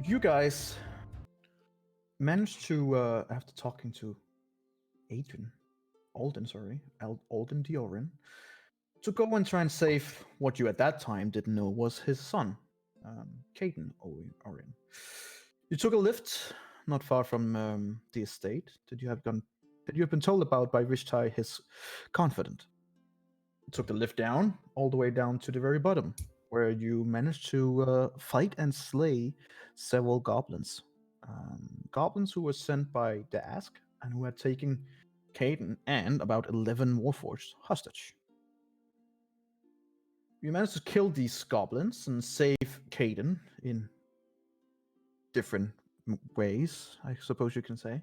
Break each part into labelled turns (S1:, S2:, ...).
S1: You guys managed to, after talking to Alden Diorin, to go and try and save what you at that time didn't know was his son, Caden Orin. You took a lift not far from the estate that you have been told about by Rishtai, his confidant. You took the lift down, all the way down to the very bottom, where you managed to fight and slay several goblins. Goblins who were sent by Dask and who had taken Caden and about 11 Warforged hostage. You managed to kill these goblins and save Caden in different ways, I suppose you can say.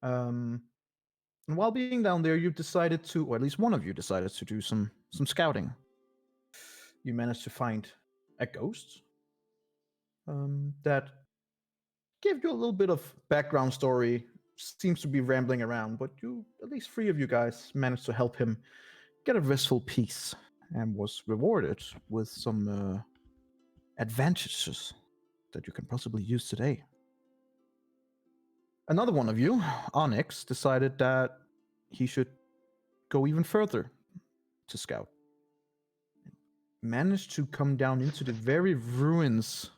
S1: And while being down there, you decided to, or at least one of you decided to do some scouting. You managed to find a ghost that gave you a little bit of background story. Seems to be rambling around, but at least 3 of you guys managed to help him get a restful peace and was rewarded with some advantages that you can possibly use today. Another one of you, Onyx, decided that he should go even further to scout. Managed to come down into the very ruins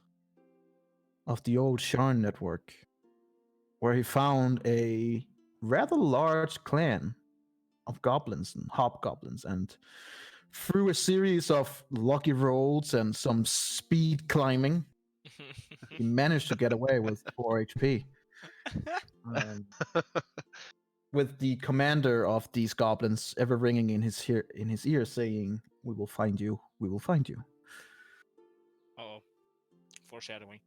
S1: of the old Sharn network, where he found a rather large clan of goblins and hobgoblins, and through a series of lucky rolls and some speed climbing, he managed to get away with 4 HP. With the commander of these goblins ever ringing in his ear saying, "We will find you, we will find you."
S2: Oh, foreshadowing.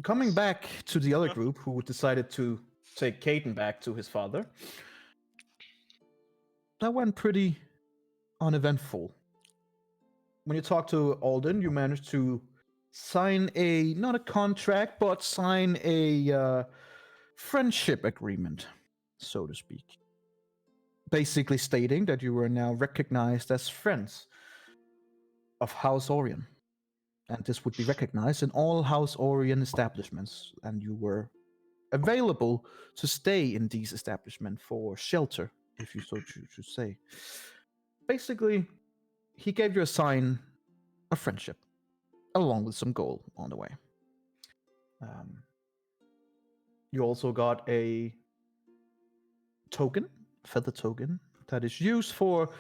S1: Coming back to the other group who decided to take Caden back to his father, that went pretty uneventful. When you talk to Alden, you managed to sign not a contract, but sign a friendship agreement, so to speak. Basically stating that you were now recognized as friends of House Orion. And this would be recognized in all House Orion establishments, and you were available to stay in these establishments for shelter, if you so choose to say. Basically, he gave you a sign of friendship, along with some gold on the way. You also got a token, feather token, that is used for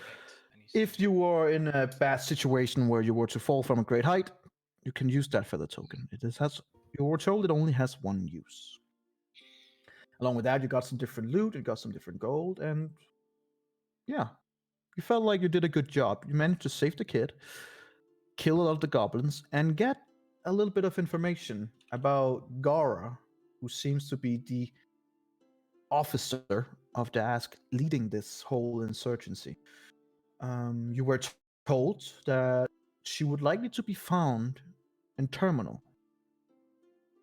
S1: if you were in a bad situation where you were to fall from a great height, you can use that feather token. You were told it only has 1 use. Along with that, you got some different loot, you got some different gold, and yeah, you felt like you did a good job. You managed to save the kid, kill a lot of the goblins, and get a little bit of information about Gara, who seems to be the officer of the Ask leading this whole insurgency. You were told that she would likely to be found in Terminal.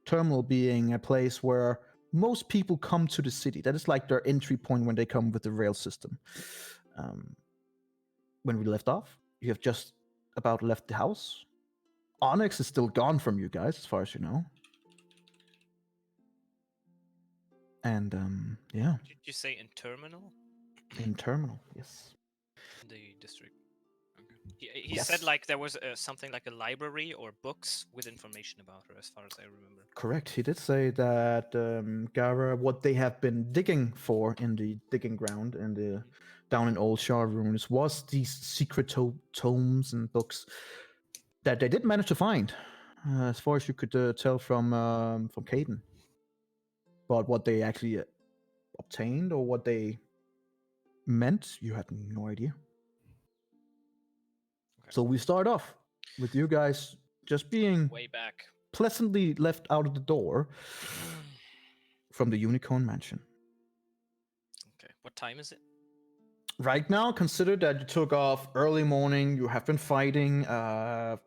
S1: Terminal being a place where most people come to the city. That is like their entry point when they come with the rail system. When we left off, you have just about left the house. Onyx is still gone from you guys, as far as you know. And yeah.
S2: Did you say in Terminal?
S1: In Terminal, yes.
S2: In the district. Okay. He said like there was something like a library or books with information about her, as far as I remember.
S1: Correct. He did say that Gara, what they have been digging for in the digging ground and down in Old Shar ruins was these secret tomes and books that they did manage to find, as far as you could tell from Caden. But what they actually obtained or what they meant, you had no idea. Okay. So we start off with you guys just being
S2: way back,
S1: pleasantly left out of the door from the Unicorn Mansion.
S2: Okay, what time is it?
S1: Right now, consider that you took off early morning. You have been fighting, I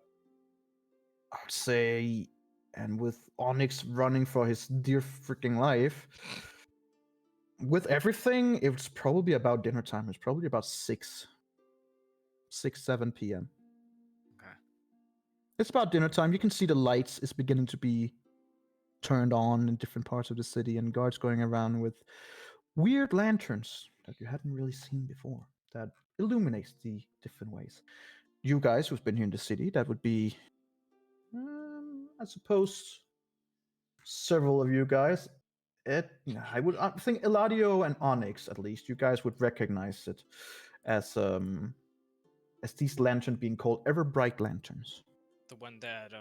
S1: would say, and with Onyx running for his dear freaking life. With everything, it's probably about dinner time. It's probably about 7 p.m.
S2: Okay.
S1: It's about dinner time. You can see the lights is beginning to be turned on in different parts of the city, and guards going around with weird lanterns that you hadn't really seen before that illuminates the different ways. You guys who've been here in the city, that would be, I suppose, several of you guys. I think Eladio and Onyx, at least, you guys would recognize it as these lanterns being called ever bright lanterns.
S2: The one that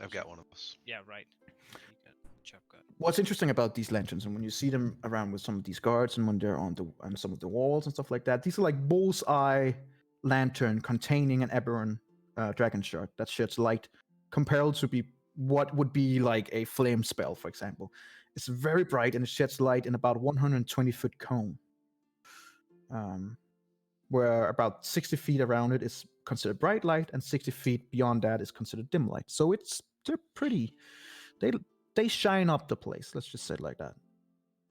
S3: I've got one of those.
S2: yeah, right. Chop got.
S1: What's interesting about these lanterns, and when you see them around with some of these guards, and when they're on some of the walls and stuff like that, these are like bullseye lantern containing an Eberron dragon shard that sheds light, compared to be what would be like a flame spell, for example. It's very bright and it sheds light in about 120-foot cone, where about 60 feet around it is considered bright light, and 60 feet beyond that is considered dim light. So they're pretty. They shine up the place. Let's just say it like that.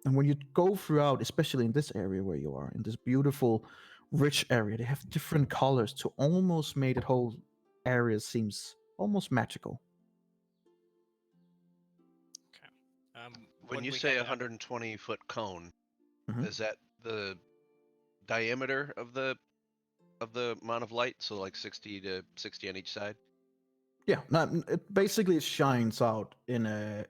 S1: And when you go throughout, especially in this area where you are, in this beautiful, rich area, they have different colors to almost make the whole area seems almost magical.
S2: Okay.
S3: When you say 120-foot cone, is that the diameter of the amount of light? So like 60 to 60 on each side?
S1: Yeah, no, it shines out in a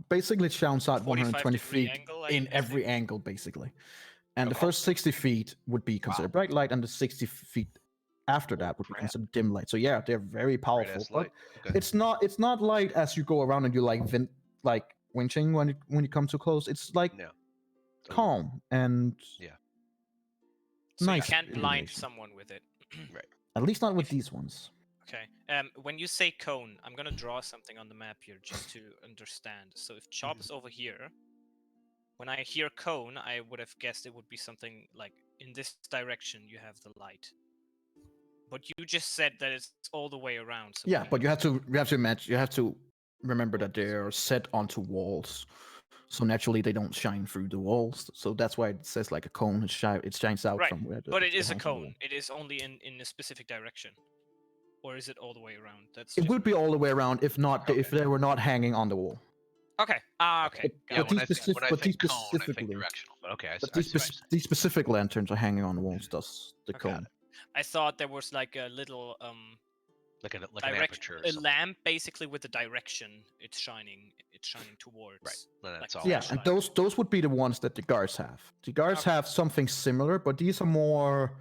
S1: basically it shines out 120 feet
S2: angle,
S1: in every angle, basically. And the first 60 feet would be considered bright light, and the 60 feet after that would be considered dim light. So yeah, they're very powerful. But it's not light as you go around and you like winching when you come too close. It's like calm and
S2: so
S1: nice.
S2: You can't blind someone with it.
S3: Right.
S1: At least not with these ones.
S2: Okay. When you say cone, I'm gonna draw something on the map here just to understand. So if Chop is over here, when I hear cone, I would have guessed it would be something like in this direction. You have the light, but you just said that it's all the way around. So
S1: yeah, but you have to remember that they're set onto walls, so naturally they don't shine through the walls. So that's why it says like a cone. It shines out from where.
S2: But it is a cone. It is only in a specific direction. Or is it all the way around?
S1: It would be all the way around if they were not hanging on the wall.
S2: Okay. Okay.
S3: Yeah, when I think cone, I think directional. But okay,
S1: these specific lanterns are hanging on the walls. Thus, the cone.
S2: I thought there was like a little
S3: like an aperture. Or
S2: a lamp, basically, with the direction it's shining towards.
S3: Right. That's all.
S1: Yeah, and those would be the ones that the guards have. The guards have something similar, but these are more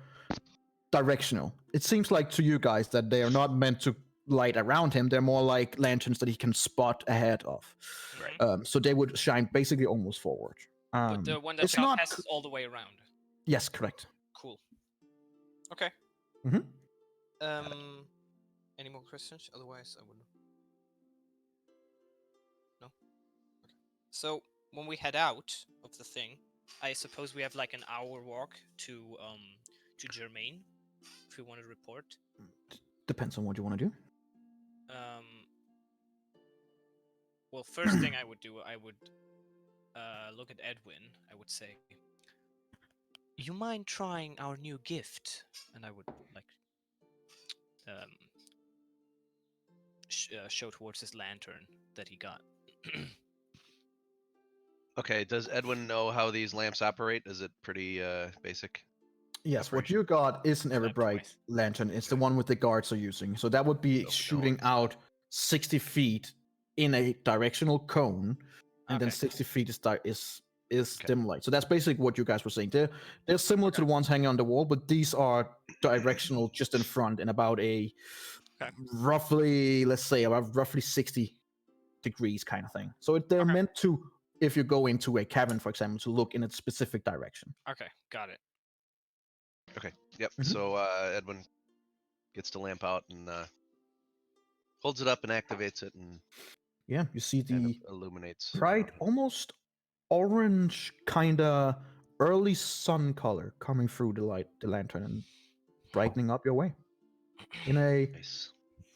S1: directional. It seems like to you guys that they are not meant to light around him. They're more like lanterns that he can spot ahead of.
S2: Right.
S1: So they would shine basically almost forward.
S2: But the one that passes all the way around.
S1: Yes, correct.
S2: Cool. Okay.
S1: Mm-hmm.
S2: Any more questions? Otherwise, I would. No. Okay. So when we head out of the thing, I suppose we have like an hour walk to Germain. If we want to report.
S1: Depends on what you want to do.
S2: Well, first thing I would do, I would look at Edwin. I would say, "You mind trying our new gift?" And I would like show towards his lantern that he got.
S3: Okay. Does Edwin know how these lamps operate? Is it pretty basic?
S1: Yes, what you got is an ever bright lantern. It's the one with the guards are using. So that would be shooting out 60 feet in a directional cone, and then 60 feet is dim light. So that's basically what you guys were saying. They're similar to the ones hanging on the wall, but these are directional just in front and about a roughly 60 degrees kind of thing. So they're meant to, if you go into a cabin, for example, to look in a specific direction.
S2: Okay, got it.
S3: Okay. Yep. So Edwin gets the lamp out and holds it up and activates it, and
S1: you see the
S3: illuminates
S1: bright, almost orange kind of early sun color coming through the lantern and brightening up your way in a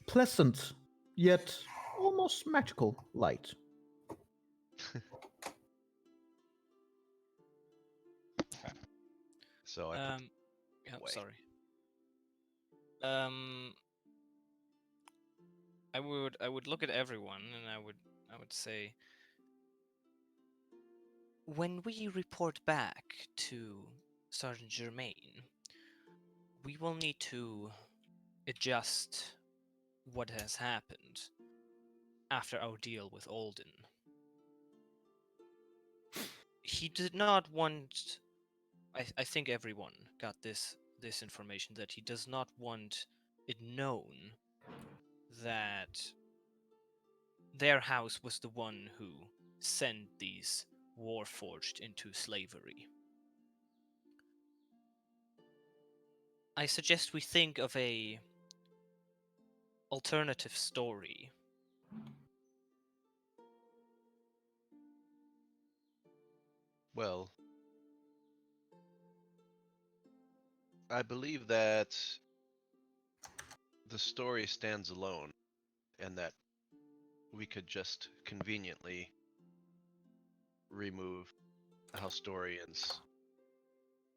S1: pleasant yet almost magical light.
S3: So I
S2: sorry. I would look at everyone and I would say, when we report back to Sergeant Germain, we will need to adjust what has happened after our deal with Alden. He did not want. I think everyone got this information, that he does not want it known that their house was the one who sent these Warforged into slavery. I suggest we think of a alternative story.
S3: Well, I believe that the story stands alone, and that we could just conveniently remove the Houstorian's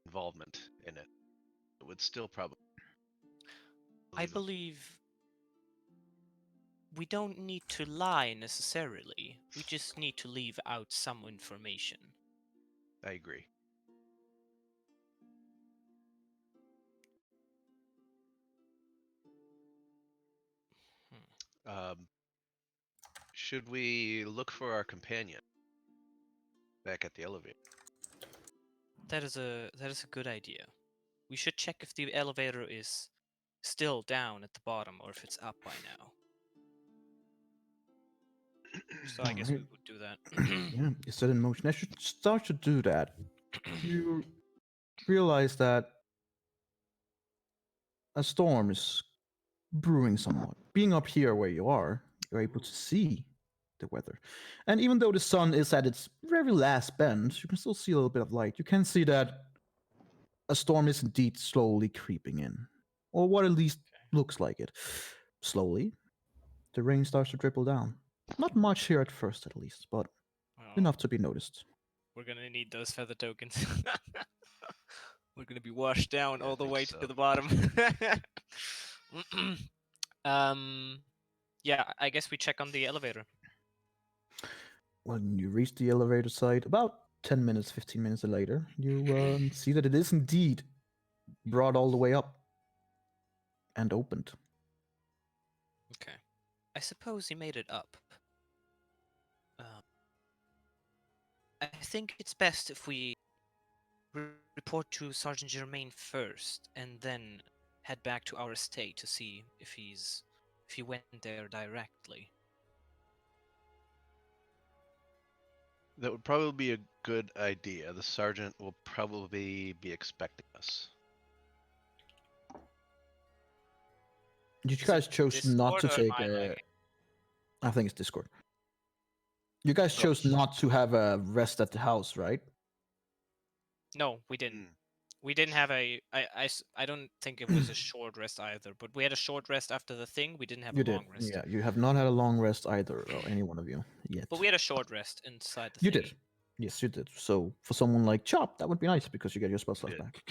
S3: involvement in it. It would still probably
S2: I
S3: leave.
S2: believe we don't need to lie necessarily. We just need to leave out some information.
S3: I agree. Should we look for our companion back at the elevator?
S2: That is a good idea. We should check if the elevator is still down at the bottom or if it's up by now. So I guess we
S1: Alright.
S2: would do that.
S1: Yeah, it's set in motion. As you start to do that, you realize that a storm is brewing somewhat. Being up here where you are, you're able to see the weather. And even though the sun is at its very last bend, you can still see a little bit of light. You can see that a storm is indeed slowly creeping in, or what at least looks like it. Slowly, the rain starts to dribble down. Not much here at first, at least, but
S2: Well,
S1: enough to be noticed.
S2: we're gonna need those feather tokens. We're gonna be washed down
S3: Yeah, I
S2: all the
S3: think
S2: way
S3: so.
S2: to the bottom. um, yeah, I guess we check on the elevator.
S1: When you reach the elevator site, about 10 minutes, 15 minutes later, you see that it is indeed brought all the way up and opened.
S2: Okay. I suppose he made it up. I think it's best if we report to Sergeant Germain first, and then head back to our estate to see if he went there directly.
S3: That would probably be a good idea. The sergeant will probably be expecting us.
S1: You
S2: Is
S1: guys
S2: it
S1: chose not
S2: Discord
S1: to
S2: or am
S1: take
S2: I
S1: a.
S2: lagging?
S1: I think it's Discord. You guys chose not to have a rest at the house, right?
S2: No, we didn't.
S3: Mm.
S2: We didn't have I don't think it was a short rest either, but we had a short rest after the thing. We didn't have
S1: You
S2: a
S1: did.
S2: long rest.
S1: Yeah, you have not had a long rest either, or any one of you yet.
S2: But we had a short rest inside the
S1: You
S2: thingy.
S1: did. Yes, you did. So for someone like Chop, that would be nice because you get your spell slots
S3: Did.
S1: back.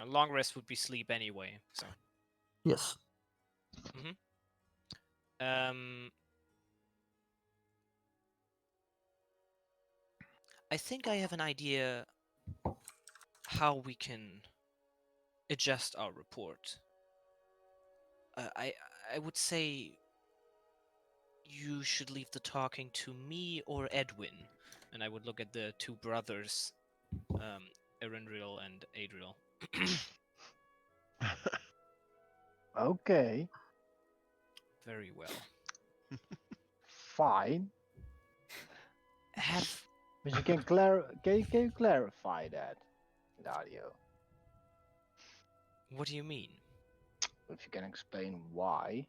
S2: A long rest would be sleep anyway, so.
S1: Yes.
S2: Um, I think I have an idea how we can adjust our report. I would say you should leave the talking to me or Edwin, and I would look at the two brothers, Erenril and Adriel.
S4: Okay,
S2: Very well.
S4: fine.
S2: Have
S4: But you can can you clarify that, Dario?
S2: what do you mean?
S4: If you can explain why.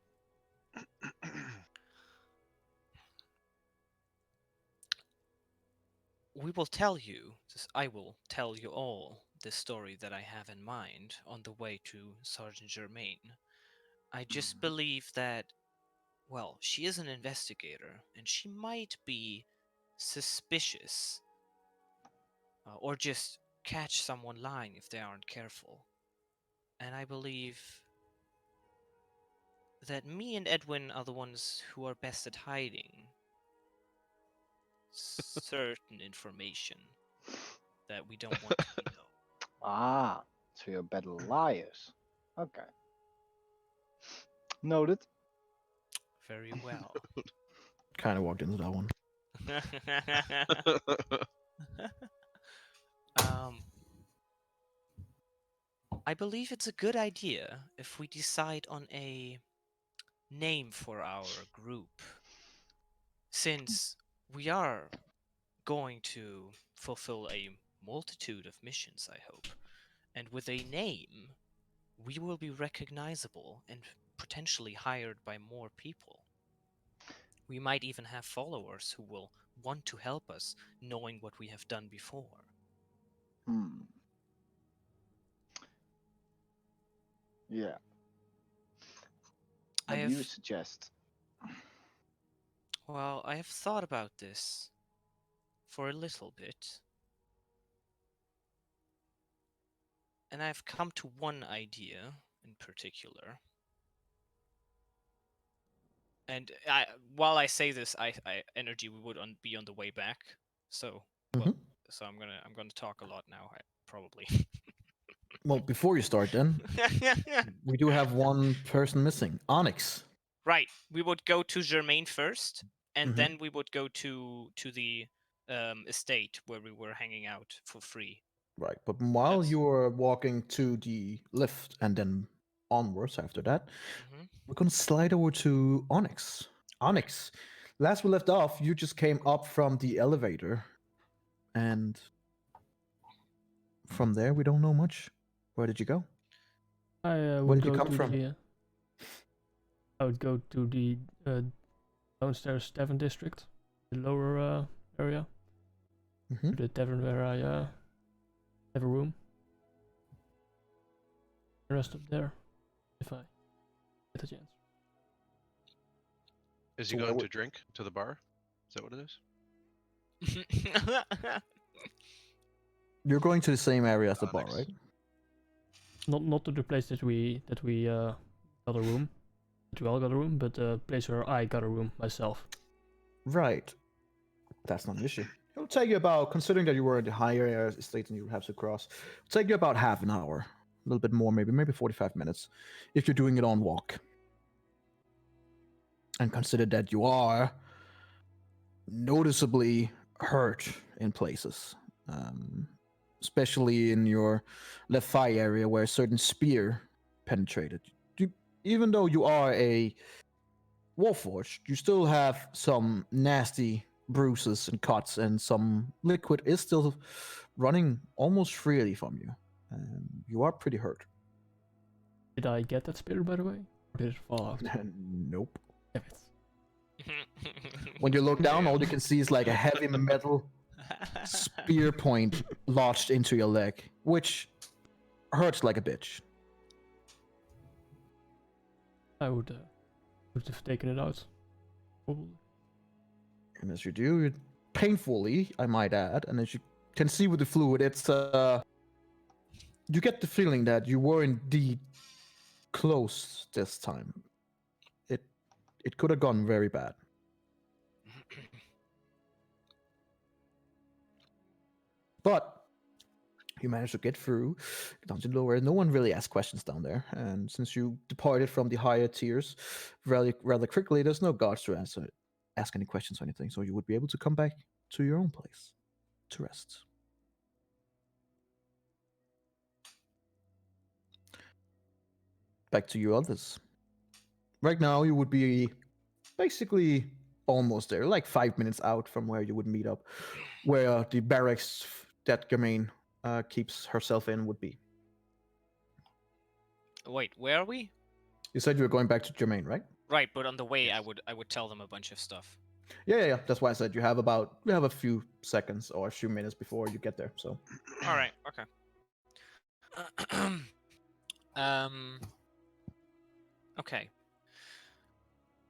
S2: We will tell you, I will tell you all the story that I have in mind on the way to Sergeant Germain. I just believe that, well, she is an investigator, and she might be suspicious, or just catch someone lying if they aren't careful. And I believe that me and Edwin are the ones who are best at hiding certain information that we don't want to be known.
S4: Ah, so you're better liars. Okay. Noted.
S2: Very well.
S1: Kind of walked into that one.
S2: um, I believe it's a good idea if we decide on a name for our group, since we are going to fulfill a multitude of missions, I hope. And with a name, we will be recognizable and potentially hired by more people. We might even have followers who will want to help us, knowing what we have done before.
S4: Hmm. Yeah.
S2: I
S4: What do you
S2: have,
S4: suggest?
S2: well, I have thought about this for a little bit. And I've come to one idea in particular. And while I say this, energy we would be on the way back. So, well,
S1: Mhm.
S2: so I'm gonna talk a lot now, probably.
S1: Well, before you start, then we do have one person missing. Onyx.
S2: Right. We would go to Germain first, and
S1: Mhm.
S2: then we would go to the estate where we were hanging out for free.
S1: Right, but while
S2: That's-
S1: you were walking to the lift and then onwards after that,
S2: Mhm.
S1: we're gonna slide over to Onyx. Onyx, last we left off, you just came up from the elevator, and from there we don't know much. Where did you go?
S5: I
S1: Where
S5: would
S1: did you
S5: go
S1: come
S5: to
S1: from?
S5: the. I would go to the downstairs tavern district, the lower area,
S1: Mhm.
S5: to the tavern where I have a room. The rest up there, if I get a chance.
S3: Is
S1: So
S3: he
S1: where
S3: going
S1: would-
S3: to drink to the bar? Is that what it is?
S1: You're going to the same area as the bar,
S3: Onyx.
S1: right?
S5: Not to the place that we got a room, that we all got a room, but the place where I got a room myself.
S1: Right. That's not an issue. It'll take you about, considering that you were in the higher area estate and you have to cross, it'll take you about half an hour. A little bit more, maybe 45 minutes, if you're doing it on walk. And consider that you are noticeably hurt in places, especially in your left thigh area where a certain spear penetrated. Even though you are a Warforged, you still have some nasty bruises and cuts, and some liquid is still running almost freely from you. You are pretty hurt.
S5: Did I get that spear, by the way? Or did it fall out?
S1: Nope.
S5: Damn it.
S1: When you look down, all you can see is like a heavy metal spear point lodged into your leg, which hurts like a bitch.
S5: I would have taken it out. Probably.
S1: And as you do, it painfully, I might add, and as you can see with the fluid, it's you get the feeling that you were indeed close this time. It could have gone very bad. But you managed to get through down to the lower. No one really asked questions down there, and since you departed from the higher tiers rather quickly, there's no guards to ask any questions or anything. So you would be able to come back to your own place to rest. Back to you others. Right now, you would be basically almost there, like 5 minutes out from where you would meet up, where the barracks that Germain keeps herself in would be.
S2: Wait, where are we?
S1: You said you were going back to Germain, right?
S2: Right, but on the way,
S3: Yes.
S2: I would tell them a bunch of stuff.
S1: Yeah. That's why I said you have a few seconds or a few minutes before you get there. So
S2: All right, okay. um. Okay.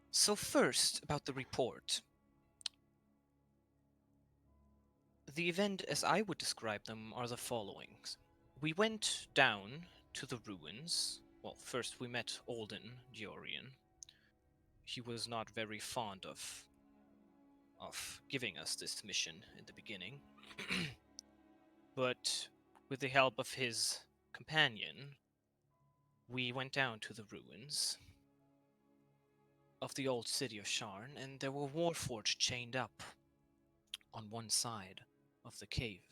S2: So first, about the report. The event, as I would describe them, are the following. We went down to the ruins. Well, first we met Alden Diorian. he was not very fond of giving us this mission in the beginning. But with the help of his companion, we went down to the ruins of the old city of Sharn, and there were warforged chained up on one side of the cave.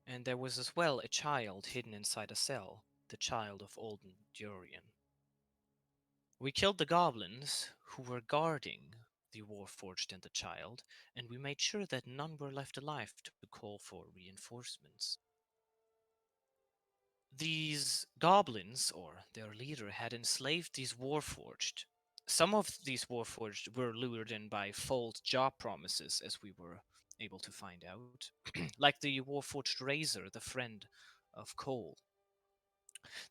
S2: And there was as well a child hidden inside a cell, the child of Olden Durian. We killed the goblins who were guarding the warforged and the child, and we made sure that none were left alive to call for reinforcements. These goblins, or their leader, had enslaved these warforged. Some of these warforged were lured in by false job promises, as we were able to find out, like the warforged Razor, the friend of Cole.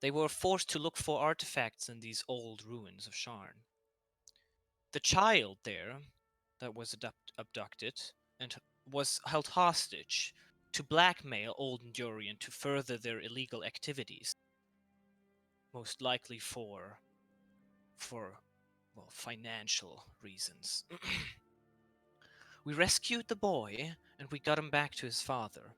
S2: They were forced to look for artifacts in these old ruins of Sharn. The child there that was abducted and was held hostage to blackmail Olden Durian to further their illegal activities, most likely for well, financial reasons. We rescued the boy and we got him back to his father.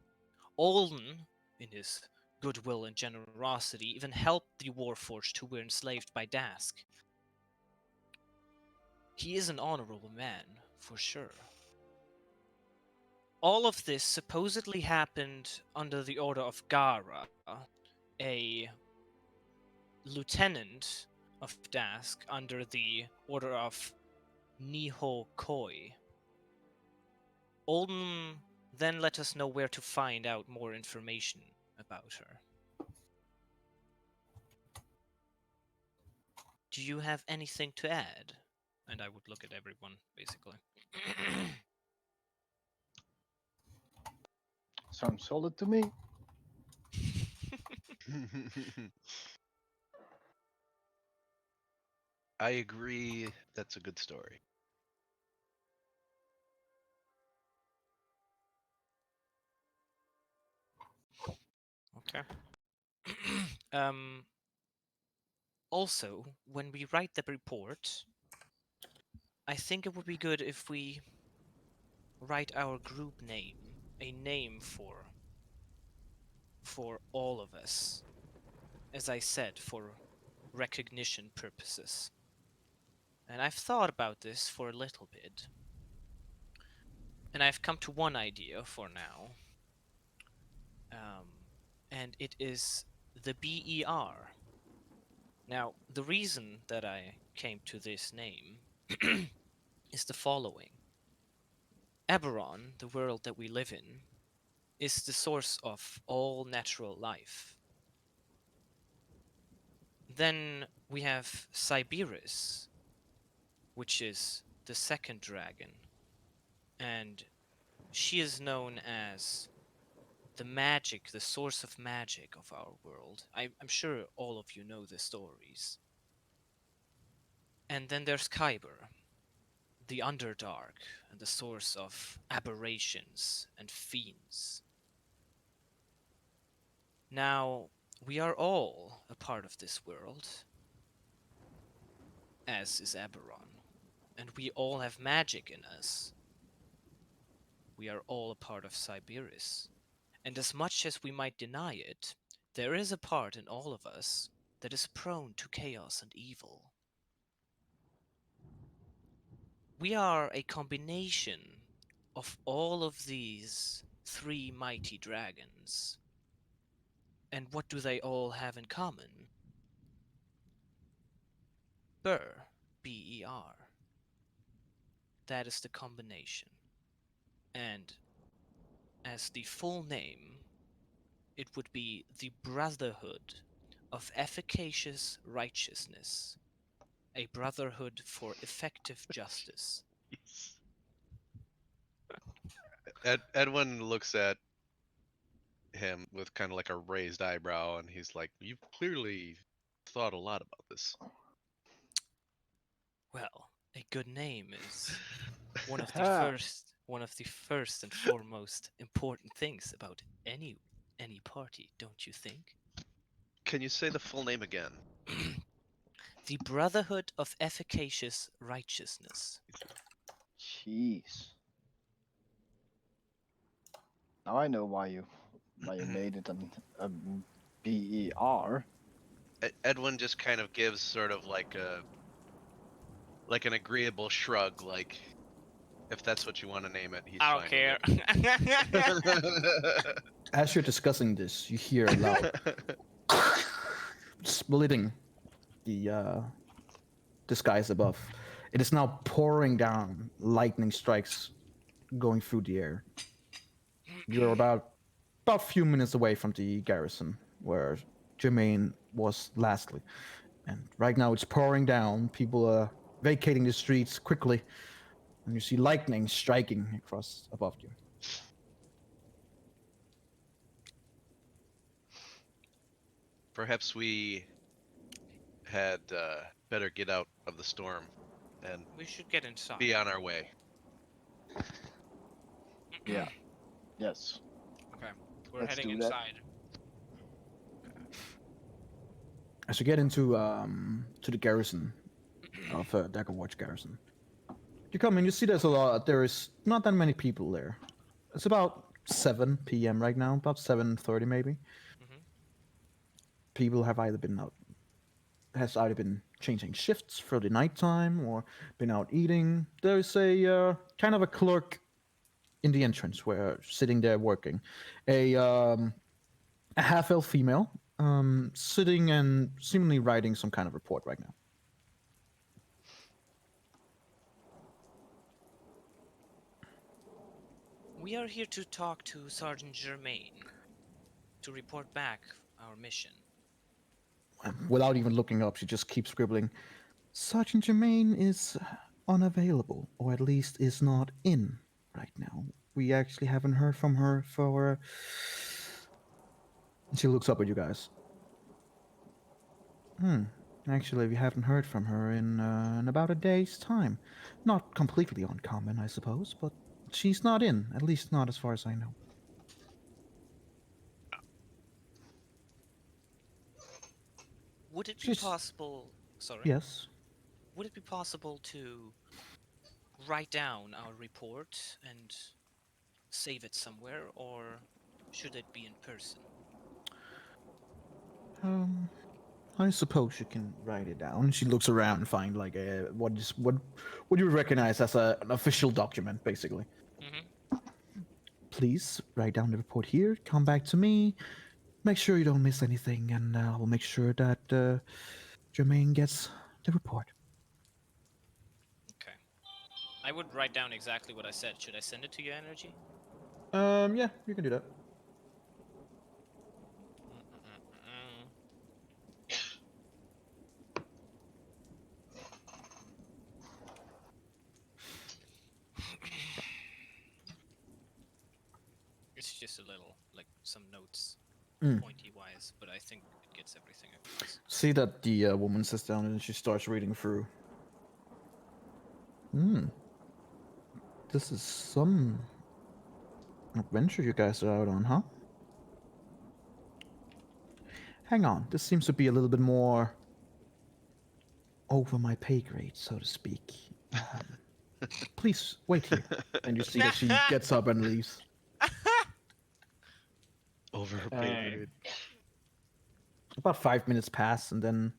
S2: Olden, in his goodwill and generosity, even helped the warforged who were enslaved by Dask. He is an honorable man, for sure. All of this supposedly happened under the order of Gara, a lieutenant of Dask under the order of Niho Koi. Olden then let us know where to find out more information about her. Do you have anything to add? And I would look at everyone, basically.
S4: Sounds solid to me.
S3: I agree. That's a good story.
S2: Okay. Also, when we write the report, I think it would be good if we write our group name, a name for all of us. As I said, for recognition purposes. And I've thought about this for a little bit. And I've come to one idea for now. And it is the BER. Now, the reason that I came to this name is the following. Eberron, the world that we live in, is the source of all natural life. Then we have Syberis, which is the second dragon, and she is known as the magic, the source of magic of our world. I'm sure all of you know the stories. And then there's Kyber, the Underdark, and the source of aberrations and fiends. Now, we are all a part of this world, as is Eberron, and we all have magic in us. We are all a part of Syberis. And as much as we might deny it, there is a part in all of us that is prone to chaos and evil. We are a combination of all of these three mighty dragons. And what do they all have in common? B-E-R. That is the combination. And as the full name, it would be the Brotherhood of Efficacious Righteousness, a brotherhood for effective justice.
S3: Edwin looks at him with kind of like a raised eyebrow, and he's like, "You've clearly thought a lot about this."
S2: Well, a good name is one of the first and foremost important things about any party, don't you think?
S3: Can you say the full name again?
S2: The Brotherhood of Efficacious Righteousness.
S4: Jeez. Now I know why you made it a BER.
S3: Edwin just kind of gives sort of like an agreeable shrug, like if that's what you want to name it, he's
S2: I
S3: fine
S2: don't care.
S3: with
S1: As you're discussing this, you hear a loud
S3: it.
S1: splitting the skies above. It is now pouring down, lightning strikes going through the air. You're about a few minutes away from the garrison where Jermaine was lastly. And right now it's pouring down. People are vacating the streets quickly. And you see lightning striking across above you.
S3: Perhaps we had better get out of the storm and
S2: We should get inside.
S3: be on our way.
S4: Yeah. Yes.
S2: Okay, we're
S4: Let's
S2: heading
S4: do that.
S2: inside.
S1: As you get into to the garrison of Dagger Watch garrison, you come in. You see there's a lot. There is not that many people there. It's about 7 p.m. right now, about 7:30 maybe.
S2: Mhm.
S1: People have either been changing shifts for the nighttime or been out eating. There's a kind of a clerk in the entrance where sitting there working, a half-elf female sitting and seemingly writing some kind of report right now.
S2: We are here to talk to Sergeant Germain to report back our mission.
S1: Without even looking up, she just keeps scribbling. Sergeant Germain is unavailable, or at least is not in right now. We actually haven't heard from her for. She looks up at you guys. Actually, we haven't heard from her in about a day's time. Not completely uncommon, I suppose, but she's not in. At least not as far as I know.
S2: Would it be
S1: She's-
S2: possible? Sorry.
S1: Yes.
S2: Would it be possible to write down our report and save it somewhere, or should it be in person?
S1: I suppose you can write it down. She looks around and find like a what you would recognize as an official document, basically.
S2: Mm-hmm.
S1: Please write down the report here. Come back to me. Make sure you don't miss anything, and I will make sure that Jermaine gets the report.
S2: Okay. I would write down exactly what I said. Should I send it to your energy?
S1: Yeah, you can do that.
S2: It's just a little, like, some notes,
S1: Mm.
S2: pointy wise, but I think it gets everything across.
S1: See that the woman sits down and she starts reading through. This is some adventure you guys are out on, huh? Hang on, this seems to be a little bit more over my pay grade, so to speak. Please wait here. And you see that she gets up and leaves.
S3: Over her
S4: Uh,
S3: pay grade.
S1: About 5 minutes pass, and then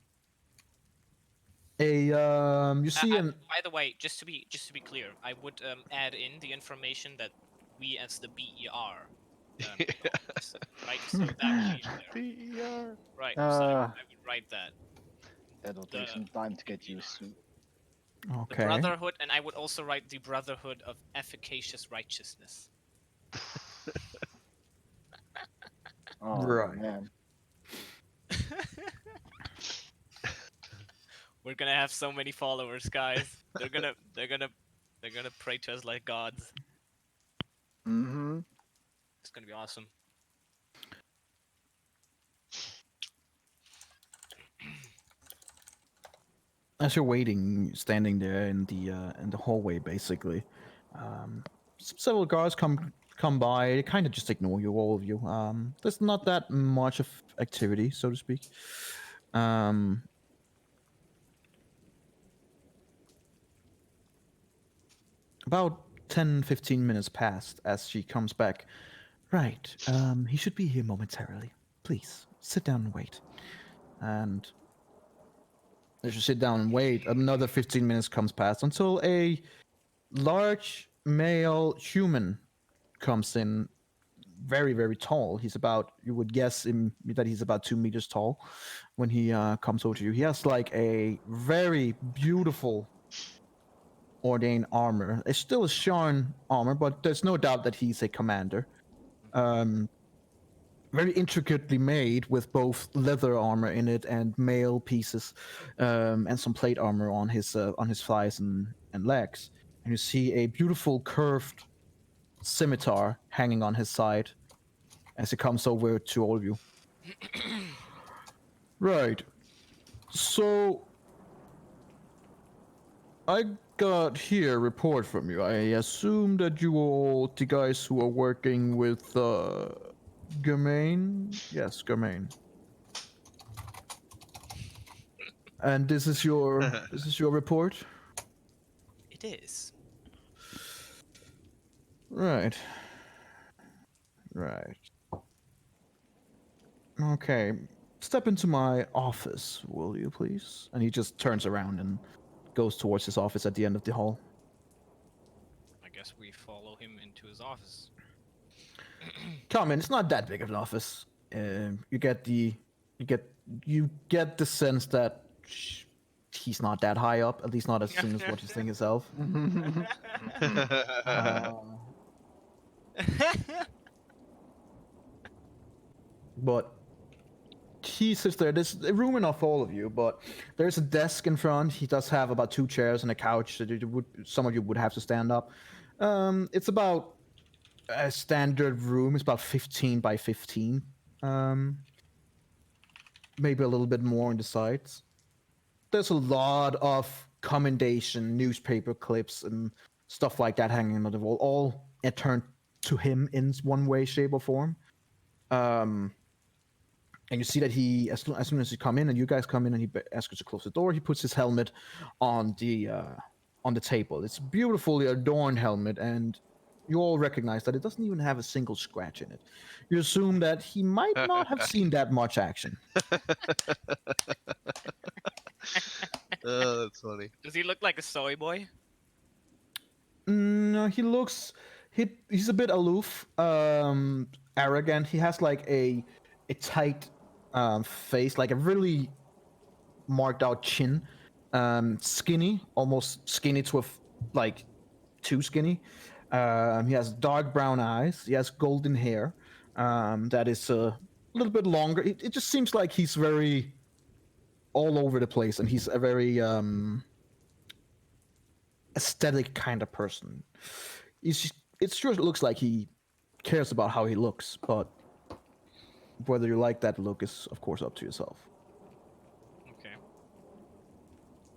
S1: you see an
S2: By the way, just to be clear, I would add in the information that we as the BER got, right? So that would be there.
S3: PER.
S2: Right. So I
S4: Uh,
S2: would write that.
S4: That'll take
S2: The-
S4: some time to get used to.
S2: The
S1: okay.
S2: Brotherhood, and I would also write the Brotherhood of Efficacious Righteousness.
S4: Oh
S1: Right.
S4: man.
S2: We're gonna have so many followers, guys. They're gonna pray to us like gods.
S4: Mm-hmm.
S2: It's gonna be awesome.
S1: As you're waiting, standing there in the hallway, basically, several guards come by. They kind of just ignore you, all of you. There's not that much of activity, so to speak. About 10-15 minutes passed as she comes back. Right, he should be here momentarily. Please, sit down and wait. And as you sit down and wait, another 15 minutes comes past until a large male human comes in, very, very tall. He's about, you would guess that he's about 2 meters tall when he comes over to you. He has like a very beautiful ordained armor. It's still a Sharn armor, but there's no doubt that he's a commander. Very intricately made with both leather armor in it and mail pieces, and some plate armor on his thighs and legs. And you see a beautiful curved scimitar hanging on his side as he comes over to all of you. Right. So I got here a report from you. I assume that you all the guys who are working with Germain? Yes, Germain. And this is your report?
S2: It is.
S1: Right. Right. Okay. Step into my office, will you please? And he just turns around and goes towards his office at the end of the hall.
S2: I guess we follow him into his office.
S1: Come in. It's not that big of an office. You get the sense that he's not that high up. At least not as soon as what you think himself. But he sits there. There's room enough for all of you, but there's a desk in front. He does have about 2 chairs and a couch that some of you would have to stand up. It's about a standard room. It's about 15 by 15. Maybe a little bit more on the sides. There's a lot of commendation, newspaper clips, and stuff like that hanging on the wall, all turned to him in one way, shape, or form. And you see that he, as soon as you come in and you guys come in and he asks you to close the door, he puts his helmet on the table. It's a beautifully adorned helmet, and you all recognize that it doesn't even have a single scratch in it. You assume that he might not have seen that much action.
S3: Oh, that's funny.
S2: Does he look like a soy boy?
S1: No, he's a bit aloof, arrogant. He has like a tight face, like a really marked out chin, skinny, almost skinny to like too skinny. He has dark brown eyes. He has golden hair that is a little bit longer. It just seems like he's very all over the place, and he's a very aesthetic kind of person. It sure looks like he cares about how he looks, but whether you like that look is, of course, up to yourself.
S2: Okay.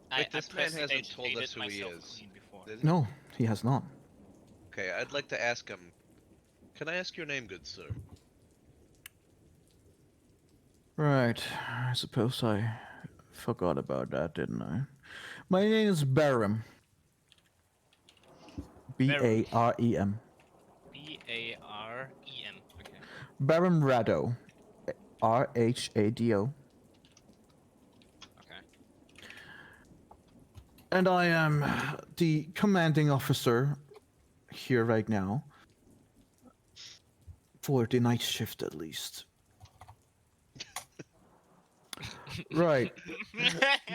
S3: But this man hasn't
S2: prestidigitated
S3: told us who he
S2: myself
S3: is.
S2: clean before.
S3: Did he?
S1: No, he has not.
S3: Okay, I'd like to ask him. Can I ask your name, good sir?
S1: Right. I suppose I forgot about that, didn't I? My name is Barem. Barem.
S2: B-A-R-E-M. Okay.
S1: Barem Rado. Rhado.
S2: Okay.
S1: And I am the commanding officer here right now. For the night shift, at least. Right.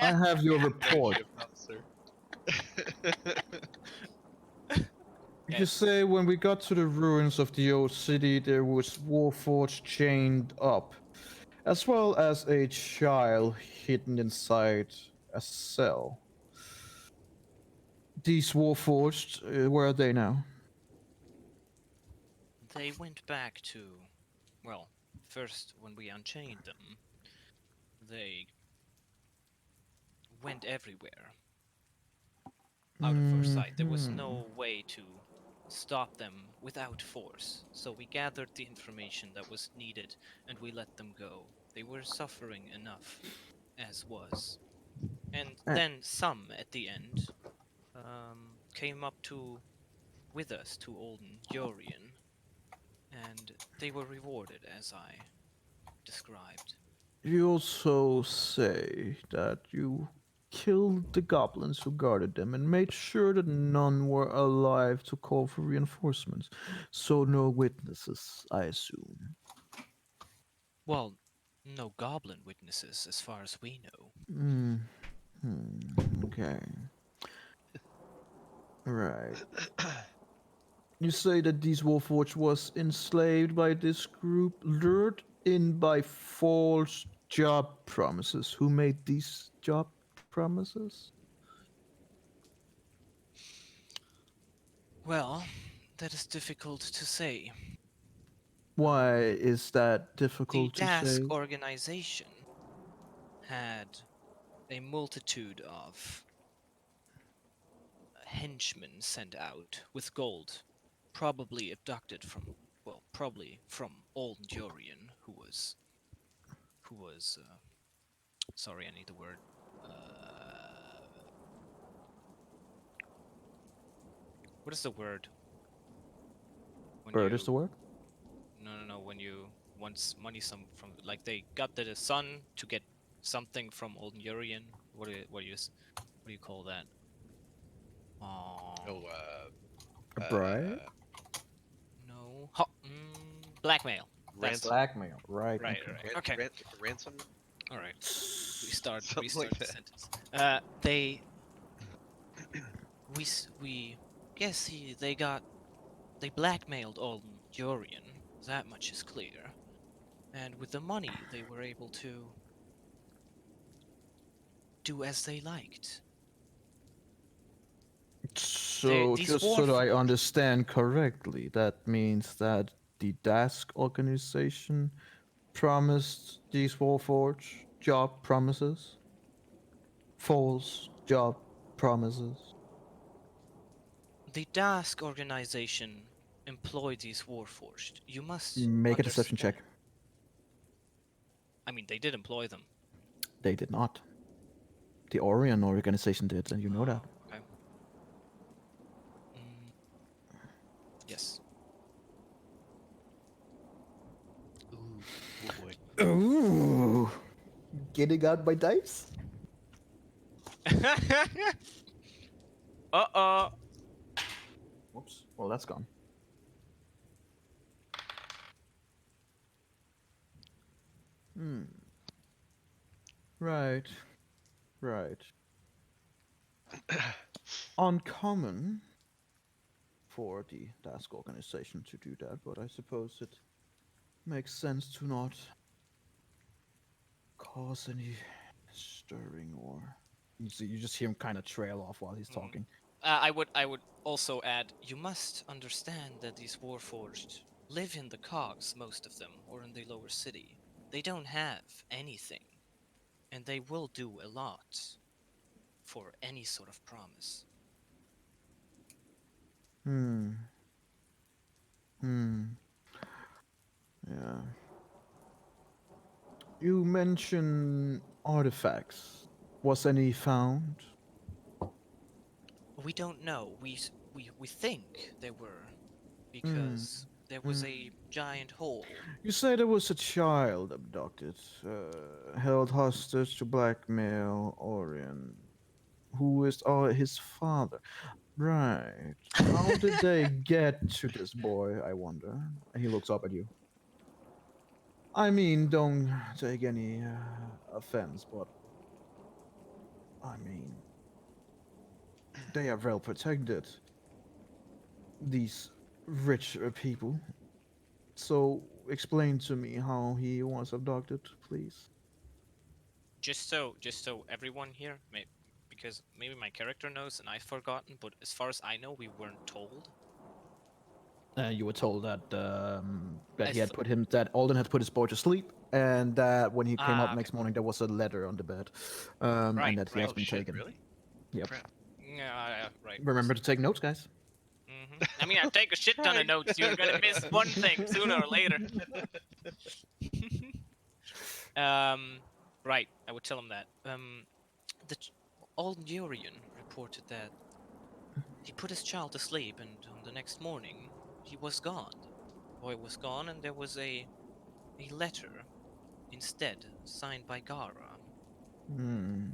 S1: I have your report. You say when we got to the ruins of the old city, there was Warforged chained up, as well as a child hidden inside a cell. These Warforged, where are they now?
S2: They went back to, well, first when we unchained them, they went everywhere. Out of our sight. There was no way to stop them without force. So we gathered the information that was needed and we let them go. They were suffering enough, as was. And then some at the end came up to with us to Olden Yorian, and they were rewarded as I described.
S1: You also say that you killed the goblins who guarded them and made sure that none were alive to call for reinforcements. So no witnesses, I assume.
S2: Well, no goblin witnesses as far as we know.
S1: Okay. Right. You say that these Warforged was enslaved by this group, lured in by false job promises. Who made these job promises?
S2: Well, that is difficult to say.
S1: Why is that
S2: The
S1: difficult to
S2: task
S1: say?
S2: organization had a multitude of henchmen sent out with gold, probably abducted from, well, probably from old Jorian, who was, sorry, I need the word, what is the word? When
S1: Bird
S2: you,
S1: is the word?
S2: no, when you want money from, like they got the sun to get something from old Jorian. What do you call that?
S3: Oh,
S1: A bribe?
S2: No. Blackmail. That's
S3: ransom,
S1: Blackmail. Right.
S2: right,
S1: Okay.
S2: right. Okay.
S3: ransom,
S2: All right. Restart
S3: something like
S2: the
S3: that.
S2: sentence. We guess they blackmailed Alden Jorian. That much is clear. And with the money, they were able to do as they liked.
S1: So,
S2: These
S1: just so that I
S2: Warforged,
S1: understand correctly, that means that the Dask organization promised these Warforged job promises? False job promises?
S2: the Dask organization employed these Warforged. You must
S1: Make a deception
S2: understand.
S1: check.
S2: I mean, they did employ them.
S1: They did not. The Orion organization did, and you know that.
S2: Okay. Yes.
S3: Ooh, oh boy.
S1: Ooh. Getting out my dice?
S2: Uh-oh.
S1: Whoops. Well, that's gone. Hmm. Right. Right. Uncommon for the task organization to do that, but I suppose it makes sense to not cause any stirring or. You see, you just hear him kind of trail off while he's talking.
S2: I would also add, you must understand that these Warforged live in the cogs, most of them, or in the lower city. They don't have anything, and they will do a lot for any sort of promise.
S1: Hmm. Yeah. You mentioned artifacts. Was any found?
S2: We don't know. We think there were, because there was a giant hole.
S1: You say there was a child abducted, held hostage to blackmail Orion. Who is his father? Right. How did they get to this boy, I wonder? And he looks up at you. I mean, don't take any offense, but I mean, they are well protected. These rich people. So explain to me how he was abducted, please.
S2: Just so everyone here, because maybe my character knows and I've forgotten, but as far as I know, we weren't told.
S1: You were told that that
S2: I
S1: he had
S2: th-
S1: put him that Alden had put his boy to sleep, and that when he came up
S2: okay.
S1: next morning, there was a letter on the bed,
S2: Right,
S1: and that he
S2: right.
S1: has been taken.
S3: Really?
S1: Yep.
S3: Crap.
S2: Yeah, right.
S1: Remember to take notes, guys.
S2: I mean, I take a shit ton of
S3: Right.
S2: notes. You're gonna miss one thing sooner or later. Right. I would tell him that. The Aldurian reported that He put his child to sleep, and on the next morning, he was gone. The boy was gone, and there was a letter instead, signed by Gara.
S1: Hmm.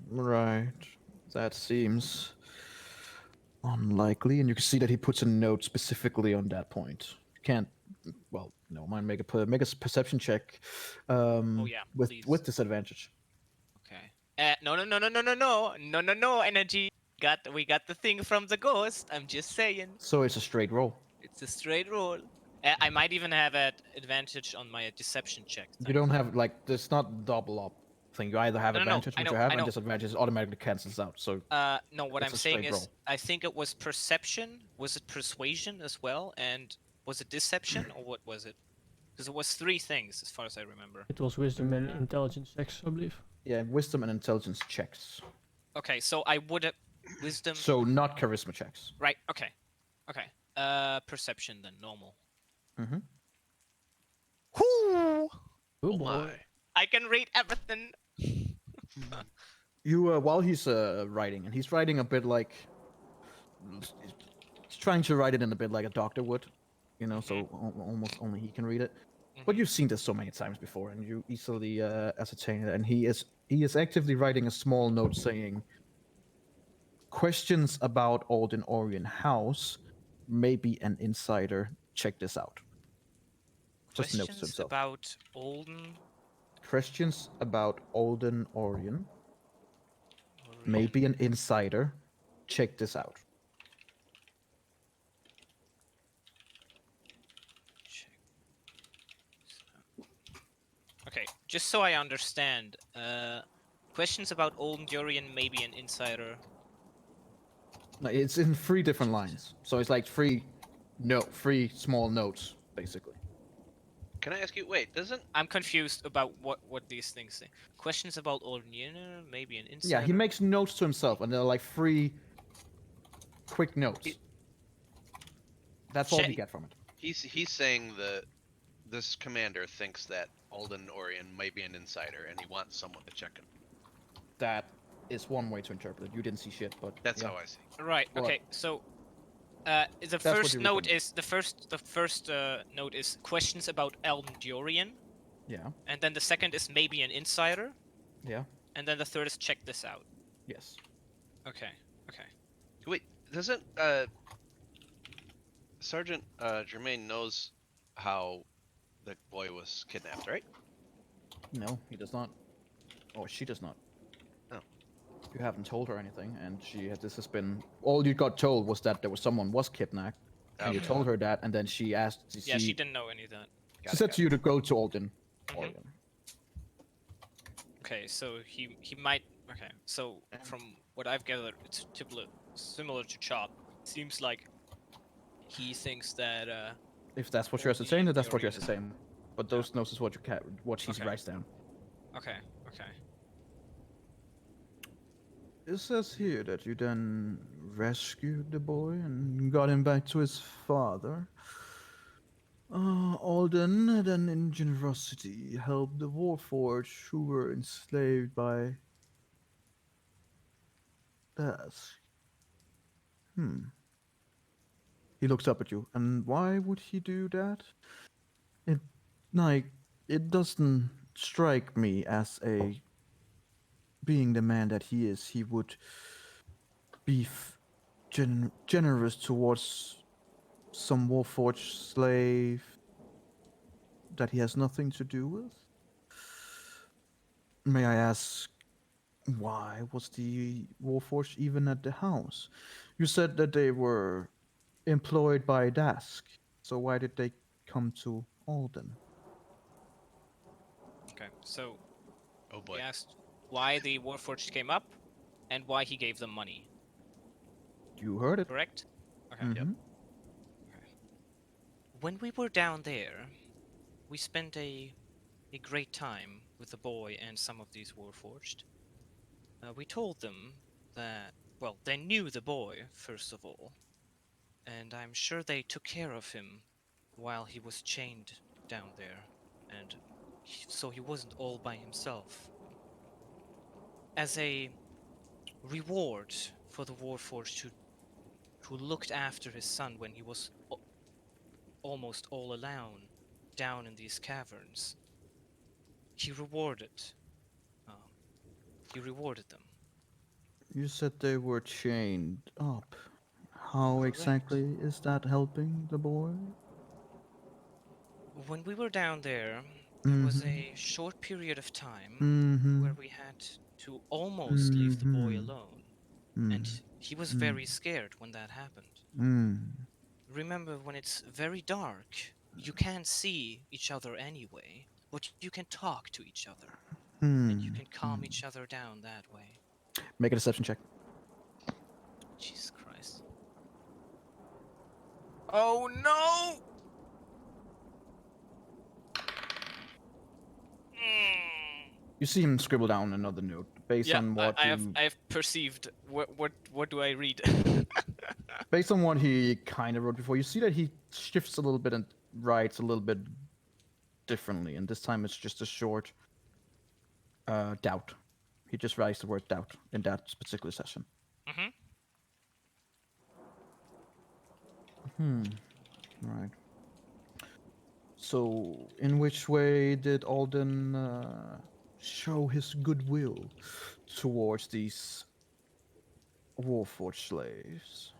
S1: Right. That seems unlikely, and you can see that he puts a note specifically on that point. You can't. Well, no mind. Make a perception check.
S2: Oh yeah, please.
S1: With disadvantage.
S2: Okay. No, energy. We got the thing from the ghost. I'm just saying.
S1: So it's a straight roll.
S2: It's a straight roll. I might even have an advantage on my deception check.
S1: You don't have like there's not double up thing. You either have
S2: No,
S1: advantage,
S2: I
S1: which
S2: know,
S1: you have,
S2: I
S1: and
S2: know.
S1: disadvantage automatically cancels out. So
S2: No, what
S1: it's
S2: I'm
S1: a
S2: saying
S1: straight
S2: is,
S1: roll.
S2: I think it was perception. Was it persuasion as well? And was it deception, or what was it? Because it was 3 things, as far as I remember.
S5: It was wisdom and intelligence checks, I believe.
S1: Yeah, wisdom and intelligence checks.
S2: Okay, so I would have wisdom.
S1: So not charisma checks.
S2: Right. Okay. Okay. Perception then, normal.
S1: Mm-hmm.
S2: Whoo!
S5: Oh
S3: Oh
S5: boy.
S3: my.
S2: I can read everything.
S1: You while he's writing, and he's writing a bit like he's trying to write it in a bit like a doctor would, you know, so almost only he can read it. But you've seen this so many times before, and you easily ascertain it. And he is actively writing a small note saying, "Questions about Alden Orion House, maybe an insider. Check this out." Just notes to
S2: Questions
S1: himself.
S2: about Olden.
S1: Questions about Alden Orion, maybe an insider. Check this out.
S2: Okay, just so I understand, questions about Olden Durian, maybe an insider.
S1: No, it's in 3 different lines, so it's like 3 small notes basically.
S3: Can I ask you? Wait, doesn't
S2: I'm confused about what these things say. Questions about Olden Durian, maybe an insider.
S1: Yeah, he makes notes to himself, and they're like 3 quick notes. That's all you get from it.
S3: he's saying that this commander thinks that Alden Orion might be an insider, and he wants someone to check him.
S1: That is one way to interpret it. You didn't see shit, but
S3: That's
S1: yeah.
S3: how I see.
S2: Right.
S1: Well,
S2: Okay. So, the
S1: what
S2: first
S1: you
S2: note
S1: reckon.
S2: is the first note is questions about Elden Durian,
S1: Yeah.
S2: and then the second is maybe an insider,
S1: Yeah.
S2: and then the third is check this out.
S1: Yes.
S2: Okay. Okay.
S3: Wait, doesn't Sergeant Germain knows how the boy was kidnapped, right?
S1: No, he does not. Or she does not.
S3: Oh.
S1: You haven't told her anything, and this has been all you got told was that someone was kidnapped, and you
S3: Okay.
S1: told her that, and then she asked.
S2: Yeah, she didn't know any of that.
S1: She said to you to go to Alden.
S2: Mhm.
S1: Oregon.
S2: Okay, so he might. Okay, so from what I've gathered, it's similar to Chop. It seems like he thinks that.
S1: If that's what you're saying, then that's what you're
S2: Durian.
S1: saying. But those notes is what she
S2: Okay.
S1: writes down.
S2: Okay. Okay.
S1: It says here that you then rescued the boy and got him back to his father. Alden then, in generosity, helped the Warforged who were enslaved by Dask. He looks up at you. And why would he do that? It doesn't strike me as being the man that he is, he would be generous towards some Warforged slave that he has nothing to do with. May I ask, why was the Warforged even at the house? You said that they were employed by Dask, so why did they come to Alden?
S2: Okay. So
S3: Oh boy.
S2: he asked why the Warforged came up, and why he gave them money.
S1: You heard it.
S2: Correct? Okay.
S1: Mhm.
S2: When we were down there, we spent a great time with the boy and some of these Warforged. We told them that, well, they knew the boy, first of all, and I'm sure they took care of him while he was chained down there, and so he wasn't all by himself. As a reward for the Warforged who who looked after his son when he was almost all alone down in these caverns. He rewarded. Um, he rewarded them.
S1: You said they were chained up. How
S2: Correct.
S1: exactly is that helping the boy?
S2: When we were down there, there was a short period of time where we had to almost leave the boy alone. And he was very scared when that happened. Remember, when it's very dark, you can't see each other anyway, but you can talk to each other. And you can calm each other down that way.
S1: Make a deception check.
S2: Jesus Christ. Oh no!
S1: You see him scribble down another note based
S2: Yeah,
S1: on what
S2: I've perceived. What do I read?
S1: based on what he kind of wrote before. You see that he shifts a little bit and writes a little bit differently, and this time it's just a short doubt. He just writes the word doubt in that particular session. Right. So, in which way did Alden show his goodwill towards these Warforged slaves?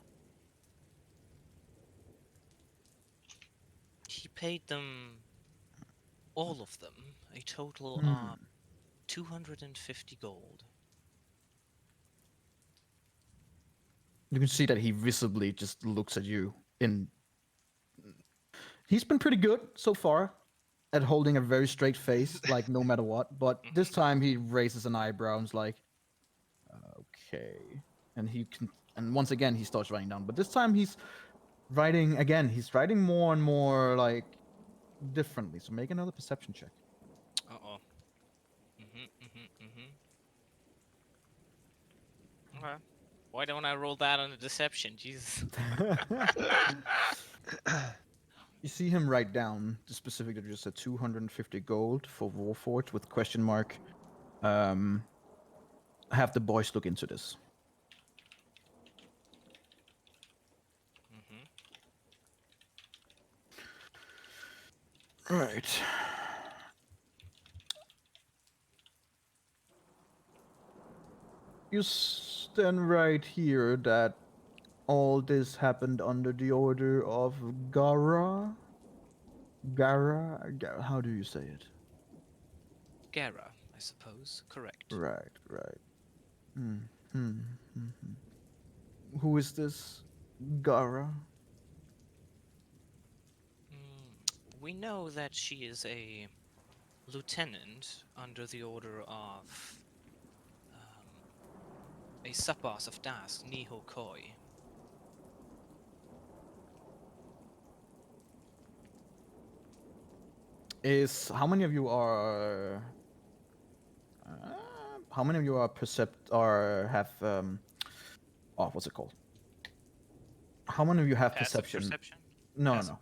S2: He paid them, all of them, a total of 250 gold.
S1: You can see that he visibly just looks at you in... He's been pretty good so far at holding a very straight face, like no matter what, but this time he raises an eyebrow and's like, okay. And once again he starts writing down, but this time he's writing more and more like differently. So make another perception check.
S2: Uh-oh. Okay. Why don't I roll that on a deception? Jesus.
S1: You see him write down the specific that just said 250 gold for Warforged with question mark. Have the boys look into this. Right. You stand right here that all this happened under the order of Gara? Gara? How do you say it?
S2: Gara, I suppose. Correct.
S1: Right. Who is this Gara?
S2: We know that she is a lieutenant under the order of a sub-boss of Das, Niho Koi.
S1: How many of you are what's it called? How many of you have
S2: Passive
S1: perception?
S2: perception?
S1: No,
S2: Passive.
S1: no.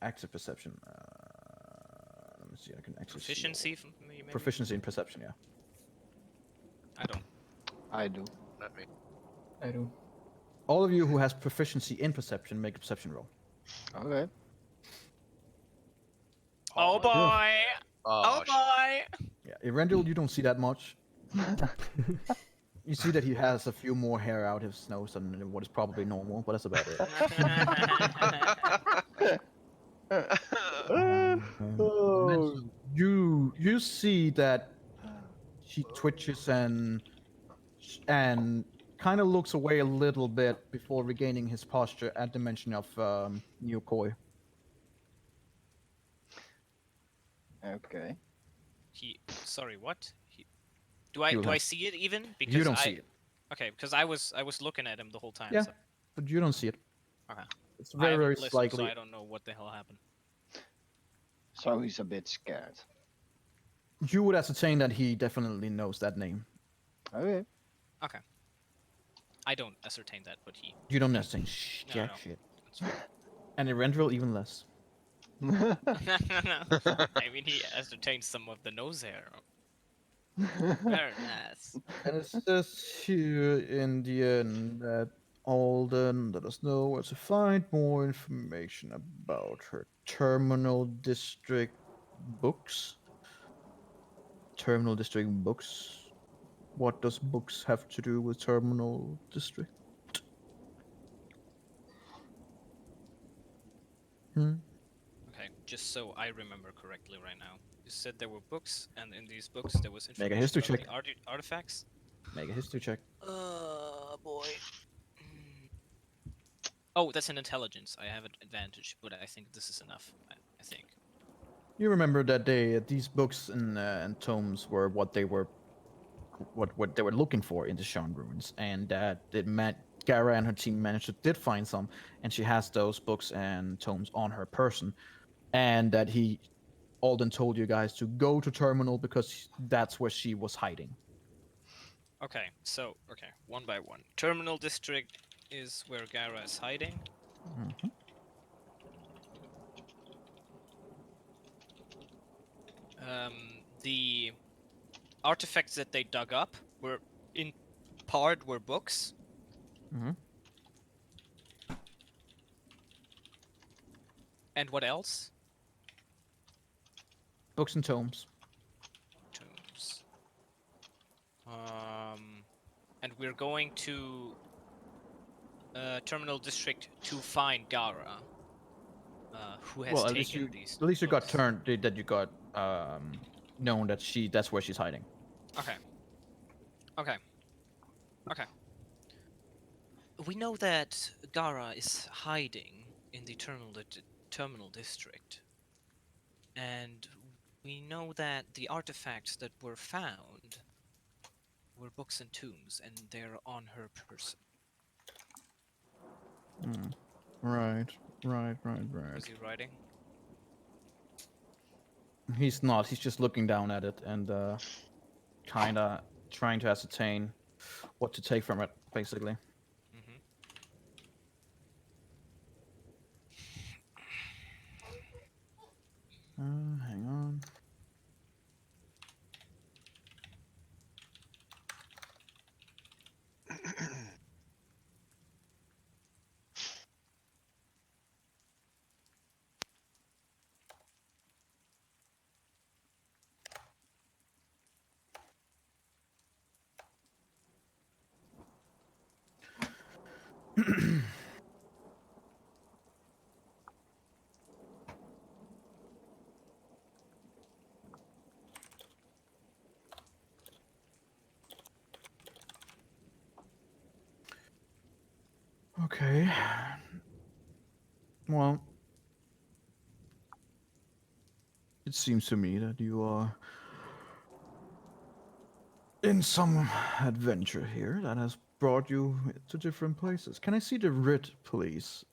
S1: Active perception. Let me see. I can actually
S2: Proficiency? Maybe?
S1: Proficiency in perception. Yeah.
S2: I don't.
S4: I do.
S3: Not me.
S6: I do.
S1: All of you who has proficiency in perception, make a perception roll.
S4: Okay.
S2: Oh boy!
S3: Oh,
S2: boy!
S1: Yeah, Erendil, you don't see that much. You see that he has a few more hair out his nose than what is probably normal, but that's about it.
S4: Oh.
S1: You see that she twitches and kind of looks away a little bit before regaining his posture at the mention of Nyokoi.
S4: Okay.
S2: Sorry, what? Do I see it even? Because
S1: You don't see it.
S2: Okay, because I was looking at him the whole time.
S1: Yeah,
S2: So.
S1: but you don't see it.
S2: Okay.
S1: It's
S2: I
S1: very,
S2: haven't
S1: very
S2: listened,
S1: slightly.
S2: so I don't know what the hell happened.
S4: So he's a bit scared.
S1: You would ascertain that he definitely knows that name.
S4: Okay.
S2: Okay. I don't ascertain that, but he.
S1: You don't ascertain
S2: No,
S1: jack
S2: no.
S1: shit.
S2: That's fine.
S1: And Erendil even less.
S2: I mean, he ascertained some of the nose hair. Very nice.
S1: And it says here in the end that Alden, let us know where to find more information about her terminal district books. Terminal district books. What does books have to do with terminal district? Hmm?
S2: Okay, just so I remember correctly right now. You said there were books, and in these books there was
S1: Make a
S2: information
S1: history
S2: about
S1: check.
S2: the artifacts.
S1: Make a history check.
S2: Boy. Oh, that's an intelligence. I have an advantage, but I think this is enough. I think.
S1: You remember that these books and tomes were what they were looking for in the Shan ruins, and that Gara and her team did find some, and she has those books and tomes on her person, and that Alden told you guys to go to Terminal because that's where she was hiding.
S2: Okay, so one by one. Terminal district is where Gara is hiding.
S1: Mhm.
S2: The artifacts that they dug up were in part were books.
S1: Mhm.
S2: And what else?
S1: Books and tomes.
S2: Tombs. And we're going to Terminal District to find Gara, who has
S1: Well,
S2: taken these.
S1: at least you got
S2: books.
S1: turned that you got known that that's where she's hiding.
S2: Okay. Okay. Okay. We know that Gara is hiding in the Terminal District, and we know that the artifacts that were found were books and tombs, and they're on her person.
S1: Right.
S2: Was he writing?
S1: He's not. He's just looking down at it and kind of trying to ascertain what to take from it, basically.
S2: Mm-hmm.
S1: Hang on. Okay. Well, it seems to me that you are in some adventure here that has brought you to different places. Can I see the writ, please?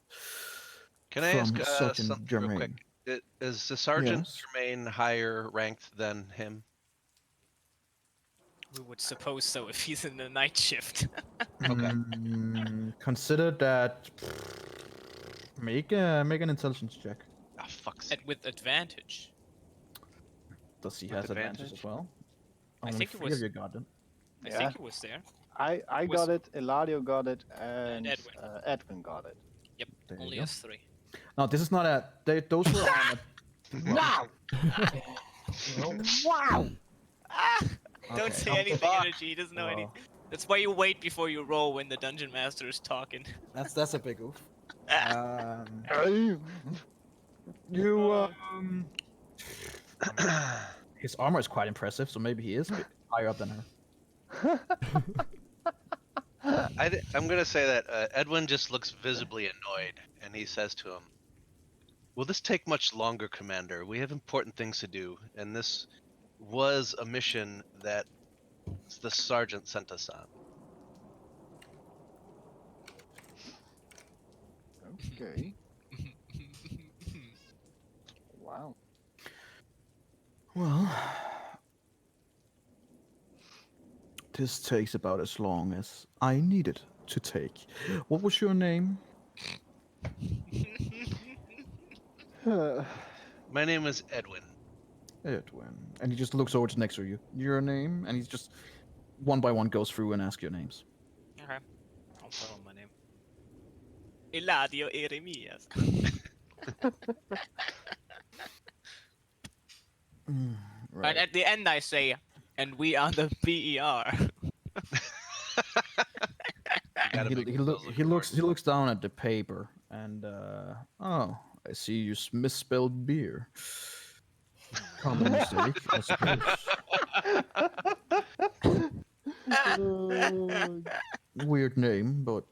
S3: Can I ask
S1: From Sergeant
S3: something real quick?
S1: Germain.
S3: Is the Sergeant
S1: Yes.
S3: Germain higher ranked than him?
S2: We would suppose so if he's in the night shift.
S3: Okay.
S1: Consider that. Make an intelligence check.
S3: Ah, fuck.
S2: And with advantage.
S1: Does he
S3: With
S1: has advantage
S3: advantage?
S1: as well?
S2: I
S1: Only
S2: think it
S1: 3
S2: was-
S1: of you got it.
S2: I
S4: Yeah.
S2: think it was there.
S4: I
S2: Was-
S4: got it, Eladio got it, and
S2: Edwin.
S4: Edwin got it.
S2: Yep,
S1: There you
S2: only
S1: go.
S2: us three.
S1: No, this is not those were on
S4: Wow! Wow!
S2: Don't
S1: Okay.
S2: say anything, Energy. He doesn't know
S1: Wow.
S2: anything. That's why you wait before you roll when the dungeon master is talking.
S1: That's a big oof.
S4: Hey.
S1: You his armor is quite impressive, so maybe he is a bit higher up than her.
S3: I'm gonna say that Edwin just looks visibly annoyed, and he says to him, "Will this take much longer, Commander? We have important things to do, and this was a mission that the Sergeant sent us on."
S4: Okay. Wow.
S1: Well, this takes about as long as I need it to take. What was your name?
S3: My name is Edwin.
S1: Edwin. And he just looks over to next to you. Your name? And he's just one by one goes through and asks your names.
S2: Okay. I'll tell him my name. Eladio Eremias. And
S1: Right.
S2: at the end, I say, and we are the PER.
S3: You gotta make those look
S1: He looks down at the paper and oh, I see you misspelled beer. Common mistake, I suppose.
S4: Oh,
S1: Weird name, but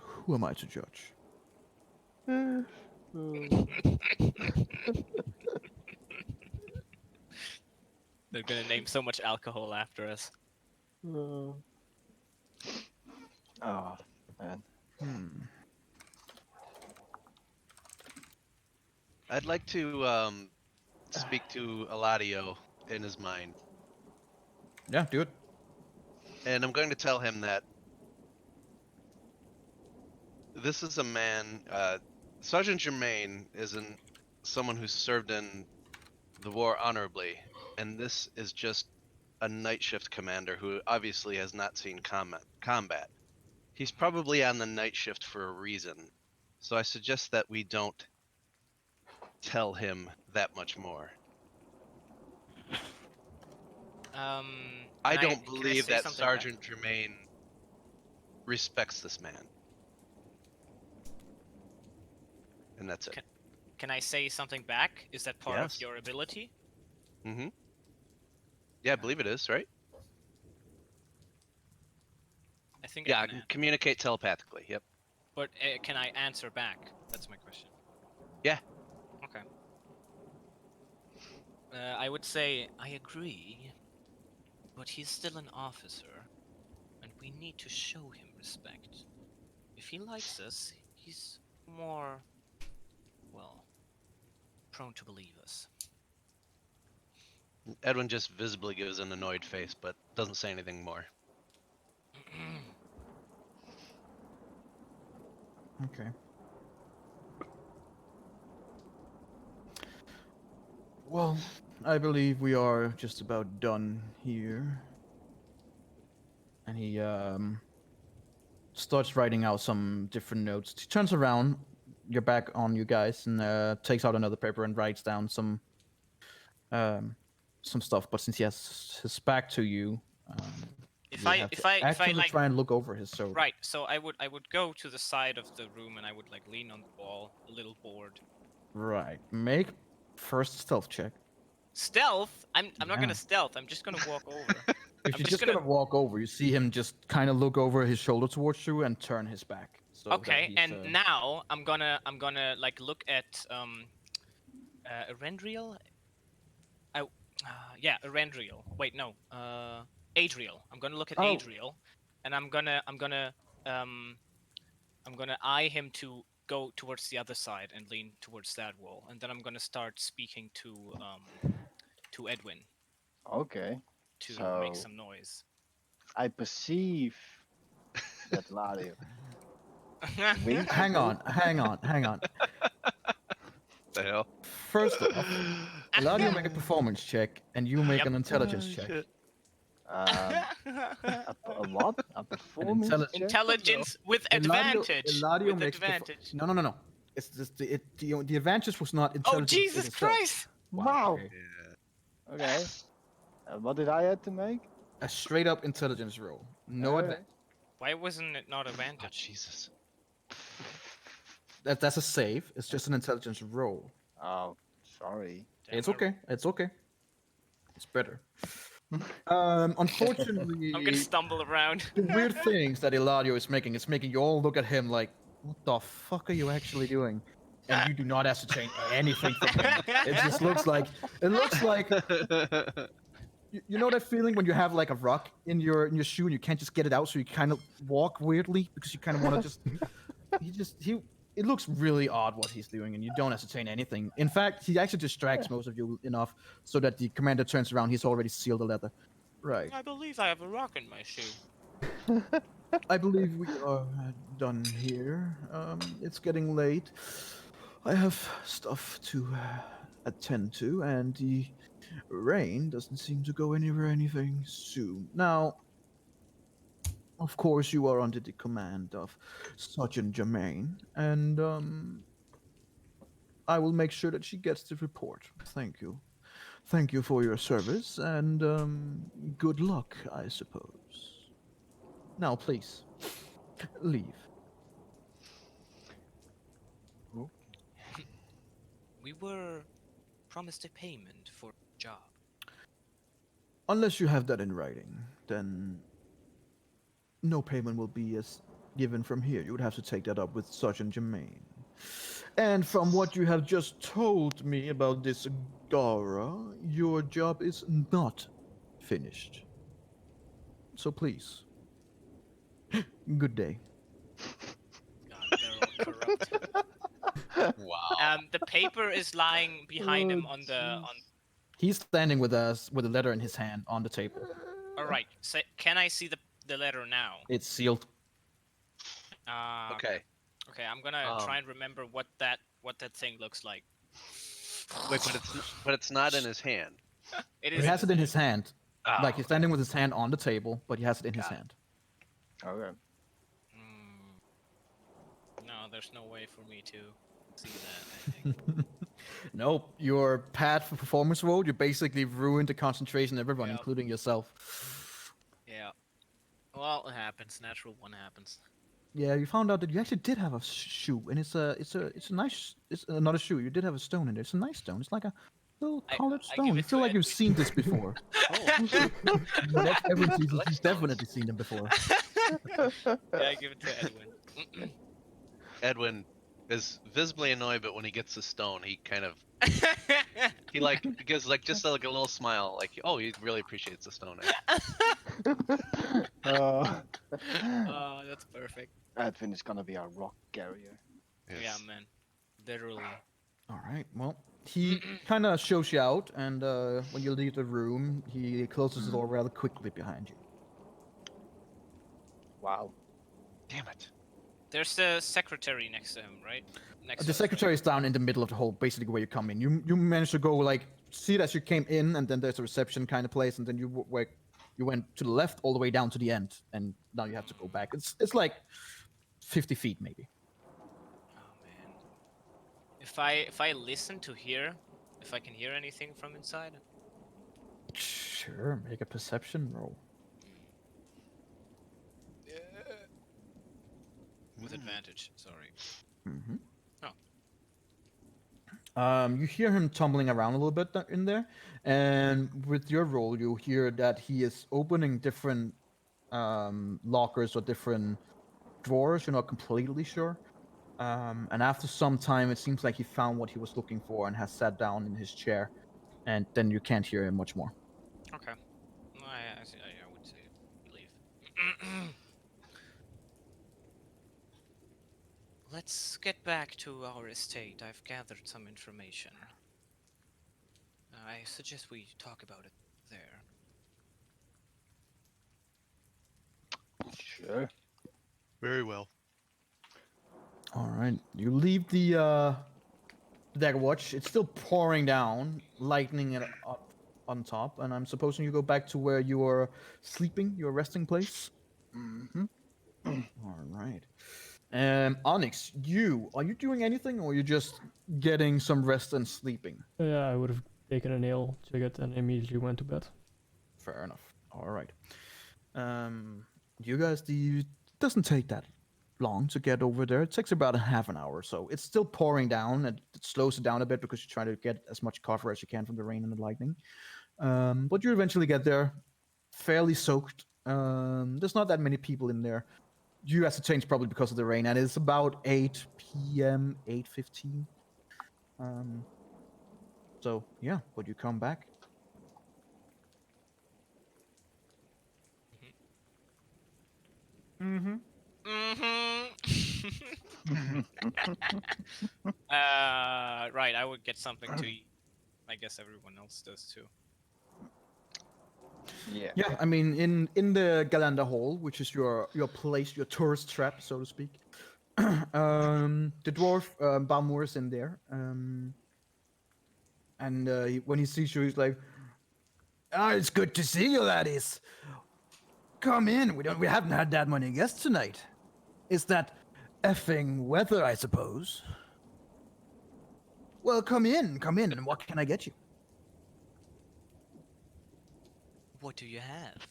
S1: who am I to judge?
S4: oh.
S2: They're gonna name so much alcohol after us.
S4: Oh, oh, man.
S1: Hmm.
S3: I'd like to speak to Eladio in his mind,
S1: Yeah, do it.
S3: and I'm going to tell him that this is a man. Sergeant Germain isn't someone who served in the war honorably, and this is just a night shift commander who obviously has not seen combat. He's probably on the night shift for a reason, so I suggest that we don't tell him that much more. I don't
S2: can
S3: believe
S2: say
S3: that
S2: something back?
S3: Sergeant Germain respects this man. And that's it.
S2: Can I say something back? Is that part
S3: Yes.
S2: of your ability?
S3: Mm-hmm. Yeah, I believe it is, right?
S2: I think
S3: Yeah,
S2: I
S3: I
S2: can.
S3: can communicate telepathically. Yep.
S2: But can I answer back? That's my question.
S3: Yeah.
S2: Okay. I would say I agree, but he's still an officer, and we need to show him respect. If he likes us, he's more, well, prone to believe us.
S3: Edwin just visibly gives an annoyed face, but doesn't say anything more.
S1: Okay. Well, I believe we are just about done here. And he starts writing out some different notes. He turns around, you're back on you guys, and takes out another paper and writes down some stuff. But since he has his back to you,
S2: If
S1: you
S2: I
S1: have
S2: if
S1: to
S2: I if I
S1: actively
S2: like
S1: try and look over his shoulder.
S2: right, so I would go to the side of the room and I would like lean on the wall, a little bored.
S1: Right. Make first stealth check.
S2: Stealth? I'm not
S1: Yeah.
S2: gonna stealth. I'm just gonna walk over.
S1: If
S2: I'm
S1: you're
S2: just
S1: just gonna walk over, you see him just kind of look over his shoulder towards you and turn his back. So that
S2: Okay,
S1: he's,
S2: and now I'm gonna like look at Erendriel. Yeah, Erendriel. Wait, no. Adriel. I'm gonna look at
S1: Oh.
S2: Adriel, and I'm gonna eye him to go towards the other side and lean towards that wall, and then I'm gonna start speaking to Edwin
S4: Okay.
S2: to
S4: So
S2: make some noise.
S4: I perceive that Ladio. Wink.
S1: hang on.
S3: The hell?
S1: First off, Eladio make a performance check, and you make
S2: Yep.
S1: an intelligence check.
S3: Shit.
S4: A what? A performance
S1: intelli-
S4: check?
S2: Intelligence with
S1: Eladio-
S2: advantage.
S1: Eladio
S2: With
S1: makes
S2: advantage.
S1: No. It's just the advantage was not
S2: Oh
S1: intelligence. in
S2: Jesus
S1: itself.
S2: Christ!
S4: Wow.
S1: Okay.
S3: Yeah.
S4: Okay. What did I have to make?
S1: A straight up intelligence roll. No
S4: Alright.
S1: advantage.
S2: Why wasn't it not
S3: Oh,
S2: advantage?
S3: Jesus.
S1: That's a save. It's just an intelligence roll.
S4: Oh, sorry.
S2: Damn,
S1: It's
S2: I-
S1: okay. It's okay. It's better. Unfortunately,
S2: I'm gonna stumble around.
S1: the weird things that Eladio is making you all look at him like, what the fuck are you actually doing? And you do not ascertain anything from him. It just looks like you know that feeling when you have like a rock in your shoe and you can't just get it out, so you kind of walk weirdly because you kind of want to just it looks really odd what he's doing, and you don't ascertain anything. In fact, he actually distracts most of you enough so that the commander turns around. He's already sealed the letter. Right.
S2: I believe I have a rock in my shoe.
S1: I believe we are done here. It's getting late. I have stuff to attend to, and the rain doesn't seem to go anywhere anything soon. Now, Of course, you are under the command of Sergeant Germain, and I will make sure that she gets the report. Thank you. Thank you for your service, and good luck, I suppose. Now, please, leave.
S2: We were promised a payment for a job.
S1: Unless you have that in writing, then no payment will be as given from here. You would have to take that up with Sergeant Germain. And from what you have just told me about this Gara, your job is not finished. So please, good day.
S2: God, they're all corrupt.
S3: Wow.
S2: The paper is lying behind him on the on.
S1: He's standing with us with a letter in his hand on the table.
S2: All right. So can I see the letter now?
S1: It's sealed.
S3: Okay.
S2: Okay, I'm gonna try and remember what that thing looks like.
S3: Wait, but it's not in his hand.
S2: It
S1: He
S2: is.
S1: has it in his hand.
S3: Oh,
S1: Like he's standing with his hand on the table, but he has it in his
S3: Got it.
S1: hand.
S4: Okay.
S2: No, there's no way for me to see that. I think.
S1: Nope, your pad for performance roll, you basically ruined the concentration of everyone,
S2: Yep.
S1: including yourself.
S2: Yeah. Well, it happens. Natural one happens.
S1: Yeah, you found out that you actually did have a shoe, and it's a nice, it's not a shoe. You did have a stone in there. It's a nice stone. It's like a little colored
S2: I give
S1: stone. You
S2: it
S1: feel
S2: to
S1: like you've
S2: Edwin.
S1: seen this before. Whenever everyone sees this,
S3: like
S1: he's
S3: stones.
S1: definitely seen them before.
S2: Yeah, I give it to Edwin.
S3: Edwin is visibly annoyed, but when he gets the stone, he kind of he gives like just like a little smile, like oh, he really appreciates the stone.
S4: Uh,
S2: Oh, that's perfect.
S4: Edwin is gonna be a rock carrier.
S2: Yeah,
S3: Yes.
S2: man. Literally.
S1: All right. Well, he kind of shows you out, and when you leave the room, he closes the door rather quickly behind you.
S4: Wow.
S3: Damn it.
S2: There's the secretary next to him, right? Next to
S1: The
S2: us,
S1: secretary is down in the middle of the hall, basically where you come in. You managed to go like see it as you came in, and then there's a reception kind of place, and then you went to the left all the way down to the end, and now you have to go back. It's like 50 feet maybe.
S2: Oh man. If I listen to hear, if I can hear anything from inside.
S1: Sure, make a perception roll.
S2: With advantage, sorry.
S1: Mm-hmm.
S2: Oh.
S1: You hear him tumbling around a little bit in there, and with your roll, you hear that he is opening different lockers or different drawers. You're not completely sure. And after some time, it seems like he found what he was looking for and has sat down in his chair. And then you can't hear him much more.
S2: Okay. No, I would say leave. Let's get back to our estate. I've gathered some information. I suggest we talk about it there.
S4: Sure.
S3: Very well.
S1: All right, you leave the dagger watch. It's still pouring down, lightning it up on top, and I'm supposing you go back to where you are sleeping, your resting place.
S4: Mm-hmm.
S1: All right. Onyx, are you doing anything, or are you just getting some rest and sleeping?
S5: Yeah, I would have taken a nail ticket and immediately went to bed.
S1: Fair enough. All right. You guys, it doesn't take that long to get over there. It takes about a half an hour or so. It's still pouring down, and it slows it down a bit because you're trying to get as much cover as you can from the rain and the lightning. But you eventually get there, fairly soaked. There's not that many people in there. You ascertain probably because of the rain, and it's about 8 p.m., 8:15. So yeah, would you come back? Mm-hmm.
S2: Right, I would get something to eat. I guess everyone else does too.
S4: Yeah.
S1: Yeah, I mean, in the Galanda Hall, which is your place, your tourist trap, so to speak. The dwarf Balmor is in there, and when he sees you, he's like, "Ah, it's good to see you, laddies. come in. We haven't had that many guests tonight. It's that effing weather, I suppose. Well, come in. And what can I get you?
S2: What do you have?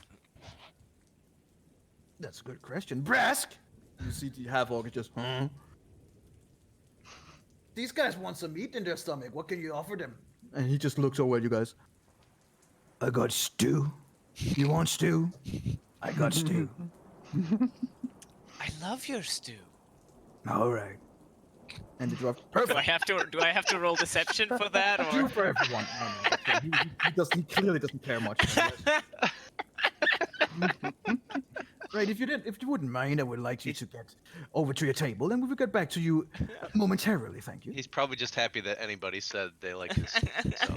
S1: That's a good question. Brask! You see the half-orc just, These guys want some meat in their stomach. What can you offer them? And he just looks over at you guys. I got stew. You want stew? I got stew.
S2: I love your stew.
S1: All right. And the dwarf.
S2: Do
S1: Perfect.
S2: I have to roll deception for that,
S1: Stew
S2: or?
S1: for everyone. No, he clearly doesn't care much. Right, if you wouldn't mind, I would like you to get over to your table, and we will get back to you momentarily. Thank you.
S3: He's probably just happy that anybody said they like this. So.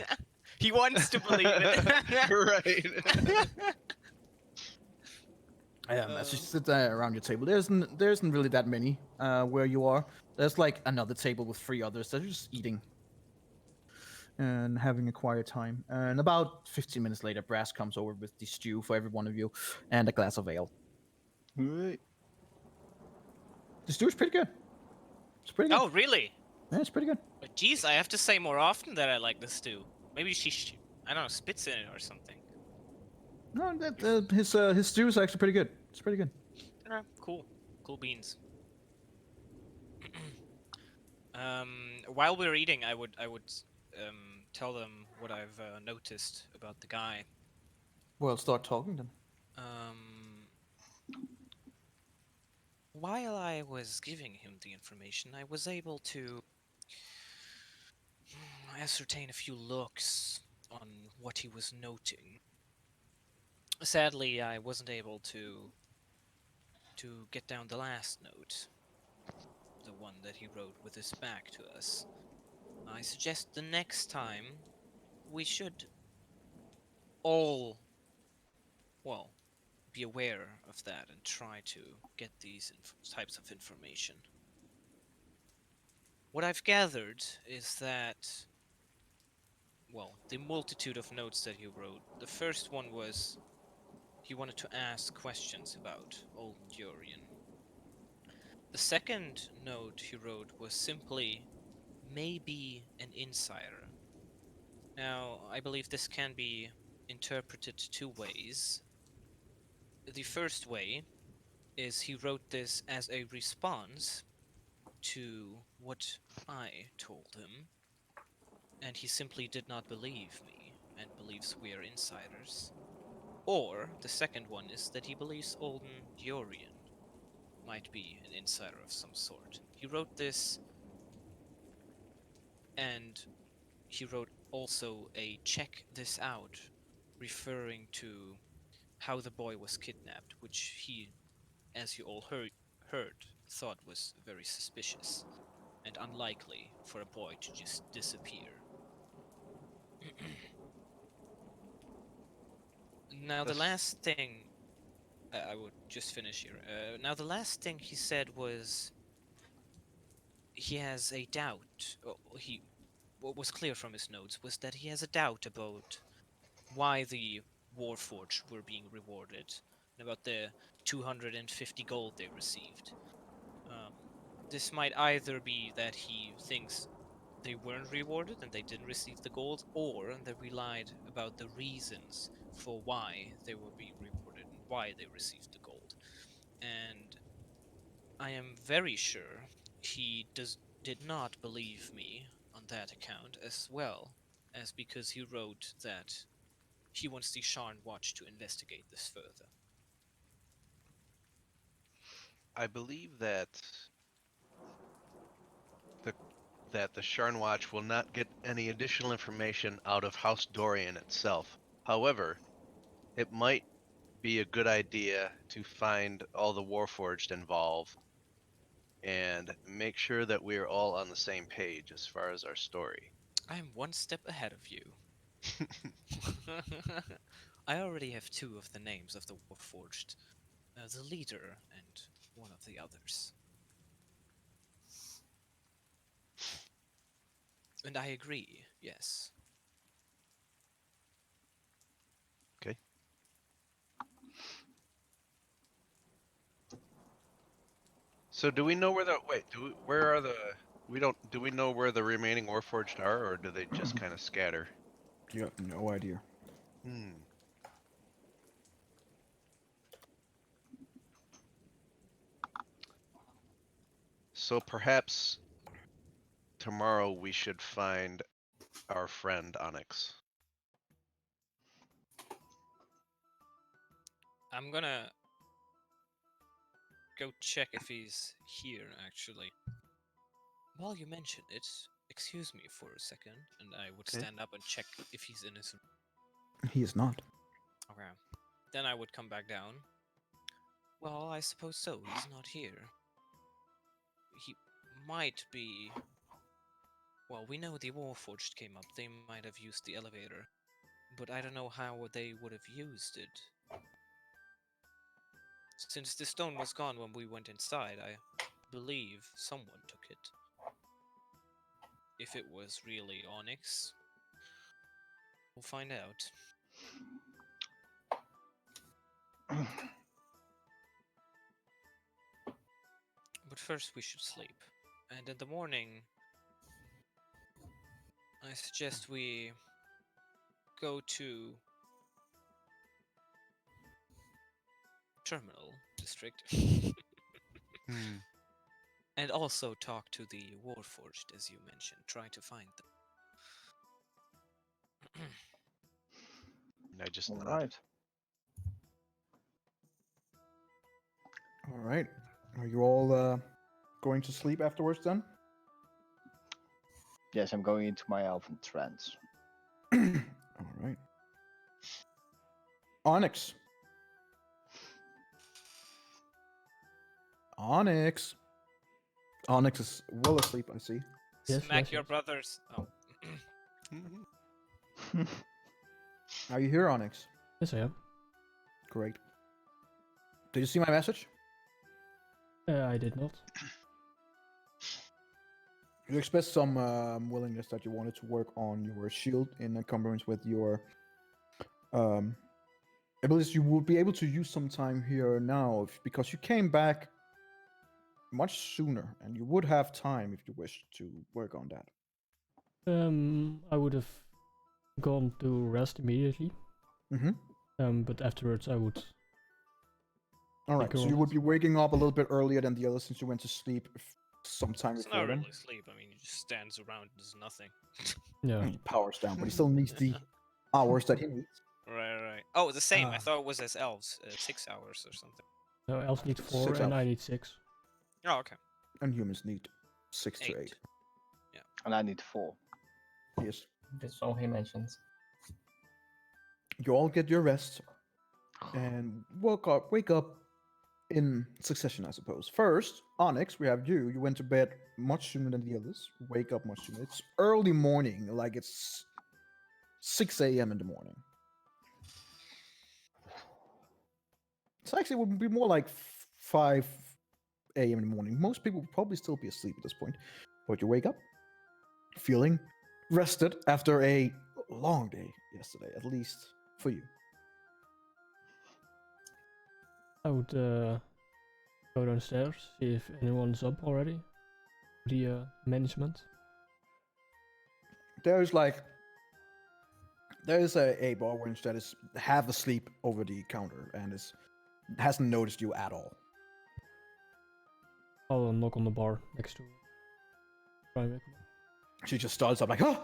S2: He wants to believe it.
S3: Right.
S1: As you sit there around your table, there isn't really that many where you are. There's like another table with 3 others that are just eating and having a quiet time. And about 15 minutes later, Brass comes over with the stew for every one of you and a glass of ale.
S4: Right.
S1: The stew's pretty good. It's pretty good.
S2: Oh, really?
S1: Yeah, it's pretty good.
S2: Jeez, I have to say more often that I like the stew. Maybe I don't know, spits in it or something.
S1: No, his stew is actually pretty good. It's pretty good.
S2: Cool. Cool beans. While we're eating, I would tell them what I've noticed about the guy.
S1: Well, start talking then.
S2: While I was giving him the information, I was able to ascertain a few looks on what he was noting. Sadly, I wasn't able to get down the last note, the one that he wrote with his back to us. I suggest the next time we should all, well, be aware of that and try to get these types of information. What I've gathered is that, well, the multitude of notes that he wrote, the first one was he wanted to ask questions about Old Durian. The second note he wrote was simply, maybe an insider. Now, I believe this can be interpreted 2 ways. The first way is he wrote this as a response to what I told him, and he simply did not believe me and believes we are insiders. Or the second one is that he believes Olden Diorian might be an insider of some sort. He wrote this, and he wrote also a check this out, referring to how the boy was kidnapped, which he, as you all heard, thought was very suspicious and unlikely for a boy to just disappear. Now, the last thing I would just finish here. Now, the last thing he said was he has a doubt. What was clear from his notes was that he has a doubt about why the Warforged were being rewarded and about the 250 gold they received. This might either be that he thinks they weren't rewarded and they didn't receive the gold, or that we lied about the reasons for why they were being rewarded and why they received the gold. And I am very sure he did not believe me on that account, as well as because he wrote that he wants the Sharn Watch to investigate this further.
S3: I believe that the Sharn Watch will not get any additional information out of House Dorian itself. However, it might be a good idea to find all the Warforged involved and make sure that we are all on the same page as far as our story.
S2: I'm one step ahead of you. I already have 2 of the names of the Warforged, the leader and one of the others. And I agree, yes.
S3: Okay. So do we know where the wait? Where are the? We don't. Do we know where the remaining Warforged are, or do they just kind of scatter?
S1: You have no idea.
S3: Hmm. So perhaps tomorrow we should find our friend Onyx.
S2: I'm gonna go check if he's here, actually. While you mention it, excuse me for a second, and I would
S3: Okay.
S2: stand up and check if he's in his.
S1: He is not.
S2: Okay. Then I would come back down. Well, I suppose so. He's not here. He might be. Well, we know the Warforged came up. They might have used the elevator. But I don't know how they would have used it. Since the stone was gone when we went inside, I believe someone took it. If it was really Onyx, we'll find out. But first we should sleep. And in the morning, I suggest we go to Terminal District
S3: Hmm.
S2: and also talk to the Warforged, as you mentioned. Try to find them.
S3: And I just
S4: All
S3: nod.
S4: right.
S1: All right. Are you all going to sleep afterwards then?
S4: Yes, I'm going into my elven trance.
S1: All right. Onyx. Onyx. Onyx is well asleep, I see.
S5: Yes,
S2: Smack
S5: yes,
S2: your
S5: yes.
S2: brothers. Oh.
S1: Are you here, Onyx?
S5: Yes, I am.
S1: Great. Did you see my message?
S5: I did not.
S1: You expressed some willingness that you wanted to work on your shield in accompaniment with your abilities. You would be able to use some time here now because you came back much sooner, and you would have time if you wished to work on that.
S5: I would have gone to rest immediately.
S1: Mm-hmm.
S5: But afterwards I would.
S1: All right.
S5: Take a
S1: So you would
S5: rest.
S1: be waking up a little bit earlier than the others since you went to sleep sometime
S2: It's
S1: before
S2: not
S1: them.
S2: really sleep. I mean, he just stands around and does nothing.
S5: Yeah.
S1: He powers down, but he still needs the hours that he needs.
S2: Right. Oh, the same. I
S1: Ah.
S2: thought it was as elves. 6 hours or something.
S5: No, elves need 4
S1: 6
S5: and I
S1: hours.
S5: need 6.
S2: Oh, okay.
S1: And humans need 6 to 8.
S2: 8.
S4: And I need 4.
S1: Yes.
S6: That's all he mentions.
S1: You all get your rest and wake up in succession, I suppose. First, Onyx, we have you. You went to bed much sooner than the others. Wake up much sooner. It's early morning, like it's 6 a.m. in the morning. It's actually would be more like 5 a.m. in the morning. Most people would probably still be asleep at this point. But you wake up feeling rested after a long day yesterday, at least for you.
S5: I would go downstairs, see if anyone's up already. The management.
S1: There's a bar wench that is half asleep over the counter and hasn't noticed you at all.
S5: I'll knock on the bar next to private.
S1: She just starts up like, oh,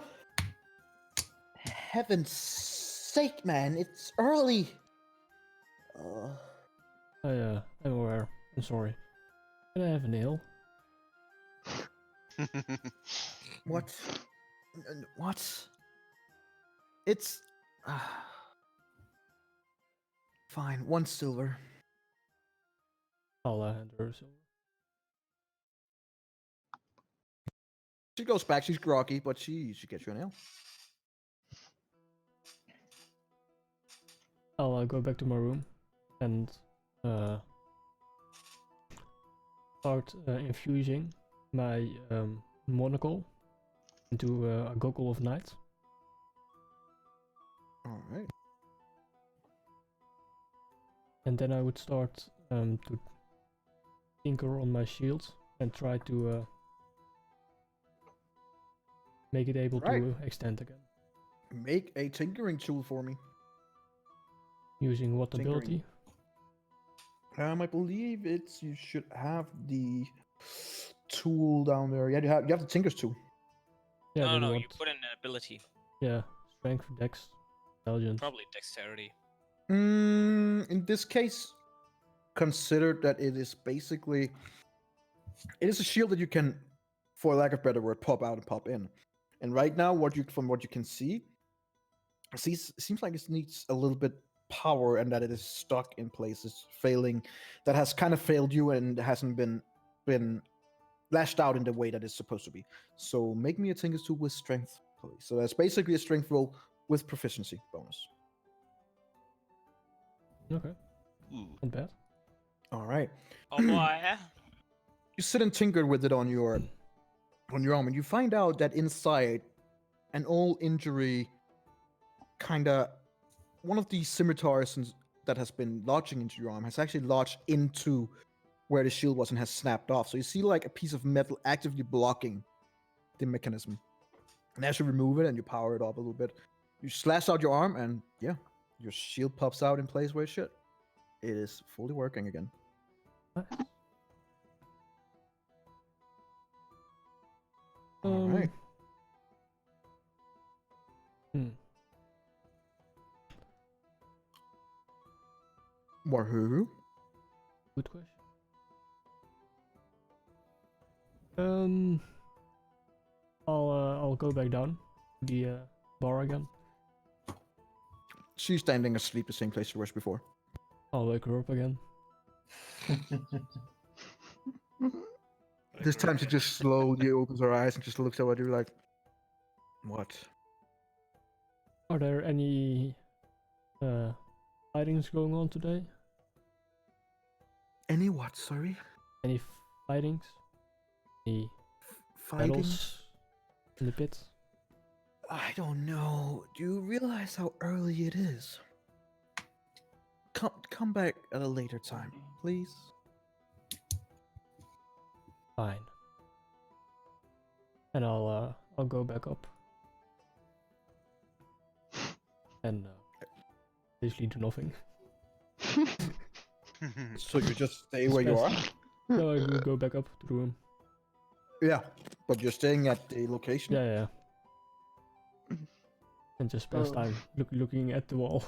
S1: heaven's sake, man, it's early.
S5: I'm aware. I'm sorry. Can I have a nail?
S1: What? What? It's fine. 1 silver.
S5: I'll hand her silver.
S1: She goes back. She's groggy, but she gets you a nail.
S5: I'll go back to my room and start infusing my monocle into a goggle of night.
S1: All right.
S5: And then I would start to tinker on my shield and try to make it able
S1: Right.
S5: to extend again.
S1: Make a tinkering tool for me.
S5: Using what
S1: Tinkering.
S5: ability?
S1: I believe it's you should have the tool down there. Yeah, you have the tinker's tool.
S5: Yeah,
S2: no,
S5: then
S2: no,
S5: what?
S2: you put in an ability.
S5: Yeah, strength, dex, intelligence.
S2: Probably dexterity.
S1: In this case, consider that it is basically it is a shield that you can, for lack of better word, pop out and pop in. And right now, from what you can see, seems like it needs a little bit power and that it is stuck in places, failing. That has kind of failed you and hasn't been lashed out in the way that it's supposed to be. So make me a tinker's tool with strength, please. So that's basically a strength roll with proficiency bonus.
S5: Okay,
S3: Ooh.
S5: not bad.
S1: All right.
S2: Oh boy.
S1: You sit and tinker with it on your arm, and you find out that inside an old injury, kinda one of these scimitars that has been lodging into your arm has actually lodged into where the shield was and has snapped off. So you see like a piece of metal actively blocking the mechanism. And as you remove it and you power it up a little bit, you slash out your arm, and yeah, your shield pops out in place where it should. It is fully working again. All right. Wahoo.
S5: Good question. I'll go back down to the bar again.
S1: She's standing asleep the same place she was before.
S5: I'll wake her up again.
S1: This time she just slowly opens her eyes and just looks at you like, what?
S5: Are there any fightings going on today?
S1: Any what, sorry?
S5: Any fightings? Any
S1: Fighting?
S5: battles in the pit?
S1: I don't know. Do you realize how early it is? Come back at a later time, please.
S5: Fine. And I'll go back up. And basically do nothing.
S1: So you just stay where you are?
S5: No, I will go back up to the room.
S1: Yeah, but you're staying at the location?
S5: Yeah. And just spend time looking at the wall.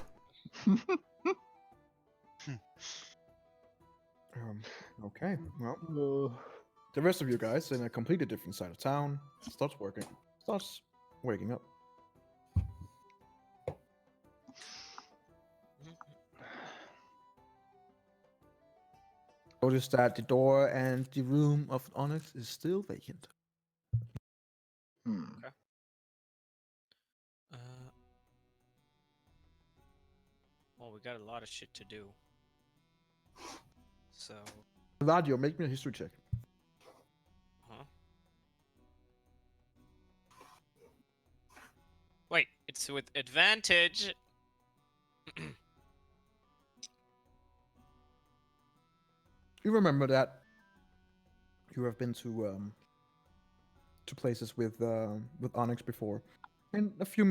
S1: Okay, well, the rest of you guys in a completely different side of town starts waking up. Notice that the door and the room of Onyx is still vacant.
S2: Okay. Well, we got a lot of shit to do. So.
S1: Gladio, make me a history check.
S2: Huh? Wait, it's with advantage.
S1: You remember that you have been to places with Onyx before, and a few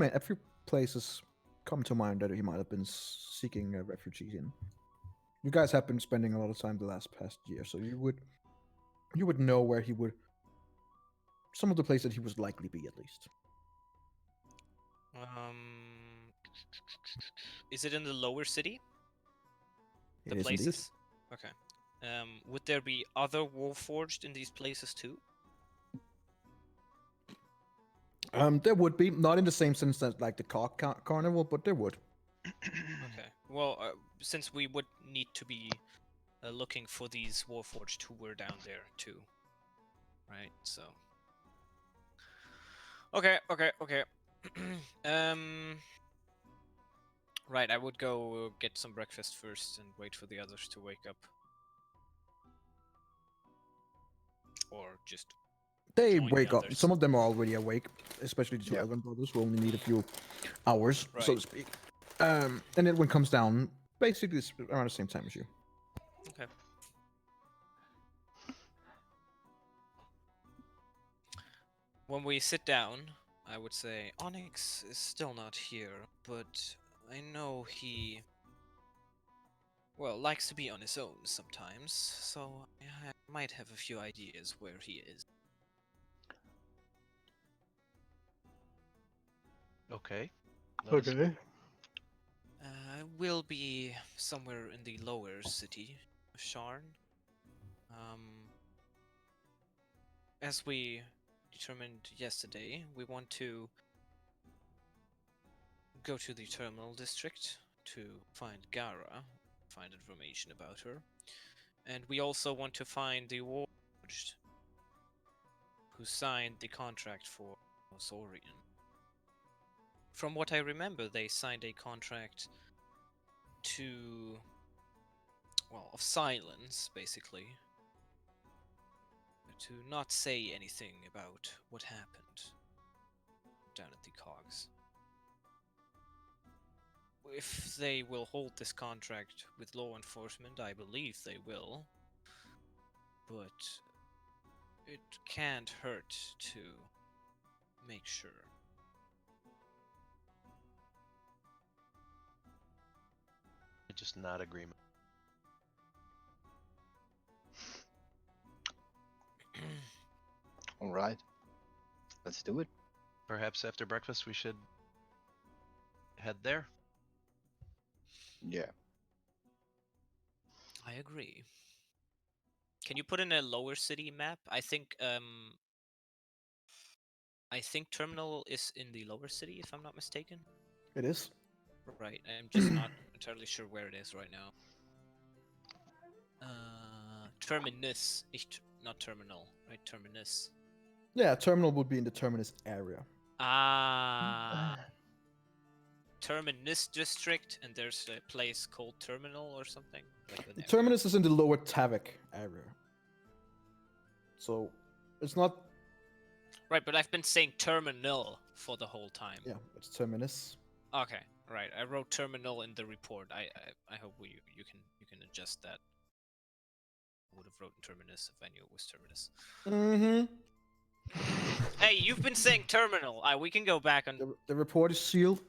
S1: places come to mind that he might have been seeking a refugee in. You guys have been spending a lot of time the past year, so you would know where he would. Some of the places he would likely be, at least.
S2: Is it in the lower city?
S1: It
S2: The
S1: is indeed.
S2: places? Okay. Would there be other Warforged in these places too?
S1: There would be, not in the same sense as like the carnival, but there would.
S2: Okay. Well, since we would need to be looking for these Warforged who were down there too, right? So. Okay. Right. I would go get some breakfast first and wait for the others to wake up, or just.
S1: They
S2: Join the
S1: wake up.
S2: others.
S1: Some of them are already awake, especially the two
S4: Yeah.
S1: Eberron brothers who only need a few hours, so
S2: Right.
S1: to speak. And everyone comes down basically around the same time as you.
S2: Okay. when we sit down, I would say Onyx is still not here, but I know he, well, likes to be on his own sometimes, so I might have a few ideas where he is.
S3: Okay. Let us-
S2: Will be somewhere in the lower city of Sharn. As we determined yesterday, we want to go to the terminal district to find Gara, find information about her. And we also want to find the Warforged who signed the contract for Osorian. From what I remember, they signed a contract to, well, of silence, basically. To not say anything about what happened down at the Cogs. If they will hold this contract with law enforcement, I believe they will. But it can't hurt to make sure.
S3: Just not agreement.
S4: All right. Let's do it.
S3: Perhaps after breakfast we should head there.
S4: Yeah.
S2: I agree. Can you put in a lower city map? I think Terminal is in the lower city, if I'm not mistaken.
S1: It is.
S2: Right, I'm just not entirely sure where it is right now. Terminus, not terminal, right? Terminus.
S1: Yeah, terminal would be in the terminus area.
S2: Ah, Terminus district, and there's a place called Terminal or something. Like
S1: The terminus is in the lower Tavik area. So it's not.
S2: Right, but I've been saying Terminal for the whole time.
S1: Yeah, it's terminus.
S2: Okay, right. I wrote Terminal in the report. I hope you can adjust that. I would have written Terminus if I knew it was Terminus.
S1: Mm-hmm.
S2: Hey, you've been saying Terminal. We can go back on.
S1: The report is sealed.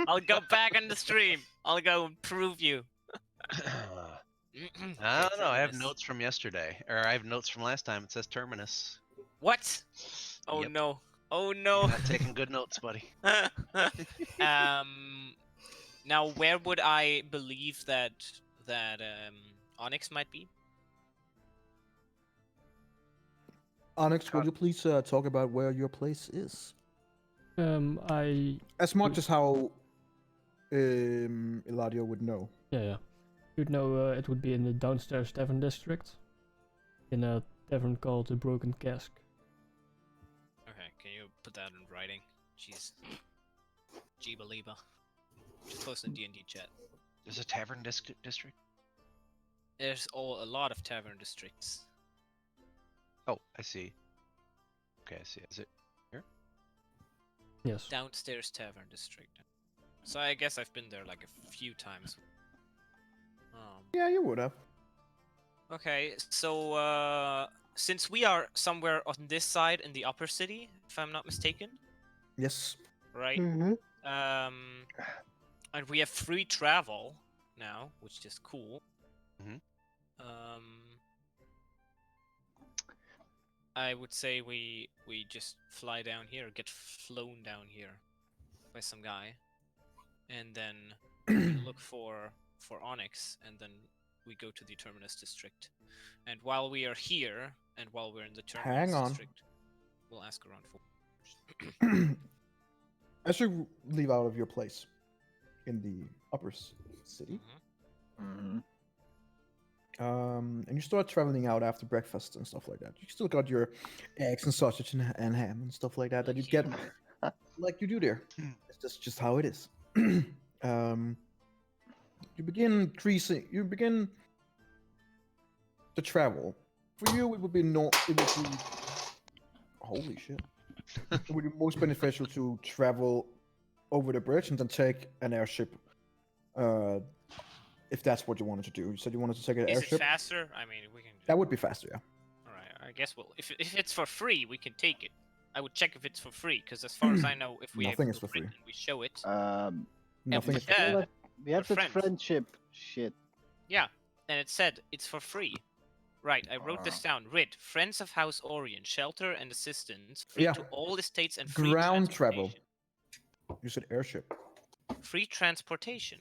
S2: I'll go back on the stream. I'll go prove you.
S3: I don't know. I have
S2: Terminus.
S3: notes from yesterday, or I have notes from last time. It says terminus.
S2: What? Oh
S3: Yep.
S2: no. Oh
S3: You're
S2: no.
S3: not taking good notes, buddy.
S2: Now where would I believe that Onyx might be?
S1: Onyx, would you please talk about where your place is?
S5: I
S1: As much as how Eladio would know.
S5: yeah. You'd know it would be in the downstairs tavern district, in a tavern called the Broken Cask.
S2: Okay, can you put that in writing? Jeez. Jeeba Liba. Just post in D&D chat.
S3: There's a tavern district?
S2: There's a lot of tavern districts.
S3: Oh, I see. Okay, I see. Is it here?
S5: Yes.
S2: Downstairs tavern district. So I guess I've been there like a few times.
S1: Yeah, you would have.
S2: Okay, so since we are somewhere on this side in the upper city, if I'm not mistaken,
S1: Yes.
S2: right?
S4: Mm-hmm.
S2: And we have free travel now, which is cool.
S3: Mhm.
S2: I would say we just fly down here, get flown down here by some guy, and then we look for Onyx, and then we go to the Terminus district. And while we are here, and while we're in the Terminus
S1: Hang on.
S2: district, we'll ask around for.
S1: As you leave out of your place in the upper city,
S4: Mm-hmm.
S1: and you start traveling out after breakfast and stuff like that. You still got your eggs and sausage and ham and stuff like that that you get like you do there. It's just how it is. You begin to travel. For you, it would be holy shit. It would be most beneficial to travel over the bridge and then take an airship. If that's what you wanted to do. You said you wanted to take an
S2: Is
S1: airship.
S2: it faster? I mean, we can.
S1: That would be faster, yeah.
S2: All right. I guess well, if it's for free, we can take it. I would check if it's for free, because as far as I know, if we have
S1: Nothing is
S2: proof
S1: for free.
S2: written, we show it.
S1: Nothing
S2: we
S1: is
S2: said-
S1: free.
S4: Well, we have
S2: we're
S4: that
S2: friends.
S4: friendship shit.
S2: Yeah, and it said it's for free. Right, I wrote this down. RID, Friends of House Orion, shelter and assistance, free
S1: Yeah.
S2: to all estates and free
S1: Ground travel.
S2: transportation.
S1: You said airship.
S2: Free transportation.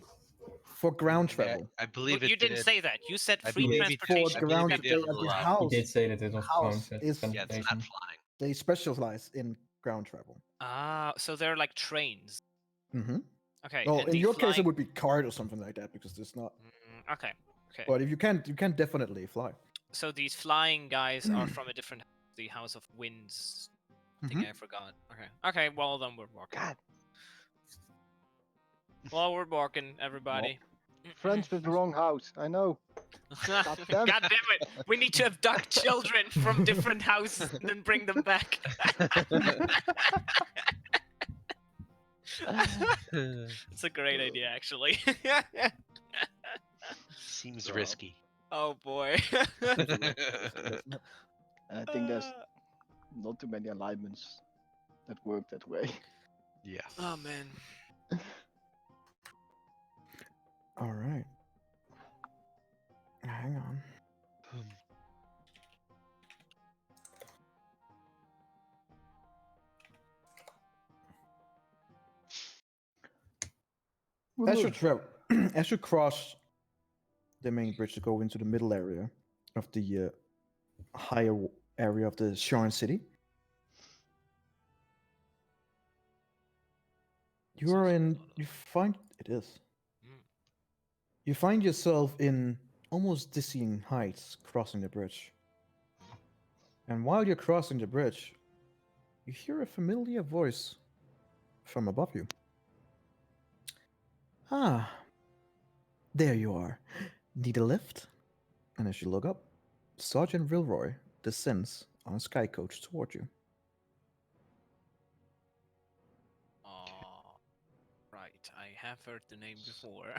S1: For ground
S3: Yeah,
S1: travel.
S3: I believe
S2: But
S3: it
S2: you didn't
S3: did.
S2: say that. You said
S3: I
S2: free
S3: believe he
S1: For
S2: transportation.
S3: I believe
S1: ground
S3: he
S2: That
S3: did
S1: travel,
S2: means-
S3: allow
S1: the
S3: it.
S1: house.
S6: He did say that it was
S1: house
S6: ground
S1: is-
S3: Yeah, it's not
S6: transportation.
S3: flying.
S1: They specialize in ground travel.
S2: Ah, so they're like trains.
S1: Mm-hmm.
S2: Okay.
S1: Well,
S2: and
S1: in
S2: the
S1: your case, it
S2: flying-
S1: would be cart or something like that because there's not.
S2: Okay. Okay.
S1: But if you can definitely fly.
S2: So these flying guys are from a different the House of Winds thing
S1: Mhm.
S2: I forgot. Okay. Okay, well then we're walking.
S4: God,
S2: Well, we're walking, everybody.
S4: friends with the wrong house. I know.
S2: God
S4: damn.
S2: damn it! We need to abduct children from different houses and then bring them back. It's a great idea, actually.
S3: Seems
S4: So-
S3: risky.
S2: Oh boy.
S4: And I think there's not too many alignments that work that way.
S3: Yeah.
S2: Oh man.
S1: All right. Hang on. As you travel, as you cross the main bridge to go into the middle area of the higher area of the Sharn city, you are in. You find it is.
S2: Mm.
S1: You find yourself in almost dizzying heights crossing the bridge. And while you're crossing the bridge, you hear a familiar voice from above you. Ah, there you are. Need a lift? And as you look up, Sergeant Vilroy descends on a sky coach toward you.
S2: Oh, right. I have heard the name before.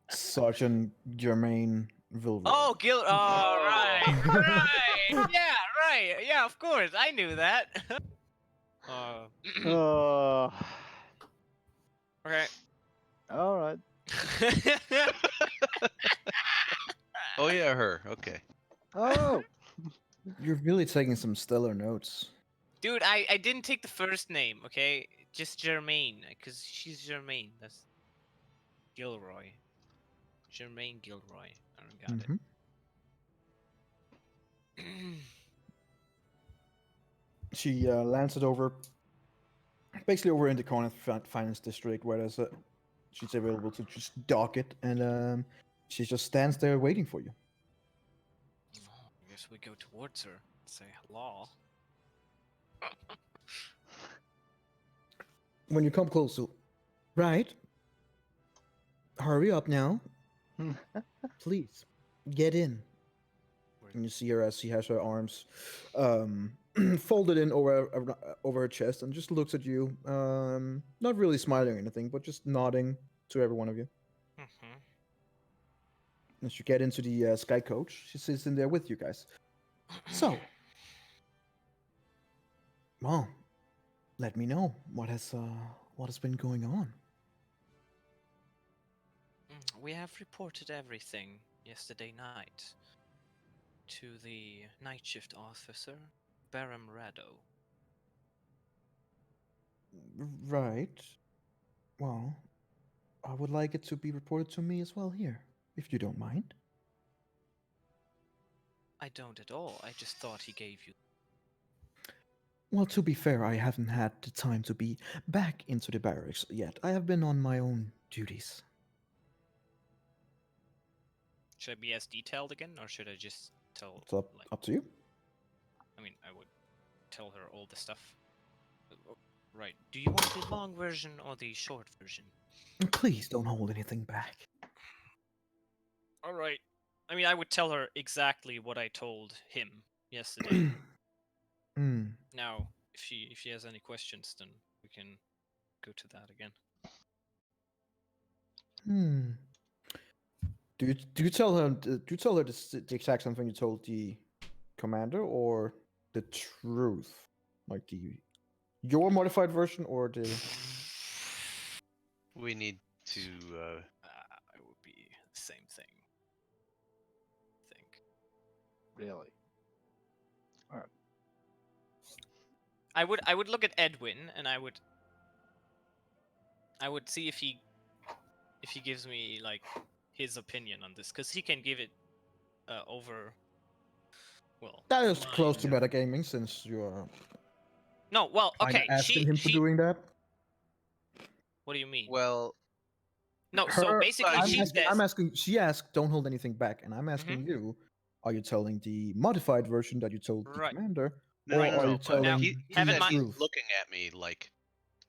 S1: Sergeant Germain Vilroy.
S2: Oh, Gil. Oh, right. Right. Yeah, right. Yeah, of course. I knew that. Okay.
S4: All right.
S3: Oh yeah, her. Okay.
S4: Oh,
S1: You're really taking some stellar notes.
S2: Dude, I didn't take the first name, okay? Just Germaine, because she's Germaine. That's Gilroy. Germaine Gilroy. I don't got
S1: Mhm.
S2: it.
S1: She lands it over, basically over in the corner finance district, where she's available to just dock it, and she just stands there waiting for you.
S2: I guess we go towards her. Say hello.
S1: When you come closer, right? Hurry up now, please. Get in. And you see her as she has her arms folded in over her chest and just looks at you, not really smiling or anything, but just nodding to every one of you.
S2: Mm-hmm.
S1: As you get into the sky coach, she sits in there with you guys. So, well, let me know what has been going on.
S2: We have reported everything yesterday night to the night shift officer, Baron Rado.
S1: Right. Well, I would like it to be reported to me as well here, if you don't mind.
S2: I don't at all. I just thought he gave you.
S1: Well, to be fair, I haven't had the time to be back into the barracks yet. I have been on my own duties.
S2: Should I be as detailed again, or should I just tell?
S1: It's up to you.
S2: I mean, I would tell her all the stuff. Right. Do you want the long version or the short version?
S1: Please don't hold anything back.
S2: All right. I mean, I would tell her exactly what I told him yesterday. Now, if she has any questions, then we can go to that again.
S1: Do you tell her the exact same thing you told the commander or the truth? Like your modified version or the
S3: We need to.
S2: It would be the same thing. I think.
S4: Really?
S2: I would look at Edwin and I would see if he gives me like his opinion on this, because he can give it over. Well,
S1: that is close to
S2: mine.
S1: metagaming since you are
S2: No, well,
S1: kind of
S2: okay.
S1: asking him for
S2: She.
S1: doing that.
S2: What do you mean?
S3: Well,
S2: No, so
S1: Her,
S2: basically
S3: I'm
S2: she says.
S1: I'm asking. She asked, "Don't hold anything back," and I'm asking you: are you telling the modified version that you told the
S2: Right.
S1: commander,
S3: no,
S1: or
S3: no, no,
S1: are
S3: no.
S1: you
S3: But
S1: telling
S2: Now,
S3: he
S2: have
S1: the
S2: in
S3: said
S2: mind-
S3: he's
S1: truth?
S3: looking at me like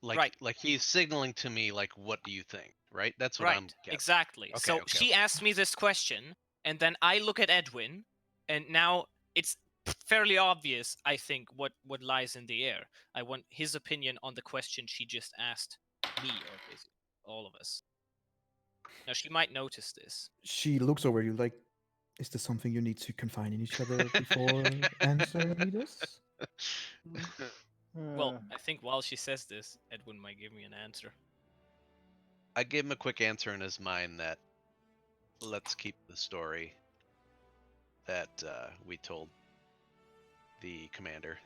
S2: Right.
S3: like he's signaling to me like, what do you think? Right? That's what
S2: Right,
S3: I'm guessing.
S2: exactly.
S3: Okay,
S2: So
S3: okay,
S2: she
S3: okay.
S2: asked me this question, and then I look at Edwin, and now it's fairly obvious, I think, what lies in the air. I want his opinion on the question she just asked me, or basically all of us. Now, she might notice this.
S1: She looks over you like, "Is this something you need to confine in each other before answering me this?"
S2: Well, I think while she says this, Edwin might give me an answer.
S3: I gave him a quick answer in his mind that let's keep the story that we told the commander,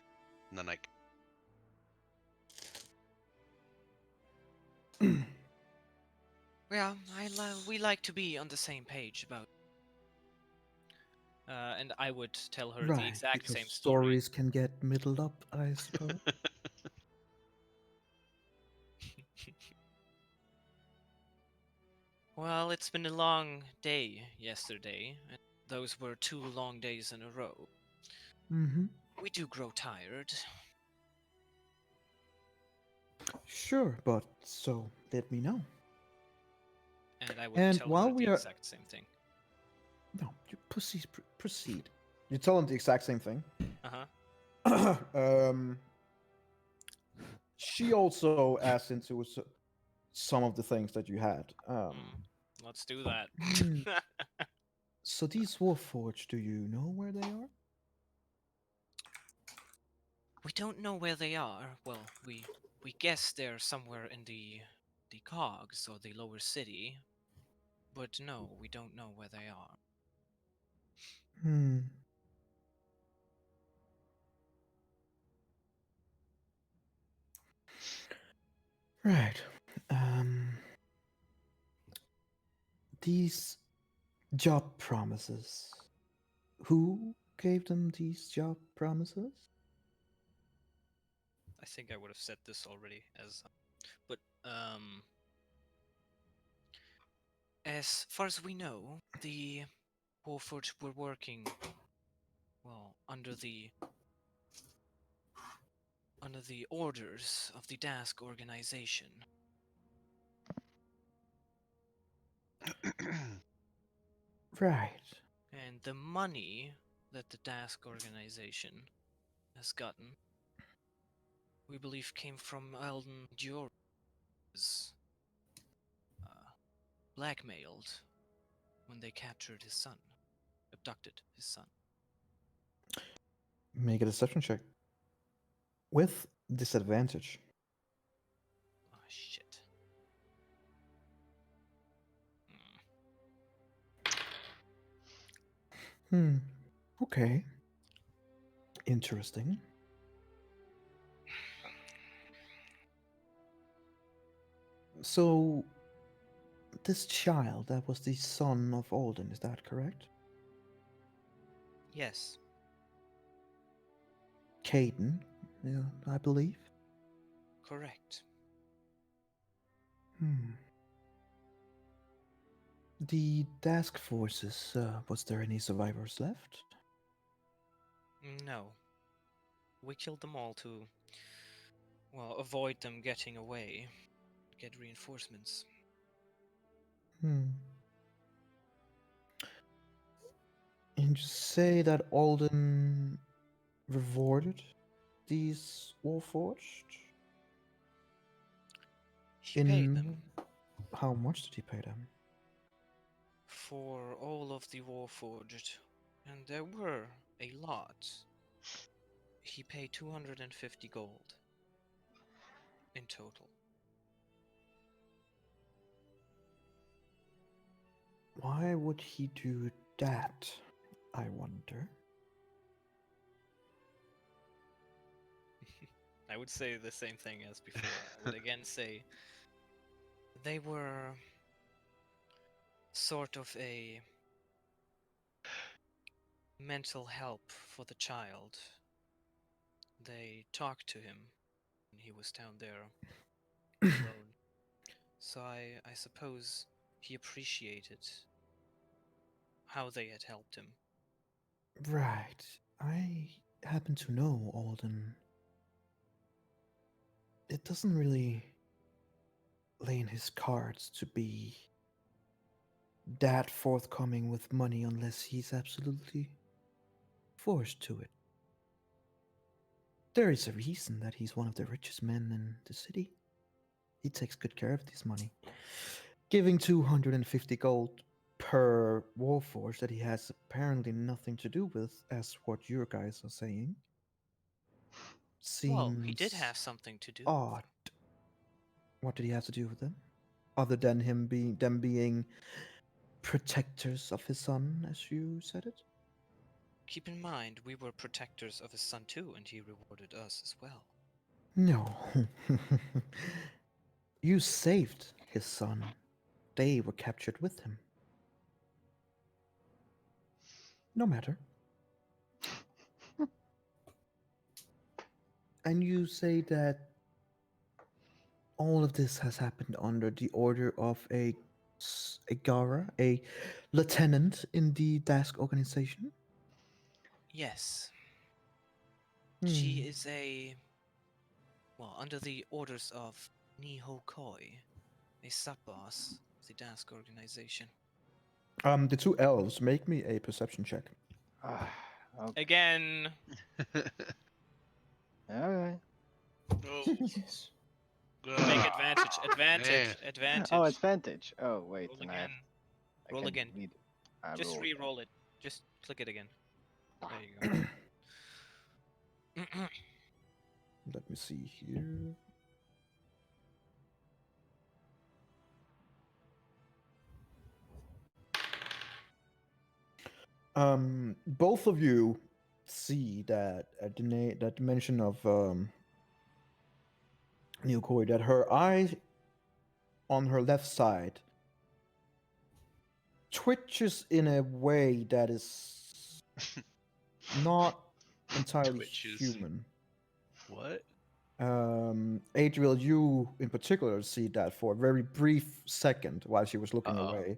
S3: and then
S2: Yeah, we like to be on the same page about. And I would tell her the exact
S1: because
S2: same story.
S1: stories can get middled up, I suppose.
S2: Well, it's been a long day yesterday, and those were 2 long days in a row.
S1: Mm-hmm.
S2: We do grow tired.
S1: Sure, but so let me know.
S2: And I would
S1: And
S2: tell
S1: while
S2: her
S1: we
S2: the
S1: are
S2: exact same thing.
S1: no, you proceed. You tell him the exact same thing.
S2: Uh-huh.
S1: She also asked into some of the things that you had.
S2: Let's do that.
S1: Hmm. So these Warforged, do you know where they are?
S2: We don't know where they are. Well, we guess they're somewhere in the cogs or the lower city. But no, we don't know where they are.
S1: Hmm. Right. These job promises. Who gave them these job promises?
S2: I think I would have said this already as far as we know, the Warforged were working, well, under the orders of the Dask organization.
S1: Right.
S2: And the money that the Dask organization has gotten, we believe, came from Alden Dior's blackmailed when they captured his son, abducted his son.
S1: Make a deception check. With disadvantage.
S2: Oh, shit.
S1: Okay. Interesting. So, this child, that was the son of Alden, is that correct?
S2: Yes.
S1: Caden, yeah, I believe.
S2: Correct.
S1: The task forces, was there any survivors left?
S2: No. We killed them all to, well, avoid them getting away, get reinforcements.
S1: And you say that Alden rewarded these Warforged?
S2: He paid them
S1: How much did he pay them?
S2: for all of the Warforged, and there were a lot. He paid 250 gold in total.
S1: Why would he do that? I wonder.
S2: I would say the same thing as before. I would again say they were sort of a mental help for the child. They talked to him when he was down there alone. So I suppose he appreciated how they had helped him.
S1: Right. I happen to know Alden. It doesn't really lay in his cards to be that forthcoming with money unless he's absolutely forced to it. There is a reason that he's one of the richest men in the city. He takes good care of this money. Giving 250 gold per warforge that he has apparently nothing to do with, as what your guys are saying, seems
S2: Well, he did have something to do with
S1: odd. What did he have to do with them? Other than them being protectors of his son, as you said it?
S2: Keep in mind, we were protectors of his son too, and he rewarded us as well.
S1: No. You saved his son. They were captured with him. No matter. And you say that all of this has happened under the order of a Gara, a lieutenant in the Dask organization?
S2: Yes.
S1: Hmm.
S2: She is under the orders of Niho Koi, a sub-boss of the Dask organization.
S1: The two elves, make me a perception check.
S4: Okay.
S2: Again,
S4: Alright.
S1: Yes.
S2: make advantage.
S4: Oh, advantage. Oh, wait.
S2: Roll
S4: then
S2: again.
S4: I
S2: Roll
S4: can
S2: again.
S4: read it. I
S2: Just
S4: rolled.
S2: re-roll it. Just click it again. There you go.
S1: Let me see here. Both of you see that at that mention of Neokoi, that her eye on her left side twitches in a way that is not entirely
S3: Twitches.
S1: human.
S3: What?
S1: Adriel, you in particular see that for a very brief second while she was looking
S3: Uh-oh.
S1: away,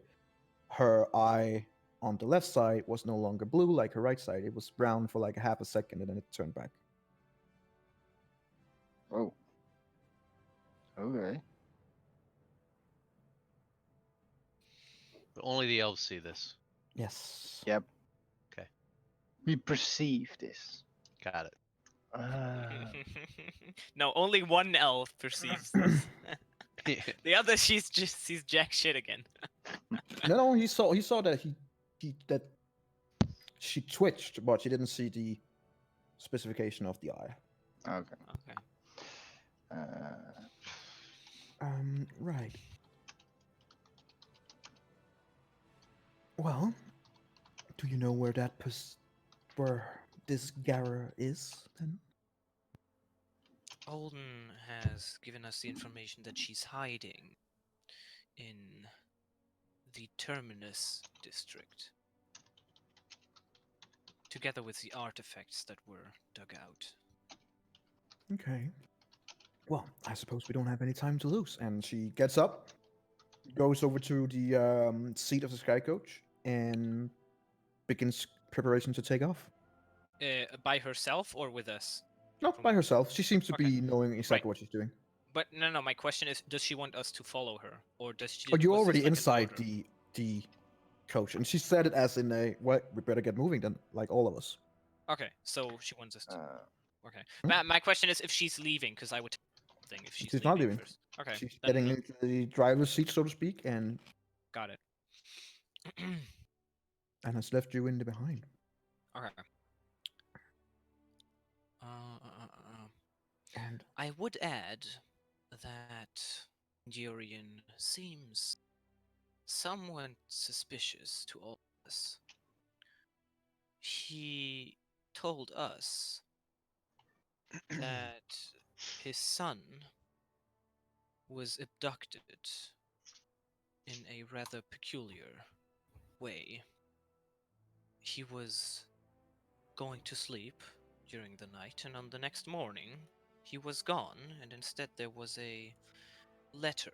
S1: her eye on the left side was no longer blue like her right side. It was brown for like a half a second and then it turned back.
S4: Oh. Okay.
S3: But only the elves see this.
S1: Yes.
S4: Yep.
S3: Okay.
S4: We perceive this.
S3: Got it.
S2: No, only one elf perceives this. The other, she sees jack shit again.
S1: No, he saw that that she twitched, but she didn't see the specification of the eye.
S4: Okay.
S2: Okay.
S1: Right. Well, do you know where where this Gara is then?
S2: Alden has given us the information that she's hiding in the Terminus district, together with the artifacts that were dug out.
S1: Okay. Well, I suppose we don't have any time to lose. And she gets up, goes over to the seat of the Sky Coach, and begins preparation to take off.
S2: By herself or with us?
S1: Not by herself. She seems to
S2: Okay.
S1: be knowing exactly
S2: Right.
S1: what she's doing.
S2: But no. My question is, does she want us to follow her, or does she?
S1: But you're
S2: was this
S1: already
S2: like an
S1: inside
S2: order?
S1: the coach, and she said it as in a, "What? We better get moving." Then, like all of us.
S2: Okay, so she wants us to. Okay.
S1: Hmm?
S2: My question is if she's leaving, because I would think if she's
S1: She's not leaving.
S2: first. Okay.
S1: She's
S2: then
S1: getting into the driver's seat, so to speak, and
S2: got it.
S1: has left you in the behind.
S2: Okay. I would add that Durian seems somewhat suspicious to all of us. He told us that his son was abducted in a rather peculiar way. He was going to sleep during the night, and on the next morning, he was gone, and instead there was a letter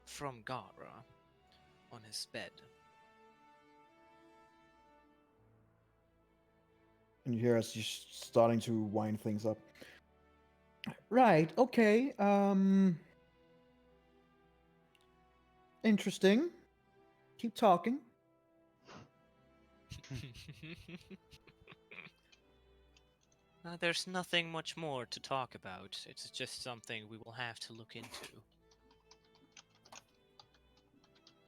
S2: from Gara on his bed.
S1: And you hear as she's starting to wind things up. Right, okay. Interesting. Keep talking.
S2: There's nothing much more to talk about. It's just something we will have to look into.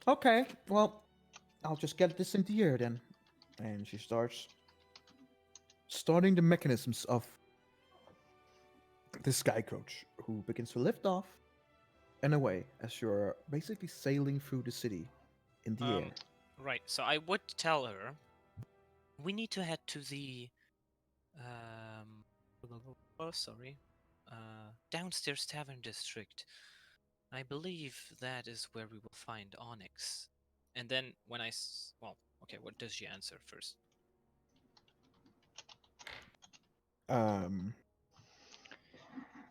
S1: Okay, well, I'll just get this into here then. And she starting the mechanisms of the sky coach, who begins to lift off and away as you're basically sailing through the city in the air.
S2: Right, so I would tell her we need to head to the downstairs tavern district. I believe that is where we will find Onyx. And then when well, okay, what does she answer first?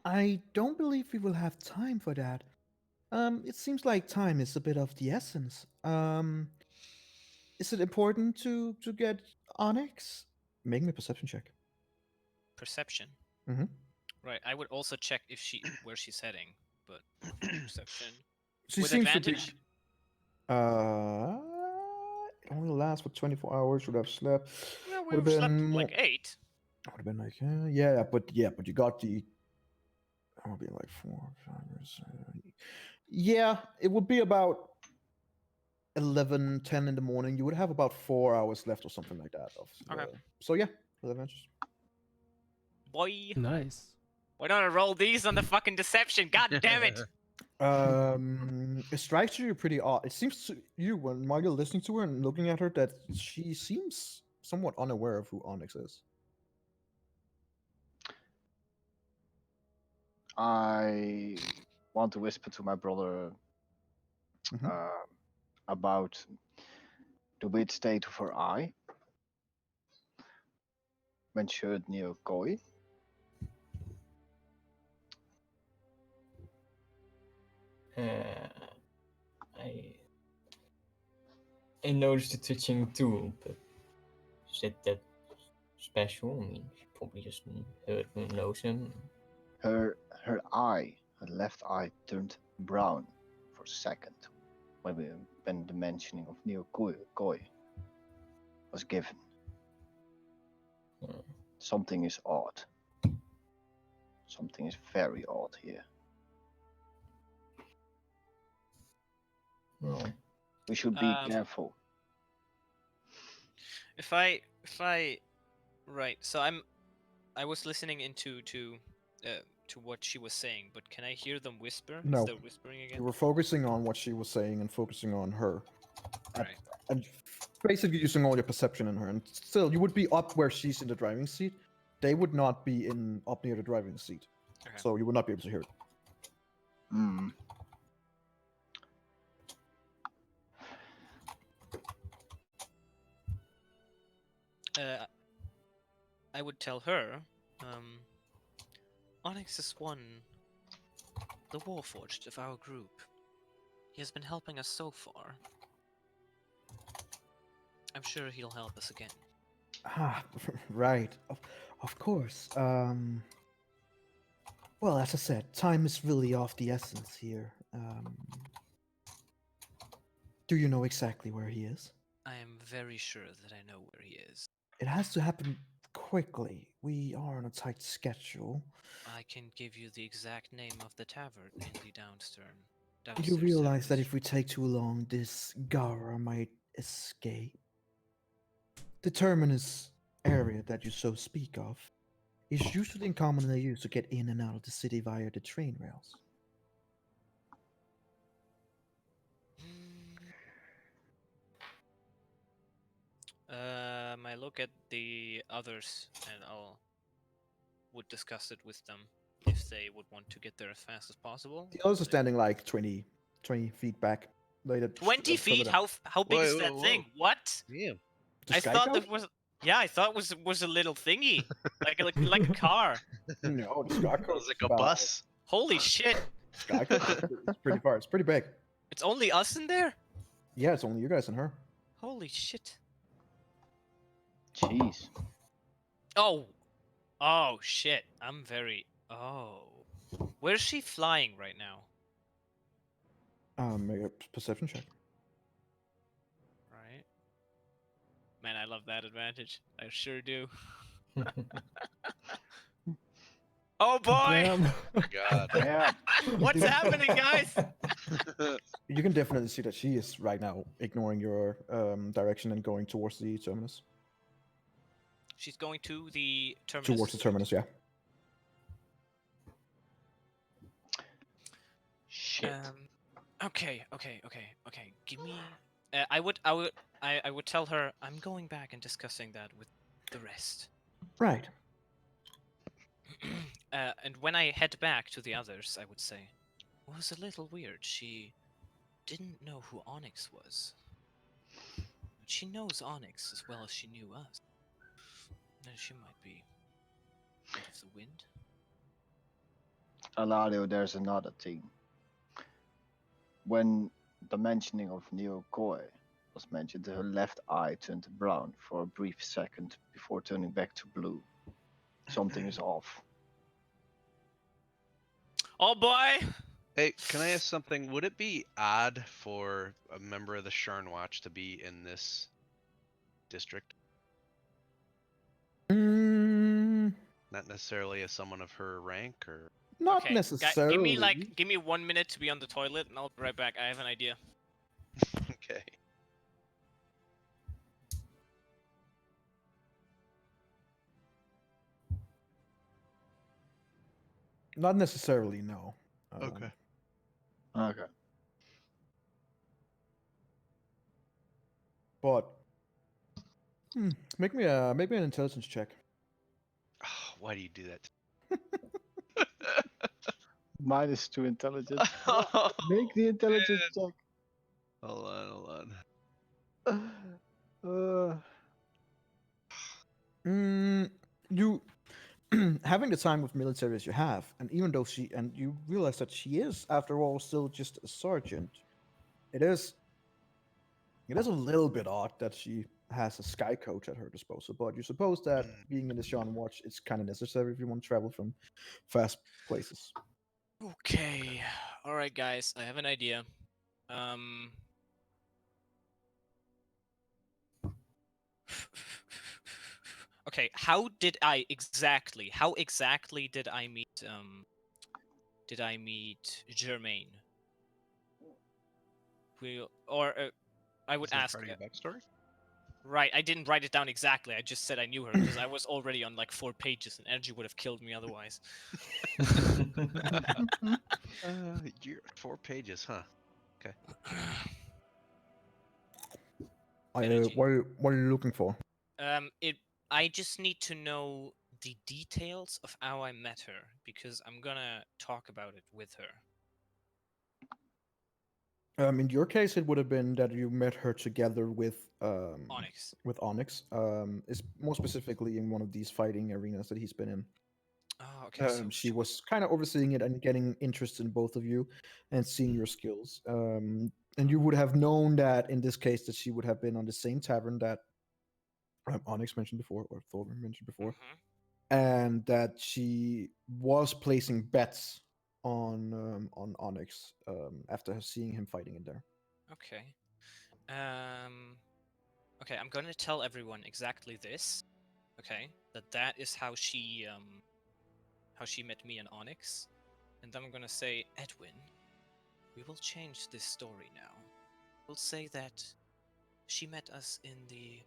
S1: I don't believe we will have time for that. It seems like time is a bit of the essence. Is it important to get Onyx? Make me a perception check.
S2: Perception.
S1: Mm-hmm.
S2: Right, I would also check if where she's heading, but perception
S1: She
S2: with
S1: seems
S2: advantage.
S1: to be. It only lasts for 24 hours. Would have slept.
S2: Well,
S1: Would have
S2: we've slept
S1: been
S2: like 8.
S1: Would have been like but you got the. That would be like 4, 5, 6. Yeah, it would be about 11, 10 in the morning. You would have about 4 hours left or something like that.
S2: Okay.
S1: So yeah, 11 inches.
S2: Boy,
S5: Nice.
S2: why don't I roll these on the fucking deception? God damn it!
S1: It strikes you pretty odd. It seems to you while you're listening to her and looking at her that she seems somewhat unaware of who Onyx is.
S4: I want to whisper to my brother
S1: Mhm.
S4: about the weird state of her eye when showed near Koi.
S6: I noticed the twitching too, but is that special? I mean, she probably just knows him.
S4: Her eye, her left eye, turned brown for a second when the mentioning of Neo Koi was given. Something is odd. Something is very odd here.
S6: Well,
S4: We should be careful.
S2: If I right, so I was listening into to what she was saying, but can I hear them whisper?
S1: No.
S2: Is there whispering again?
S1: You were focusing on what she was saying and focusing on her.
S2: Right.
S1: And basically using all your perception in her. And still, you would be up where she's in the driving seat. They would not be up near the driving seat.
S2: Okay.
S1: So you would not be able to hear it.
S4: Hmm.
S2: I would tell her, Onyx is the Warforged of our group. He has been helping us so far. I'm sure he'll help us again.
S1: Ah, right. Of course. Well, as I said, time is really of the essence here. Do you know exactly where he is?
S2: I am very sure that I know where he is.
S1: It has to happen quickly. We are on a tight schedule.
S2: I can give you the exact name of the tavern in the downstairs.
S1: Do you realize that if we take too long, this Gara might escape? The terminus area that you so speak of is usually commonly used to get in and out of the city via the train rails.
S2: I look at the others and would discuss it with them if they would want to get there as fast as possible.
S1: The others are standing like 20 feet back.
S2: 20 feet? How big is
S3: Whoa,
S2: that
S3: whoa,
S2: thing? What?
S3: Damn.
S1: The
S2: I
S1: sky
S2: thought
S1: coach?
S2: that was I thought was a little thingy, like a car.
S1: No, the sky
S3: It
S1: coach
S3: was like
S1: is
S3: a
S1: about-
S3: bus.
S2: Holy shit!
S1: Sky coach is pretty far. It's pretty big.
S2: It's only us in there.
S1: Yeah, it's only you guys and her.
S2: Holy shit!
S4: Jeez.
S2: Oh shit! I'm very. Oh, where's she flying right now?
S1: Make a perception check.
S2: Right. Man, I love that advantage. I sure do. Oh boy!
S5: Damn.
S3: Oh God.
S4: Yeah.
S2: What's happening, guys?
S1: You can definitely see that she is right now ignoring your direction and going towards the terminus.
S2: She's going to the terminus.
S1: Towards the terminus, yeah.
S4: Shit.
S2: Okay. Give me. I would tell her I'm going back and discussing that with the rest.
S1: Right.
S2: And when I head back to the others, I would say, it was a little weird. She didn't know who Onyx was. But she knows Onyx as well as she knew us. And she might be out of the wind.
S4: Alario, there's another thing. When the mentioning of Neo Koi was mentioned, her left eye turned brown for a brief second before turning back to blue. Something is off.
S2: Oh boy!
S3: Hey, can I ask something? Would it be odd for a member of the Sharn Watch to be in this district?
S1: Mm,
S3: Not necessarily as someone of her rank, or
S1: not
S2: Okay,
S1: necessarily.
S2: give me 1 minute to be on the toilet, and I'll be right back. I have an idea.
S3: okay.
S1: Not necessarily, no.
S3: Okay.
S4: Okay.
S1: But make me an intelligence check.
S3: Oh, why do you do that?
S4: -2 intelligence.
S3: Oh,
S4: Make the intelligence check.
S3: hold on.
S1: You having the time with military as you have, and even though you realize that she is, after all, still just a sergeant. It is a little bit odd that she has a sky coach at her disposal, but you suppose that being in the Sharn Watch is kind of necessary if you want to travel from fast places.
S2: Okay. Alright, guys, I have an idea. Okay, how exactly did I meet Germaine? I would
S3: Is that
S2: ask.
S3: part of your backstory?
S2: Right, I didn't write it down exactly. I just said I knew her because I was already on like 4 pages, and energy would have killed me otherwise.
S3: You're 4 pages, huh? Okay.
S2: Energy.
S1: What are you looking for?
S2: I just need to know the details of how I met her because I'm gonna talk about it with her.
S1: In your case, it would have been that you met her together with
S2: Onyx.
S1: With Onyx, is more specifically in one of these fighting arenas that he's been in.
S2: Oh, okay. So
S1: She was kind of overseeing it and getting interest in both of you and seeing your skills. And you would have known that in this case that she would have been on the same tavern that Onyx mentioned before, or Thorgrim mentioned before, and that she was placing bets on Onyx after seeing him fighting in there.
S2: Okay. Okay, I'm gonna tell everyone exactly this. Okay, that is how she met me and Onyx, and then I'm gonna say, Edwin, we will change this story now. We'll say that she met us in the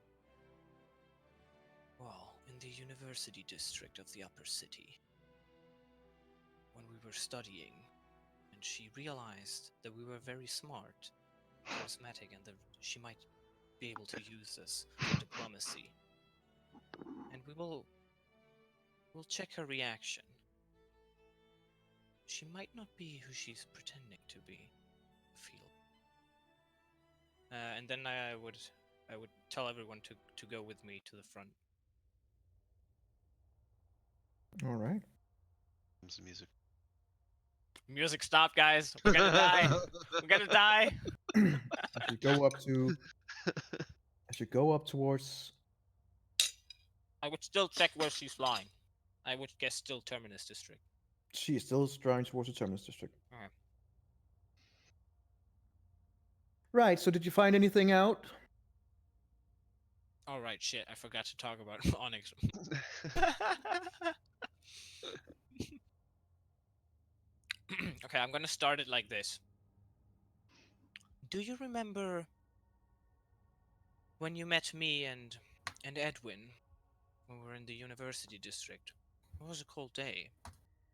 S2: in the university district of the upper city when we were studying, and she realized that we were very smart, charismatic, and that she might be able to use us for diplomacy. And we'll check her reaction. She might not be who she's pretending to be. Feel. And then I would tell everyone to go with me to the front.
S1: All right.
S3: Comes the music.
S2: Music stop, guys. We're gonna die. We're gonna die.
S1: As you go up to, as you go up towards,
S2: I would still check where she's flying. I would guess still Terminus District.
S1: she is still driving towards the Terminus district.
S2: Okay.
S1: Right. So, did you find anything out?
S2: All right, shit. I forgot to talk about Onyx. Okay, I'm gonna start it like this. Do you remember when you met me and Edwin when we were in the university district? It was a cold day.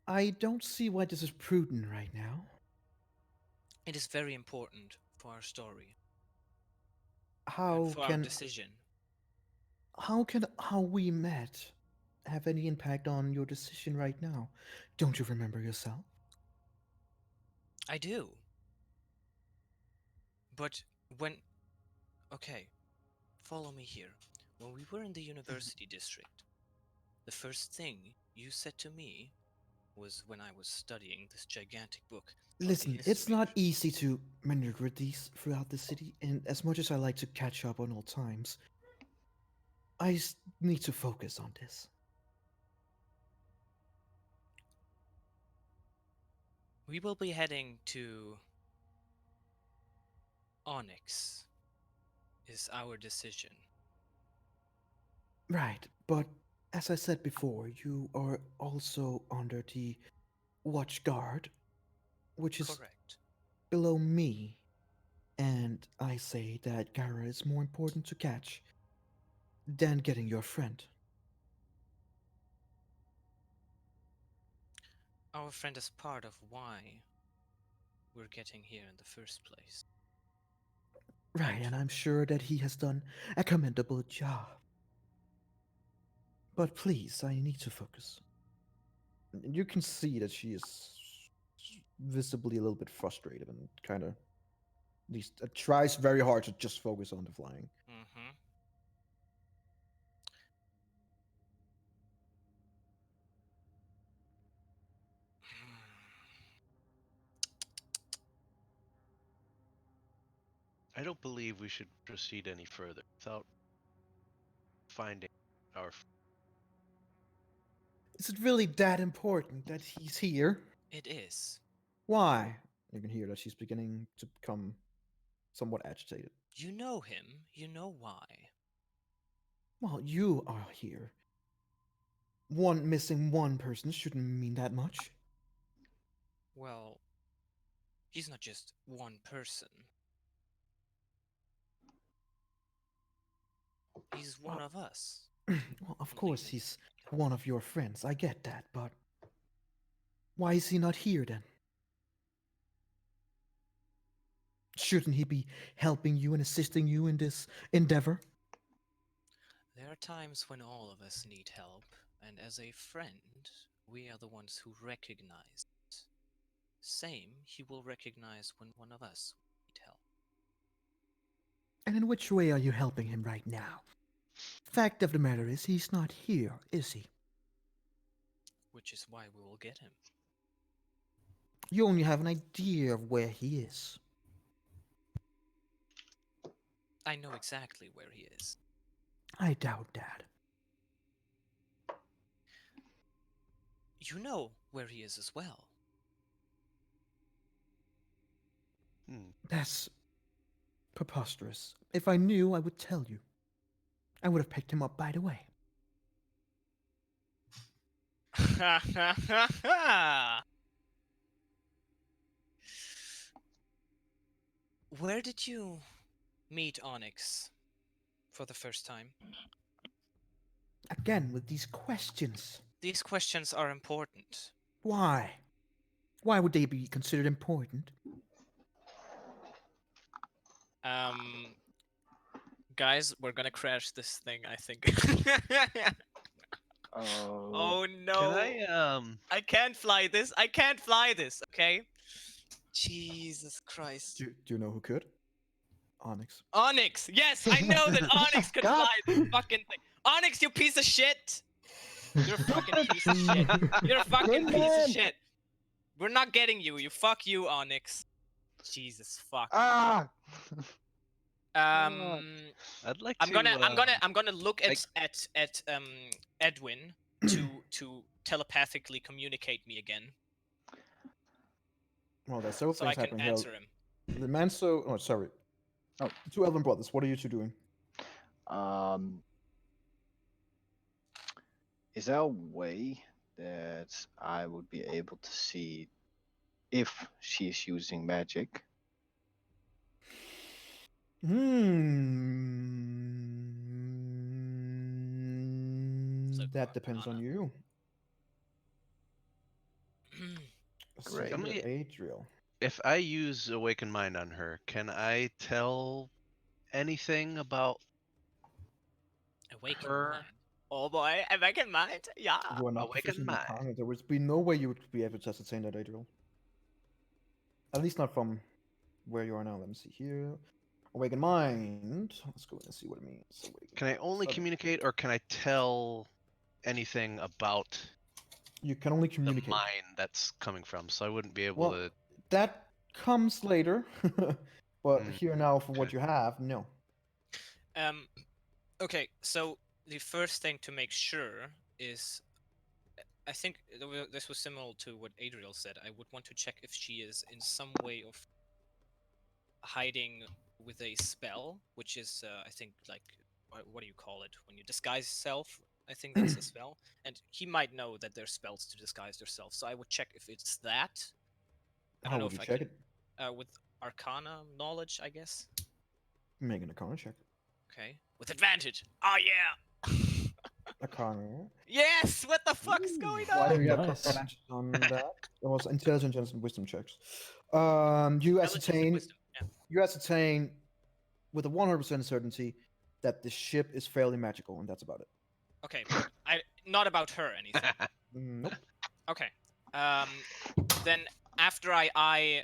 S1: I don't see why this is prudent right now.
S2: It is very important for our story and
S1: How
S2: for our
S1: can
S2: decision.
S1: how we met have any impact on your decision right now? Don't you remember yourself?
S2: I do. But when... Okay, follow me here. When we were in the university district, the first thing you said to me was when I was studying this gigantic book. of the
S1: Listen, it's
S2: history
S1: not
S2: of-
S1: easy to maneuver these throughout the city, and as much as I like to catch up on all times, I need to focus on this.
S2: We will be heading to Onyx, is our decision.
S1: Right, but as I said before, you are also under the Watch Guard, which is
S2: Correct.
S1: below me, and I say that Gara is more important to catch than getting your friend.
S2: Our friend is part of why we're getting here in the first place.
S1: Right, and I'm sure that he has done a commendable job. But please, I need to focus. You can see that she is visibly a little bit frustrated and kind of at least tries very hard to just focus on the flying.
S2: Mm-hmm.
S3: I don't believe we should proceed any further without finding our.
S1: Is it really that important that he's here?
S2: It is.
S1: Why? You can hear that she's beginning to become somewhat agitated.
S2: You know him. You know why.
S1: Well, you are here. One missing one person shouldn't mean that much.
S2: Well, he's not just one person. He's one
S1: Well-
S2: of us.
S1: Well, of course
S2: Completely.
S1: he's one of your friends. I get that, but why is he not here then? Shouldn't he be helping you and assisting you in this endeavor?
S2: There are times when all of us need help, and as a friend, we are the ones who recognize it. Same, he will recognize when one of us need help.
S1: And in which way are you helping him right now? Fact of the matter is, he's not here, is he?
S2: Which is why we will get him.
S1: You only have an idea of where he is.
S2: I know exactly where he is.
S1: I doubt that.
S2: You know where he is as well.
S1: That's preposterous. If I knew, I would tell you. I would have picked him up by the way.
S2: Where did you meet Onyx for the first time?
S1: At again with these questions.
S2: These questions are important.
S1: Why? Why would they be considered important?
S2: Guys, we're gonna crash this thing, I think.
S4: Oh,
S2: Oh no!
S3: Can I
S2: I can't fly this. I can't fly this. Okay. Jesus Christ.
S1: Do you know who could? Onyx.
S2: Onyx. Yes, I know that Onyx could
S4: God.
S2: fly this fucking thing. Onyx, you piece of shit. You're a fucking piece of shit. You're a fucking
S1: Good
S2: piece
S1: man.
S2: of shit. We're not getting you. You fuck you, Onyx. Jesus fuck.
S4: Ah!
S3: I'd like
S2: I'm
S3: to.
S2: gonna look
S3: like-
S2: at Edwin to telepathically communicate me again,
S1: Well, there's several
S2: so I
S1: things
S2: can
S1: happening here.
S2: answer him.
S1: The man so oh sorry. Oh, the two Elven brothers, what are you two doing?
S4: Is there a way that I would be able to see if she's using magic?
S2: So
S1: That depends on you.
S3: Great.
S1: Say
S3: How many-
S1: Adriel.
S3: If I use Awaken Mind on her, can I tell anything about
S2: Awaken
S3: her?
S2: mind. Oh boy, awaken mind. Yeah.
S1: You are not
S3: Awaken
S1: proficient in
S3: mind.
S1: Arcana. There would be no way you would be able to ascertain that, Adriel. At least not from where you are now. Let me see here. Awaken Mind. Let's go and see what it means. Awaken
S3: Can I only
S1: Mind.
S3: communicate, or can I tell anything about
S1: You can only
S3: the
S1: communicate.
S3: mind that's coming from? So I wouldn't be able
S1: Well,
S3: to.
S1: that comes later. But
S3: Mm,
S1: here now, for what
S3: okay.
S1: you have, no.
S2: Okay, so the first thing to make sure is, I think this was similar to what Adriel said. I would want to check if she is in some way of hiding with a spell, which is, I think, like, what do you call it? When you disguise self, I think that's a spell. And he might know that there's spells to disguise yourself, so I would check if it's that. I
S1: How
S2: don't know
S1: would
S2: if
S1: you
S2: I
S1: check
S2: can,
S1: it?
S2: with Arcana knowledge, I guess.
S1: Make an Arcana check.
S2: Okay, with advantage. Oh yeah.
S1: Arcana.
S2: Yes. What the fuck's going
S1: Why do
S2: on?
S1: you have
S5: Nice.
S1: advantage on that? It was intelligence and wisdom checks. You
S2: Intelligence and
S1: ascertain.
S2: wisdom, yeah.
S1: You ascertain with a 100% certainty that the ship is fairly magical, and that's about it.
S2: Okay, but not about her anything.
S1: Nope.
S2: Okay. Then after I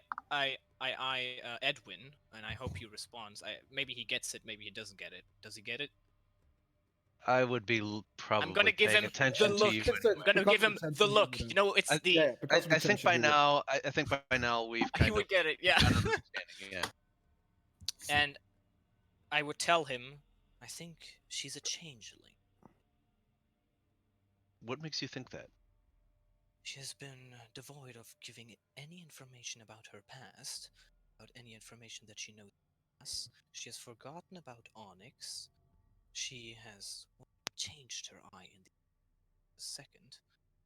S2: Edwin, and I hope he responds. Maybe he gets it, maybe he doesn't get it. Does he get it?
S3: I would be probably
S2: I'm gonna give
S3: paying
S2: him
S3: attention
S2: the
S3: to
S2: look.
S3: you.
S2: I'm gonna give him the look. You know, it's the.
S1: Yeah, because of
S3: I think
S1: attention,
S3: by
S1: you would.
S3: now, I think by now we've
S2: He
S3: kind
S2: would
S3: of
S2: get it, yeah.
S3: got an understanding. Yeah.
S2: And I would tell him, I think she's a changeling.
S3: What makes you think that?
S2: She has been devoid of giving any information about her past, about any information that she knows of us. She has forgotten about Onyx. She has changed her eye in the second,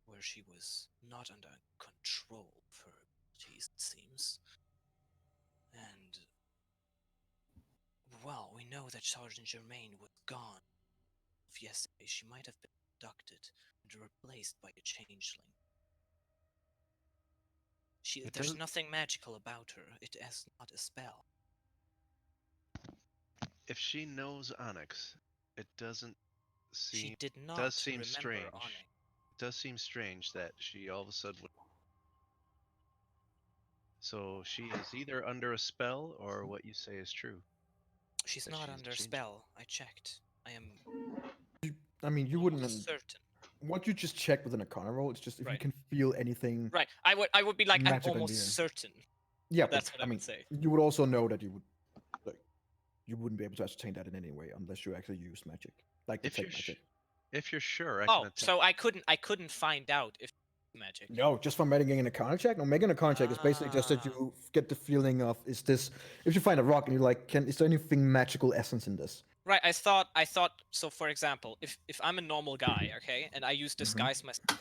S2: where she was not under control of her abilities, it seems. And, well, we know that Sergeant Germain was gone yesterday. She might have been abducted and replaced by a changeling.
S3: It
S2: There's
S3: doesn't-
S2: nothing magical about her. It is not a spell.
S3: If she knows Onyx, it doesn't
S2: She
S3: seem.
S2: did not
S3: Does seem
S2: remember
S3: strange.
S2: Onyx.
S3: It does seem strange that she all of a sudden would. So she is either under a spell, or what you say is true.
S2: She's
S3: That
S2: not
S3: she's a
S2: under
S3: changeling.
S2: spell. I checked. I am
S1: I mean, you
S2: almost
S1: wouldn't.
S2: certain.
S1: What you just check with an Arcana roll, it's just if you
S2: Right.
S1: can feel anything.
S2: Right. I would be like, I'm
S1: Magical in
S2: almost
S1: the air.
S2: certain.
S1: Yeah,
S2: That's
S1: but
S2: what I would
S1: mean,
S2: say.
S1: you would also know that you would, like, you wouldn't be able to ascertain that in any way unless you actually use magic, like
S3: If
S1: detect
S3: you're
S1: magic.
S3: If you're sure, I
S2: Oh,
S3: can attempt.
S2: so I couldn't find out if magic.
S1: No, just from making an Arcana check. No, making an Arcana check is basically just that
S2: Ah.
S1: you get the feeling of, is this? If you find a rock and you're like, is there anything magical essence in this?
S2: Right. I thought. So, for example, if I'm a normal guy, okay, and I use disguise myself,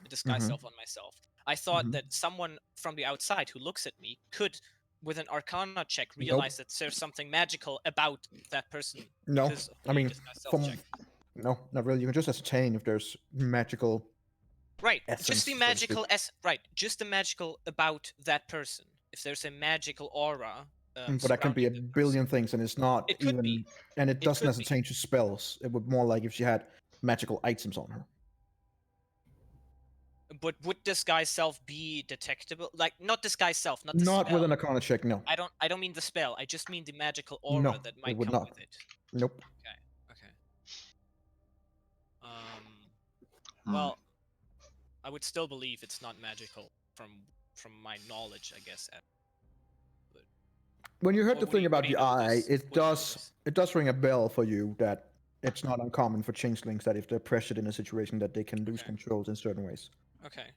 S2: disguise
S1: Mhm.
S2: self on myself, I thought
S1: Mhm.
S2: that someone from the outside who looks at me could, with an Arcana check, realize that there's something magical about that person.
S1: No,
S2: because of
S1: I
S2: the
S1: mean,
S2: disguise self
S1: from
S2: check.
S1: No, not really. You can just ascertain if there's magical.
S2: Right,
S1: Essence,
S2: just the
S1: so to speak.
S2: magical right, just the magical about that person. If there's a magical aura,
S1: But that can be a
S2: surrounding the person.
S1: billion things, and it's not
S2: It could
S1: even.
S2: be.
S1: And it
S2: It
S1: doesn't
S2: could be.
S1: ascertain to spells. It would more like if she had magical items on her.
S2: But would disguise self be detectable? Like not disguise self, not the
S1: Not
S2: spell.
S1: with an Arcana check, no.
S2: I don't mean the spell. I just mean the magical aura
S1: No,
S2: that
S1: it
S2: might
S1: would
S2: come
S1: not.
S2: with it.
S1: Nope.
S2: Okay. Um.
S4: Hmm.
S2: Well, I would still believe it's not magical from my knowledge, I guess.
S1: When you heard
S2: What
S1: the
S2: do
S1: thing
S2: you- what
S1: about
S2: do you
S1: the
S2: know
S1: eye,
S2: this?
S1: it
S2: What do you know
S1: does
S2: this?
S1: it does ring a bell for you that it's not uncommon for changelings that if they're pressured in a situation that they can lose
S2: Okay.
S1: controls in certain ways.
S2: Okay.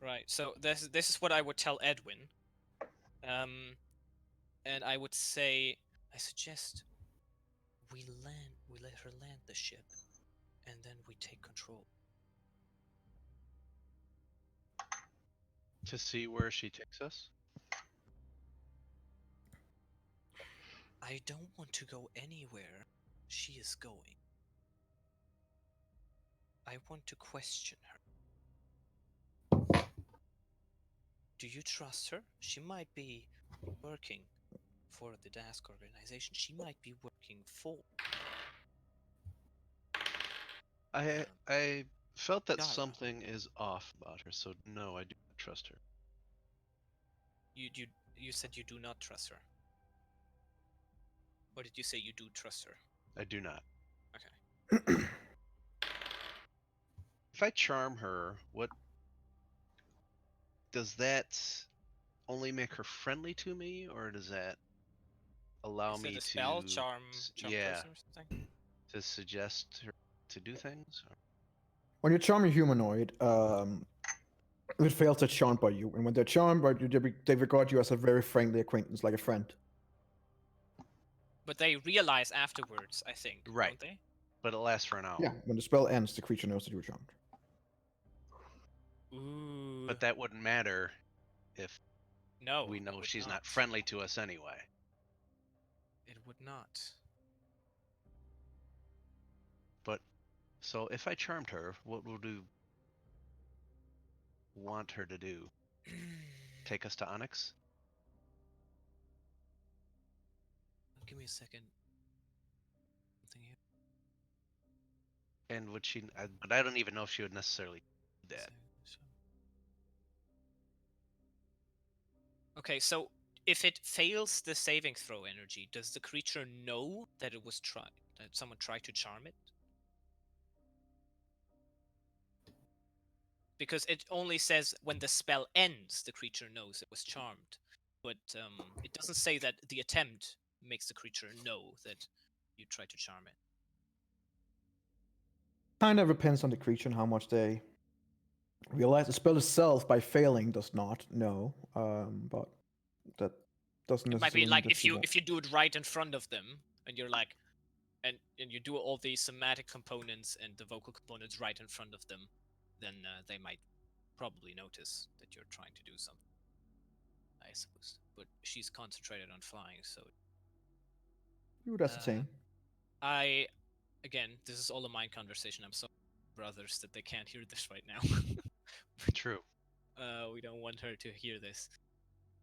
S2: Right. So this is what I would tell Edwin. And I would say I suggest we let her land the ship, and then we take control.
S3: To see where she takes us?
S2: I don't want to go anywhere she is going. I want to question her. Do you trust her? She might be working for the Dask organization. She might be working for.
S3: I felt that
S2: Dara.
S3: something is off about her, so no, I do not trust her.
S2: You said you do not trust her. Or did you say you do trust her?
S3: I do not.
S2: Okay.
S3: If I charm her, what does that only make her friendly to me, or does that allow
S2: Is
S3: me
S2: it a spell?
S3: to
S2: Charm
S3: yeah,
S2: person or something?
S3: to suggest her to do things? Or...
S1: When you charm a humanoid, it fails to charmed by you, and when they're charmed by you, they regard you as a very friendly acquaintance, like a friend.
S2: But they realize afterwards, I think,
S3: Right.
S2: don't they?
S3: But it lasts for an hour.
S1: Yeah, when the spell ends, the creature knows that you were charmed.
S2: Ooh.
S3: But that wouldn't matter if
S2: no,
S3: we
S2: it
S3: know
S2: would
S3: she's not friendly to us anyway.
S2: It would not.
S3: But so if I charmed her, what would you want her to do? Take us to Onyx?
S2: Give me a second. Something here.
S3: And would she? But I don't even know if she would necessarily do that.
S2: Okay, so if it fails the saving throw energy, does the creature know that it was that someone tried to charm it? Because it only says when the spell ends, the creature knows it was charmed. But it doesn't say that the attempt makes the creature know that you tried to charm it.
S1: Kind of depends on the creature and how much they realize. The spell itself, by failing, does not know. But that doesn't
S2: It might be
S1: necessarily
S2: like
S1: mean that
S2: if you do it right in front of them, and you're like, and you do all the somatic components and the vocal components right in front of them, then they might probably notice that you're trying to do something. I suppose, but she's concentrated on flying, so
S1: you would ascertain.
S2: Again, this is all a mind conversation. I'm sorry, brothers, that they can't hear this right now.
S3: True.
S2: We don't want her to hear this.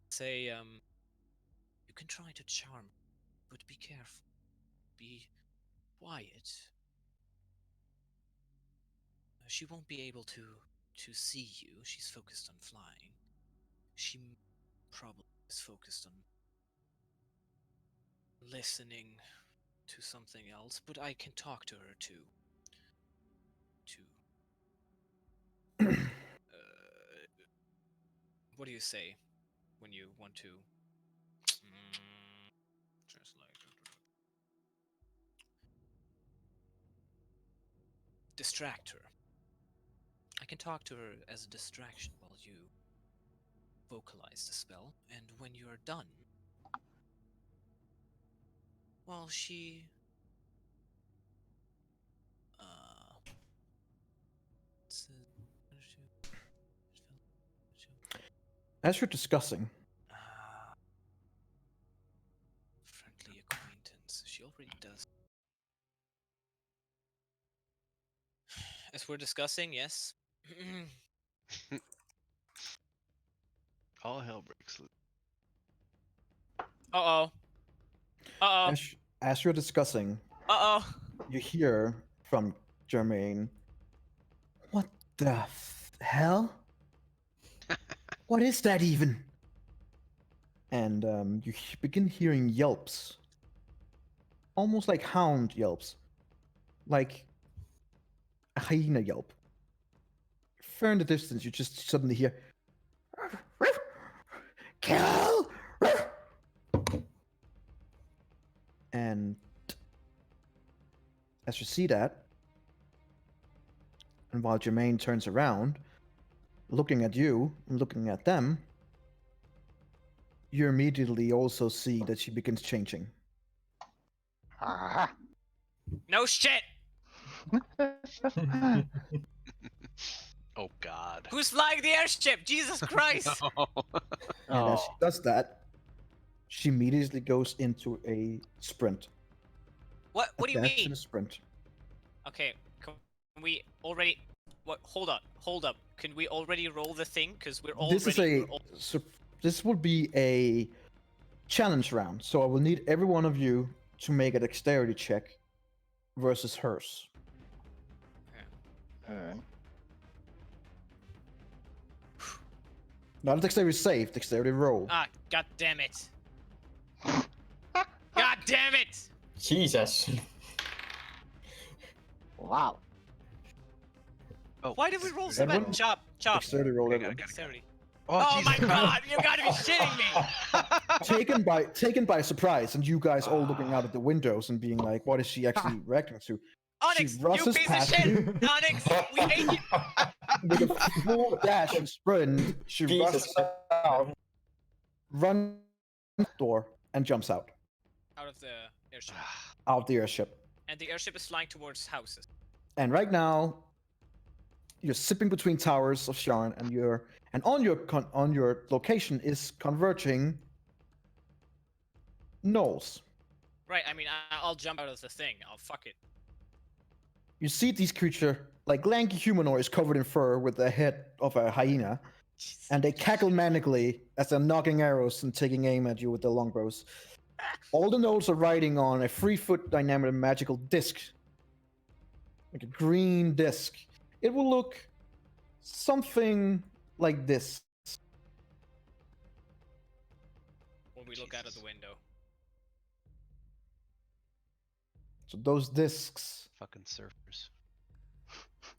S2: Say, you can try to charm, but be careful. Be quiet. She won't be able to see you. She's focused on flying. She probably is focused on listening to something else, but I can talk to her too. What do you say when you want to translate? Distract her. I can talk to her as a distraction while you vocalize the spell, and when you are done, well, she
S1: As you're discussing,
S2: friendly acquaintance. She already does. we're discussing, yes.
S3: All hell breaks loose.
S2: Uh-oh. Uh-oh.
S1: As you're discussing,
S2: Uh-oh.
S1: you hear from Jermaine, "What the hell? What is that even?" And you begin hearing yelps, almost like hound yelps, like a hyena yelp. Far in the distance, you just suddenly hear, "Kill!" And as you see that, and while Jermaine turns around, looking at you and looking at them, you immediately also see that she begins changing.
S4: Aha!
S2: No shit!
S3: Oh God.
S2: Who's flying the airship? Jesus Christ!
S1: And as she
S4: Oh.
S1: does that, she immediately goes into a sprint.
S2: What do you
S1: A dash
S2: mean?
S1: and a sprint.
S2: Okay, can we already... What? Hold up. Can we already roll the thing? Because we're already...
S1: This is this will be a challenge round, so I will need every one of you to make a dexterity check versus hers.
S4: Alright.
S1: Not a dexterity save, dexterity roll.
S2: Ah, god damn it. God damn it!
S6: Jesus.
S4: Wow.
S3: Oh,
S2: Why did we roll so
S1: Everyone?
S2: bad? Chop.
S1: Dexterity roll.
S3: Okay,
S1: Everyone.
S2: Dexterity.
S3: Oh,
S2: Oh
S3: Jesus
S2: my
S3: Christ.
S2: god, you gotta be shitting me!
S1: taken by surprise, and you guys all looking out at the windows and being like, "What is she actually reacting to?"
S2: Onyx,
S1: She
S2: you
S1: rushes
S2: piece of
S1: past
S2: shit!
S1: you.
S2: Onyx, we hate you!
S1: With a full dash and sprint, she
S6: Jesus.
S1: rushes out, runs the door, and jumps out
S2: Out of the airship.
S1: of the airship.
S2: And the airship is flying towards houses.
S1: And right now, you're sipping between towers of Sharn, and on your location is converging knolls.
S2: Right, I mean, I'll jump out of the thing. I'll fuck it.
S1: You see these creatures, like lanky humanoids covered in fur with the head of a hyena, and they cackle manically as they're knocking arrows and taking aim at you with their longbows. All the gnolls are riding on a 3-foot dynamic magical disc, like a green disc. It will look something like this.
S2: When we look out of the window.
S1: So those discs
S3: Fucking surfers.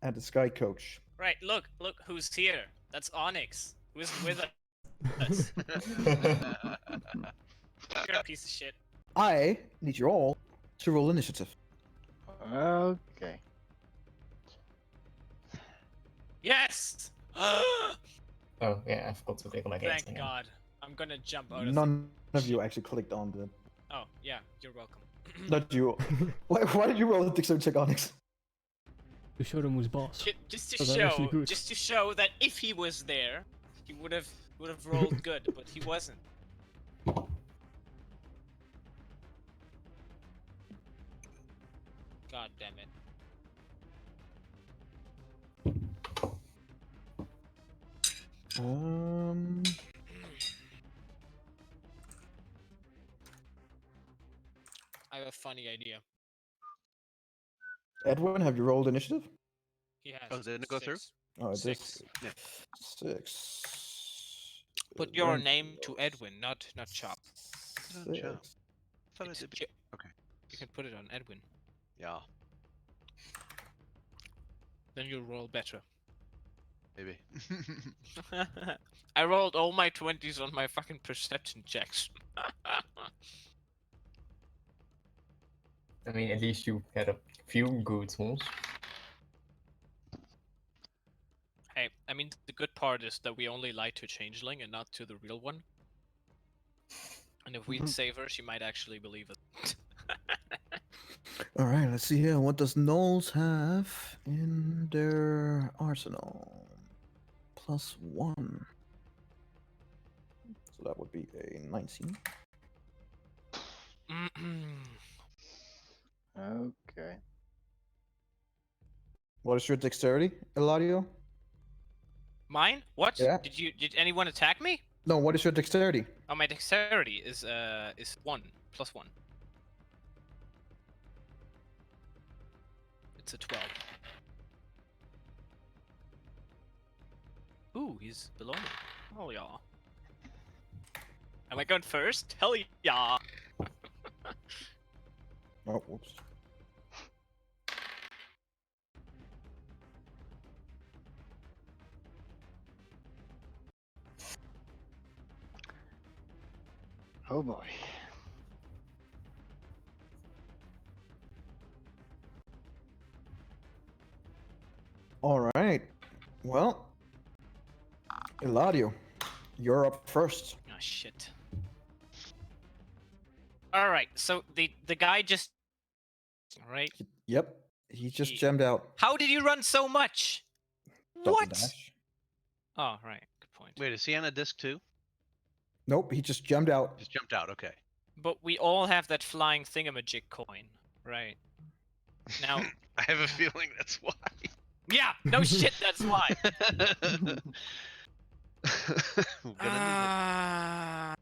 S1: at the Sky Coach.
S2: Right, look who's here. That's Onyx. Who's with us? You're a piece of shit.
S1: I need you all to roll initiative.
S4: Okay.
S2: Yes!
S6: Oh, yeah, I forgot to click on my games.
S2: Thank God. I'm gonna jump out of the...
S1: None of you actually clicked on the.
S2: Oh, yeah, you're welcome.
S1: Not you. Why did you roll a dexterity check, Onyx?
S5: To show them who's boss.
S2: Just to
S5: So they're actually
S2: show,
S5: good.
S2: just to show that if he was there, he would have rolled good, but he wasn't. God damn it. I have a funny idea.
S1: Edwin, have you rolled initiative?
S2: He has.
S3: Oh, didn't it go through?
S2: 6.
S1: Oh,
S2: Six.
S1: this
S3: Yeah.
S1: 6.
S2: Put your name to Edwin, not Chop.
S3: No, Joe.
S1: Six.
S3: Thought it
S2: It's
S3: did be-
S2: J-
S3: Okay.
S2: You can put it on Edwin.
S3: Yeah,
S2: Then you'll roll better.
S3: maybe.
S2: I rolled all my 20s on my fucking perception checks.
S6: I mean, at least you had a few good ones.
S2: Hey, I mean, the good part is that we only lie to Changeling and not to the real one. And if we save her, she might actually believe it.
S1: All right, let's see here. What does Knowles have in their arsenal? +1. So that would be a 19.
S4: Okay.
S1: What is your dexterity, Eladio?
S2: Mine? What?
S1: Yeah.
S2: Did anyone attack me?
S1: No, what is your dexterity?
S2: Oh, my dexterity is 1 plus 1. It's a 12. Ooh, he's below me. Oh yeah. Am I going first? Hell yeah.
S1: Oh, whoops.
S4: Oh boy.
S1: All right. Well, Eladio, you're up first.
S2: Oh shit. All right. So the guy just. All right.
S1: Yep. He just
S2: He-
S1: jammed out.
S2: How did you run so much?
S1: Double
S2: What?
S1: dash.
S2: Oh right. Good point.
S3: Wait, is he on a disc too?
S1: Nope, he just jammed out.
S3: Just jumped out. Okay.
S2: But we all have that flying thingamajig coin, right? Now.
S3: I have a feeling that's why.
S2: Yeah. No shit. That's why.
S3: I'm gonna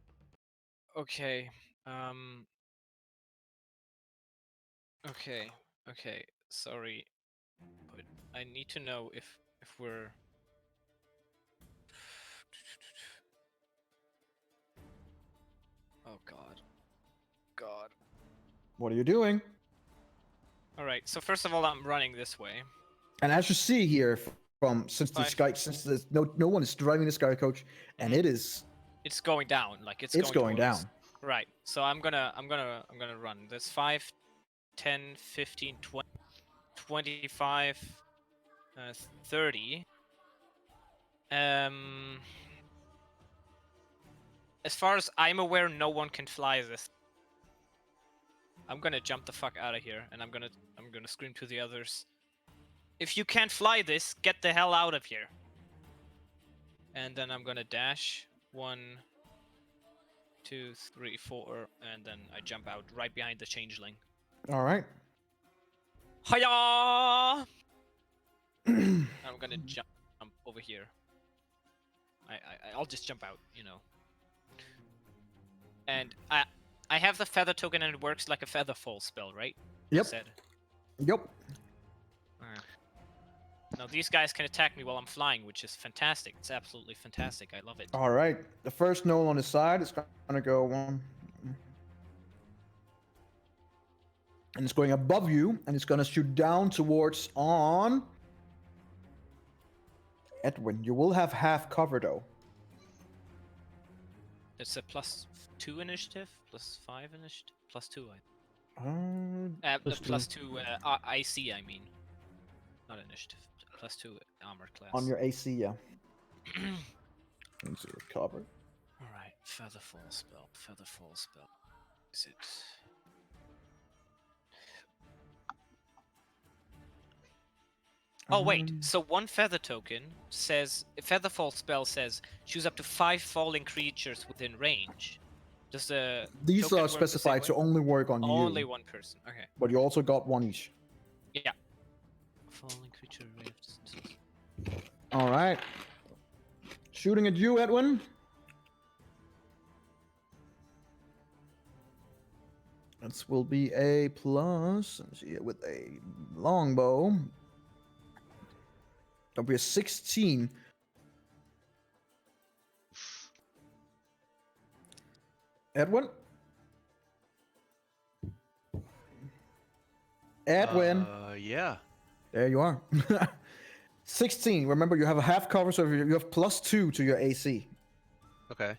S2: Okay. Okay. Okay. Sorry, but I need to know if we're. Oh God. God.
S1: What are you doing?
S2: All right. So first of all, I'm running this way.
S1: And as you see here, since there's no one is driving the sky coach, and it is
S2: It's going down. Like it's
S1: going down.
S2: towards- Right. So I'm gonna run. There's 5, 10, 15, 20, 25, 30. As far as I'm aware, no one can fly this. I'm gonna jump the fuck out of here, and I'm gonna scream to the others. If you can't fly this, get the hell out of here. And then I'm gonna dash 1, 2, 3, 4, and then I jump out right behind the changeling.
S1: All right.
S2: Hiya! I'm gonna jump over here. I'll just jump out, you know. And I have the feather token, and it works like a feather fall spell, right? You
S1: Yep.
S2: said.
S1: Yep.
S2: Alright. Now these guys can attack me while I'm flying, which is fantastic. It's absolutely fantastic. I love it.
S1: All right. The first knoll on his side is gonna go 1. And it's going above you, and it's gonna shoot down towards on Edwin. You will have half cover though.
S2: It's a +2 initiative, +5 initiative, +2.
S1: Plus
S2: Plus
S1: two.
S2: 2 IC. I mean, not initiative. +2 armor class.
S1: On your AC, yeah. Let's see your cover.
S2: All right, feather fall spell. Feather fall spell. Is it? Oh wait, so one feather token says feather fall spell says choose up to 5 falling creatures within range. Does the
S1: These
S2: token
S1: are
S2: work the same
S1: specified to
S2: way?
S1: only work on
S2: Only
S1: you.
S2: one person. Okay.
S1: But you also got 1 each.
S2: Yeah. Falling creature rifts.
S1: All right. Shooting at you, Edwin. This will be a plus. Let me see, with a longbow. That'll be a 16. Edwin? Edwin.
S3: Yeah.
S1: There you are. 16. Remember, you have a half cover, so you have +2 to your AC.
S3: Okay.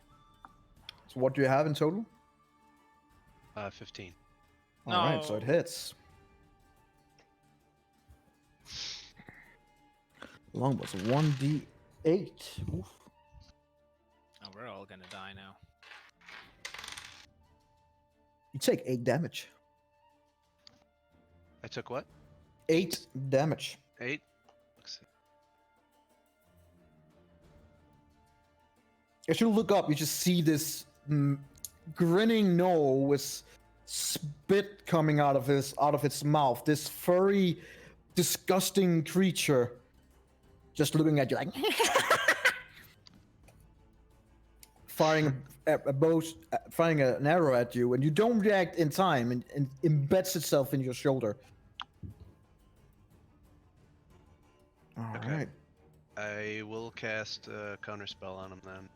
S1: So what do you have in total?
S3: 15.
S1: All right, so it
S2: No.
S1: hits. Longbow's 1d8. Oof.
S2: Oh, we're all gonna die now.
S1: You take 8 damage.
S3: I took what?
S1: 8 damage.
S3: 8? Let's see.
S1: As you look up, you just see this grinning gnoll with spit coming out of its mouth. This furry disgusting creature just looking at you like firing firing an arrow at you, and you don't react in time, and embeds itself in your shoulder. All
S3: Okay.
S1: right.
S3: I will cast a counter spell on him then.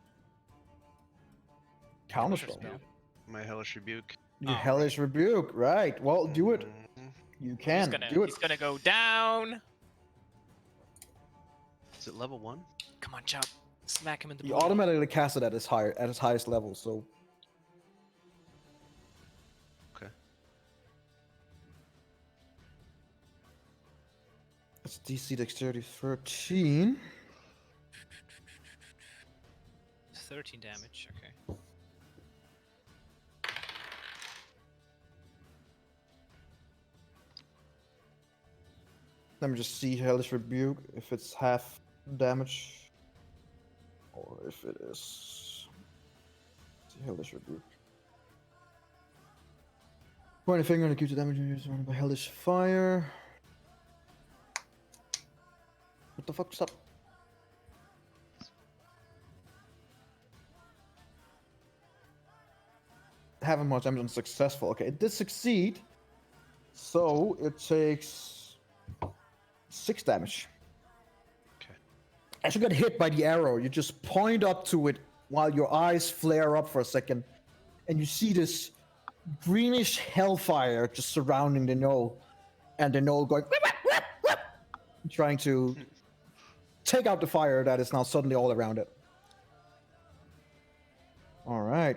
S1: Counterspell.
S2: spell.
S3: My Hellish Rebuke.
S1: You
S2: Oh,
S1: hellish rebuke. Right. Well, do it.
S3: Mhm.
S1: You can do it.
S2: He's gonna go down.
S3: Is it level 1?
S2: Come on, Chop. Smack him in the
S1: You
S2: booty.
S1: automatically cast it at his highest level. So
S3: Okay.
S1: it's DC Dexterity 13.
S2: 13 damage. Okay.
S1: Let me just see hellish rebuke if it's half damage or if it is hellish rebuke. Pointing finger and acute damage surrounded by hellish fire. What the fuck's up? Haven't much damage unsuccessful. Okay, it did succeed. So it takes 6 damage.
S3: Okay.
S1: As you get hit by the arrow, you just point up to it while your eyes flare up for a second, and you see this greenish hellfire just surrounding the knoll, and the knoll going trying to take out the fire that is now suddenly all around it. All right.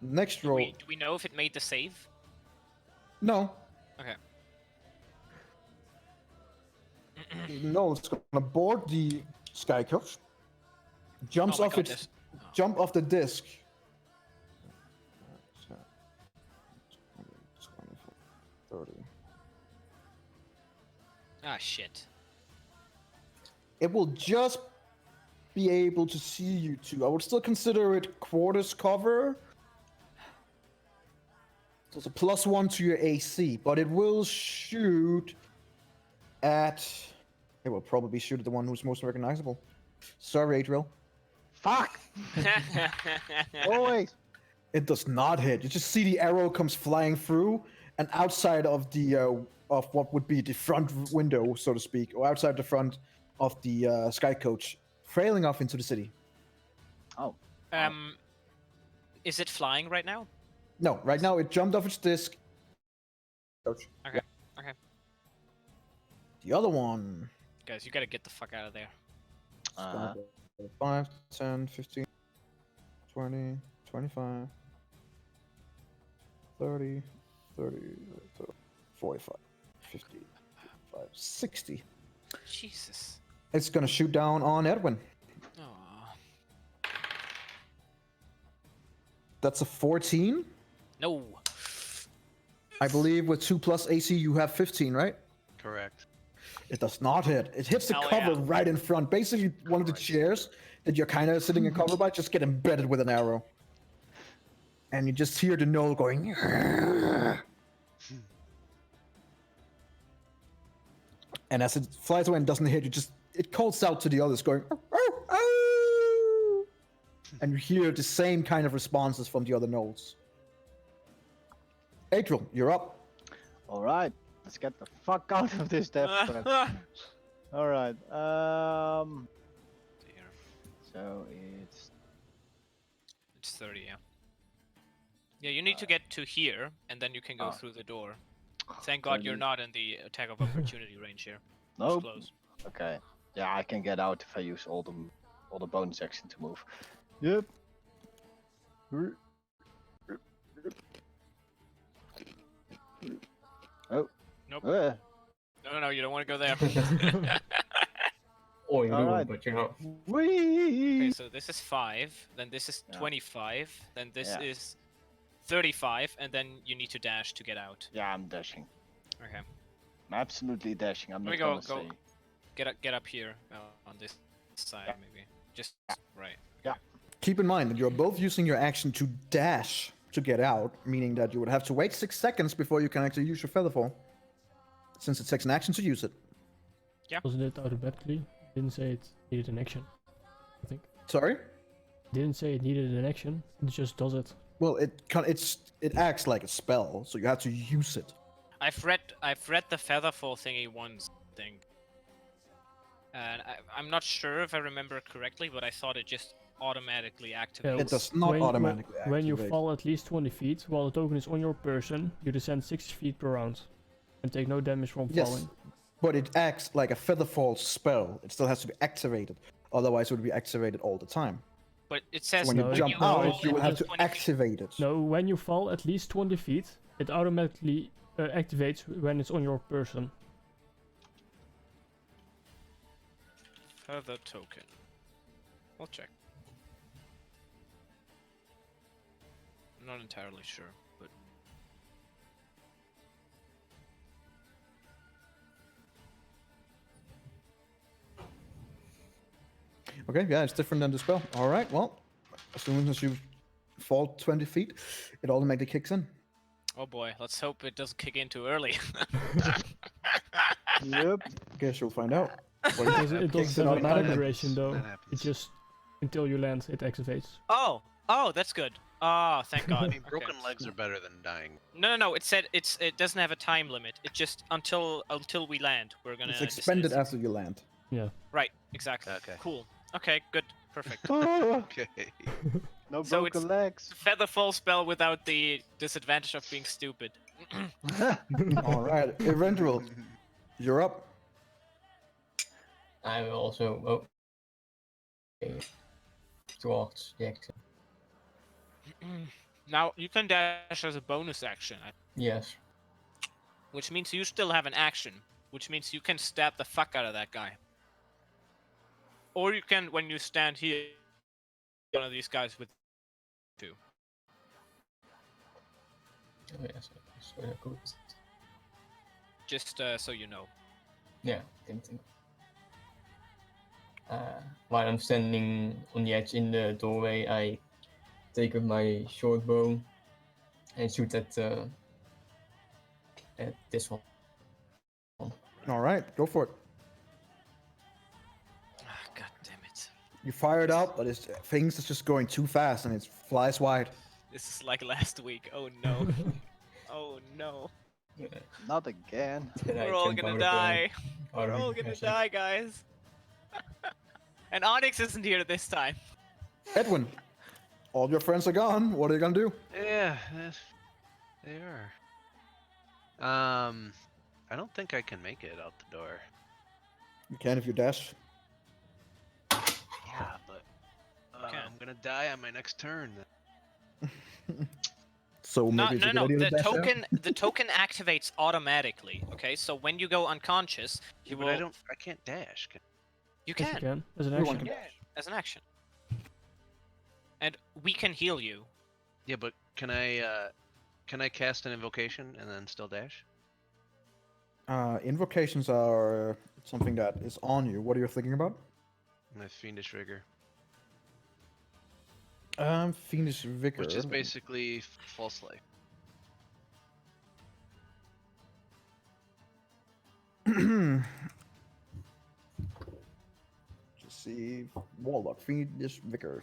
S1: Next
S2: Do
S1: roll.
S2: we know if it made the save?
S1: No.
S2: Okay.
S1: No, it's gonna board the sky coach. Jumps
S2: Oh my
S1: off
S2: God,
S1: its
S2: this- oh.
S1: jump off the disc. 30.
S2: Ah, shit.
S1: It will just be able to see you two. I would still consider it quarters cover. So it's a +1 to your AC, but it will shoot at. It will probably shoot at the one who's most recognizable. Sorry, Adriel.
S4: Fuck! Always!
S1: It does not hit. You just see the arrow comes flying through, and outside of the of what would be the front window, so to speak, or outside the front of the sky coach, trailing off into the city.
S4: Oh.
S2: Is it flying right now?
S1: No, right now it jumped off its disc. Coach.
S2: Okay. Okay.
S1: The other one.
S2: Guys, you gotta get the fuck out of there.
S1: It's gonna go 5, 10, 15, 20, 25, 30, 30, 45, 50, 55, 60.
S2: Jesus.
S1: It's gonna shoot down on Edwin.
S2: Oh.
S1: That's a 14.
S2: No.
S1: I believe with 2+ AC you have 15, right?
S3: Correct.
S1: It does not hit. It hits the
S2: Hell
S1: cover
S2: yeah.
S1: right in front. Basically, one of the chairs that you're kind of sitting in cover by just get embedded with an arrow. And you just hear the knoll going. And as it flies away and doesn't hit, it calls out to the others going. And you hear the same kind of responses from the other gnolls. Adriel, you're up.
S4: Alright, let's get the fuck out of this death trap. Alright,
S2: Dear.
S4: so
S2: It's 30, yeah. Yeah, you need to get to here, and then you can go
S4: Oh.
S2: through the door. Thank God you're not in the attack of opportunity range here. It's
S4: Nope.
S2: close.
S4: Okay. Yeah, I can get out if I use all the bonus action to move. Yep. Oh.
S2: Nope.
S4: Uh,
S2: No, you don't want to go there.
S6: Or you do,
S4: Alright.
S6: but you're not.
S4: whee!
S2: Okay, so this is 5, then this is
S4: Yeah.
S2: 25, then this
S4: Yeah.
S2: is 35, and then you need to dash to get out.
S4: Yeah, I'm dashing.
S2: Okay.
S4: I'm absolutely dashing. I'm
S2: Let
S4: not
S2: me go-
S4: gonna
S2: go.
S4: say.
S2: Get up here on this side,
S4: Yeah.
S2: maybe. Just right.
S1: Keep in mind that you're both using your action to dash to get out, meaning that you would have to wait 6 seconds before you can actually use your feather fall. since it takes an action to use it.
S5: Wasn't it automatically? Didn't say it needed an action. I think.
S1: Sorry?
S5: Didn't say it needed an action. It just does it.
S1: Well, it acts like a spell, so you have to use it.
S2: I've read the Featherfall thingy once, I think. And I'm not sure if I remember correctly, but I thought it just automatically activates.
S1: It does not automatically activate.
S5: When you fall at least 20 feet while the token is on your person, you descend 60 feet per round and take no damage from falling.
S1: But it acts like a Featherfall spell. It still has to be activated. Otherwise, it would be activated all the time.
S2: But it says
S1: When you
S5: No,
S1: jump
S5: no,
S1: out, you will have to
S2: 20 feet.
S1: activate it.
S5: No, when you fall at least 20 feet, it automatically activates when it's on your person.
S2: Feather token. I'll check. I'm not entirely sure, but
S1: Okay, yeah, it's different than the spell. All right, well, as soon as you fall 20 feet, it automatically kicks in.
S2: oh boy, let's hope it doesn't kick in too early.
S4: Yep.
S1: Guess you'll find out.
S5: It
S1: kicks
S5: doesn't
S1: in
S5: have a time
S1: automatically.
S5: duration though.
S3: That
S5: It
S3: happens.
S5: just until you land, it activates.
S2: Oh, that's good. Oh, thank God.
S3: I mean,
S2: Okay.
S3: broken legs are better than dying.
S2: No. It said it doesn't have a time limit. It just until we land, we're gonna.
S1: It's expended
S2: dismiss.
S1: after you land.
S5: Yeah.
S2: Right. Exactly.
S3: Okay.
S2: Cool. Okay. Good. Perfect.
S3: Okay.
S4: No
S2: So
S4: broken
S2: it's-
S4: legs.
S2: Featherfall spell without the disadvantage of being stupid.
S1: All right, Eventual, you're up.
S6: I will also okay, towards the exit.
S2: Now you can dash as a bonus action,
S6: Yes.
S2: which means you still have an action, which means you can stab the fuck out of that guy. Or you can, when you stand here, one of these guys with two.
S6: Oh, yes. So good.
S2: Just so you know.
S6: Yeah, didn't think. While I'm standing on the edge in the doorway, I take up my short bow and shoot at this one.
S1: All right, go for it.
S2: Ah, God damn it.
S1: You fire it out, but things is just going too fast and it flies wide.
S2: This is like last week. Oh no. Oh no.
S4: Not again.
S6: Then I
S2: We're all
S6: jump
S2: gonna
S6: out of
S2: die.
S6: the-
S2: We're all gonna die, guys. And Onyx isn't here this time.
S1: Edwin, all your friends are gone. What are you gonna do?
S3: Yeah, they are. I don't think I can make it out the door.
S1: You can if you dash.
S3: Yeah, but
S2: Okay.
S3: I'm gonna die on my next turn.
S1: So
S2: No,
S1: maybe it's a
S2: no,
S1: good
S2: no.
S1: idea
S2: The
S1: to dash out?
S2: the token activates automatically. Okay, so when you go unconscious, you
S3: But
S2: will.
S3: I can't dash.
S2: You
S5: Yes,
S2: can
S5: you can. As an
S1: Everyone
S5: action.
S1: can
S2: yeah, as an action. And we can heal you.
S3: Yeah, but can I cast an invocation and then still dash?
S1: Invocations are something that is on you. What are you thinking about?
S3: My fiendish rigor,
S1: Fiendish Vicar.
S3: which is basically false life.
S1: Just see Warlock, Fiendish Vicar.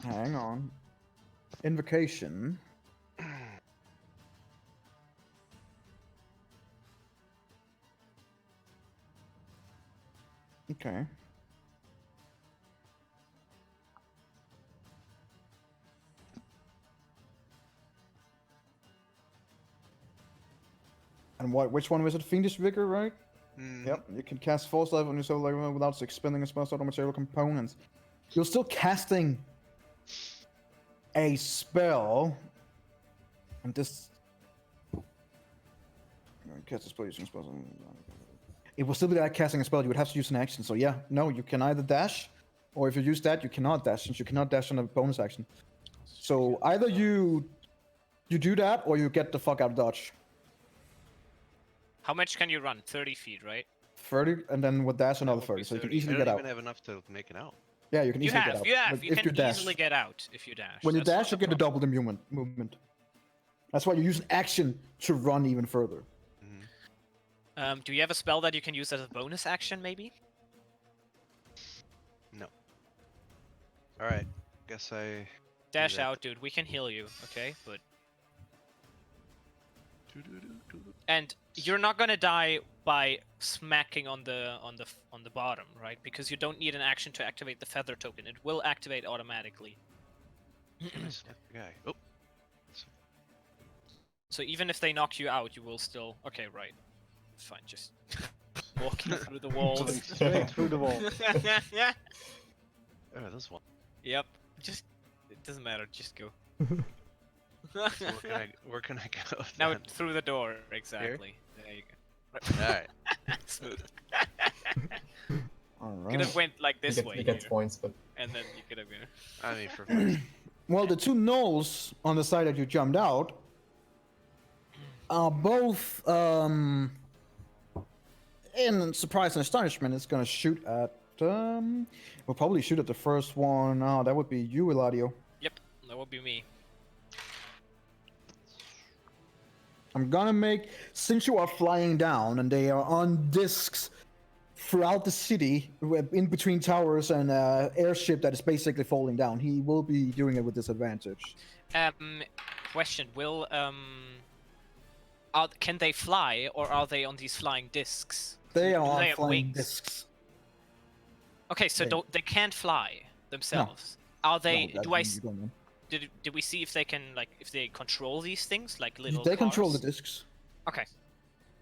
S1: Hang on. Invocation. Okay. And which one was it? Fiendish Vigor, right?
S3: Mhm.
S1: Yep. You can cast False Life on yourself like without expending a spell slot or material components. You're still casting a spell. And this. Cast a spell using spells. It will still be like casting a spell. You would have to use an action. So yeah, no, you can either dash, or if you use that, you cannot dash, since you cannot dash on a bonus action. So either you do that, or you get the fuck out of dodge.
S2: How much can you run? 30 feet, right?
S1: 30, and then with dash another
S3: That would be
S1: 30, so you can
S3: 30.
S1: easily
S3: I
S1: get
S3: don't
S1: out.
S3: even have enough to make it out.
S1: Yeah, you can
S2: You
S1: easily
S2: have,
S1: get out.
S2: you have.
S1: Like,
S2: You
S1: if
S2: can
S1: dash.
S2: easily get out if you dash.
S1: When you
S2: That's not
S1: dash, you
S2: a
S1: get a
S2: problem.
S1: double the movement. That's why you use an action to run even further.
S2: Do you have a spell that you can use as a bonus action, maybe?
S3: No. All right. Guess I.
S2: Dash
S3: that.
S2: out, dude. We can heal you, okay? But and you're not gonna die by smacking on the bottom, right? Because you don't need an action to activate the feather token. It will activate automatically.
S3: Can I select the guy? Oh.
S2: So even if they knock you out, you will still. Okay, right. Fine, just walking through the walls.
S4: Going straight through the wall.
S2: Yeah.
S3: Oh, this one.
S2: Yep. Just. It doesn't matter. Just go.
S3: So where can I go?
S2: Now
S3: then?
S2: through the door. Exactly. There you go.
S3: All right.
S2: Smooth.
S1: All
S2: Could have
S1: right.
S2: went like this way,
S6: You get
S2: here,
S6: points, but
S2: and then you could have been.
S3: I mean, for fun.
S1: Well, the two gnolls on the side that you jumped out are both, in surprise and astonishment, it's gonna shoot at, we'll probably shoot at the first one. Oh, that would be you, Eladio.
S2: Yep, that would be me.
S1: I'm gonna make, since you are flying down and they are on discs throughout the city, in between towers and airship that is basically falling down, he will be doing it with disadvantage.
S2: Question: Will can they fly, or are they on these flying discs?
S1: They
S2: Do
S1: are on
S2: they have
S1: flying
S2: wings?
S1: discs.
S2: Okay, so
S1: They-
S2: they can't fly themselves. Are they?
S1: No,
S2: do I?
S1: you don't know.
S2: Did we see if they can if they control these things like little?
S1: They control the
S2: cars?
S1: discs.
S2: Okay.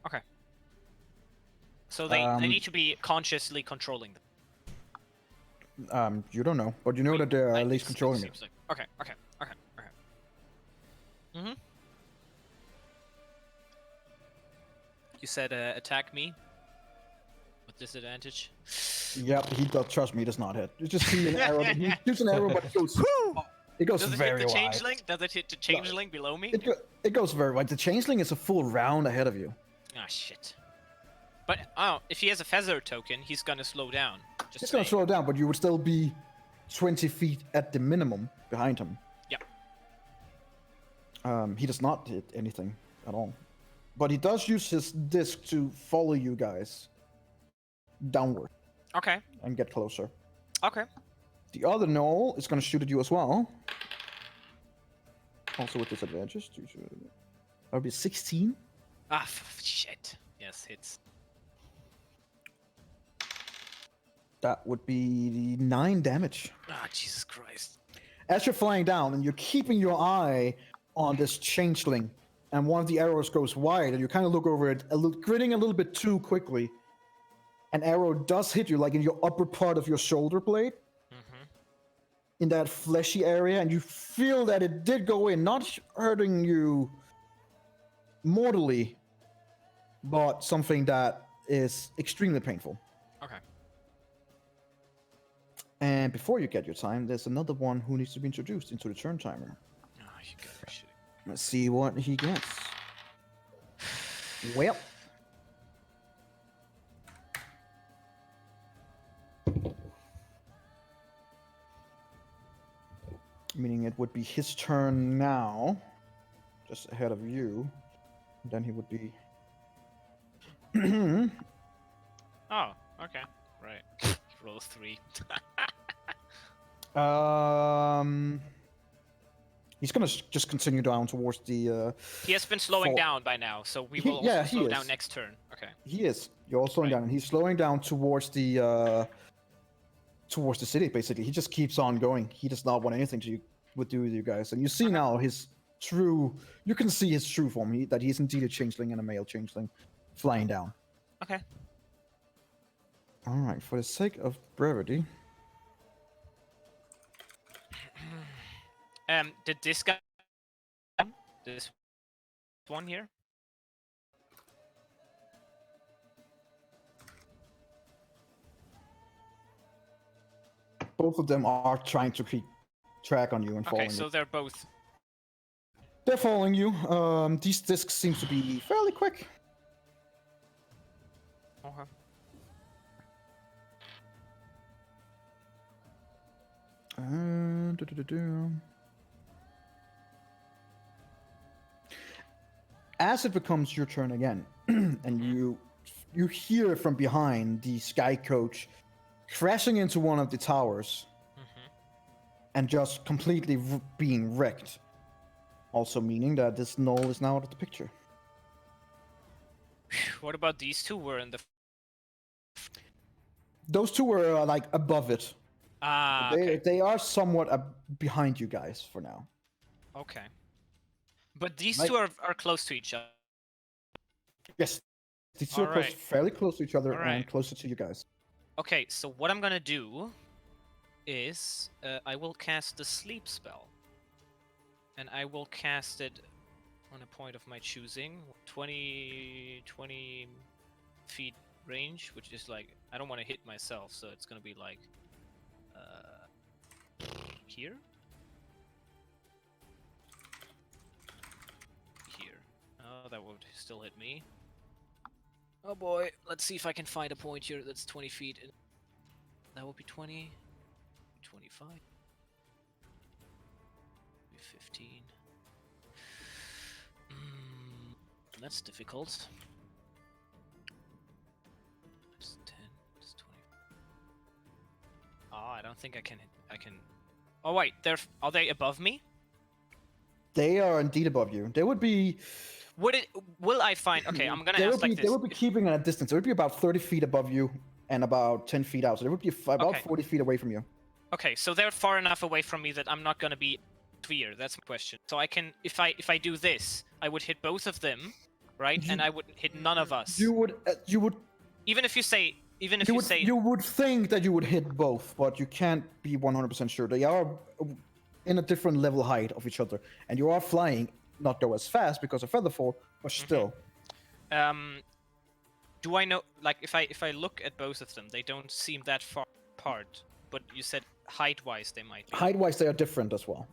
S2: Okay. So they need to be consciously controlling them.
S1: You don't know, but you know that they're at least
S2: It
S1: controlling it.
S2: seems like. Okay. Okay. Okay. Okay. Mhm. You said attack me with disadvantage.
S1: Yep, he does. Trust me, he does not hit. You just see an arrow. He shoots an arrow, but it goes. It goes
S2: Does it
S1: very
S2: hit the
S1: wide.
S2: changeling? Does it hit the changeling below me?
S1: It goes very wide. The changeling is a full round ahead of you.
S2: Ah, shit. But if he has a feather token, he's gonna slow down. Just
S1: He's gonna
S2: saying.
S1: slow down, but you would still be 20 feet at the minimum behind him.
S2: Yep.
S1: He does not hit anything at all, but he does use his disc to follow you guys downward
S2: Okay.
S1: and get closer.
S2: Okay.
S1: The other gnoll is gonna shoot at you as well. Also with disadvantage. That would be 16.
S2: Ah, shit. Yes, hits.
S1: That would be 9 damage.
S2: Ah, Jesus Christ.
S1: As you're flying down and you're keeping your eye on this changeling, and one of the arrows goes wide, and you kind of look over it, grinning a little bit too quickly. An arrow does hit you, like in your upper part of your shoulder blade, in that fleshy area, and you feel that it did go in, not hurting you mortally, but something that is extremely painful.
S2: Okay.
S1: And before you get your time, there's another one who needs to be introduced into the turn timer.
S2: Ah, you gotta be shitting.
S1: Let's see what he gets. Well. Meaning it would be his turn now. Just ahead of you. Then he would be...
S2: Oh, okay. Right. Roll 3.
S1: He's gonna just continue down towards the...
S2: He has been slowing
S1: Fall.
S2: down by now, so we
S1: He-
S2: will
S1: yeah,
S2: also
S1: he
S2: slow down
S1: is.
S2: next turn. Okay.
S1: He is. You're all slowing
S2: Right.
S1: down, and he's slowing down towards the city. Basically, he just keeps on going. He does not want anything to do with you guys. And you see now his true. You can see his true form. That he's indeed a changeling and a male changeling, flying down.
S2: Okay.
S1: All right. For the sake of brevity,
S2: Did this guy, this one here?
S1: both of them are trying to keep track on you and following
S2: Okay, so
S1: you.
S2: they're both.
S1: They're following you. These discs seem to be fairly quick.
S2: Okay.
S1: As it becomes your turn again, and you hear from behind the sky coach crashing into one of the towers and just completely being wrecked. Also meaning that this knoll is now out of the picture.
S2: What about these two? Were in the.
S1: Those two were like above it.
S2: Okay.
S1: They are somewhat behind you guys for now.
S2: Okay. But these
S1: Like-
S2: two are close to each other.
S1: Yes, these two are close,
S2: Alright.
S1: fairly close to each other and
S2: Alright.
S1: closer to you guys.
S2: Okay, so what I'm gonna do is I will cast the sleep spell. And I will cast it on a point of my choosing. 20 feet range, which is like, I don't want to hit myself, so it's gonna be like here? Here. Oh, that would still hit me. Oh boy, let's see if I can find a point here that's 20 feet. That would be 20, 25, 15. That's difficult. It's 10, it's 20. Oh, I don't think I can. Oh wait, are they above me?
S1: They are indeed above you. They would be.
S2: Will I find? Okay, I'm gonna
S1: They
S2: ask
S1: would be.
S2: like
S1: They
S2: this.
S1: would be keeping at a distance. It would be about 30 feet above you and about 10 feet out. So they would be about
S2: Okay.
S1: 40 feet away from you.
S2: Okay, so they're far enough away from me that I'm not gonna be sphere. That's my question. So I can, if I do this, I would hit both of them, right? And I would hit none of us.
S1: You would.
S2: Even if you say,
S1: You would think that you would hit both, but you can't be 100% sure. They are in a different level height of each other, and you are flying, not go as fast because of feather fall, but still.
S2: Do I know? Like, if I look at both of them, they don't seem that far apart. But you said height-wise they might be.
S1: Height-wise, they are different as well.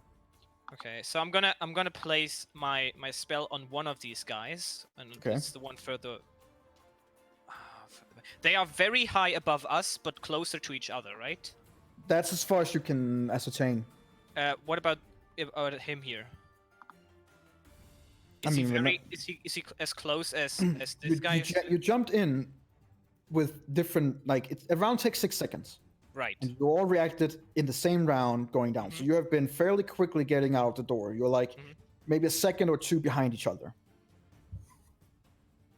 S2: Okay, so I'm gonna place my spell on one of these guys, and
S1: Okay.
S2: it's the one further. They are very high above us, but closer to each other, right?
S1: That's as far as you can ascertain.
S2: What about him here?
S1: I
S2: Is he
S1: mean,
S2: very? Is he as close as this guy? is?
S1: You jumped in with different, like, it around takes 6 seconds.
S2: Right.
S1: And you all reacted in the same round going down. So you have been fairly quickly getting out the door. You're like maybe a second or two behind each other.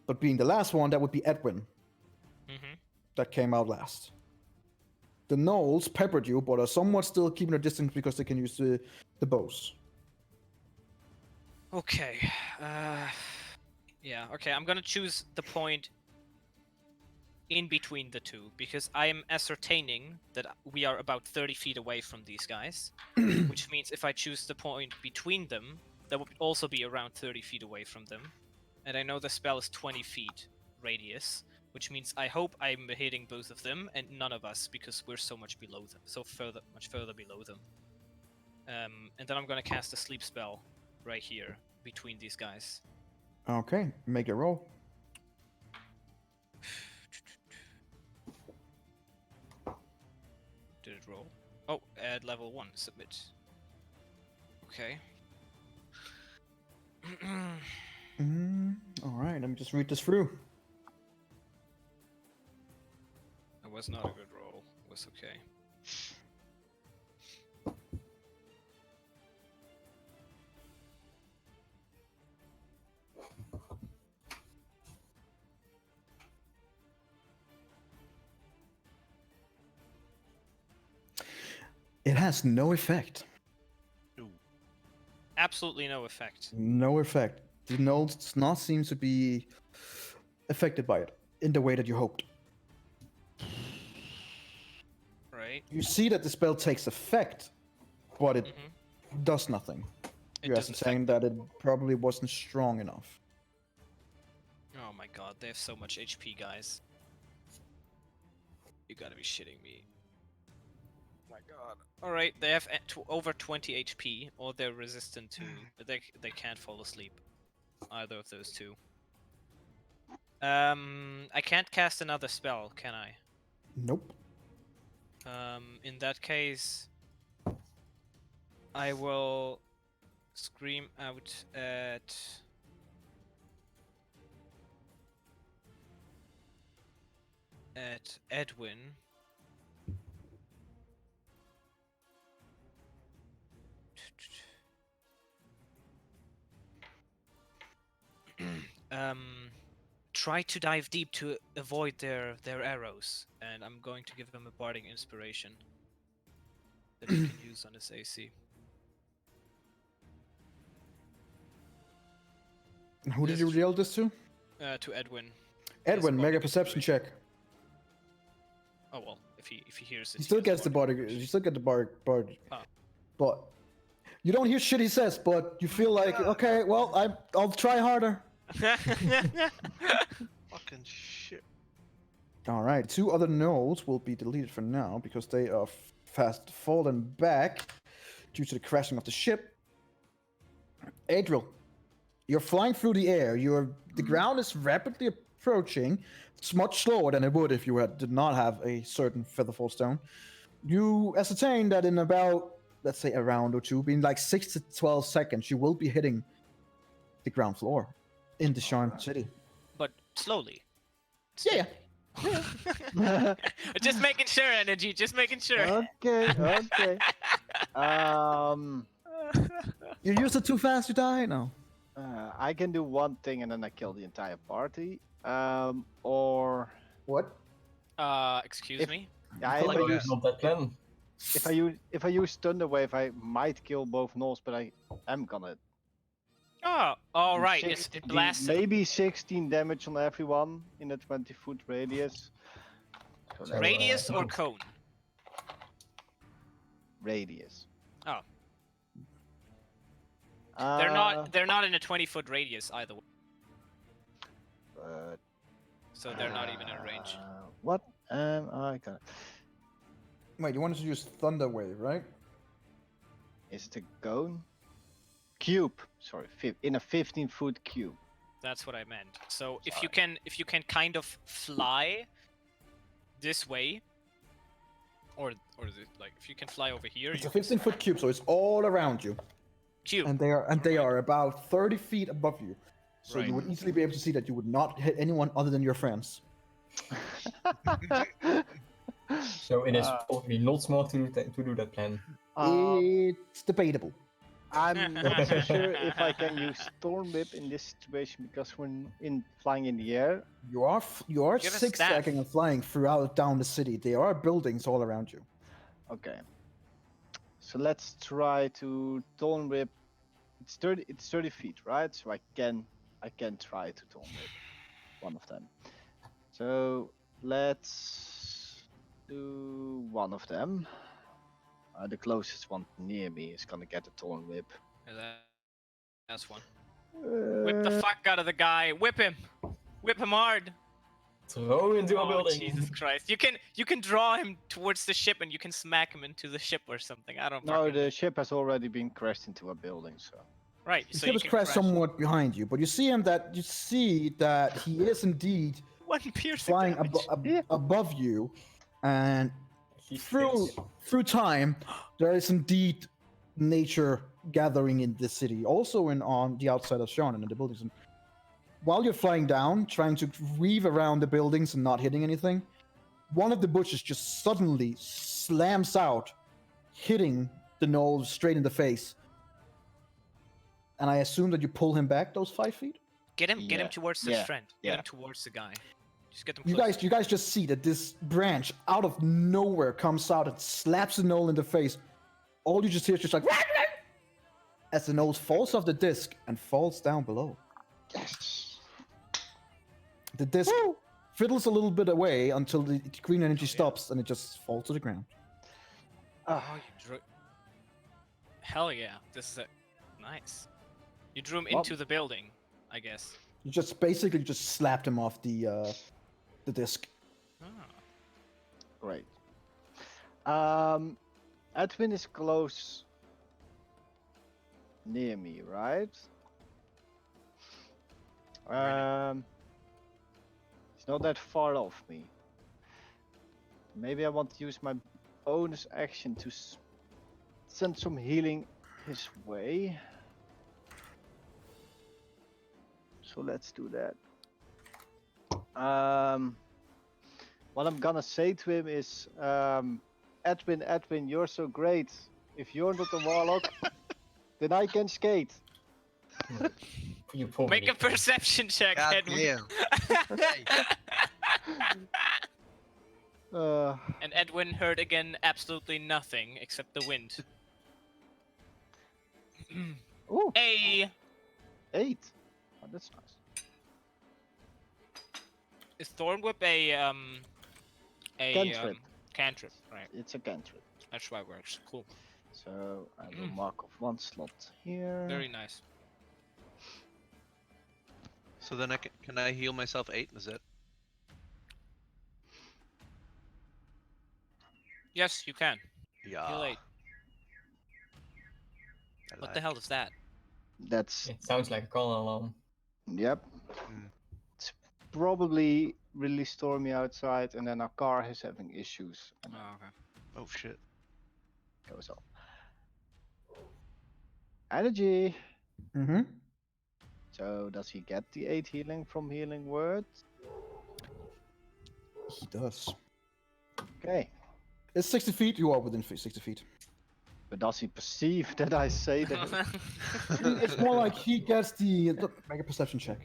S1: But being the last one, that would be Edwin. That came out last. The gnolls peppered you, but are somewhat still keeping a distance because they can use the bows.
S2: Okay. Yeah. Okay. I'm gonna choose the point in between the two because I am ascertaining that we are about 30 feet away from these guys, which means if I choose the point between them, that would also be around 30 feet away from them. And I know the spell is 20 feet radius, which means I hope I'm hitting both of them and none of us because we're so much below them, much further below them. And then I'm gonna cast a sleep spell right here between these guys.
S1: Okay, make a roll.
S2: Did it roll? Oh, add level 1, submit. Okay.
S1: All right, let me just read this through.
S2: It was not a good roll. It was okay.
S1: It has no effect.
S2: Absolutely no effect.
S1: No effect. The gnolls does not seem to be affected by it in the way that you hoped.
S2: Right?
S1: You see that the spell takes effect, but it does nothing.
S2: It
S1: You're
S2: doesn't
S1: saying that it probably wasn't strong enough.
S2: Oh my god, they have so much HP, guys. You gotta be shitting me. My god. Alright, they have over 20 HP, or they're resistant to... They can't fall asleep. Either of those two. I can't cast another spell, can I?
S1: Nope.
S2: In that case... I will scream out at Edwin. Try to dive deep to avoid their arrows, and I'm going to give him a bardic inspiration that he can use on his AC.
S1: Who did
S2: Yes,
S1: you yell this to?
S2: To Edwin.
S1: Edwin, make a
S2: bardic
S1: perception
S2: inspiration.
S1: check.
S2: Oh well, if he hears it,
S1: He still
S2: has
S1: gets the
S2: bardic
S1: bardic. You still get the bardic.
S2: Ah.
S1: But you don't hear shit he says. But you feel like, okay, well, I'll try harder.
S2: inspiration.
S3: Fucking shit.
S1: All right, 2 other nodes will be deleted for now because they are fast fallen back due to the crashing of the ship. Adriel, you're flying through the air. The ground is rapidly approaching. It's much slower than it would if you did not have a certain featherfall stone. You ascertain that in about, let's say, a round or two, being like 6 to 12 seconds, you will be hitting the ground floor in the Sharn City.
S2: But slowly.
S1: Yeah.
S2: Just making sure, energy. Just making sure.
S4: Okay, okay.
S1: You use it too fast, you die? No.
S4: I can do one thing and then I kill the entire party. Or
S1: What?
S2: Excuse
S4: If-
S2: me.
S4: yeah,
S3: feel
S4: if,
S3: like
S4: I
S3: that.
S4: use,
S6: Not that plan.
S4: if I use Thunder Wave, I might kill both gnolls, but I am gonna.
S2: Oh, all
S4: do
S2: right. It
S4: 16
S2: blasted.
S4: Maybe 16 damage on everyone in a 20-foot radius. So that's
S2: Radius or cone?
S4: radius.
S2: Oh.
S4: Uh,
S2: They're not in a 20-foot radius either way,
S4: but,
S2: so they're not even in range.
S4: What? I got.
S1: Wait, you wanted to use Thunder Wave, right?
S4: Is it a cone? Cube. Sorry, in a 15-foot cube.
S2: That's what I meant. So if you can kind of fly this way, or like if you can fly over here,
S1: It's
S2: you
S1: a
S2: can
S1: 15-foot cube, so it's all around you,
S2: cube.
S1: and they are about 30 feet above you. So
S2: Right.
S1: you would easily be able to see that you would not hit anyone other than your friends.
S6: So it is probably not smart to do that plan.
S1: It's debatable.
S4: I'm not sure if I can use Storm Whip in this situation because we're flying in the air.
S1: You are
S2: You have a
S1: zigzagging and flying throughout down the city. There are buildings all around you.
S4: Okay. So let's try to Storm Whip. It's 30 feet, right? So I can try to Storm Whip one of them. So let's do one of them. The closest one near me is gonna get a Thorn Whip.
S2: That's one. Whip the fuck out of the guy. Whip him. Whip him hard.
S6: Throw into a
S2: Oh,
S6: building.
S2: Jesus Christ! You can draw him towards the ship and you can smack him into the ship or something. I don't.
S4: No,
S2: fucking-
S4: the ship has already been crashed into a building, so.
S2: Right.
S1: The
S2: So
S1: ship
S2: you
S1: is
S2: can
S1: crashed
S2: crash
S1: somewhat behind you, but you see that he is indeed
S2: one piercing
S1: flying
S2: damage.
S1: above you, and
S6: He's
S1: through time, there is indeed nature gathering in this city, also on the outside of Sharn and in the buildings. And while you're flying down, trying to weave around the buildings and not hitting anything, one of the bushes just suddenly slams out, hitting the nose straight in the face. And I assume that you pull him back those 5 feet.
S2: Get him
S4: Yeah,
S2: towards his
S4: yeah,
S2: friend.
S4: yeah.
S2: Get him towards the guy. Just get them.
S1: You guys just see that this branch out of nowhere comes out and slaps the knoll in the face. All you just hear is just like as the nose falls off the disc and falls down below.
S4: Yes.
S1: The disc fiddles a little bit away until the green energy stops and it just falls to the ground.
S2: Oh, you drew. Hell yeah! This is nice. You drew him
S4: Well-
S2: into the building, I guess.
S1: You just basically just slapped him off the disc.
S2: Ah.
S4: Great. Edwin is close near me, right? He's not that far off me. Maybe I want to use my bonus action to send some healing his way. So let's do that. What I'm gonna say to him is, Edwin, you're so great. If you're not a warlock, then I can skate.
S6: You probably
S2: Make a perception check,
S3: God
S2: Edwin.
S4: Uh,
S2: And Edwin heard again absolutely nothing except the wind.
S4: ooh,
S2: A
S4: 8. Oh, that's nice.
S2: is Thorn Whip a
S4: Cantrip.
S2: cantrip, right?
S4: It's a cantrip.
S2: That's why it works. Cool.
S4: So I will mark off one slot here.
S2: Very nice.
S3: So then can I heal myself 8? Is it?
S2: Yes, you can.
S3: Yeah.
S2: Heal 8. What the hell is that?
S4: That's
S6: It sounds like a call alarm.
S4: yep.
S3: Hmm.
S4: It's probably really stormy outside, and then our car is having issues. And
S2: Oh, okay.
S3: Oh shit.
S4: it goes off. Energy.
S1: Mm-hmm.
S4: So does he get the 8 healing from healing word?
S1: He does.
S4: Okay.
S1: It's 60 feet. You are within 60 feet.
S4: But does he perceive that I say that?
S1: It's more like he gets the. Look, make a perception check.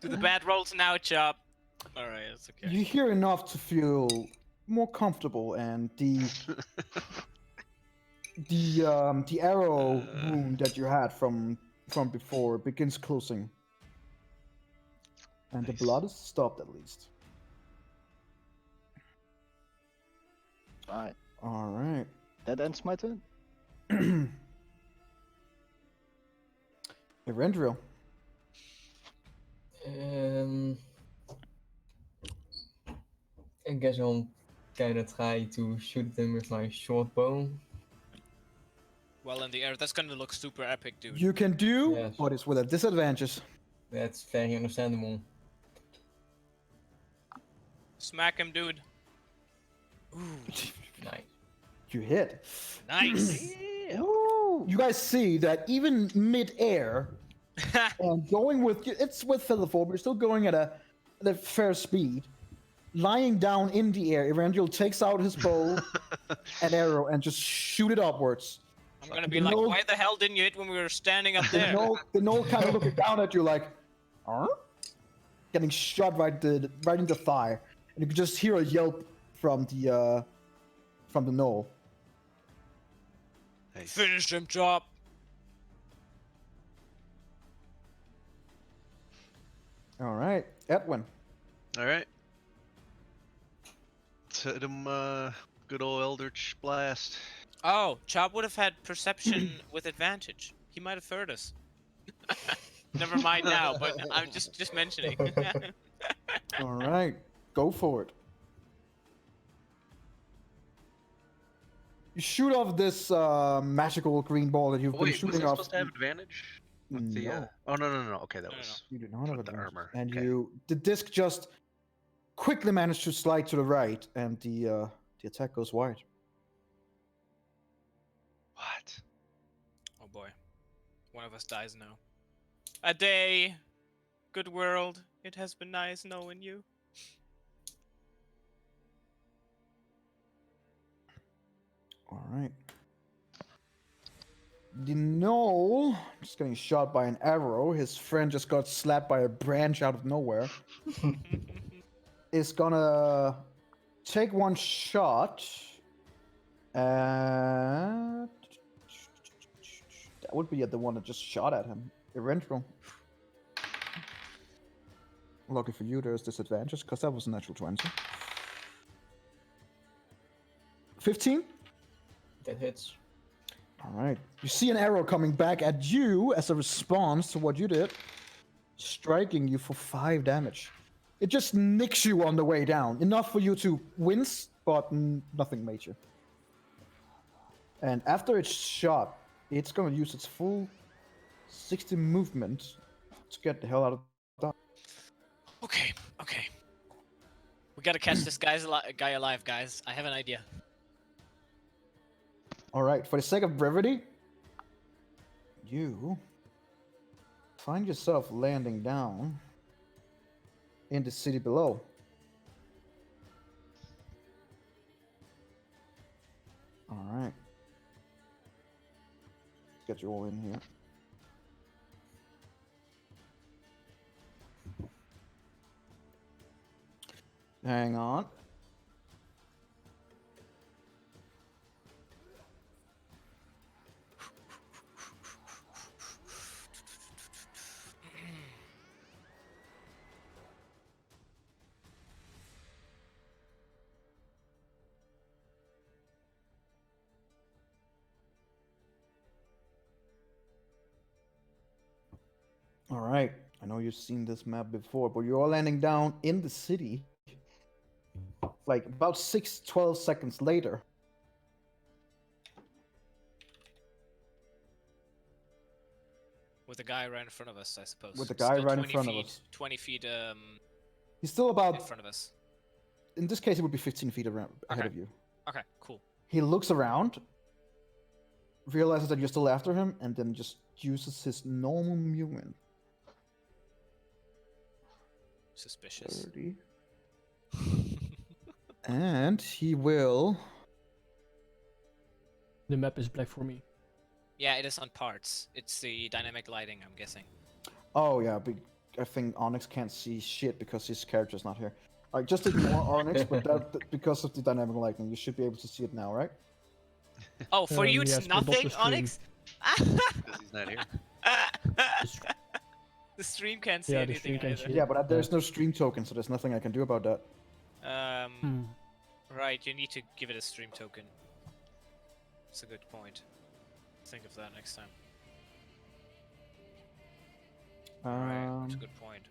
S2: Do the bad rolls now, Chop. Alright, that's okay.
S1: You hear enough to feel more comfortable, and the arrow wound that you had from before begins closing, and
S3: Nice.
S1: the blood is stopped at least.
S4: Right.
S1: All right.
S4: That ends my turn.
S1: Erendril.
S6: I guess I'll kind of try to shoot them with my short bow.
S2: Well, in the air, that's gonna look super epic, dude.
S1: You can do,
S6: Yes.
S1: but it's with a disadvantage.
S6: That's very understandable.
S2: Smack him, dude. Ooh,
S6: Nice.
S1: You hit.
S2: nice.
S1: You guys see that even mid-air, and going with it's with Featherfall, but you're still going at a fair speed. Lying down in the air, Erendril takes out his bow and arrow and just shoot it upwards.
S2: I'm gonna be
S1: The
S2: like,
S1: nose-
S2: why the hell didn't you hit when we were standing up
S1: The
S2: there?
S1: gnoll kind of looking down at you like, huh? Getting shot right in the thigh, and you can just hear a yelp from the gnoll.
S3: Nice.
S2: Finish him, Chop.
S1: All right, Edwin.
S3: All right. Let's hit him. Good old Eldritch Blast.
S2: Oh, Chop would have had perception with advantage. He might have heard us. Never mind now, but I'm just mentioning.
S1: All right, go for it. You shoot off this magical green ball that you've been
S3: Wait, was
S1: shooting
S3: I
S1: off.
S3: supposed to have advantage? With the,
S1: No.
S3: Oh no. Okay, that
S2: No, no,
S3: was.
S1: You do not have
S3: with the
S1: advantage.
S3: armor.
S1: And
S3: Okay.
S1: the disc just quickly managed to slide to the right, and the attack goes wide.
S3: What?
S2: Oh boy. One of us dies now. A day. Good world. It has been nice knowing you.
S1: All right. The gnoll just getting shot by an arrow. His friend just got slapped by a branch out of nowhere. Is gonna take one shot. That would be at the one that just shot at him. Erendril. Lucky for you, there's disadvantage because that was a natural 20. 15.
S6: That hits.
S1: All right. You see an arrow coming back at you as a response to what you did, striking you for 5 damage. It just nicks you on the way down, enough for you to wince, but nothing major. And after it's shot, it's going to use its full 60 movement to get the hell out of that.
S2: Okay. We gotta catch this guy alive, guys. I have an idea.
S1: All right, for the sake of brevity, you find yourself landing down in the city below. All right. Let's get you all in here. Hang on. All right. I know you've seen this map before, but you're all landing down in the city. Like about 12 seconds later.
S2: With the guy right in front of us, I suppose.
S1: With the guy
S2: Still
S1: right in
S2: 20
S1: front of
S2: feet,
S1: us.
S2: 20 feet
S1: He's still
S2: in
S1: about,
S2: front of us.
S1: in this case, it would be 15 feet around, ahead
S2: Okay.
S1: of you.
S2: Okay, cool.
S1: He looks around, realizes that you're still after him, and then just uses his normal movement.
S2: Suspicious.
S1: 30. And he will.
S5: The map is black for me.
S2: Yeah, it is on parts. It's the dynamic lighting, I'm guessing.
S1: Oh, yeah, I think Onyx can't see shit because his character's not here. Alright, just ignore Onyx, but because of the dynamic lighting, you should be able to see it now, right?
S2: Oh, for you it's
S5: yes, but not the
S2: nothing,
S5: stream.
S2: Onyx?
S3: Because he's not here.
S2: The stream can't see
S5: Yeah, the
S2: anything
S5: stream can't
S2: either.
S5: see it.
S1: Yeah, but there's no stream token, so there's nothing I can do about that.
S2: Right, you need to give it a stream token. That's a good point. Think of that next time. Right, that's a good point.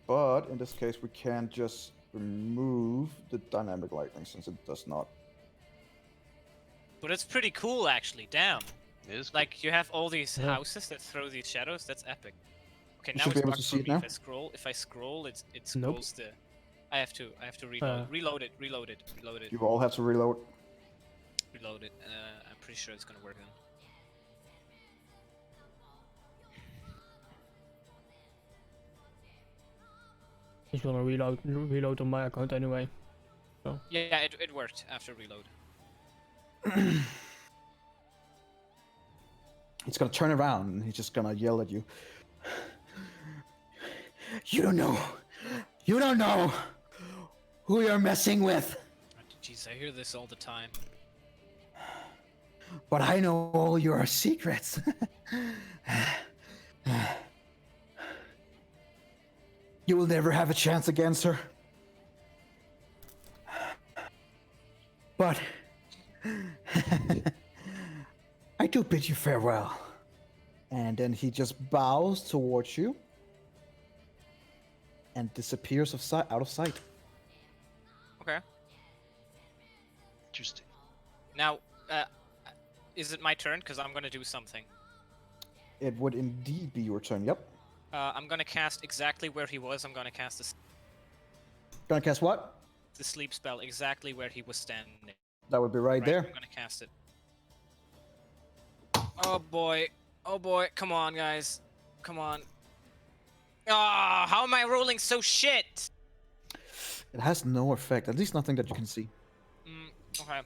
S1: But in this case, we can't just remove the dynamic lighting since it does not.
S2: But it's pretty cool, actually. Damn.
S3: It is cool.
S2: Like, you have all these
S5: Yeah.
S2: houses that throw these shadows. That's epic. Okay,
S1: You
S2: now
S1: should be
S2: it's
S1: able
S2: bugged
S1: to
S2: for
S1: see it
S2: me.
S1: now.
S2: If I scroll, it
S5: Nope.
S2: scrolls the. I have to reload. Reload it.
S1: You all have to reload.
S2: Reload it. I'm pretty sure it's gonna work then.
S5: He's gonna reload on my account anyway.
S2: Yeah, it worked after reload.
S1: He's gonna turn around and he's just gonna yell at you. You don't know who you're messing with.
S2: Jeez, I hear this all the time.
S1: But I know all your secrets. You will never have a chance against her. But I do bid you farewell. And then he just bows towards you and disappears out of sight.
S2: Okay.
S3: Interesting.
S2: Now, is it my turn? Because I'm gonna do something.
S1: It would indeed be your turn. Yep.
S2: I'm gonna cast exactly where he was. I'm gonna cast
S1: Gonna cast what?
S2: the sleep spell exactly where he was standing.
S1: That would be right there.
S2: I'm gonna cast it. Oh boy. Oh boy. Come on, guys. Come on. Ah, how am I rolling so shit?
S1: It has no effect. At least nothing that you can see.
S2: Okay.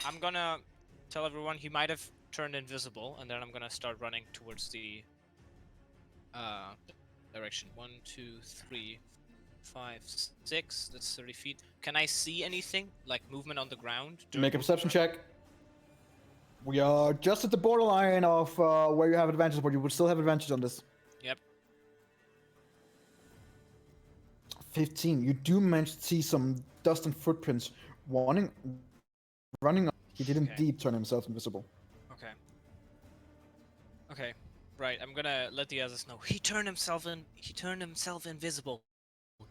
S2: I'm gonna tell everyone he might have turned invisible, and then I'm gonna start running towards the direction. 1, 2, 3, 5, 6. That's 30 feet. Can I see anything like movement on the ground?
S1: Make a perception check. We are just at the borderline of where you have advantage, but you would still have advantage on this.
S2: Yep.
S1: 15. You do manage to see some dust and footprints running. He did indeed turn himself invisible.
S2: Okay. Okay. Right. I'm gonna let the others know. He turned himself invisible.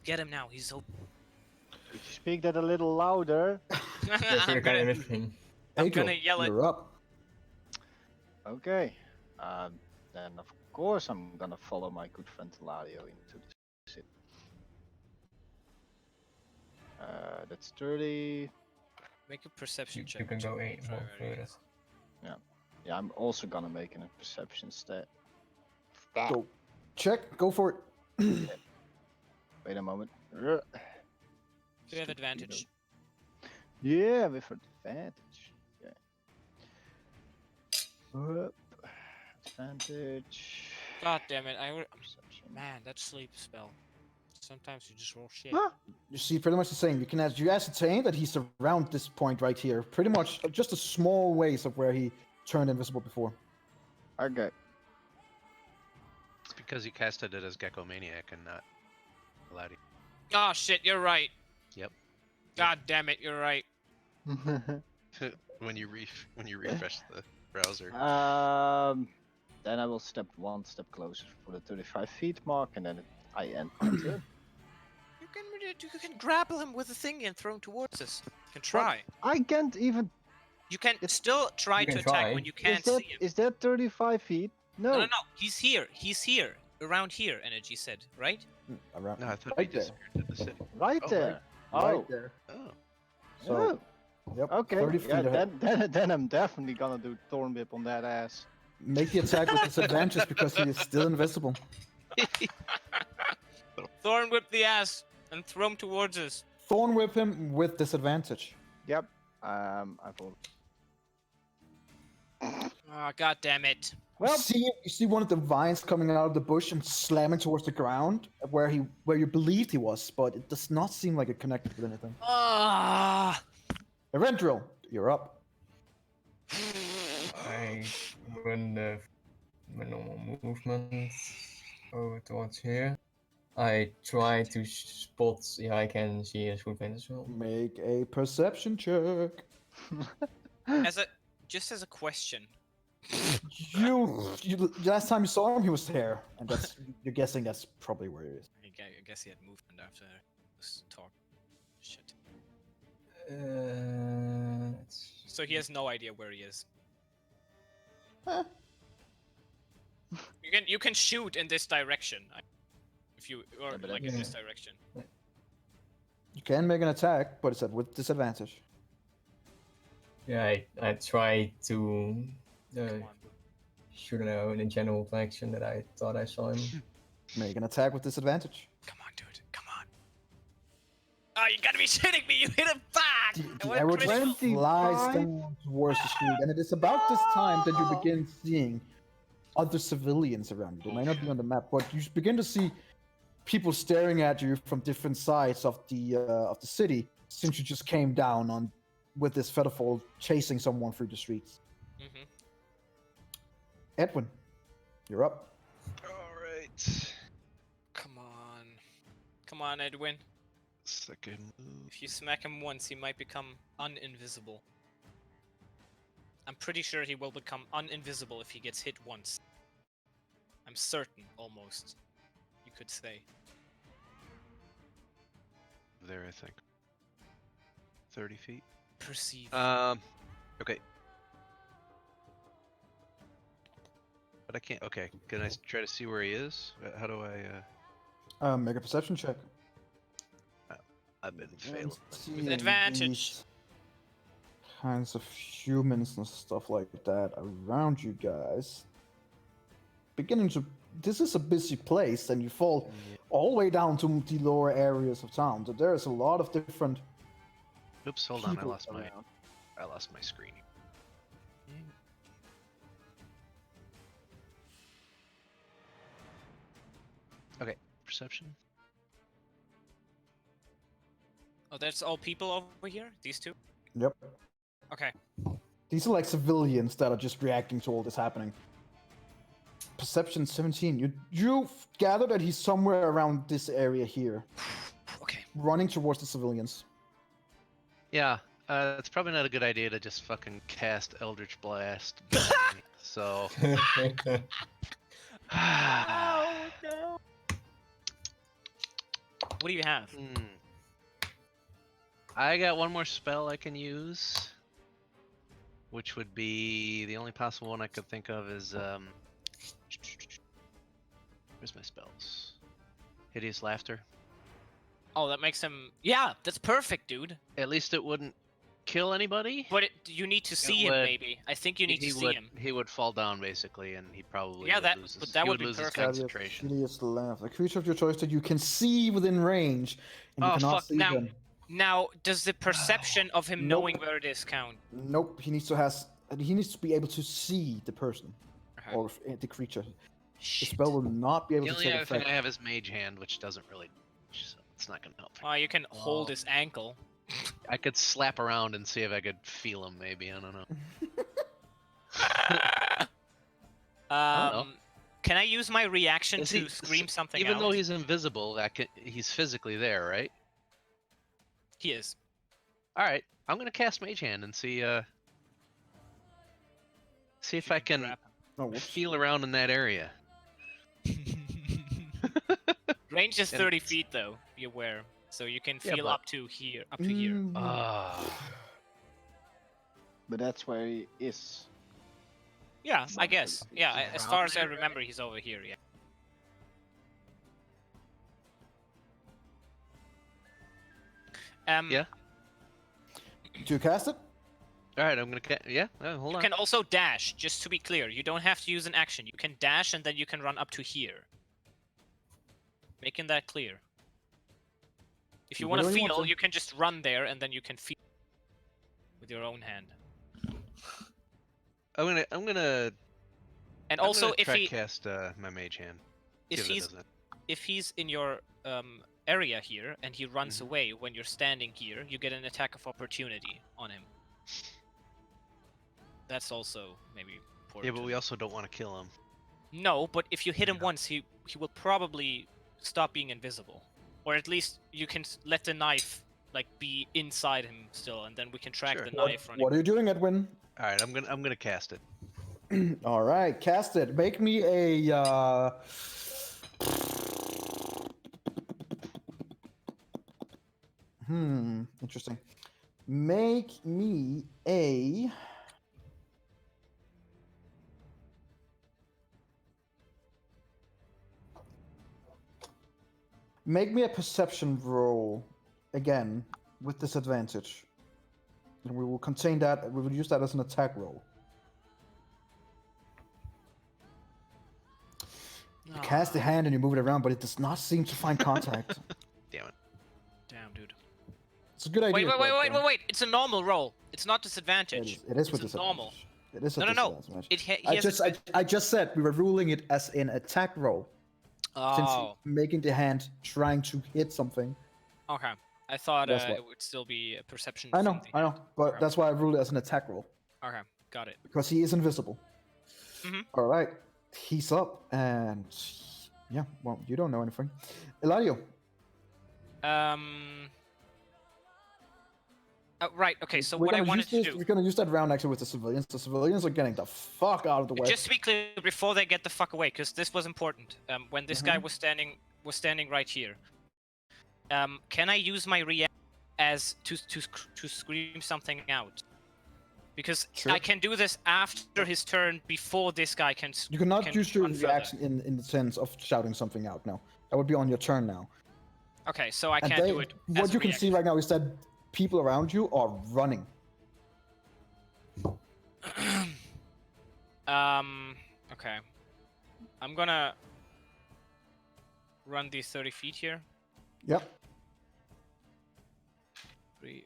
S2: Get him now. He's so.
S4: Could you speak that a little louder?
S2: I'm gonna yell it.
S1: You're up.
S4: Okay. Then of course I'm gonna follow my good friend Lario into the city. That's 30.
S2: Make a perception
S6: You
S2: check.
S6: can
S2: to
S6: go
S2: try
S6: more
S2: where he
S6: further.
S2: is.
S4: Yeah, I'm also gonna make a perception stat.
S1: Go. Check. Go for it.
S4: Wait a moment.
S2: Do you have
S4: Stupido.
S2: advantage?
S4: Yeah, with advantage. Okay. Advantage.
S2: God damn it!
S4: Perception.
S2: Man, that sleep spell. Sometimes you just roll shit.
S4: Huh?
S1: You see, pretty much the same. You ascertain that he's around this point right here. Pretty much just a small ways of where he turned invisible before.
S4: Okay.
S3: It's because you casted it as Gecko Maniac and not Laddie.
S2: Oh shit! You're right.
S3: Yep.
S2: God damn it! You're right.
S3: when you refresh the browser.
S4: Then I will step one step closer for the 35 feet mark, and then I end my turn.
S2: You can grapple him with a thingy and throw him towards us. You can try.
S4: I can't even.
S2: You can still try
S6: You
S2: to
S6: can
S2: attack
S6: try.
S2: when you can't
S4: Is that
S2: see him.
S4: is that 35 feet? No.
S2: No. He's here. He's here. Around here, Energy said, right?
S1: Around.
S3: No, I thought
S1: Right
S3: he
S1: there.
S3: disappeared to the city.
S4: Right
S3: Oh,
S4: there.
S1: Right
S4: Oh.
S1: there.
S3: Oh.
S1: So,
S4: Oh.
S1: yep.
S4: Okay.
S1: 30 feet
S4: Yeah,
S1: ahead.
S4: then I'm definitely gonna do Thorn Whip on that ass.
S1: Make the attack with disadvantage because he is still invisible.
S2: Thorn whip the ass and throw him towards us.
S1: Thorn whip him with disadvantage.
S4: Yep. I will.
S2: Ah, god damn it.
S4: Well,
S1: You see one of the vines coming out of the bush and slamming towards the ground where you believed he was, but it does not seem like it connected with anything.
S2: Ah.
S1: Erendril, you're up.
S6: I run my normal movement over towards here. I try to spot. Yeah, I can see his footprint as well.
S1: Make a perception check.
S2: Just as a question.
S1: You last time you saw him, he was there, and you're guessing that's probably where he is.
S2: I guess he had movement after this talk. Shit. So he has no idea where he is.
S1: Huh.
S2: You can shoot in this direction. If you or
S4: Yeah, but
S2: like in this direction.
S1: You can make an attack, but it's with disadvantage.
S6: Yeah, I try to
S2: Come on.
S6: shoot an arrow in the general direction that I thought I saw him.
S1: Make an attack with disadvantage.
S2: Come on, dude. Come on. Oh, you gotta be shitting me. You hit him back.
S1: The arrow just
S4: 25?
S1: flies down towards the street, and it is about this time that you begin seeing other civilians around you. They may not be on the map, but you begin to see people staring at you from different sides of the city since you just came down on with this featherfall chasing someone through the streets.
S2: Mm-hmm.
S1: Edwin, you're up.
S3: Alright.
S2: Come on, Edwin.
S3: Second move.
S2: If you smack him once, he might become uninvisible. I'm pretty sure he will become uninvisible if he gets hit once. I'm certain, almost. You could say.
S3: There, I think. 30 feet.
S2: Perceive.
S3: Okay. But I can't. Okay, can I try to see where he is? How do I?
S1: Make a perception check.
S3: I've been failing.
S1: Seeing
S2: advantage.
S1: these kinds of humans and stuff like that around you guys. This is a busy place, and you fall all the way down to the lower areas of town. So there is a lot of different.
S3: Oops, hold on. I
S1: people
S3: lost
S1: around.
S3: my screen. Okay, perception.
S2: Oh, that's all people over here? These two?
S1: Yep.
S2: Okay.
S1: These are like civilians that are just reacting to all this happening. Perception 17. You gather that he's somewhere around this area here,
S2: Okay.
S1: running towards the civilians.
S3: Yeah, it's probably not a good idea to just fucking cast Eldritch Blast. So.
S2: Oh, no. What do you have?
S3: I got one more spell I can use, which would be the only possible one I could think of is where's my spells? Hideous Laughter.
S2: Oh, that makes him... Yeah, that's perfect, dude.
S3: At least it wouldn't kill anybody.
S2: But you need to see him,
S3: would-
S2: maybe. I think you need to see him.
S3: He would fall down basically, and he probably
S2: Yeah,
S3: would
S2: that-
S3: lose his,
S2: but that
S3: he
S2: would
S3: would
S2: be
S3: lose his
S2: perfect.
S3: concentration.
S1: Hideous laugh. A creature of your choice that you can see within range, and you
S3: Oh,
S1: cannot
S3: fuck,
S1: see
S2: now-
S1: them.
S2: Now, does the perception of him
S1: Nope.
S2: knowing where it is count?
S1: Nope. He needs to be able to see the person
S2: Okay.
S1: or the creature. The
S2: Shit.
S1: spell will not be able
S3: The
S1: to
S3: only
S1: take
S3: other thing
S1: effect.
S3: I have is Mage Hand, which doesn't really, so it's not gonna help.
S2: Oh, you can hold his ankle.
S3: I could slap around and see if I could feel him. Maybe I don't know. I don't know.
S2: Can I use my reaction
S3: Is
S2: to
S3: he-
S2: scream something
S3: Even
S2: out?
S3: though he's invisible, he's physically there, right?
S2: He is.
S3: All right, I'm gonna cast Mage Hand and see if I can
S2: grab
S1: Oh, whoops.
S3: feel around in that area.
S2: him. Range is
S3: And
S2: 30
S3: it's-
S2: feet though. Be aware. So you can
S3: Yeah,
S2: feel
S3: but-
S2: up to here. Up to here.
S1: Mm,
S4: But that's where he is.
S2: Yeah, I
S4: Not
S2: guess.
S4: 30 feet.
S2: Yeah,
S3: He's
S2: as
S3: around
S2: far as I
S3: there,
S2: remember, he's over here. Yeah.
S3: Yeah.
S1: Do you cast it?
S3: All right, I'm gonna yeah. Hold
S2: You
S3: on.
S2: can also dash. Just to be clear, you don't have to use an action. You can dash and then you can run up to here. Making that clear. If you
S1: You
S2: want to
S1: really
S2: feel,
S1: want to?
S2: you can just run there and then you can feel with your own hand.
S3: I'm gonna.
S2: And
S3: I'm
S2: also,
S3: gonna
S2: if
S3: try
S2: he
S3: cast my Mage Hand.
S2: if
S3: See
S2: he's
S3: it doesn't.
S2: if he's in your area here and he runs
S3: Mhm.
S2: away when you're standing here, you get an attack of opportunity on him. That's also maybe important.
S3: Yeah, but
S2: to
S3: we
S2: know.
S3: also don't want to kill him.
S2: No, but if you hit him
S3: Yeah.
S2: once, he will probably stop being invisible, or at least you can let the knife like be inside him still, and then we can track
S3: Sure.
S2: the
S1: What,
S2: knife running.
S1: what are you doing, Edwin?
S3: All right, I'm gonna cast it.
S1: All right, cast it. Make me a. Interesting. Make me a. Make me a perception roll again with disadvantage. And we will contain that, we will use that as an attack roll. You cast the hand and you move it around, but it does not seem to find contact.
S3: Damn it.
S2: Damn, dude.
S1: It's a good idea.
S2: Wait! It's a normal roll. It's not disadvantage.
S1: It is with
S2: It's
S1: disadvantage.
S2: a normal.
S1: It is a
S2: No.
S1: disadvantage.
S2: He
S1: I
S2: has
S1: just, I just said we were ruling it as an attack roll. Since
S2: Oh,
S1: making the hand trying to hit something.
S2: okay. I thought
S1: That's what-
S2: it would still be a perception.
S1: I know,
S2: from the
S1: I know,
S2: hand.
S1: but
S2: Okay.
S1: that's why I ruled it as an attack roll
S2: Okay, got it.
S1: because he is invisible.
S2: Mhm.
S1: All right, he's up, and yeah, well, you don't know anything. Eladio,
S2: Right. Okay. So
S1: we're
S2: what I
S1: gonna
S2: wanted
S1: use
S2: to
S1: this-
S2: do.
S1: We're gonna use that round actually with the civilians. The civilians are getting the fuck out of the way.
S2: Just to be clear, before they get the fuck away, because this was important. When this guy was standing right here. Can I use my react as to scream something out? Because
S1: Sure.
S2: I can do this after his turn, before this guy can.
S1: You cannot
S2: can
S1: use your
S2: run further.
S1: reaction in the sense of shouting something out. No, that would be on your turn now.
S2: Okay, so I
S1: And
S2: can't do it.
S1: what
S2: as a
S1: you can see
S2: reaction.
S1: right now is that people around you are running.
S2: Okay. I'm gonna run these 30 feet here.
S1: Yep.
S2: 3,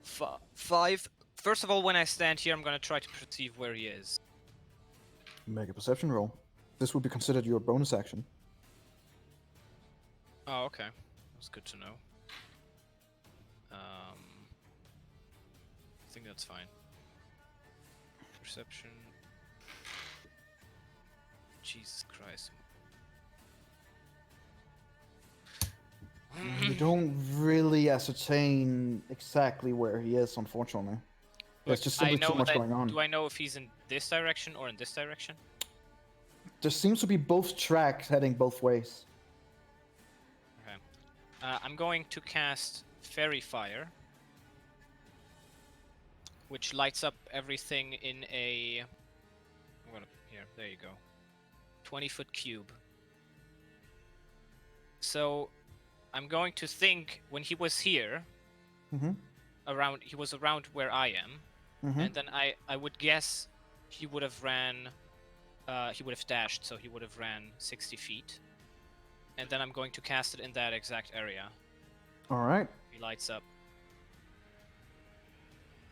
S2: 4, 5. First of all, when I stand here, I'm gonna try to perceive where he is.
S1: Make a perception roll. This would be considered your bonus action.
S2: Oh, okay. That's good to know. I think that's fine. Perception. Jesus Christ.
S1: You don't really ascertain exactly where he is, unfortunately. There's just simply too much going on.
S2: Do I know if he's in this direction or in this direction?
S1: There seems to be both tracks heading both ways.
S2: Okay. I'm going to cast Fairy Fire, which lights up everything in a. Here, there you go. 20-foot cube. So, I'm going to think when he was here,
S1: Mm-hmm.
S2: around. He was around where I am,
S1: Mhm.
S2: and then I would guess he would have ran. He would have dashed, so he would have ran 60 feet. And then I'm going to cast it in that exact area.
S1: All right.
S2: He lights up.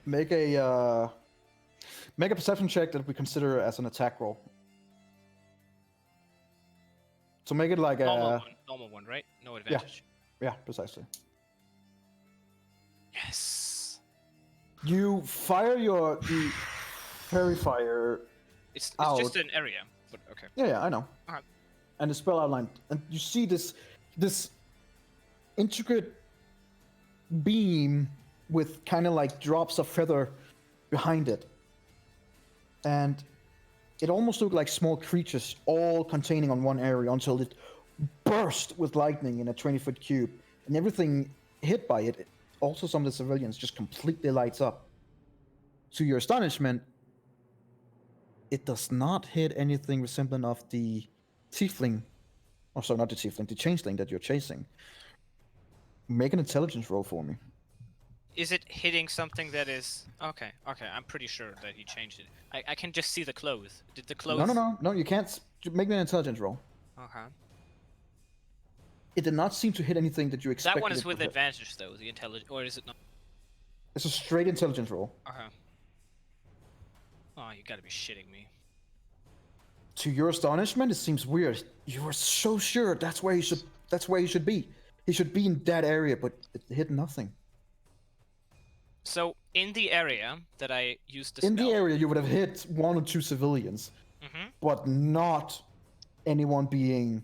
S1: Make a perception check that we consider as an attack roll. So make it like
S2: Normal one, right? No advantage.
S1: yeah, precisely.
S2: Yes.
S1: You fire the fairy fire.
S2: It's
S1: out.
S2: just an area, but okay.
S1: Yeah, I know.
S2: Alright.
S1: And the spell outline, and you see this intricate beam with kind of like drops of feather behind it, and it almost looked like small creatures all containing on one area until it burst with lightning in a 20-foot cube, and everything hit by it, also some of the civilians, just completely lights up. To your astonishment, it does not hit anything resembling of the tiefling, or sorry, not the tiefling, the changeling that you're chasing. Make an intelligence roll for me.
S2: Is it hitting something that is... Okay, I'm pretty sure that he changed it. I can just see the clothes. Did the clothes...
S1: No, you can't. Make me an intelligence roll.
S2: Okay.
S1: It did not seem to hit anything that you expected.
S2: That one is
S1: it
S2: with
S1: to hit.
S2: advantage, though, the intelligence... Or is it not?
S1: It's a straight intelligence roll.
S2: Okay. Oh, you gotta be shitting me.
S1: To your astonishment, it seems weird. You were so sure that's where he should. That's where he should be. He should be in that area, but it hit nothing.
S2: So, in the area that I used the
S1: In
S2: spell...
S1: the area, you would have hit 1 or 2 civilians,
S2: Mm-hmm.
S1: but not anyone being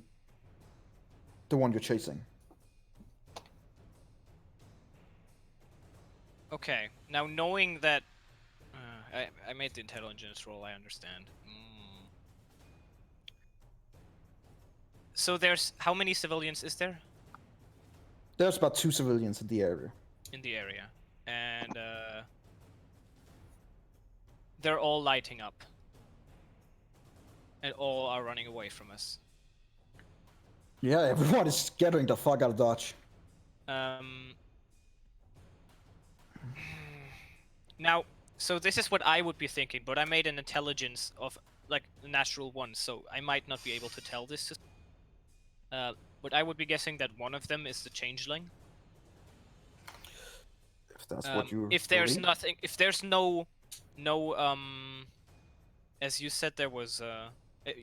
S1: the one you're chasing.
S2: Okay, now knowing that... I made the intelligence roll, I understand. So there's... How many civilians is there?
S1: There's about 2 civilians in the area.
S2: In the area. And, they're all lighting up. And all are running away from us.
S1: Yeah, everyone is scattering the fuck out of Dodge.
S2: Now, so this is what I would be thinking, but I made an intelligence of, like, natural 1, so I might not be able to tell this. But I would be guessing that one of them is the changeling.
S1: If that's what you
S2: If there's
S1: believe.
S2: nothing, if there's no, as you said, there was,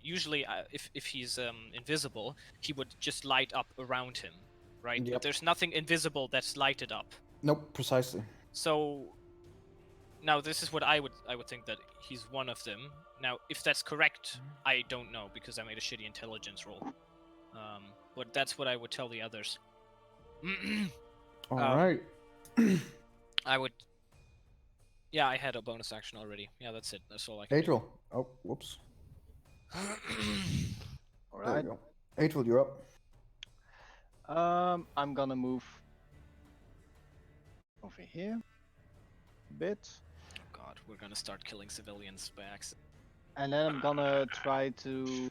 S2: usually if he's invisible, he would just light up around him, right?
S1: Yep.
S2: But there's nothing invisible that's lighted up.
S1: Nope, precisely.
S2: So now this is what I would think, that he's one of them. Now, if that's correct, I don't know because I made a shitty intelligence roll. But that's what I would tell the others.
S1: All right.
S2: I would. Yeah, I had a bonus action already. Yeah, that's it. That's all I can.
S1: Adriel. Oh, whoops.
S4: All
S1: There
S4: right.
S1: you go. Adriel, you're up.
S4: I'm gonna move over here a bit,
S2: Oh God, we're gonna start killing civilians by accident.
S4: and then I'm gonna try to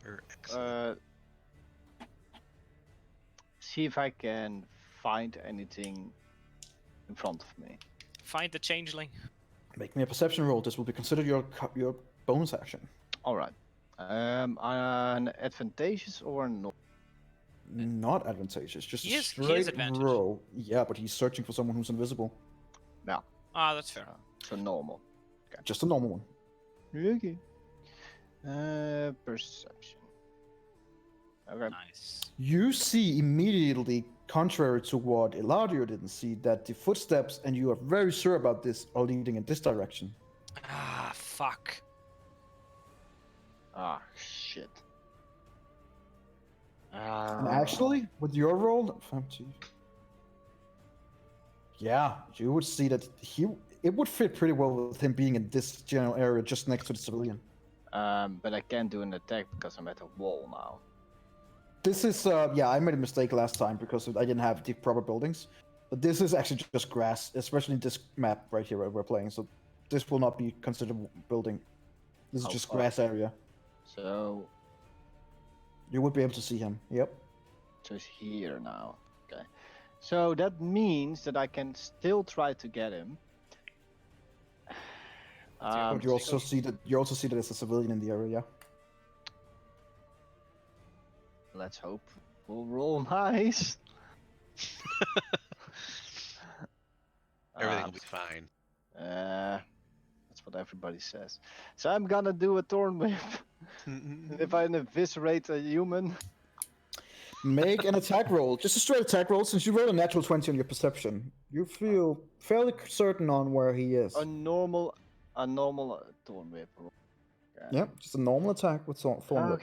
S4: see if I can find anything in front of me.
S2: Find the changeling.
S1: Make me a perception roll. This will be considered your bonus action.
S4: All right. An advantageous or no?
S1: Not advantageous, just
S2: He
S1: a
S2: is
S1: straight
S2: advantage.
S1: roll. Yeah, but he's searching for someone who's invisible.
S2: Ah, that's fair.
S4: So normal.
S1: Just a normal one.
S4: Okay. Perception. Okay.
S2: Nice.
S1: You see immediately, contrary to what Eladio didn't see, that the footsteps, and you are very sure about this, are leading in this direction.
S2: Ah, fuck.
S4: Ah, shit.
S1: And actually, with your roll, 5, 2. Yeah, you would see that it would fit pretty well with him being in this general area just next to the civilian.
S4: But I can't do an attack because I'm at a wall now.
S1: This is, yeah, I made a mistake last time because I didn't have the proper buildings. But this is actually just grass, especially in this map right here where we're playing. So this will not be considered building. This is
S4: How
S1: just
S4: far?
S1: grass area.
S4: So
S1: You would be able to see him. Yep.
S4: just here now. Okay. So that means that I can still try to get him.
S1: But you also see that there's a civilian in the area.
S4: Let's hope we'll roll nice.
S3: Everything will be fine.
S4: That's what everybody says. So I'm gonna do a thorn whip. And if I eviscerate a human,
S1: Make an attack roll. Just a straight attack roll. Since you rolled a natural 20 on your perception, you feel fairly certain on where he is.
S4: a normal thorn whip roll. Okay.
S1: Yep, just a normal attack with thorn whip.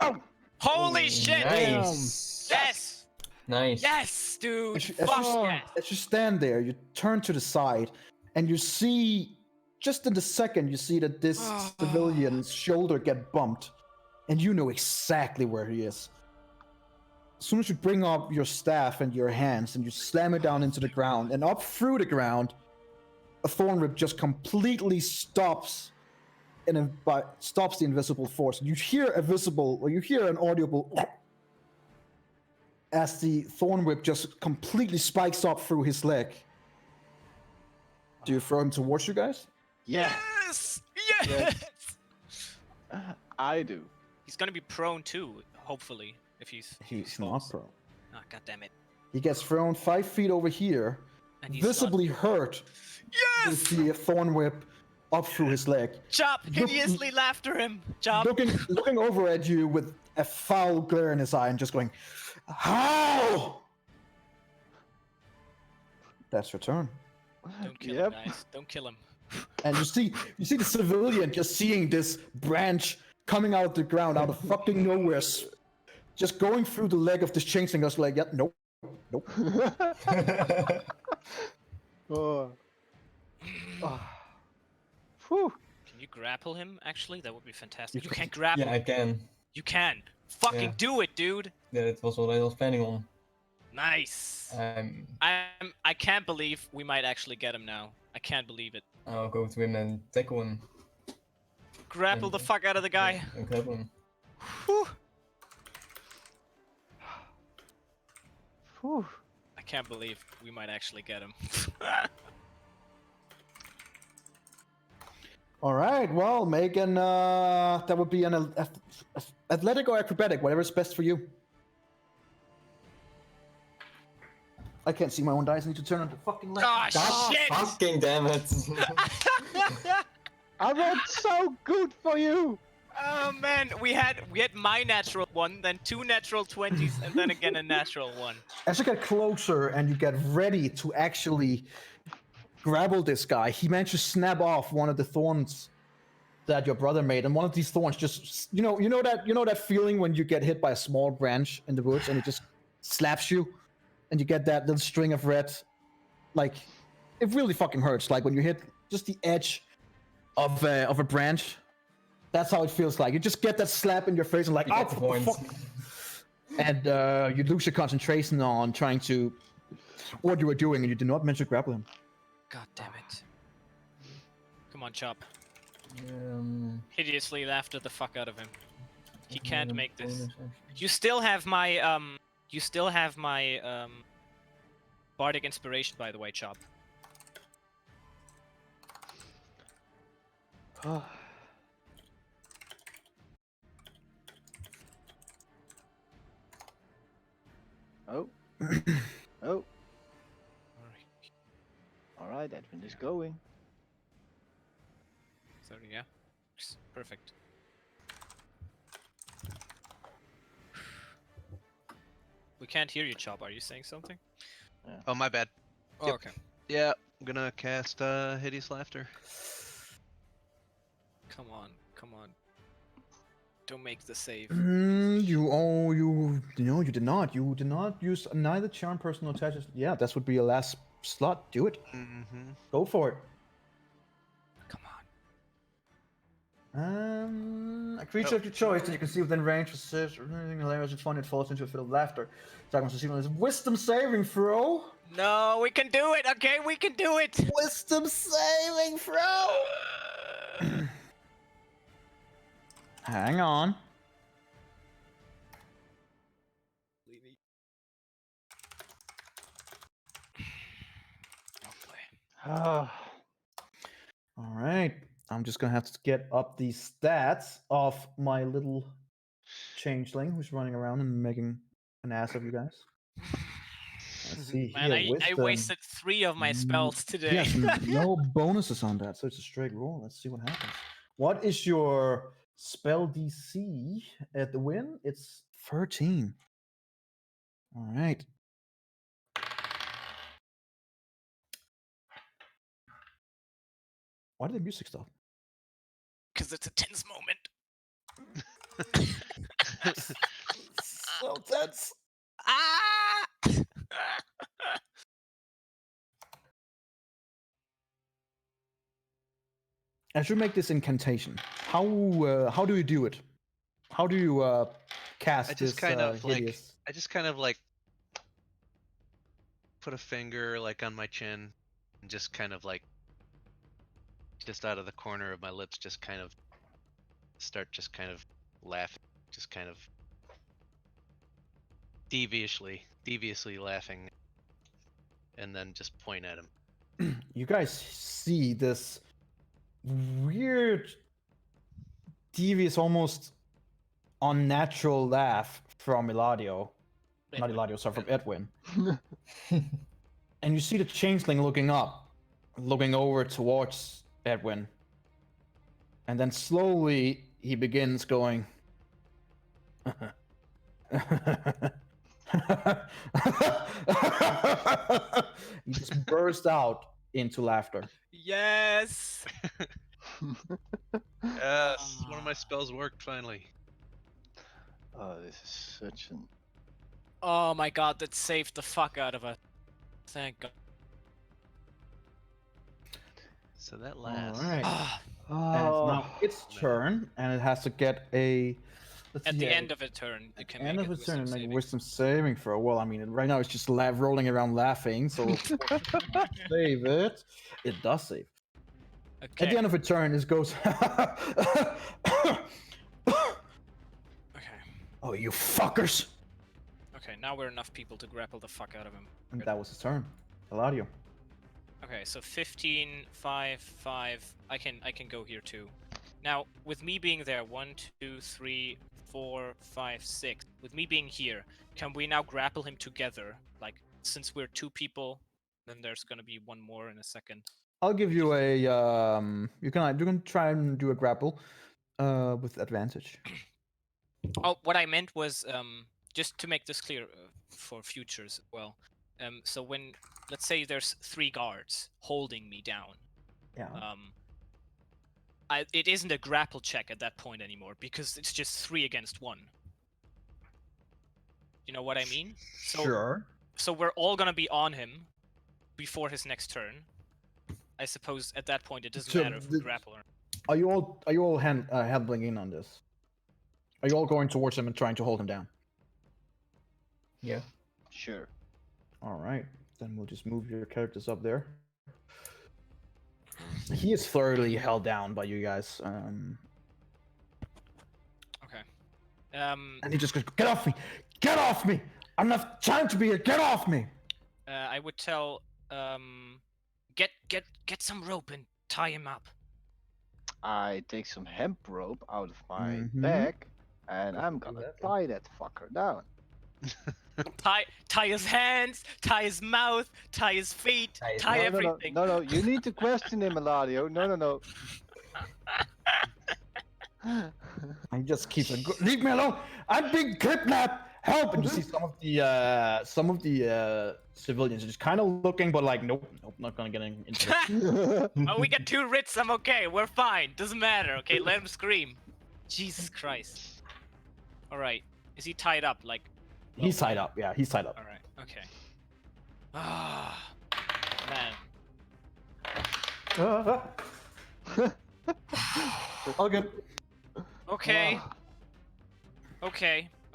S4: Okay.
S2: Holy shit!
S6: Nice.
S2: Yes!
S6: Nice.
S2: Yes, dude!
S1: As you,
S2: Fuck yes!
S1: as you stand there, you turn to the side, and you see, just in the second, you see that this civilian's shoulder get bumped, and you know exactly where he is. As soon as you bring up your staff and your hands, and you slam it down into the ground, and up through the ground, a thorn whip just completely stops stops the invisible force. You hear an audible as the thorn whip just completely spikes up through his leg. Do you throw him towards you guys?
S4: Yeah,
S2: Yes! Yes!
S4: I do.
S2: He's gonna be prone too, hopefully, if he's
S1: not
S2: falls.
S1: prone.
S2: Ah, god damn it.
S1: He gets thrown 5 feet over here,
S2: And he's
S1: visibly hurt with the thorn whip up through his leg.
S2: Chop hideously laughter him. Chop.
S1: Looking over at you with a foul glare in his eye and just going, "How?" That's your turn.
S2: Don't kill him, guys. Don't kill him.
S1: And you see the civilian just seeing this branch coming out of the ground out of fucking nowhere, just going through the leg of this changeling. I was like, "Yep, nope."
S4: Oh. Whew.
S2: Can you grapple him, actually? That would be fantastic. You can't grapple
S6: Yeah, I can.
S2: You can. Fucking
S6: Yeah.
S2: do it, dude.
S6: Yeah, that was what I was planning on.
S2: Nice.
S6: Um,
S2: I can't believe we might actually get him now. I can't believe it.
S6: I'll go to him and tackle him.
S2: Grapple the fuck out of the guy.
S6: And grab him.
S2: Whew.
S4: Whew.
S2: I can't believe we might actually get him.
S1: All right. Well, Megan, that would be an athletic or acrobatic, whatever is best for you. I can't see my own dice. I need to turn on the fucking light.
S2: Oh,
S6: God
S2: shit!
S6: fucking damn it!
S4: I rolled so good for you.
S2: Oh man, we had my natural one, then 2 natural 20s, and then again a natural one.
S1: As you get closer and you get ready to actually grapple this guy, he managed to snap off one of the thorns that your brother made, and one of these thorns just you know that feeling when you get hit by a small branch in the woods and it just slaps you, and you get that little string of red, like it really fucking hurts. Like when you hit just the edge of a branch. That's how it feels like. You just get that slap in your face and like,
S6: You
S1: oh,
S6: get the point.
S1: fuck. And you lose your concentration on trying to what you were doing, and you did not manage to grapple him.
S2: God damn it. Come on, Chop.
S6: Hideously
S2: Hideously laughter the fuck out of him. He can't make this. You still have my bardic inspiration, by the way, Chop.
S4: Oh. Oh. Alright, Edwin is going.
S2: So yeah, perfect. We can't hear you, Chop. Are you saying something?
S3: Oh, my bad.
S2: Oh,
S3: Yep.
S2: okay.
S3: Yeah, I'm gonna cast Hideous Laughter.
S2: Come on, come on. Don't make the save.
S1: You did not. You did not use neither charm, personal attaches. Yeah, this would be your last slot. Do it.
S3: Mm-hmm.
S1: Go for it.
S2: Come on.
S1: A creature of your choice that you can see within range persists or anything hilarious and funny, it falls into a fit of laughter. Dragon's receiving this wisdom saving throw.
S2: No, we can do it. Okay, we can do it.
S1: Wisdom saving throw. Hang on.
S2: Oh boy.
S4: Ah.
S1: All right. I'm just gonna have to get up the stats of my little changeling who's running around and making an ass of you guys. Let's see
S2: Man,
S1: here.
S2: I
S1: Wisdom.
S2: wasted 3 of my spells today.
S1: Yes, no bonuses on that, so it's a straight roll. Let's see what happens. What is your spell DC at the win? It's 13. All right. Why did the music stop?
S2: Because it's a tense moment.
S1: So tense.
S2: Ah!
S1: As you make this incantation, how do you do it? How do you cast
S3: I just
S1: this
S3: kind of
S1: hideous?
S3: I just kind of like put a finger like on my chin and just kind of like just out of the corner of my lips just kind of start just kind of laughing, just kind of deviously laughing, and then just point at him.
S1: You guys see this weird, devious, almost unnatural laugh from Eladio. Not
S2: Edwin.
S1: Eladio, sorry, from Edwin. And you see the changeling looking up, looking over towards Edwin. And then slowly he begins going. He just burst out into laughter.
S2: Yes!
S3: Yes, one of my spells worked finally.
S4: Oh, this is such an.
S2: Oh my god, that saved the fuck out of us. Thank god.
S3: So that lasts.
S1: All right.
S2: Ah,
S1: And it's
S4: Oh,
S1: now its turn, and it has to get a. Let's
S2: At
S1: see
S2: the
S1: here.
S2: end of a turn, you can
S1: End
S2: make
S1: of
S2: a
S1: its turn,
S2: wisdom
S1: and make a
S2: saving.
S1: wisdom saving throw. Well, I mean, right now it's just rolling around laughing, so of course it can save it. It does save.
S2: Okay.
S1: At the end of its turn, it goes.
S2: Okay.
S1: Oh, you fuckers!
S2: Okay, now we're enough people to grapple the fuck out of him.
S1: And
S2: Good.
S1: that was his turn. Eladio.
S2: Okay, so 15, 5, 5. I can go here too. Now, with me being there, 1, 2, 3, 4, 5, 6. With me being here, can we now grapple him together? Like, since we're 2 people, then there's gonna be 1 more in a second.
S1: I'll give you a. You can try and do a grapple, with advantage.
S2: Oh, what I meant was, just to make this clear for futures as well. So when, let's say there's 3 guards holding me down,
S1: Yeah.
S2: it isn't a grapple check at that point anymore because it's just 3 against 1. You know what I mean?
S1: Sure.
S2: So we're all gonna be on him before his next turn. I suppose at that point it doesn't
S1: So
S2: matter if we grapple or.
S1: Are you all handling in on this? Are you all going towards him and trying to hold him down?
S6: Yeah.
S4: sure.
S1: All right. Then we'll just move your characters up there. He is thoroughly held down by you guys.
S2: Okay.
S1: And he just goes, "Get off me! Get off me! I'm not trying to be here. Get off me!"
S2: I would tell get some rope and tie him up.
S4: I take some hemp rope out of my
S1: Mhm.
S4: bag, and I'm
S1: do
S4: gonna
S1: that.
S4: tie that fucker down.
S2: Tie his hands, tie his mouth, tie his feet,
S6: Tie his
S2: tie
S4: No,
S2: everything.
S4: no, you need to question him, Eladio. No.
S1: And he just keeps like, "Leave me alone! I'm being kidnapped! Help!" And you see some of the civilians are just kind of looking, but like, nope, not gonna get into it.
S2: Oh, we get 2 writs. I'm okay. We're fine. Doesn't matter. Okay, let him scream. Jesus Christ. All right. Is he tied up? Like.
S1: He's tied up. Yeah, he's tied up.
S2: All right. Okay. Ah, man.
S1: All good.
S2: Okay.
S4: Ah,
S2: Okay.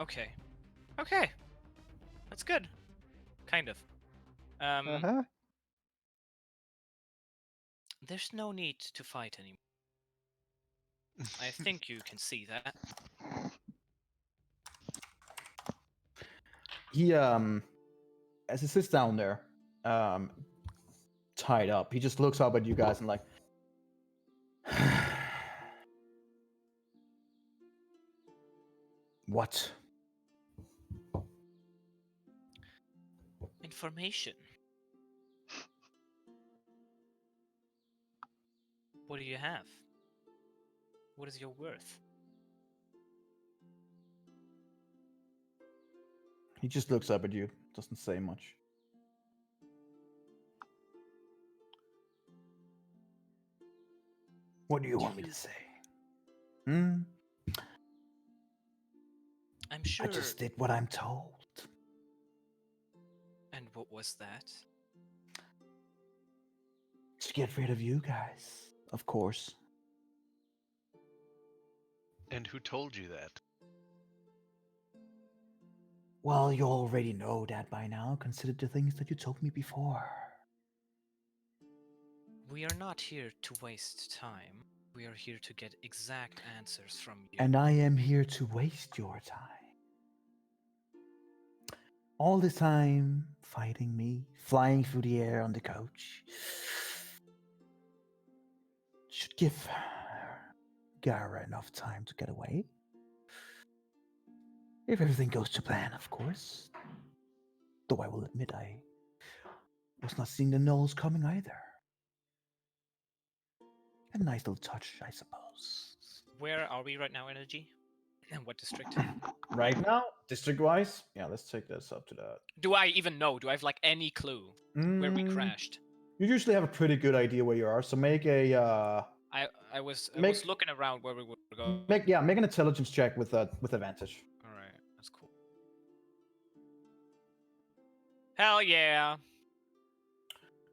S2: That's good. Kind of.
S4: uh-huh.
S2: There's no need to fight anymore. I think you can see that.
S1: He as he sits down there, tied up, he just looks up at you guys and like, What?
S2: Information. What do you have? What is your worth?
S1: He just looks up at you, doesn't say much. What do you want me to say? Hmm?
S2: I'm sure.
S1: I just did what I'm told.
S2: And what was that?
S1: To get rid of you guys, of course.
S3: And who told you that?
S1: Well, you already know that by now. Consider the things that you told me before.
S2: We are not here to waste time. We are here to get exact answers from you.
S1: And I am here to waste your time. All this time fighting me, flying through the air on the coach. Should give Gara enough time to get away. If everything goes to plan, of course. Though I will admit I was not seeing the gnolls coming either. A nice little touch, I suppose.
S2: Where are we right now, Energy? And what district?
S1: Right now, district-wise, yeah, let's take this up to that.
S2: Do I even know? Do I have like any clue where we crashed?
S1: You usually have a pretty good idea where you are, so make a
S2: I was
S1: Make-
S2: looking around where we were going.
S1: make an intelligence check with advantage.
S2: All right, that's cool. Hell yeah!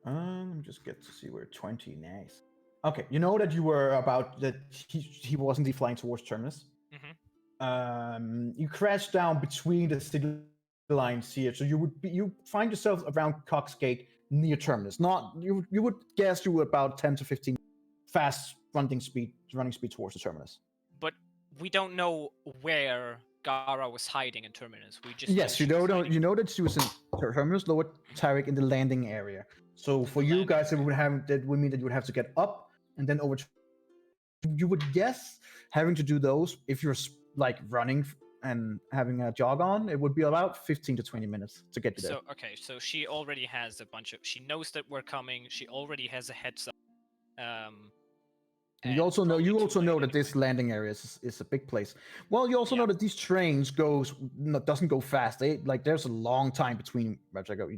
S1: Let me just get to see where 20 nice. Okay, you know that you were about that he wasn't flying towards Terminus. You crashed down between the city lines here, so you find yourself around Cox Gate near Terminus. Not you would guess you were about 10 to 15 fast running speed towards the Terminus.
S2: But we don't know where Gara was hiding in Terminus. We just
S1: Yes,
S2: know
S1: you
S2: she was
S1: know
S2: hiding.
S1: you know that she was in Terminus, Lower Tarek in the landing area. So for
S2: the
S1: you
S2: landing
S1: guys, it would mean that you would have to get up and then over. You would guess having to do those if you're like running and having a jog on, it would be about 15 to 20 minutes to get you there.
S2: So okay, so she already has a bunch of. She knows that we're coming. She already has a heads up.
S1: And you also know
S2: probably too
S1: that
S2: late
S1: this
S2: anyway.
S1: landing area is a big place. Well, you also
S2: Yeah.
S1: know that these trains doesn't go fast. There's a long time between where I go.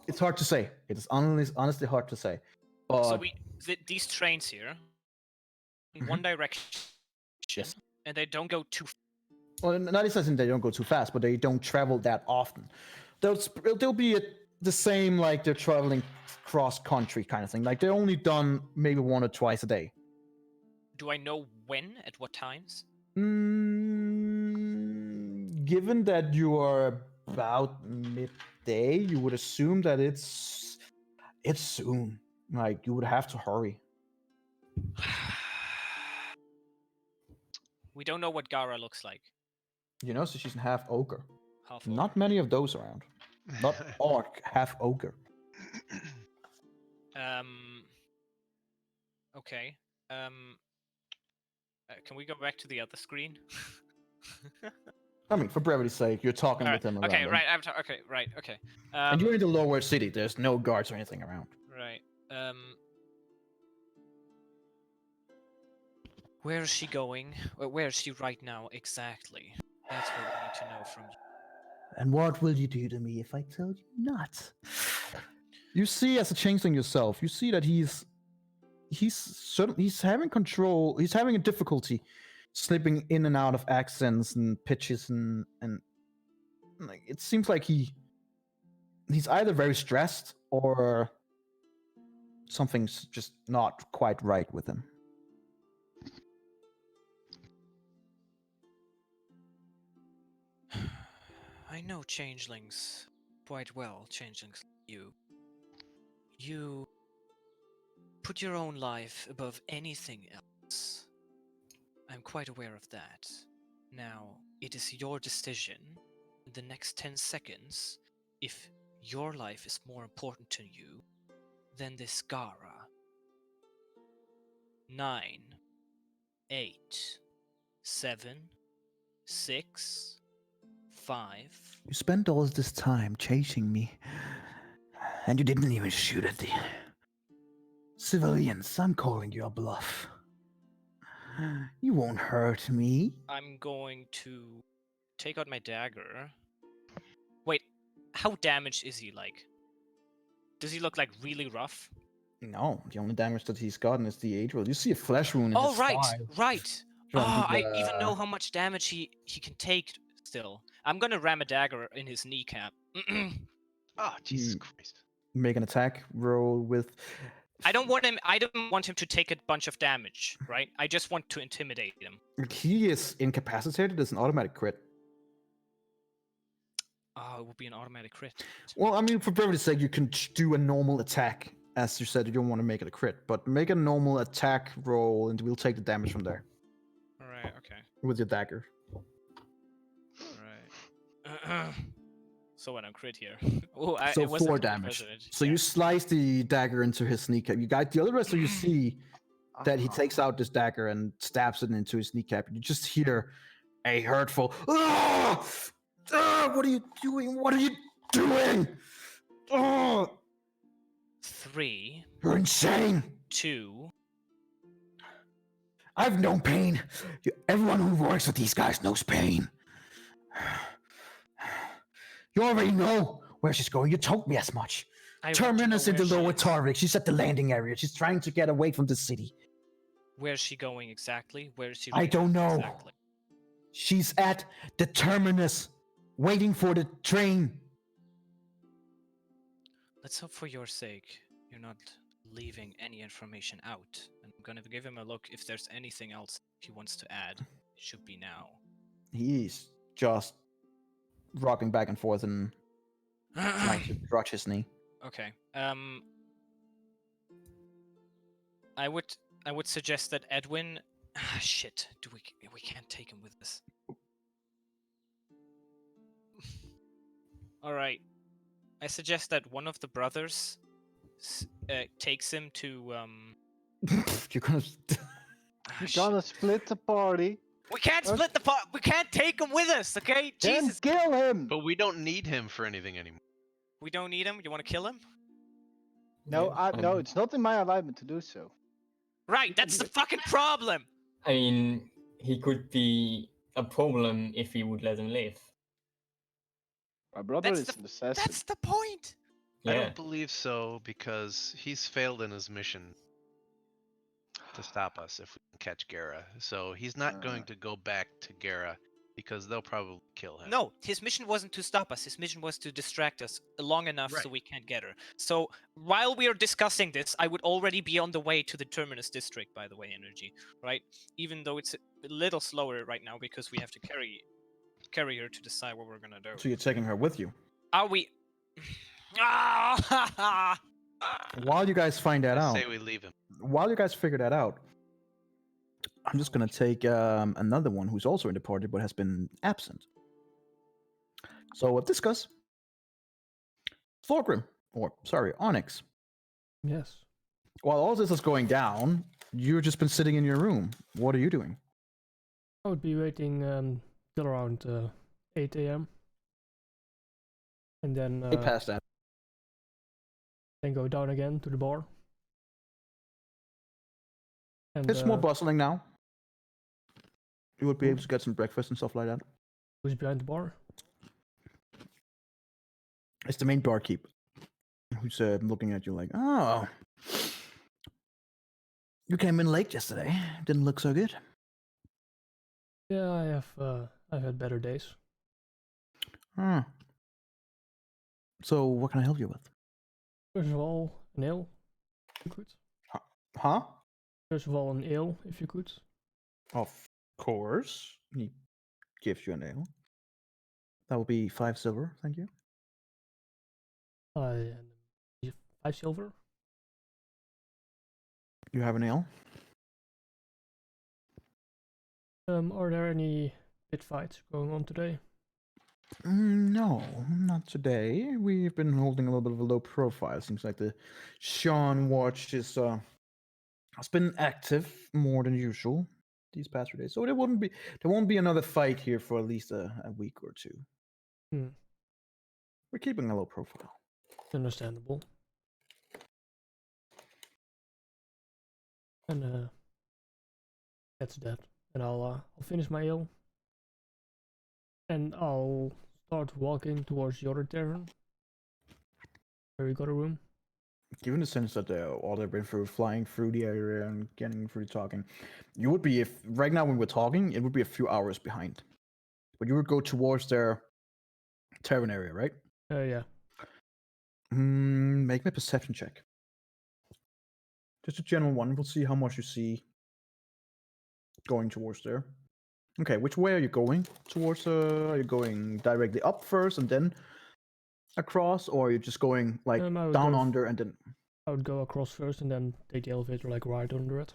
S1: It's hard to say. It is honestly hard to say. But
S2: So these trains here, in one direction,
S1: Yes.
S2: and they don't go too.
S1: Well, not necessarily they don't go too fast, but they don't travel that often. They'll be the same, like they're traveling cross country kind of thing. Like they're only done maybe 1 or twice a day.
S2: Do I know when? At what times?
S1: Given that you are about midday, you would assume that it's soon. Like you would have to hurry.
S2: We don't know what Gara looks like.
S1: You know, so she's half ogre.
S2: Half
S1: Not
S2: over.
S1: many of those around. Not orc, half ogre.
S2: Okay. Can we go back to the other screen?
S1: I mean, for brevity's sake, you're talking
S2: Alright,
S1: with him around.
S2: okay,
S1: him.
S2: right. Okay, right. Okay.
S1: And you're in the lower city. There's no guards or anything around.
S2: Right. Where is she going? Where is she right now exactly? That's what we need to know from you.
S1: And what will you do to me if I tell you not? You see, as a changeling yourself, you see that he's having control. He's having a difficulty slipping in and out of accents and pitches and like it seems like he's either very stressed or something's just not quite right with him.
S2: I know changelings quite well, changelings like you. You put your own life above anything else. I'm quite aware of that. Now, it is your decision in the next 10 seconds if your life is more important to you than this Gara. 9, 8, 7, 6, 5.
S1: You spent all this time chasing me, and you didn't even shoot at the civilians. I'm calling you a bluff. You won't hurt me.
S2: I'm going to take out my dagger. Wait, how damaged is he like? Does he look like really rough?
S1: No, the only damage that he's gotten is the age roll. You see a flesh wound in
S2: Oh,
S1: his
S2: right,
S1: thigh
S2: right.
S1: from
S2: Ah,
S1: the,
S2: I even know how much damage he can take still. I'm gonna ram a dagger in his kneecap.
S3: Oh, Jesus
S1: Mm.
S3: Christ.
S1: Make an attack roll with.
S2: I don't want him to take a bunch of damage, right? I just want to intimidate him.
S1: He is incapacitated as an automatic crit.
S2: Oh, it would be an automatic crit.
S1: Well, I mean, for brevity's sake, you can do a normal attack. As you said, you don't want to make it a crit, but make a normal attack roll, and we'll take the damage from there
S2: Alright, okay.
S1: with your dagger.
S2: Alright. So when I'm crit here. Oh,
S1: So
S2: it wasn't
S1: 4
S2: for
S1: damage.
S2: president.
S1: So
S2: Yeah.
S1: you slice the dagger into his kneecap. You got the other rest, so you see that he
S4: Ah.
S1: takes out this dagger and stabs it into his kneecap. You just hear a hurtful, "Ah! Ah, what are you doing? What are you doing? Oh,
S2: 3,
S1: you're insane.
S2: 2.
S1: I've known pain. Everyone who works with these guys knows pain. You already know where she's going. You told me as much.
S2: I want to know
S1: Terminus into
S2: where she
S1: Lower
S2: is.
S1: Tarvik. She's at the landing area. She's trying to get away from the city.
S2: Where's she going exactly? Where is she?
S1: I don't know.
S2: Exactly.
S1: She's at the terminus, waiting for the train.
S2: Let's hope for your sake you're not leaving any information out. And I'm gonna give him a look if there's anything else he wants to add. It should be now.
S1: He's just rocking back and forth and trying to crutch his knee.
S2: Okay. I would suggest that Edwin. Ah, shit. We can't take him with us. All right. I suggest that one of the brothers takes him to
S1: You're gonna.
S4: You're
S2: shit.
S4: gonna split the party.
S2: We can't
S4: Okay.
S2: split the part. We can't take him with us. Okay.
S4: Then
S2: Jesus.
S4: kill him.
S3: But we don't need him for anything anymore.
S2: We don't need him. You want to kill him?
S4: No,
S6: Yeah,
S4: no, it's not in my alignment to do so.
S2: Right. That's the fucking problem.
S6: I mean, he could be a problem if we would let him live.
S4: My brother
S2: That's
S4: is
S2: the-
S4: an assassin.
S2: That's the point.
S3: I
S6: Yeah.
S3: don't believe so because he's failed in his mission to stop us if we can catch Gera. So he's not going to go back to Gera because they'll probably kill him.
S2: No, his mission wasn't to stop us. His mission was to distract us long enough so
S3: Right.
S2: we can't get her. So while we are discussing this, I would already be on the way to the Terminus district, by the way, Energy. Right? Even though it's a little slower right now because we have to carry her to decide what we're gonna do.
S1: So you're taking her with you.
S2: Are we? Ah!
S1: While you guys find that
S3: I
S1: out,
S3: say we leave him.
S1: while you guys figure that out, I'm just gonna take another one who's also in the party but has been absent. So discuss. Thorgrim, or sorry, Onyx.
S5: Yes.
S1: While all this is going down, you've just been sitting in your room. What are you doing?
S5: I would be waiting till around 8 a.m. And then
S1: Way past that.
S5: then go down again to the bar. And
S1: It's more bustling now. You would be able to get some breakfast and stuff like that.
S5: who's behind the bar?
S1: It's the main barkeep who's looking at you like, oh, you came in late yesterday. Didn't look so good.
S5: Yeah, I've had better days.
S1: Hmm. So what can I help you with?
S5: First of all, an ale, if you could.
S1: Huh?
S5: First of all, an ale, if you could.
S1: Of course. He gives you an ale. That will be 5 silver, thank you.
S5: 5 silver.
S1: You have an ale?
S5: Are there any pit fights going on today?
S1: No, not today. We've been holding a little bit of a low profile. Seems like the Sean watch is has been active more than usual. these past 3 days. So there won't be another fight here for at least a week or two.
S5: Hmm.
S1: We're keeping a low profile.
S5: Understandable. And that's that. And I'll finish my ale. And I'll start walking towards the other tavern. Where we got a room.
S1: Given the sense that all they've been through, flying through the area and getting through talking, you would be, if right now when we're talking, it would be a few hours behind. But you would go towards their tavern area, right?
S5: Yeah.
S1: Make me a perception check. Just a general one. We'll see how much you see going towards there. Okay, which way are you going towards? Are you going directly up first and then across, or are you just going like
S5: I would
S1: down
S5: go
S1: under and then?
S5: I would go across first and then take the elevator like right under it.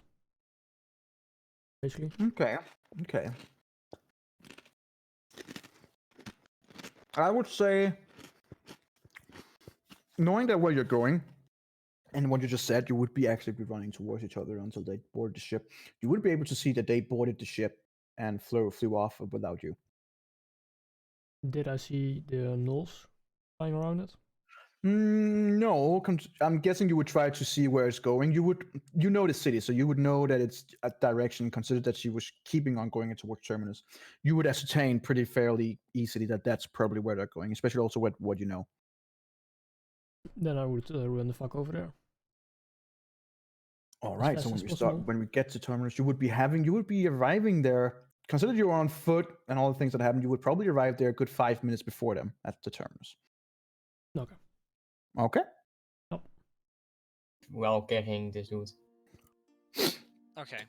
S5: Basically.
S1: Okay. I would say, knowing that where you're going, and what you just said, you would be actually be running towards each other until they board the ship. You would be able to see that they boarded the ship and flew off without you.
S5: Did I see the gnolls flying around it?
S1: No, I'm guessing you would try to see where it's going. You know the city, so you would know that it's a direction. Consider that she was keeping on going towards Terminus. You would ascertain pretty fairly easily that that's probably where they're going, especially also with what you know.
S5: Then I would run the fuck over there.
S1: All
S5: As
S1: right.
S5: fast
S1: So
S5: as possible.
S1: when we get to Terminus, you would be arriving there. Consider you're on foot and all the things that happen. You would probably arrive there a good 5 minutes before them at the Terminus.
S5: Okay.
S1: Okay.
S6: While carrying this dude.
S2: Okay.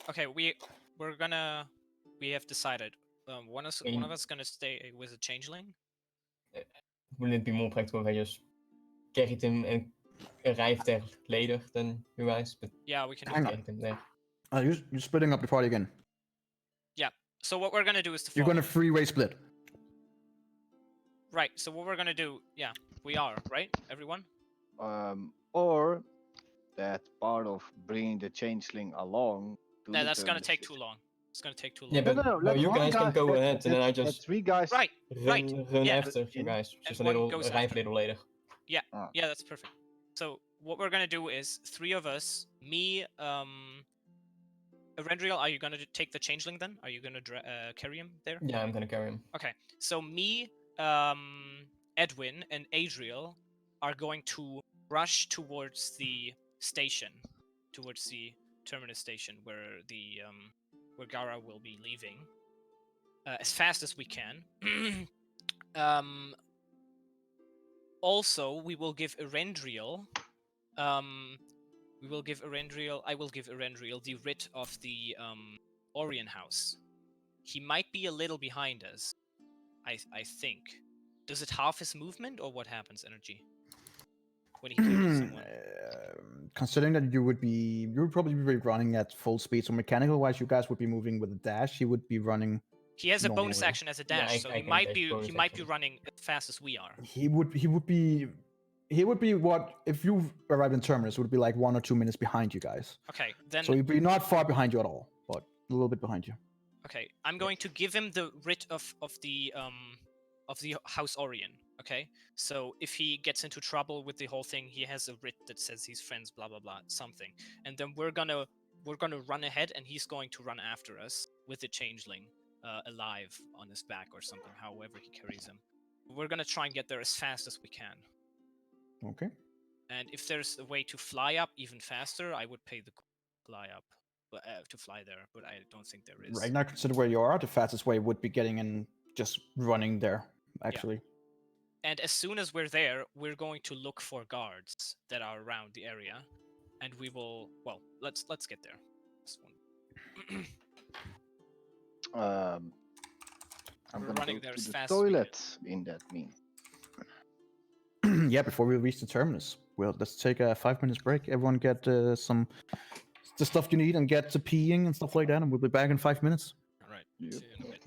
S2: Okay. We have decided. One of us gonna stay with a changeling.
S6: Wouldn't it be more practical if I just carried him and arrived there later than you guys? But
S2: Yeah, we can do
S1: Hang
S2: that.
S1: on.
S6: carried him there.
S1: You're splitting up the party again.
S2: So what we're gonna do is the
S1: You're going
S2: following.
S1: to freeway split.
S2: Right. So what we're gonna do? Yeah, we are right. Everyone.
S4: Or that part of bringing the changeling along. To
S2: No,
S4: the
S2: that's gonna
S4: terminus
S2: take
S4: is-
S2: too long. It's gonna take too long.
S6: Yeah, but
S4: No,
S6: no,
S4: let
S6: you
S4: one
S6: guys
S4: guy-
S6: can go
S4: let-
S6: ahead, and then I
S4: let
S6: just
S4: three guys.
S2: Right. Right.
S6: run
S2: Yeah.
S6: after you guys. Just a
S2: and one
S6: little
S2: goes
S6: arrive
S2: after.
S6: a little later.
S2: Yeah, that's perfect. So what we're gonna do is three of us, me, Erendriel, are you gonna take the changeling then? Are you gonna carry him there?
S6: Yeah, I'm gonna carry him.
S2: Okay. So me, Edwin, and Adriel are going to rush towards the station, towards the terminus station where the where Gara will be leaving, as fast as we can. Also, we will give Erendriel. I will give Erendriel the writ of the Orion House. He might be a little behind us, I think. Does it halve his movement, or what happens, Energy? When he carries someone?
S1: Considering that you would probably be running at full speed, so mechanical wise, you guys would be moving with a dash. He would be running.
S2: He has a bonus
S1: normally.
S2: action as a
S6: Yeah,
S2: dash, so
S6: I
S2: he
S6: can
S2: might
S6: dash
S2: be
S6: bonus
S2: be
S6: action.
S2: running as fast as we are.
S1: He would be what if you arrived in Terminus? It would be like 1 or 2 minutes behind you guys.
S2: Okay, then
S1: So he'd be not far behind you at all, but a little bit behind you.
S2: okay, I'm going to give him the writ of the House Orion. Okay, so if he gets into trouble with the whole thing, he has a writ that says he's friends, blah blah blah, something, and then we're gonna run ahead, and he's going to run after us with the changeling alive on his back or something, however he carries him. We're gonna try and get there as fast as we can.
S1: Okay.
S2: And if there's a way to fly up even faster, I would pay the fly up, to fly there, but I don't think there is.
S1: Right now, consider where you are. The fastest way would be getting in, just running there. Actually.
S2: And as soon as we're there, we're going to look for guards that are around the area, and we will. Well, let's get there. This one.
S4: I'm
S2: We're
S4: gonna
S2: running
S4: go
S2: there
S4: to
S2: as
S4: the
S2: fast as we can.
S4: toilet in that mean.
S1: Yeah, before we reach the Terminus, well, let's take a 5 minutes break. Everyone get some the stuff you need and get to peeing and stuff like that, and we'll be back in 5 minutes.
S2: All right.
S4: Yep.
S2: See you in a bit.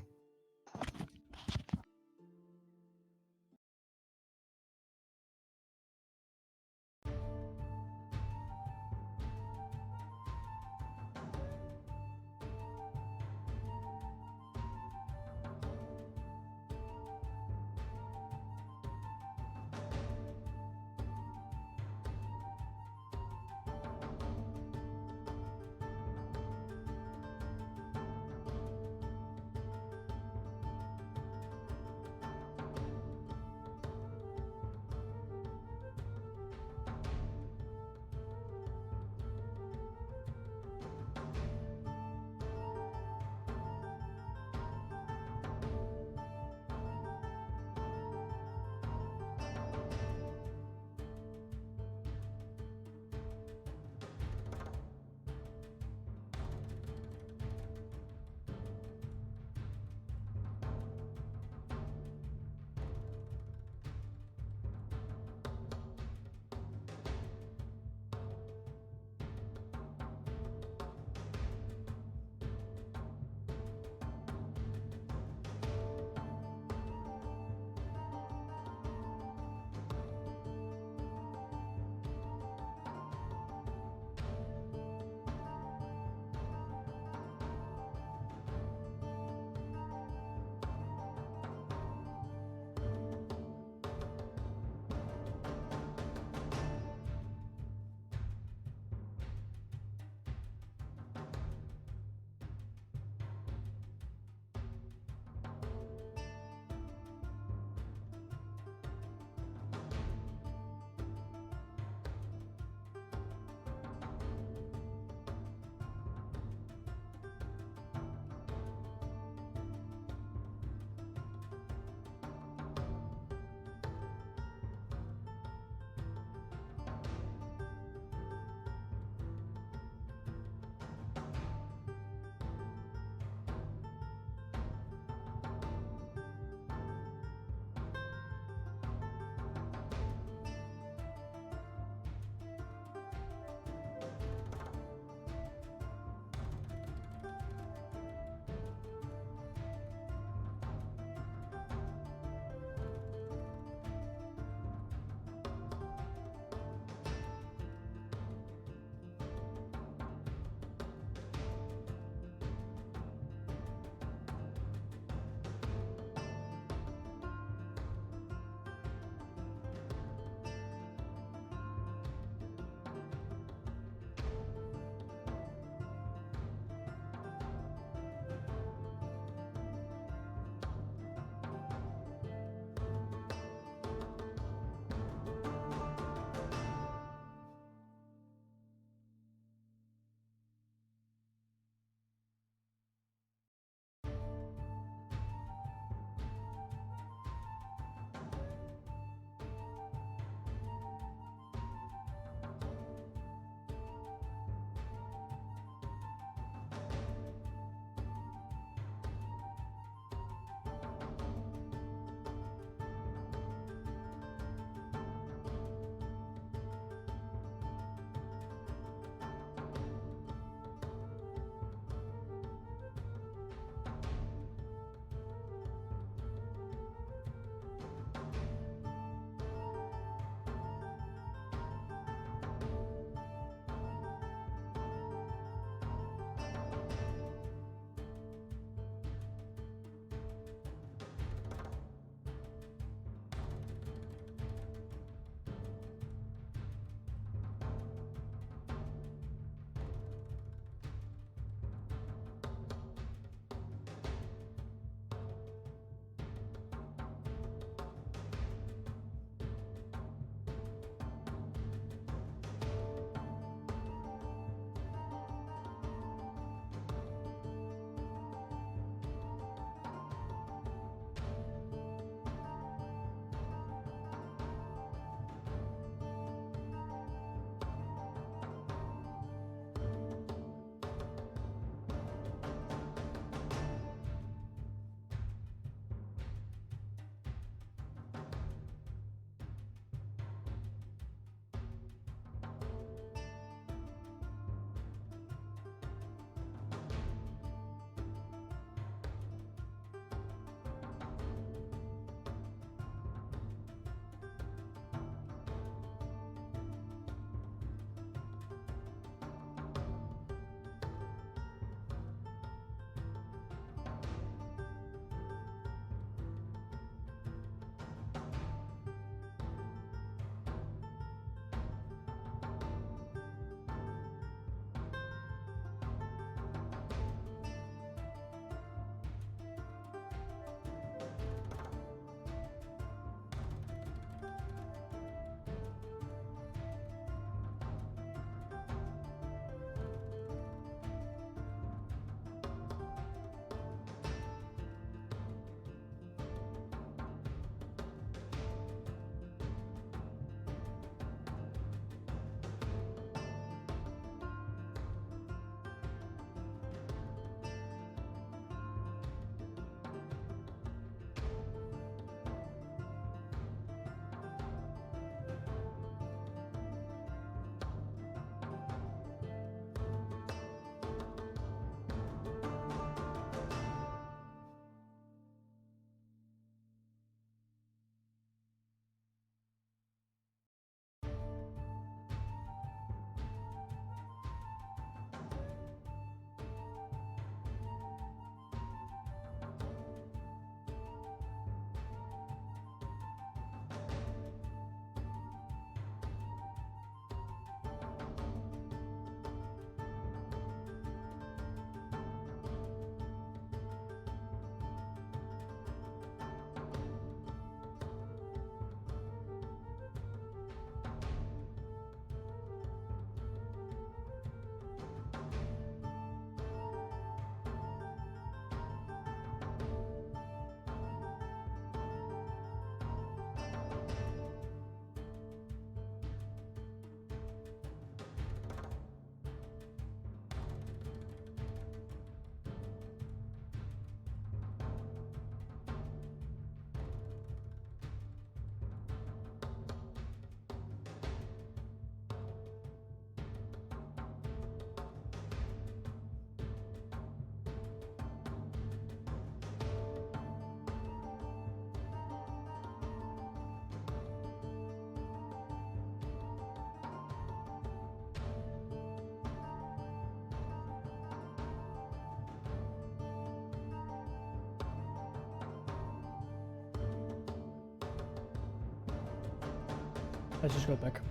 S5: I just got back.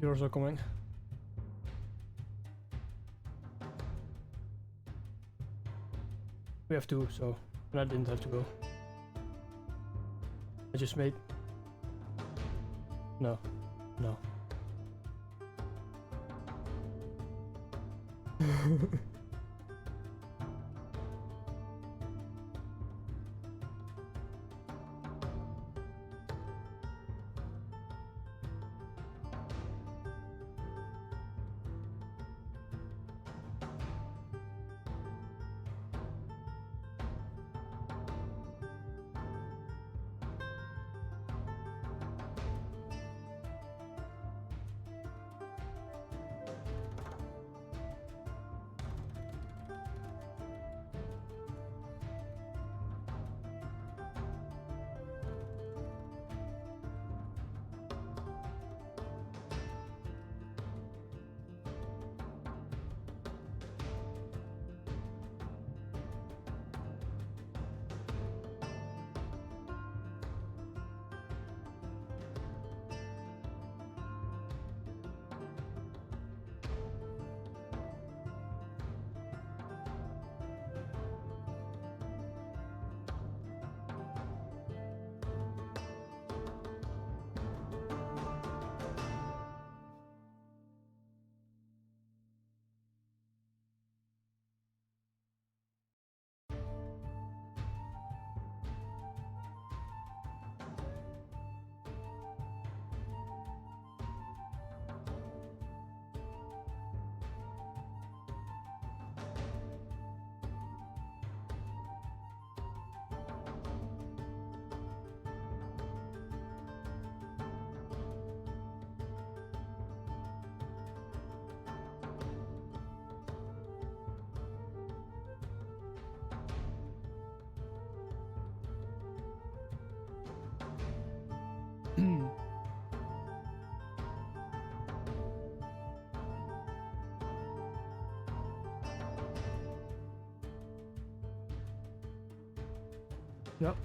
S5: Yours are coming. We have two, so and I didn't have to go. I just made. No, no. Yep.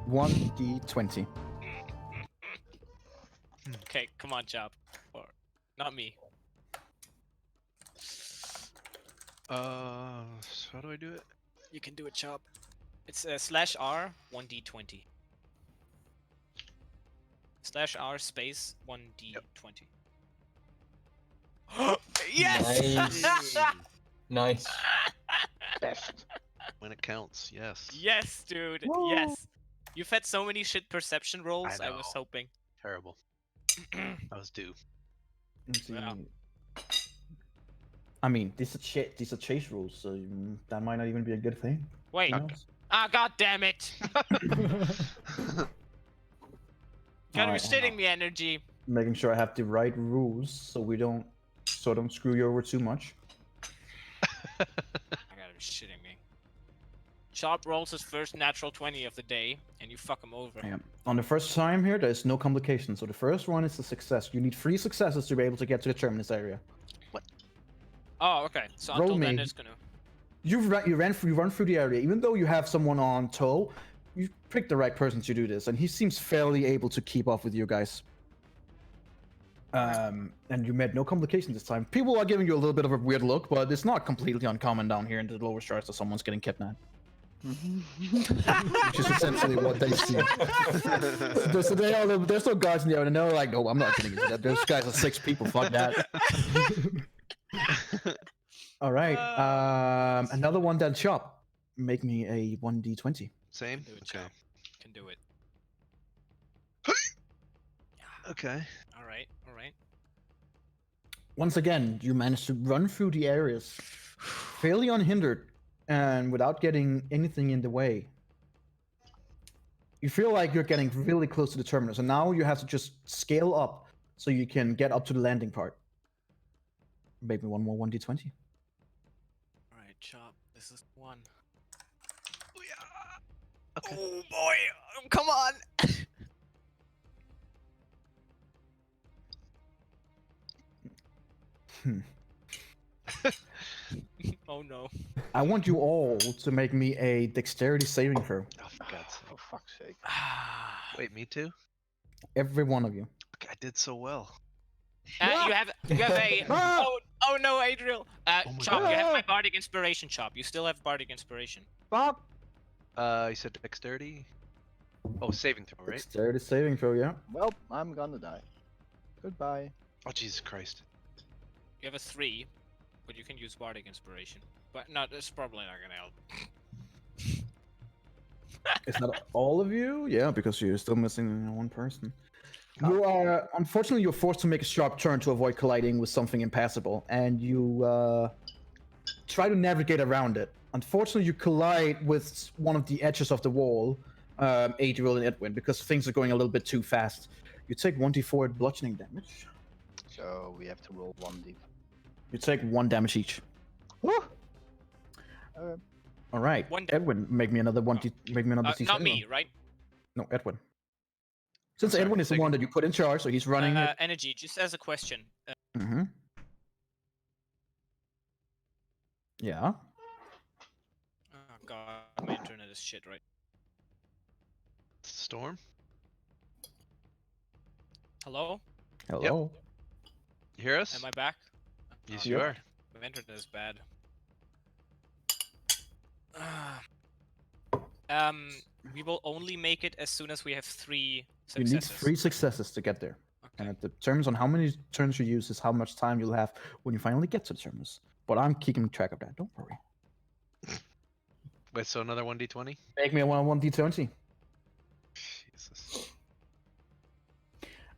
S1: One D20.
S2: Okay, come on, Chop. Or not me.
S3: So how do I do it?
S2: You can do it, Chop. It's /R 1d20. /R space 1d20. Yes!
S6: Nice. Nice.
S4: Best.
S3: When it counts, yes.
S2: Yes, dude. Yes. You've had so many shit perception rolls. I was
S3: know.
S2: hoping.
S3: Terrible. I was due.
S1: Let's see.
S2: Yeah.
S1: I mean, these are chase rules, so that might not even be a good thing.
S2: Wait.
S1: Who knows?
S2: Ah, god damn it! Gotta be
S1: Alright,
S2: shitting me energy.
S1: Making sure I have the right rules so we don't screw you over too much.
S2: I gotta be shitting me. Chop rolls his first natural 20 of the day, and you fuck him over.
S1: Yeah. On the first time here, there's no complication. So the first one is a success. You need 3 successes to be able to get to the terminus area.
S2: Oh, okay. So
S1: Roll
S2: until then,
S1: me.
S2: it's gonna.
S1: You run through the area. Even though you have someone on tow, you picked the right person to do this, and he seems fairly able to keep up with you guys. And you met no complications this time. People are giving you a little bit of a weird look, but it's not completely uncommon down here in the lower shards that someone's getting kidnapped. Which is essentially what they see. So there's no guards in the area, and they're like, no, I'm not getting into that. Those guys are 6 people. Fuck that. All right. Another one then. Chop. Make me a 1d20.
S3: Same?
S2: Do it,
S3: Okay.
S2: Chop. Can do it.
S3: Okay.
S2: All right. All right.
S1: Once again, you managed to run through the areas fairly unhindered and without getting anything in the way. You feel like you're getting really close to the terminus, and now you have to just scale up so you can get up to the landing part. Make me one more 1d20.
S2: Alright, Chop. This is one.
S3: Okay.
S2: Oh boy! Come on! Oh no.
S1: I want you all to make me a dexterity saving throw.
S3: Oh, for God's sake.
S4: For fuck's sake.
S3: Wait, me too?
S1: Every one of you.
S3: Okay, I did so well.
S2: You have a oh no, Adriel.
S3: my
S2: Chop,
S3: God.
S2: you have my bardic inspiration, Chop. You still have bardic inspiration.
S4: Fuck!
S3: You said dexterity? Oh, saving throw, right?
S1: Dexterity saving throw, yeah.
S4: Well, I'm gonna die. Goodbye.
S3: Oh, Jesus Christ.
S2: You have a 3, but you can use bardic inspiration. But no, it's probably not gonna help.
S1: Is that all of you? Yeah, because you're still missing one person. You are, unfortunately, you're forced to make a sharp turn to avoid colliding with something impassable, and you try to navigate around it. Unfortunately, you collide with one of the edges of the wall, Adriel and Edwin, because things are going a little bit too fast. You take 1d4 bludgeoning damage.
S4: So we have to roll 1d.
S1: You take 1 damage each. All right,
S2: One
S1: Edwin, make me another 1d. Make me another d6.
S2: Not me, right?
S1: No, Edwin. Since
S3: sorry,
S1: Edwin is the
S3: second.
S1: one that you put in charge, so he's running it.
S2: Energy, just as a question.
S1: Mm-hmm. Yeah.
S2: Oh god, my internet is shit, right?
S3: Storm?
S2: Hello?
S1: Hello.
S3: You hear us?
S2: Am I back?
S3: Yes,
S2: Oh,
S3: you
S1: Yep.
S3: are.
S2: my internet is bad. We will only make it as soon as we have 3
S1: You
S2: successes.
S1: need 3 successes to get there. And
S2: Okay.
S1: it determines on how many turns you use is how much time you'll have when you finally get to the terminus. But I'm keeping track of that, don't worry.
S3: Wait, so another 1d20?
S1: Make me a 1d20.
S3: Jesus.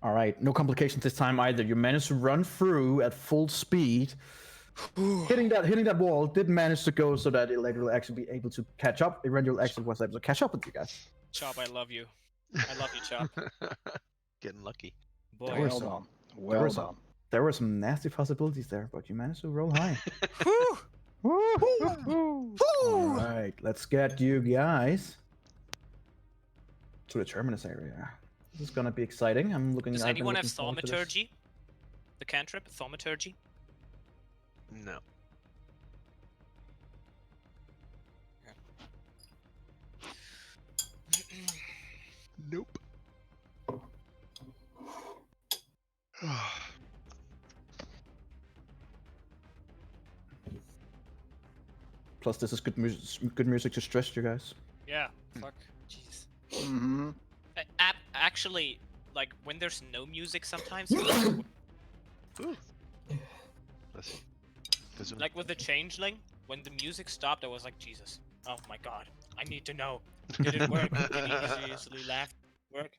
S1: Alright, no complications this time either. You managed to run through at full speed. hitting that wall did manage to go so that it will actually be able to catch up. Eventually actually was able to catch up with you guys.
S2: Chop, I love you. I love you, Chop.
S3: Getting lucky.
S2: Boy.
S1: There was
S4: Well
S1: some-
S4: done.
S1: there
S4: Well
S1: was some-
S4: done.
S1: There were some nasty possibilities there, but you managed to roll high.
S2: Whew.
S1: Alright, let's get you guys to the terminus area. This is gonna be exciting. I've
S2: Does
S1: been
S2: anyone have
S1: looking forward to this.
S2: thaumaturgy? The cantrip, thaumaturgy?
S3: No. Nope.
S1: Plus, this is good music to stress you guys.
S2: Yeah. Fuck. Jeez.
S4: Mm-hmm.
S2: Actually, like when there's no music, sometimes
S3: Ooh. Listen. Listen.
S2: like with the changeling, when the music stopped, I was like, Jesus. Oh my God. I need to know. Did it work? Did he easily laugh? Work?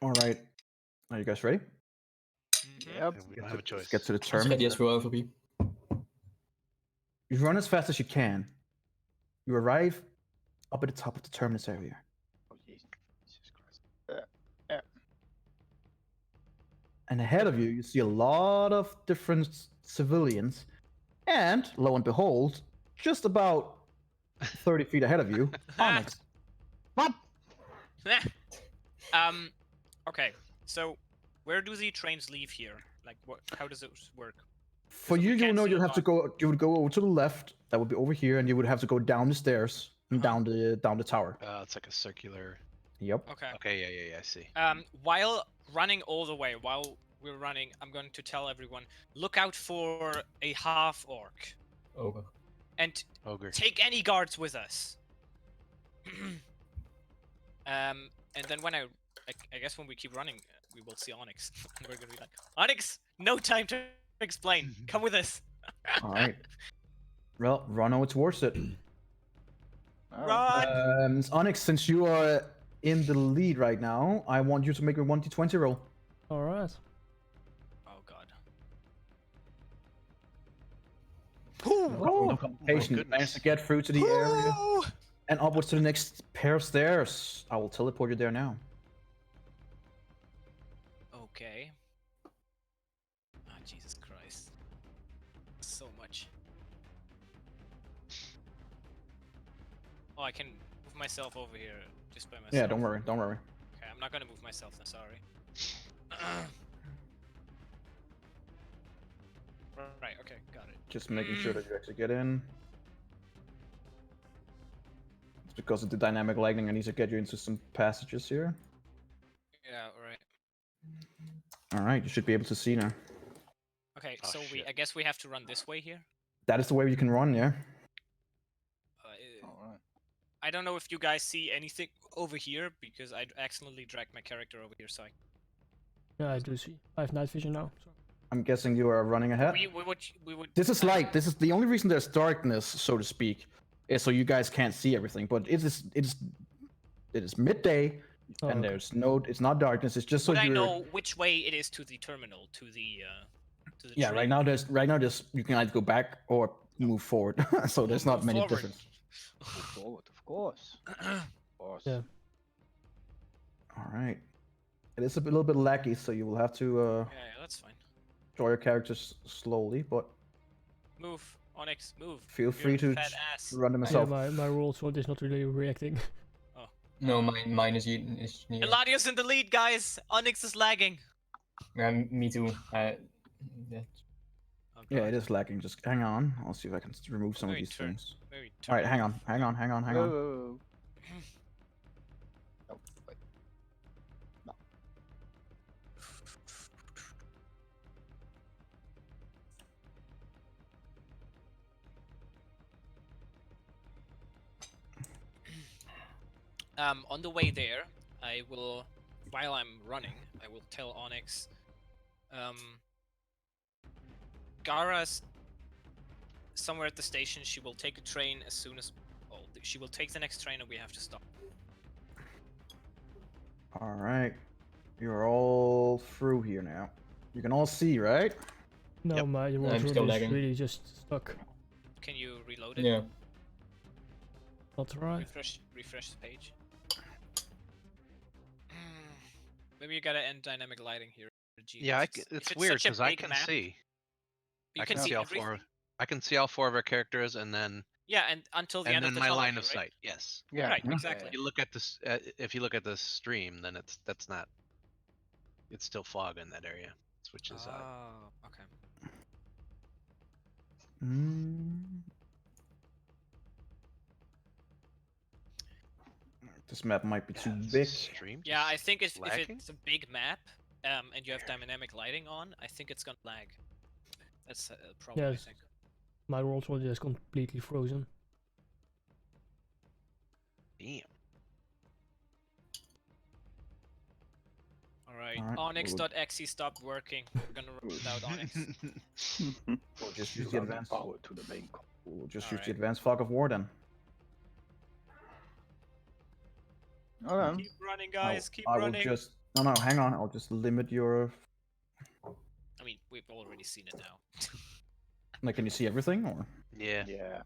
S1: Alright. Are you guys ready?
S2: Mhm.
S4: Yep.
S3: we don't have a choice.
S1: Let's get to the
S6: Let's get
S1: terminus.
S6: yes for overview.
S1: You run as fast as you can. You arrive up at the top of the terminus area.
S4: Oh, Jesus Christ.
S1: And ahead of you, you see a lot of different civilians. And, lo and behold, just about 30 feet ahead of you, Onyx.
S4: What?
S2: Okay. So, where do the trains leave here? Like, how does it work?
S1: For
S2: So we
S1: you,
S2: can't
S1: know
S2: see
S1: you'll
S2: a
S1: have to
S2: lot.
S1: go. You would go over to the left. That would be over here, and you would have to go down the stairs and down the tower.
S3: It's like a circular.
S1: Yep.
S2: Okay.
S3: Okay, yeah, I see.
S2: While running all the way, while we're running, I'm going to tell everyone, look out for a half orc.
S6: Over.
S2: And
S3: Ogre.
S2: take any guards with us. And then when I guess when we keep running, we will see Onyx. We're gonna be like, Onyx, no time to explain. Come with us.
S1: All right. Well, run over towards it.
S4: Alright.
S2: Run.
S1: Onyx, since you are in the lead right now, I want you to make a 1d20 roll.
S5: Alright.
S2: Oh God.
S1: No complication. You managed to get through to the area, And upwards to the next pair of stairs. I will teleport you there now.
S2: Okay. Ah, Jesus Christ. So much. Oh, I can move myself over here just by myself.
S1: Yeah, don't worry, don't worry.
S2: Okay, I'm not gonna move myself then, sorry. Right, okay, got it.
S1: Just making sure that you actually get in. It's because of the dynamic lightning. I need to get you into some passages here.
S2: Yeah, right.
S1: All right, you should be able to see now.
S2: Okay,
S3: Oh,
S2: so
S3: shit.
S2: I guess we have to run this way here.
S1: That is the way you can run, yeah.
S4: Alright.
S2: I don't know if you guys see anything over here because I accidentally dragged my character over here, so
S5: Yeah, I do see. I have night vision now. So.
S1: I'm guessing you are running ahead.
S2: we would.
S1: This is light. This is the only reason there's darkness, so to speak, is so you guys can't see everything. But it is midday,
S5: Oh,
S1: and
S5: okay.
S1: there's no. It's not darkness. It's just so
S2: Would I
S1: you're.
S2: know which way it is to the terminal, to the
S1: Yeah,
S2: train?
S1: right now there's you can either go back or move forward. So there's not
S2: Move
S1: many
S2: forward.
S1: difference.
S4: Move forward, of course. Of course.
S5: Yeah.
S1: All right. It is a little bit laggy, so you will have to
S2: Yeah, that's fine.
S1: draw your characters slowly, but
S2: Move, Onyx, move.
S1: feel
S2: You're
S1: free
S2: a
S1: to
S2: fat ass.
S1: run them
S5: Yeah,
S1: yourself.
S5: my roll sword is not really reacting.
S6: No, mine is near.
S2: Eladia's in the lead, guys. Onyx is lagging.
S6: Me too. Yeah.
S2: Oh,
S1: Yeah,
S2: God.
S1: it is lagging. Just hang on. I'll see if I can remove some of
S2: Maybe
S1: these
S2: turn.
S1: things.
S2: Maybe
S1: All right,
S2: turn.
S1: hang on. Hang
S4: Whoa,
S1: on.
S4: whoa, whoa. Oh, wait. No.
S2: On the way there, I will, while I'm running, I will tell Onyx, Gara's somewhere at the station. She will take a train as soon as, well, she will take the next train and we have to stop.
S1: All right, you're all through here now. You can all see, right?
S5: No,
S3: Yep.
S5: my roll
S6: I'm
S5: sword
S6: still
S5: is
S6: lagging.
S5: really just stuck.
S2: Can you reload it?
S6: Yeah.
S5: Not right.
S2: Refresh the page. Maybe you gotta end dynamic lighting here.
S3: Yeah,
S2: If
S3: it's
S2: if
S3: weird
S2: such a
S3: because I
S2: big
S3: can
S2: map,
S3: see.
S2: You
S3: I
S2: can
S3: can
S2: see
S3: see all
S2: everything.
S3: four. I can see all four of our characters, and then
S2: Yeah, and until the end of the
S3: my
S2: tunnel,
S3: line of
S2: right?
S3: sight. Yes.
S4: Yeah.
S2: Right,
S1: Yeah.
S2: exactly.
S3: If you look at this, if you look at the stream, then that's not. It's still fog in that area, which is odd.
S2: Oh, okay.
S1: Mm. This map might be too
S3: Yeah, is
S1: big.
S3: the Stream
S2: Yeah, I
S3: just
S2: think if
S3: lagging?
S2: it's a big map, and you have dynamic lighting on, I think it's gonna lag. That's a problem, I
S5: Yes.
S2: think.
S5: My roll sword is completely frozen.
S3: Damn.
S2: Alright,
S1: Alright,
S2: Onyx.exe stopped working. We're gonna run without Onyx.
S1: We'll just use the
S4: Run
S1: advanced.
S4: power to the main core.
S1: We'll just use
S2: Alright.
S1: the advanced fog of war then.
S4: Okay.
S2: Keep running, guys, keep
S1: I will
S2: running.
S1: just. No, hang on. I'll just limit your.
S2: I mean, we've already seen it now.
S1: Like, can you see everything or?
S3: Yeah.
S4: Yeah.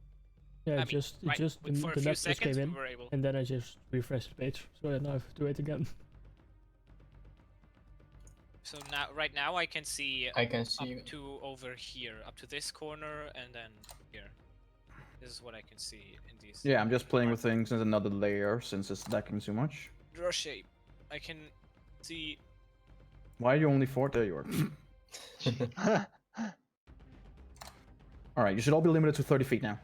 S5: Yeah,
S2: I
S5: it
S2: mean,
S5: just
S2: right,
S5: the
S2: for a
S5: map
S2: few
S5: just
S2: seconds
S5: came
S2: we
S5: in,
S2: were able.
S5: and then I just refreshed the page, so then I have to do it again.
S2: So now, right now, I can see
S6: I can see
S2: up
S6: you.
S2: to over here, up to this corner, and then here. This is what I can see in these.
S1: Yeah, I'm just playing with things in another layer since it's lacking too much.
S2: Draw shape. I can see.
S1: Why are you only 4? There you are. All right, you should all be limited to 30 feet now.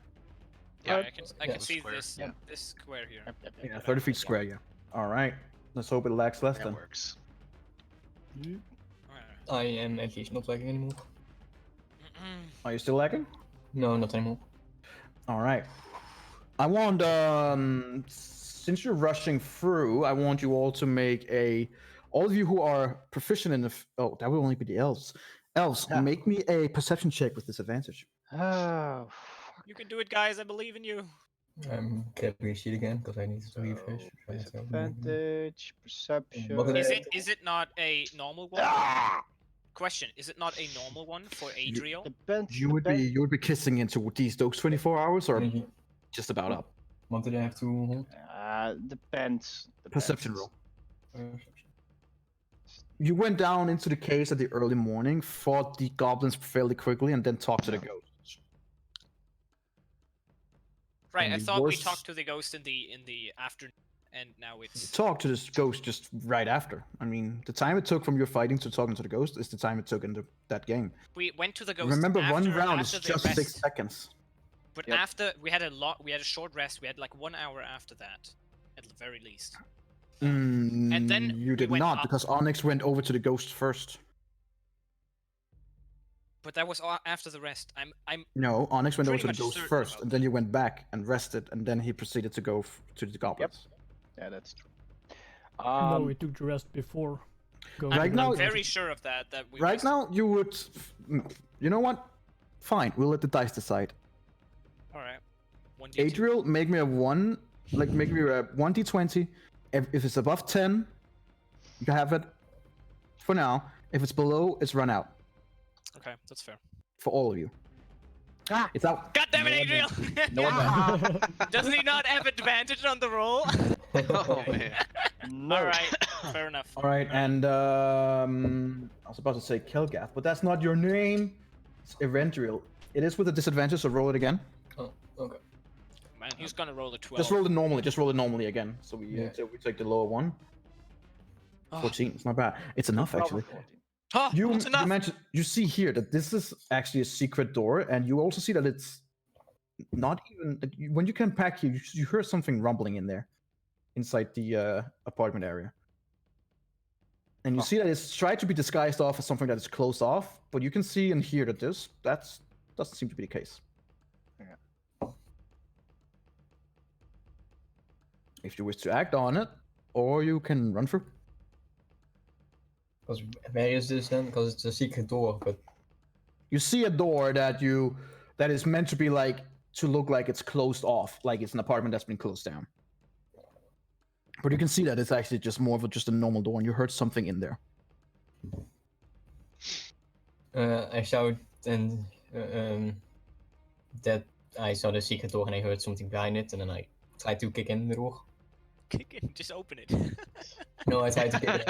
S2: Yeah,
S4: Right.
S2: I can
S6: Yeah.
S2: see
S3: Square.
S2: this
S4: Yeah.
S2: this square here.
S1: Yeah, 30 feet square. Yeah. All right. Let's hope it lags less
S3: That
S1: then.
S3: works.
S6: I am at least not lagging anymore.
S1: Are you still lagging?
S6: No, not anymore.
S1: All right. I want, since you're rushing through, I want you all to make all of you who are proficient in oh, that will only be the elves. Elves,
S4: Yeah.
S1: make me a perception check with disadvantage.
S4: Oh, fuck.
S2: You can do it, guys. I believe in you.
S6: I'm grabbing a sheet again because I need to refresh.
S4: So, disadvantage, perception.
S6: What did I-
S2: Is it not a normal one?
S4: Ah!
S2: Question: is it not a normal one for Adriel?
S4: Depends.
S1: You would be kissing into those 24 hours or
S6: Mhm.
S1: just about up.
S6: What do they have to hold?
S4: Depends.
S1: Perception
S4: depends.
S1: roll. You went down into the caves at the early morning, fought the goblins fairly quickly, and then talked to the ghosts.
S2: Right,
S1: And
S2: I
S1: the
S2: thought we
S1: worst-
S2: talked to the ghost in the afternoon, and now
S1: You
S2: it's
S1: talked to this ghost just right after. I mean, the time it took from your fighting to talking to the ghost is the time it took in that game.
S2: we went to the ghost.
S1: Remember,
S2: after,
S1: one round
S2: after
S1: is
S2: the
S1: just
S2: rest,
S1: 6 seconds.
S2: But
S4: Yep.
S2: after we had a short rest. We had like 1 hour after that, at the very least.
S1: And
S2: then
S1: you
S2: we
S1: did
S2: went
S1: not,
S2: up.
S1: because Onyx went over to the ghost first.
S2: But that was after the rest. I'm
S1: No, Onyx went over
S2: Pretty
S1: to the
S2: much
S1: ghost
S2: certain
S1: first,
S2: about
S1: and then you went back and rested, and then he proceeded to go to the goblins.
S4: Yeah, that's true.
S5: No, we took the rest before. Going
S1: Right
S5: to the
S1: now-
S2: I'm
S5: ghost.
S2: very sure of that. That we
S1: Right
S2: rested.
S1: now, you would. You know what? Fine, we'll let the dice decide.
S2: All right. 1d2.
S1: Adriel, make me a 1. Like, make me a 1d20. If it's above 10, you can have it for now. If it's below, it's run out.
S2: Okay, that's fair.
S1: For all of you. It's out.
S2: God damn it, Adriel! Doesn't he not have advantage on the roll?
S3: Oh man.
S4: No.
S2: All right, fair enough.
S1: Alright, and I was about to say Kelgath, but that's not your name. It's Eventriel. It is with a disadvantage, so roll it again.
S6: Oh, okay.
S2: Man, he's gonna roll a 12.
S1: Just roll it normally. Just roll it normally again. So we
S6: Yeah.
S1: we take the lower one.
S2: Oh.
S1: 14. It's not bad. It's enough actually.
S4: 14.
S2: Oh,
S1: You,
S2: that's enough.
S1: you mentioned you see here that this is actually a secret door, and you also see that it's not even when you can pack here. You hear something rumbling in there, inside the apartment area, and you see that it's tried to be disguised off as something that is closed off, but you can see and hear that that's doesn't seem to be the case.
S4: Yeah.
S1: If you wish to act on it, or you can run through.
S6: Because where is this then? Because it's a secret door, but
S1: You see a door that is meant to be like to look like it's closed off, like it's an apartment that's been closed down. But you can see that it's actually just more of just a normal door, and you heard something in there.
S6: I shout and that I saw the secret door and I heard something behind it, and then I tried to kick in the door.
S2: Kick it, just open it.
S6: No, I tried to kick it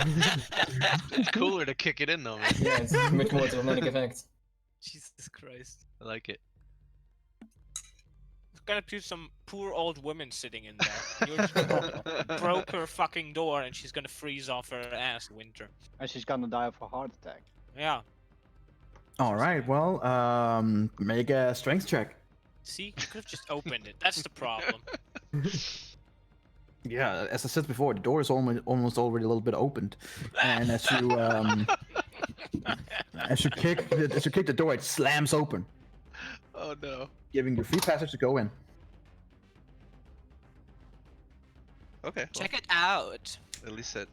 S6: in.
S3: It's cooler to kick it in though, man.
S6: Yeah, it's much more dramatic effect.
S2: Jesus Christ.
S3: I like it.
S2: There's gonna be some poor old woman sitting in there. You just broke her fucking door and she's gonna freeze off her ass in winter.
S4: And she's gonna die of a heart attack.
S2: Yeah.
S1: All right, well, make a strength check.
S2: See? You could have just opened it. That's the problem.
S1: Yeah, as I said before, the door is almost already a little bit opened, and as you kick the door, it slams open,
S3: Oh no.
S1: giving you free passage to go in.
S3: Okay.
S2: Check it out.
S3: At least that.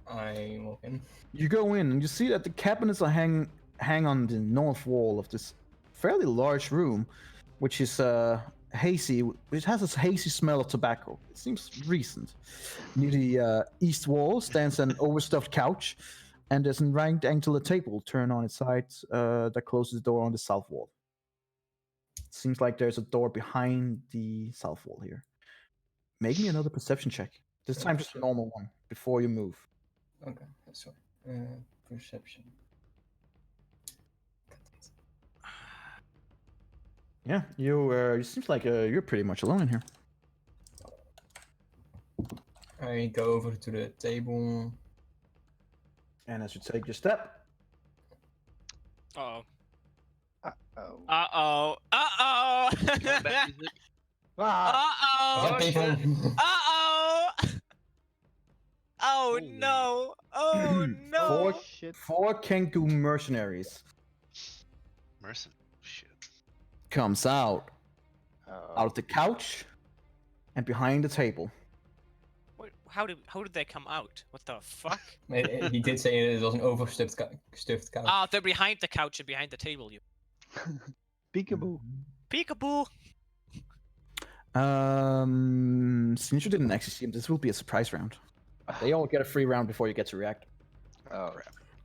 S6: I walk in.
S1: You go in and you see that the cabinets are hang on the north wall of this fairly large room, which is hazy. It has this hazy smell of tobacco. It seems recent. Near the east wall stands an overstuffed couch, and there's a right angular table turned on its side that closes the door on the south wall. Seems like there's a door behind the south wall here. Make me another perception check. This time just a normal one before you move.
S6: Okay, sorry. Perception.
S1: Yeah, you. It seems like you're pretty much alone in here.
S6: I go over to the table.
S1: And as you take your step,
S2: Uh-oh.
S4: Uh-oh.
S2: Uh-oh. Uh-oh.
S3: Back music.
S4: Ah!
S2: Uh-oh.
S6: Yeah, people.
S2: Uh-oh. Oh
S3: Ooh.
S2: no. Oh no.
S1: Four-
S4: Shit.
S1: 4 Kenku mercenaries
S3: Mercy. Shit.
S1: comes out
S4: Uh-oh.
S1: of the couch and behind the table.
S2: Wait, how did they come out? What the fuck?
S6: He did say it was an overstuffed stuffed couch.
S2: Ah, they're behind the couch and behind the table. You
S4: Peekaboo.
S2: peekaboo.
S1: Since you didn't actually see them, this will be a surprise round. They all get a free round before you get to react.
S4: Oh.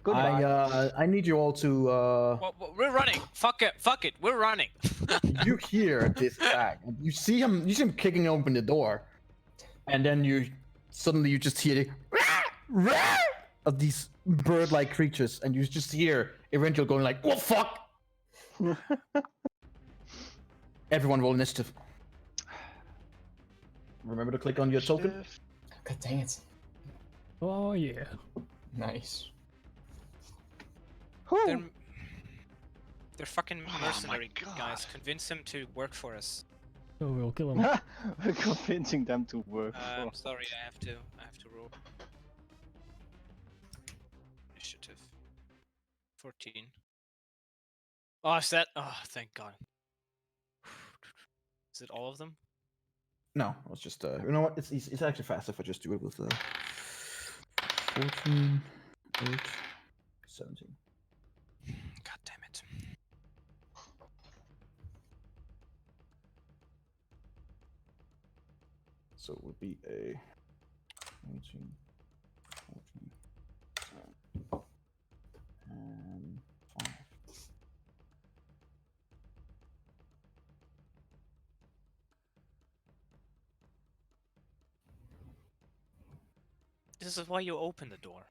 S4: Goodbye.
S1: I need you all to
S2: Well, we're running. Fuck it. Fuck it. We're running.
S1: you hear this attack. And you see him kicking open the door. And then you just hear the of these bird-like creatures, and you just hear Eventual going like, "Oh fuck!" Everyone roll initiative. Remember to click on your token.
S6: God dang it.
S5: Oh yeah.
S6: Nice.
S2: They're fucking
S3: Oh my
S2: mercenary
S3: God.
S2: guys. Convince them to work for us.
S5: So we'll kill him.
S4: We're convincing them to work. for
S2: I'm
S4: us.
S2: sorry, I have to roll. Initiative. 14. Oh, is that? Oh, thank God. Is it all of them?
S1: No, it's just you know what? It's actually faster if I just do it with 14, 8, 17.
S2: God damn it.
S1: So it would be a 18, 14, and 5.
S2: This is why you open the door.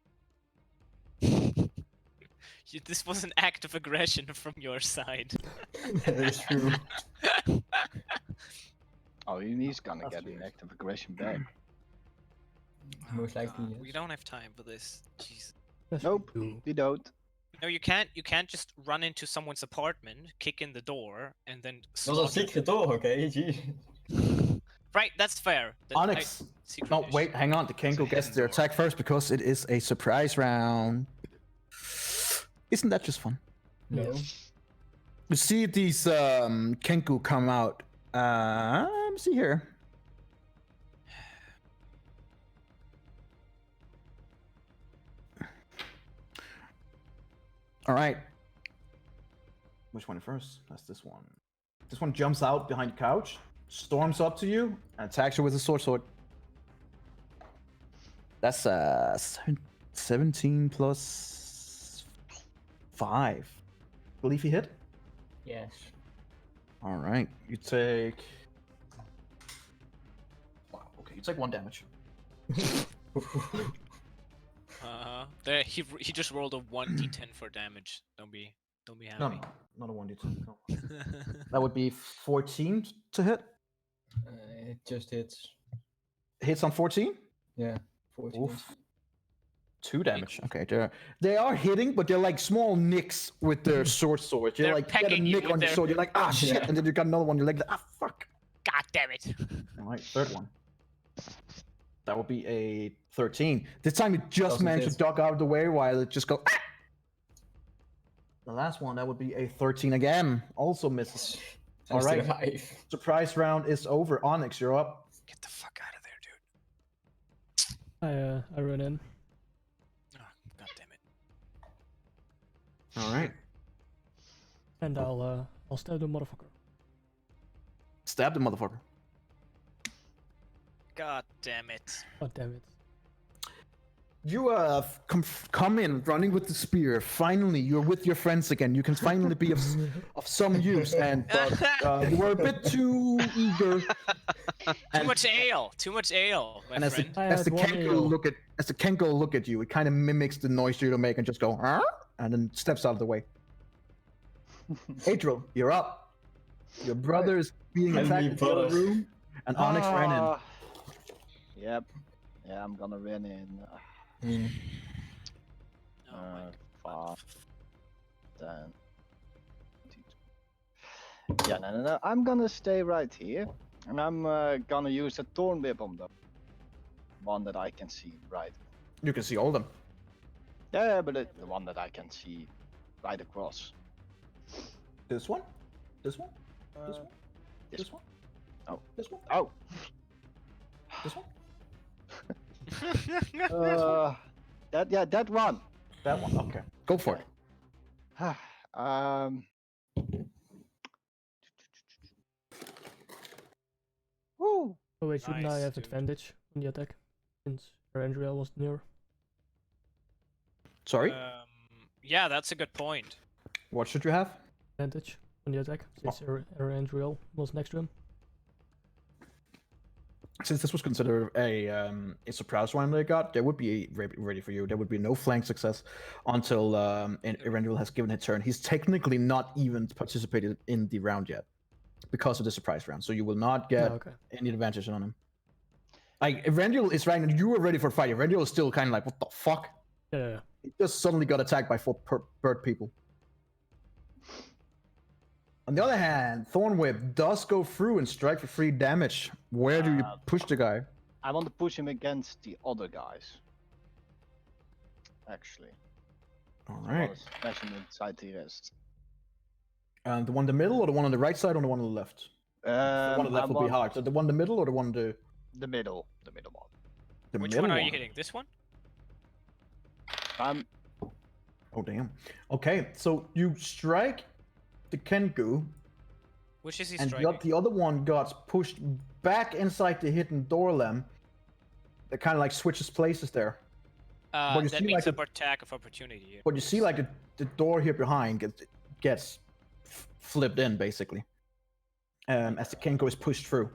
S2: This was an act of aggression from your side.
S6: That is true.
S4: Oh, he's gonna
S1: That's
S4: get an
S1: yours.
S4: act of aggression back.
S6: Most
S2: Oh,
S6: likely,
S2: God, We
S6: yes.
S2: don't have time for this. Jeez.
S5: Yes,
S4: Nope.
S5: we do.
S4: We don't.
S2: No, you can't. You can't just run into someone's apartment, kick in the door, and then.
S6: Dat was een
S2: slaughter
S6: secret door, okay? Gee.
S2: them. Right, that's fair.
S1: Onyx.
S2: Secret
S1: No,
S2: dish.
S1: wait, hang on. The Kenko gets
S3: hidden
S1: their
S3: door.
S1: attack first because it is a surprise round. Isn't that just fun?
S6: No.
S1: You see these Kenku come out. Let me see here. All right. Which one first? That's this one. This one jumps out behind the couch, storms up to you, and attacks you with a sword. That's 17 plus 5. Believe he hit?
S6: Yes.
S1: All right. You take. Wow. Okay. You take 1 damage.
S2: There, he just rolled a 1d10 for damage. Don't be happy.
S1: No, not a 1d10. No. That would be 14 to hit.
S6: It just hits.
S1: Hits on 14.
S6: Yeah. 14.
S1: Oof. 2 damage. Okay, they are hitting, but they're like small nicks with their swords. You're
S2: They're
S1: like get a
S2: pegging you
S1: nick
S2: with
S1: on your
S2: their-
S1: sword. You're like ah shit,
S6: Yeah.
S1: and then you got another one. You're like ah fuck.
S2: God damn it!
S1: All right, third one. That would be a 13. This time you just
S6: Doesn't
S1: managed to
S6: hit.
S1: duck out of the way while it just go. Ah! The last one that would be a 13 again. Also misses. All right.
S6: 5.
S1: Surprise round is over. Onyx, you're up.
S2: Get the fuck out of there, dude.
S5: I run in.
S2: Oh, God damn it!
S1: All right.
S5: And I'll stab the motherfucker.
S1: Stab the motherfucker.
S2: God damn it!
S5: God damn it.
S1: You come in running with the spear. Finally, you're with your friends again. You can finally be of some use. And you were a bit too eager.
S2: Too much ale. Too much ale, my
S1: And as
S2: friend.
S5: I
S1: as the
S5: had one
S1: Kenko
S5: ale.
S1: look at you, it kind of mimics the noise you're make and just go, huh? And then steps out of the way. Adriel, you're up. Your brother is being
S6: Help
S1: attacked
S6: me,
S1: in the other
S6: brothers.
S1: room, and Onyx ran in.
S4: Ah. Yep. Yeah, I'm gonna run in.
S6: I mean,
S2: Oh my God.
S4: 5, 10. Yeah, no. I'm gonna stay right here, and I'm gonna use a thorn whip on the one that I can see right.
S1: You can see all of them.
S4: Yeah, but the one that I can see right across.
S1: This one, this one, this one,
S4: This
S1: this one,
S4: Oh.
S1: this one,
S4: Oh.
S1: this one,
S4: that one.
S1: that one. Okay, go for it.
S4: Woo.
S5: Oh wait, shouldn't I
S2: Nice,
S5: have
S2: dude.
S5: advantage on the attack? Since Andrea was near.
S1: Sorry.
S2: Yeah, that's a good point.
S1: What should you have?
S5: Advantage on the attack, since Erendriel was next to him.
S1: Since this was considered a surprise round they got, they would be ready for you. There would be no flank success until Erenduel has given his turn. He's technically not even participated in the round yet because of the surprise round, so you will not get any advantage on him. Like, Erenduel is right, and you were ready for a fight. Erenduel is still kind of like, what the fuck?
S5: Yeah.
S1: He just suddenly got attacked by 4 bird people. On the other hand, Thorn Whip does go through and strike for 3 damage. Where do you push the guy?
S4: I want to push him against the other guys. Actually.
S1: Alright.
S4: Smash him inside the wrist.
S1: And the one in the middle, or the one on the right side, or the one on the left? The one on the left will be hard. So the one in the middle, or the one on
S4: the middle? The middle one.
S2: Which one are you hitting? This one?
S1: Oh, damn. Okay, so you strike the Kenku.
S2: Which is he
S1: and
S2: striking?
S1: the other one got pushed back inside the hidden door lamp. That kind of like switches places there.
S2: That means like attack of opportunity.
S1: But you see like the door here behind gets flipped in, basically. As the Kenku is pushed through.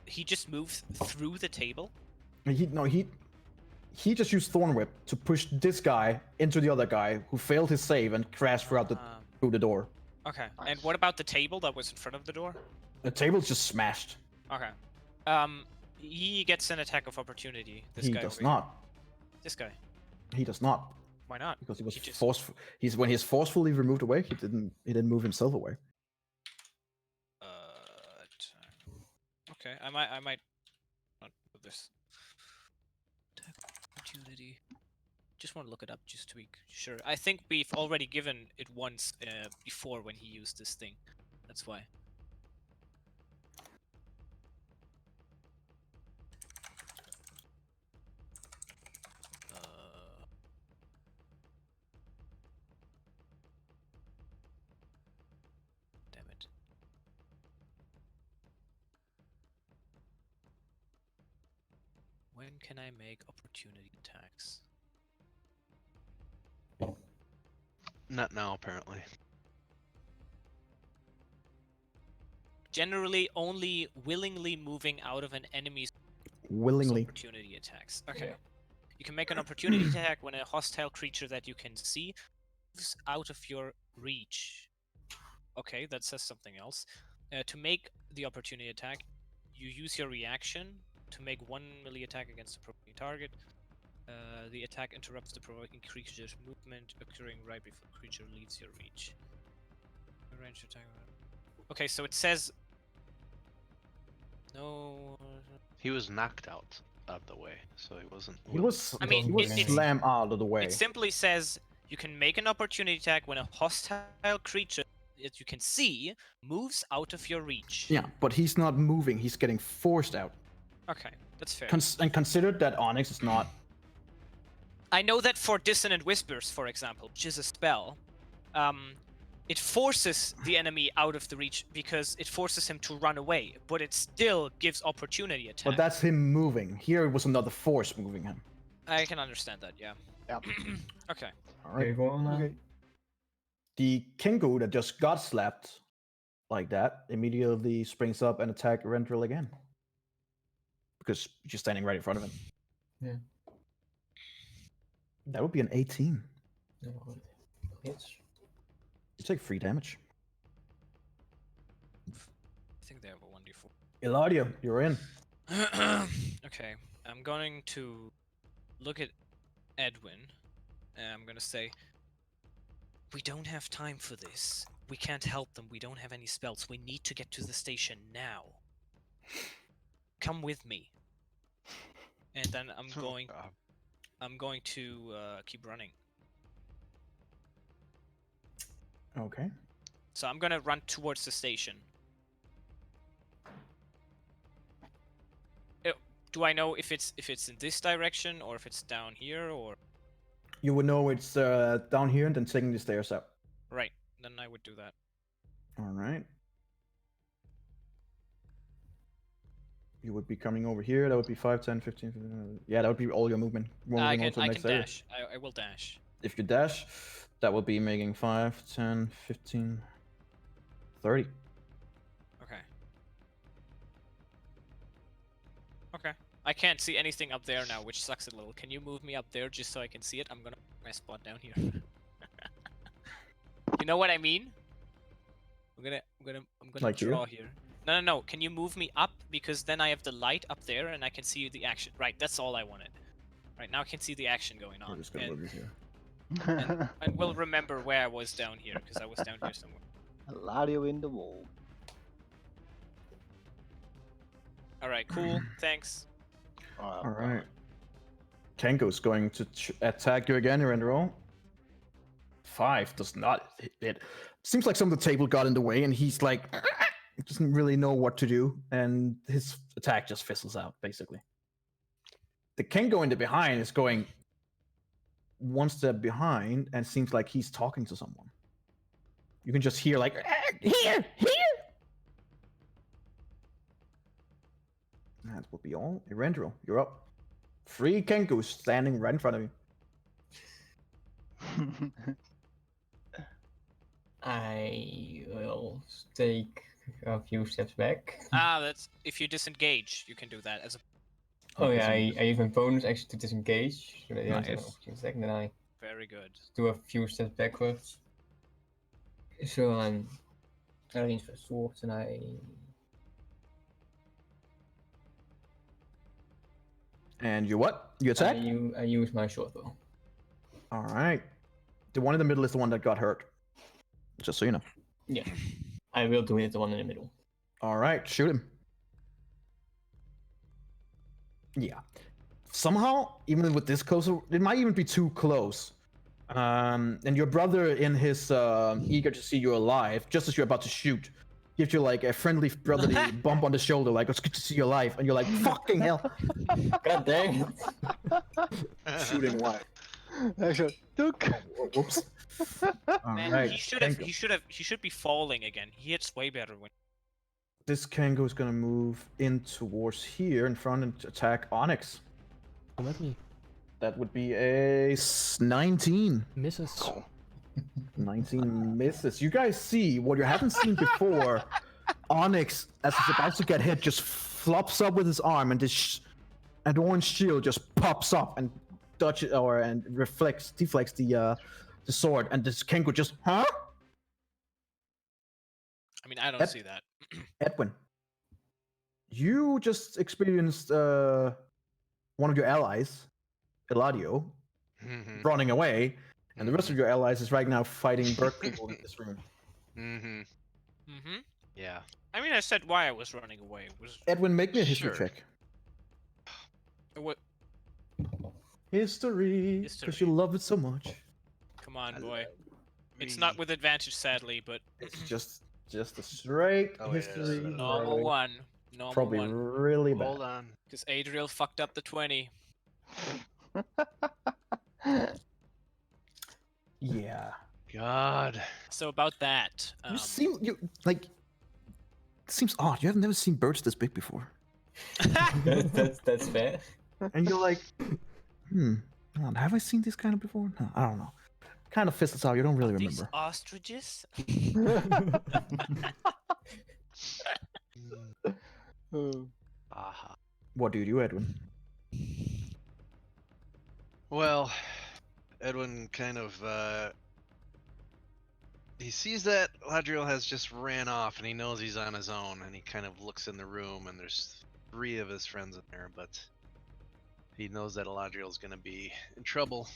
S2: He just moves through the table?
S1: He just used Thorn Whip to push this guy into the other guy who failed his save and crashed through the door.
S2: Okay. And what about the table that was in front of the door?
S1: The table's just smashed.
S2: Okay. He gets an attack of opportunity. This guy
S1: does not.
S2: This guy.
S1: He does not.
S2: Why not?
S1: Because he was forceful. When he's forcefully removed away, he didn't move himself away.
S2: Okay, I might not do this. Attack opportunity. Just want to look it up just to be sure. I think we've already given it once before when he used this thing. That's why. Damn it. When can I make opportunity attacks?
S3: Not now, apparently.
S2: Generally, only willingly moving out of an enemy's opportunity attacks. Okay. Yeah. You can make an opportunity attack when a hostile creature that you can see moves out of your reach. Okay, that says something else. To make the opportunity attack, you use your reaction to make 1 melee attack against the provoking target. The attack interrupts the provoking creature's movement, occurring right before the creature leaves your reach. Range attack. Okay, so it says no.
S3: He was knocked out of the way, so he wasn't.
S1: He was.
S2: I mean,
S1: he was slammed out of the way.
S2: It simply says you can make an opportunity attack when a hostile creature that you can see moves out of your reach.
S1: Yeah, but he's not moving. He's getting forced out.
S2: Okay, that's fair.
S1: And consider that Onyx is not.
S2: I know that for Dissonant Whispers, for example, which is a spell, it forces the enemy out of the reach because it forces him to run away, but it still gives opportunity attack.
S1: But that's him moving. Here it was another force moving him.
S2: I can understand that, yeah.
S4: Yeah.
S2: Okay.
S1: All right.
S6: Okay.
S1: The Kenku that just got slapped like that immediately springs up and attack Rendril again. Because you're standing right in front of him.
S6: Yeah.
S1: That would be an 18.
S6: Yes.
S1: You take 3 damage.
S2: I think they have a 1d4.
S1: Eladio, you're in.
S2: Okay, I'm going to look at Edwin, and I'm gonna say, we don't have time for this. We can't help them. We don't have any spells. We need to get to the station now. Come with me. And then I'm going to keep running.
S1: Okay.
S2: So I'm gonna run towards the station. Do I know if it's in this direction or if it's down here or?
S1: You would know it's down here and then taking the stairs up.
S2: Right. Then I would do that.
S1: All right. You would be coming over here. That would be 5, 10, 15. 15 yeah, that would be all your movement. Moving
S2: I
S1: on
S2: can
S1: to the
S2: I
S1: next
S2: can
S1: area.
S2: dash. I will dash.
S1: If you dash, that would be making 5, 10, 15, 30.
S2: Okay. Okay. I can't see anything up there now, which sucks a little. Can you move me up there just so I can see it? I'm gonna put my spot down here. You know what I mean? I'm gonna
S1: Like here?
S2: draw here. No. Can you move me up? Because then I have the light up there and I can see the action. Right, that's all I wanted. Right, now I can see the action going
S1: I'm
S2: on.
S1: just gonna
S2: And,
S1: move you here.
S2: and we'll remember where I was down here, because I was down here somewhere.
S4: Ladio in the wall.
S2: Alright, cool. Thanks.
S1: All right. Kenko's going to attack you again. You're in the roll. 5 does not hit. Seems like some of the table got in the way, and he's like, doesn't really know what to do, and his attack just fizzles out, basically. The Kenko in the behind is going one step behind, and seems like he's talking to someone. You can just hear like, here. That will be all. Erendril, you're up. 3 Kenkos standing right in front of you.
S6: I will take a few steps back.
S2: That's if you disengage, you can do that as a
S6: Oh yeah, I use my bonus action to disengage. So that
S1: Nice.
S6: then I
S2: very good.
S6: do a few steps backwards. So I'm aiming for swords and
S1: And you what? You attack?
S6: I use my short bow.
S1: All right. The one in the middle is the one that got hurt. Just so you know.
S6: Yeah, I will do it. The one in the middle.
S1: All right, shoot him. Yeah. Somehow, even with this close, it might even be too close. And your brother, in his eager to see you alive, just as you're about to shoot, gives you like a friendly brotherly bump on the shoulder, like it's good to see you alive, and you're like, fucking hell.
S6: God dang it!
S1: Shooting wide.
S4: Took.
S1: Whoops. All
S2: Man,
S1: right,
S2: he should be falling again. He hits way better when.
S1: This Kango is gonna move in towards here in front and attack Onyx.
S5: Come at me.
S1: That would be a 19.
S5: Misses.
S1: 19 misses. You guys see what you haven't seen before. Onyx, as he's about to get hit, just flops up with his arm, and this an orange shield just pops up and deflects the sword, and this Kenko just
S2: I mean, I don't
S1: Yep.
S2: see that.
S1: Edwin, you just experienced one of your allies, Eladio,
S3: Mm-hmm.
S1: running away, and the rest of your allies is right now fighting bird people in this room.
S3: Mm-hmm.
S2: Mm-hmm.
S3: Yeah.
S2: I mean, I said why I was running away. It was
S1: Edwin, make me a history
S3: Sure.
S1: check.
S2: what?
S1: History, because
S2: History.
S1: you love it so much.
S2: Come on,
S3: I
S2: boy.
S3: love
S2: It's
S3: me.
S2: not with advantage, sadly, but
S1: It's just a straight
S3: Oh, wait,
S1: history.
S2: normal
S1: roll.
S2: one. Normal
S1: Probably
S2: one.
S1: really bad.
S3: Hold on.
S2: Because Adriel fucked up the 20.
S1: Yeah.
S3: God.
S2: So about that.
S1: You seem like. It seems odd. You have never seen birds this big before,
S6: That's fair.
S1: and you're like, hold on, have I seen this kind of before? No, I don't know. Kind of fizzles out. You don't really
S2: These
S1: remember.
S2: ostriches?
S3: Aha.
S1: What do you do, Edwin?
S3: Well, Edwin kind of he sees that Ladriel has just ran off, and he knows he's on his own, and he kind of looks in the room, and there's 3 of his friends in there, but he knows that Ladriel's gonna be in trouble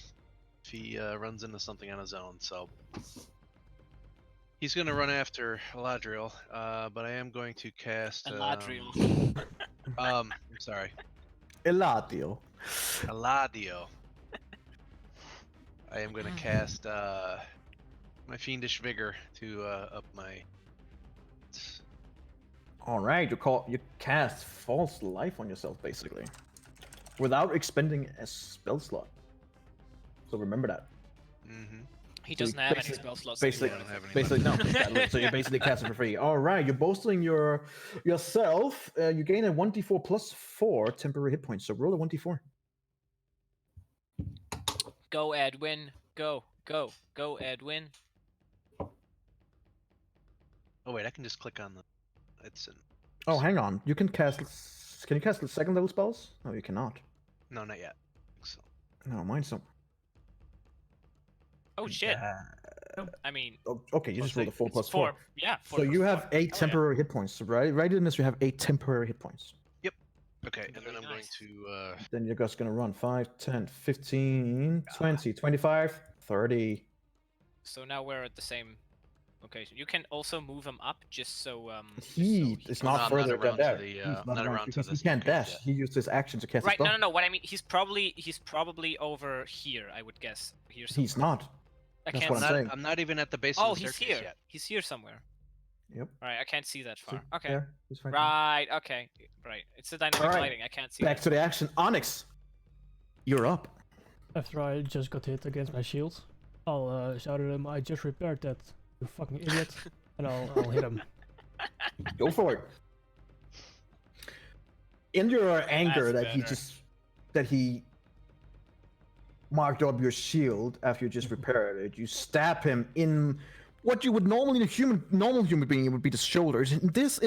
S3: if he runs into something on his own, so he's gonna run after Ladriel, but I am going to cast
S2: Eladriel.
S3: I'm sorry,
S1: Eladio.
S3: Eladio. I am gonna cast my Fiendish Vigor to up my.
S1: All right, you cast false life on yourself basically, without expending a spell slot. So remember that.
S3: Mm-hmm.
S2: He
S1: So you
S2: doesn't have any
S1: basically-
S2: spell slots.
S1: basically-
S2: anymore, I
S3: don't have
S2: think.
S3: any
S1: Basically, no. Yeah, so you basically cast it for free. All right, you're bolstering yourself. You gain a 1d4 plus 4 temporary hit points. So roll a 1d4.
S2: Go, Edwin. Go, go, go, Edwin.
S3: Oh wait, I can just click on the. It's in.
S1: Oh, hang on. You can cast. Can you cast the second level spells? No, you cannot.
S3: No, not yet. So,
S1: No, mine's not.
S2: Oh shit. I mean,
S1: Oh, okay, you
S3: Plus
S1: just rolled a 4
S2: it's
S1: plus
S2: 4.
S1: 4.
S2: Yeah.
S1: So you have 8
S2: Oh, yeah.
S1: temporary hit points, right? Right in this, you have 8 temporary hit points.
S3: okay, and then
S2: Very
S3: I'm going
S2: nice.
S3: to.
S1: Then you're just gonna run 5, 10, 15, 20, 25, 30.
S2: So now we're at the same location. You can also move him up just so.
S1: He is
S3: No,
S1: not
S3: I'm
S1: further
S3: not
S1: than
S3: around to
S1: there.
S3: the,
S1: He's
S3: I'm
S1: not
S3: not
S1: around
S3: around to
S1: because he
S3: this
S1: can't
S3: location
S1: dash.
S3: yet.
S1: He used his action to cast a
S2: Right.
S1: spell.
S2: No. What I mean, he's probably over here. I would guess. Here.
S1: He's
S2: somewhere.
S1: not.
S2: I
S1: that's
S2: can't.
S1: what
S3: I'm
S1: I'm
S3: not.
S1: saying.
S3: I'm not even at the base
S2: Oh,
S3: of the
S2: he's
S3: staircase
S2: here.
S3: yet.
S2: He's here somewhere.
S1: Yep.
S2: Right. I can't see that far.
S1: See,
S2: Okay.
S1: There, he's right there.
S2: Right. Okay. Right. It's the dynamic
S1: Alright,
S2: lighting. I can't see.
S1: Back
S2: that.
S1: to the action. Onyx, you're up.
S5: After I just got hit against my shield, I'll shout at him, I just repaired that, you fucking idiot. And I'll hit him.
S1: Go for it. In your anger
S2: That's
S1: that he
S2: better.
S1: he marked up your shield after you just repaired it, you stab him in what you would normally in a normal human being it would be the shoulders. In this,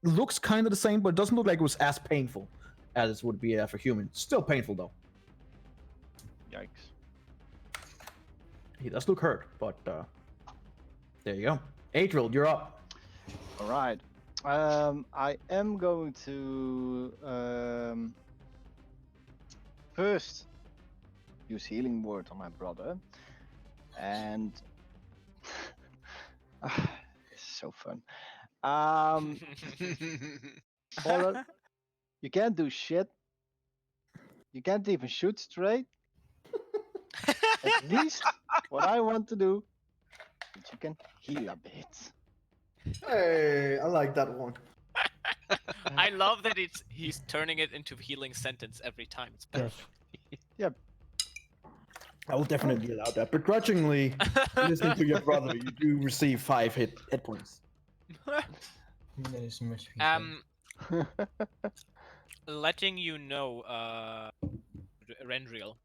S1: looks kind of the same, but it doesn't look like it was as painful as it would be for human. Still painful though.
S4: Yikes.
S1: He does look hurt, but there you go. Adriel, you're up.
S4: All right. I am going to first use healing word on my brother, and this is so fun. Brother, you can't do shit. You can't even shoot straight. At least what I want to do is you can heal a bit.
S1: Hey, I like that one.
S2: I love that he's turning it into healing sentence every time. It's
S5: Yes.
S2: perfect.
S1: I will definitely allow that. Begrudgingly, listening to your brother, you do receive 5 hit points.
S6: That is much feedback.
S2: Letting you know, Rendriel,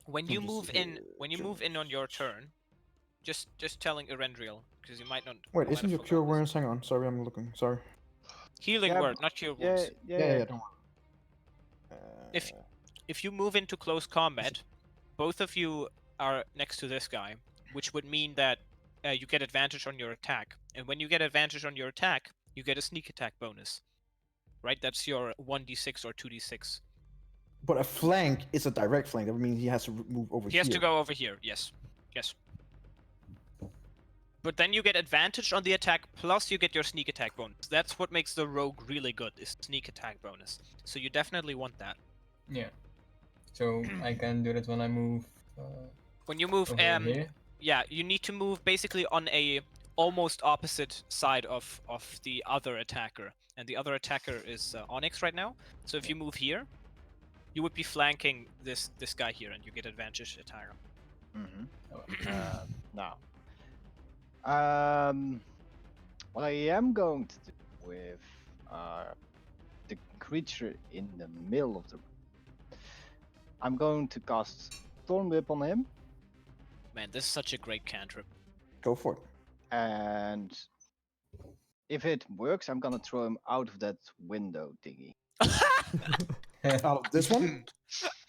S2: when you move in on your turn, just telling Erendriel, because you might not.
S1: Wait,
S2: might
S1: isn't
S2: have
S1: your cure
S2: forgotten this.
S1: awareness? Hang on, sorry, I'm looking. Sorry.
S2: Healing
S4: Yeah,
S2: word, not cure
S4: Yeah,
S2: wounds.
S4: yeah.
S1: Don't worry.
S2: If you move into close combat, both of you are next to this guy, which would mean that you get advantage on your attack. And when you get advantage on your attack, you get a sneak attack bonus. Right? That's your 1d6 or 2d6.
S1: But a flank is a direct flank. That means he has to move over
S2: He
S1: here.
S2: has to go over here, yes. Yes. But then you get advantage on the attack, plus you get your sneak attack bonus. That's what makes the rogue really good, is sneak attack bonus. So you definitely want that.
S6: Yeah. So I can do that when I move
S2: When you move,
S6: over here.
S2: yeah, you need to move basically on a almost opposite side of the other attacker. And the other attacker is Onyx right now. So if you move here, you would be flanking this guy here, and you get advantage attacker.
S4: Now, what I am going to do with the creature in the middle of the room, I'm going to cast Thorn Whip on him,
S2: Man, this is such a great cantrip.
S1: Go for it.
S4: and if it works, I'm gonna throw him out of that window thingy.
S1: Out of this one,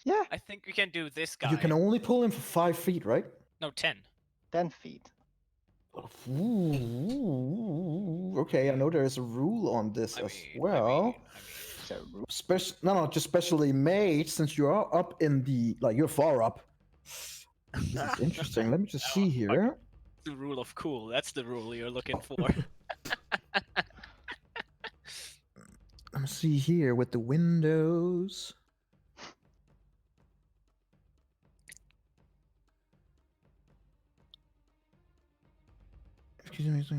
S4: Yeah,
S2: I think we can do this guy.
S1: you can only pull him for 5 feet, right?
S2: No, 10.
S4: 10 feet.
S1: Ooh, okay, I know there is a rule on this as well.
S4: So,
S1: Just specially made since you are up in the you're far up. This is interesting. Let me just see here.
S2: The rule of cool. That's the rule you're looking for.
S1: Let me see here with the windows. Excuse me.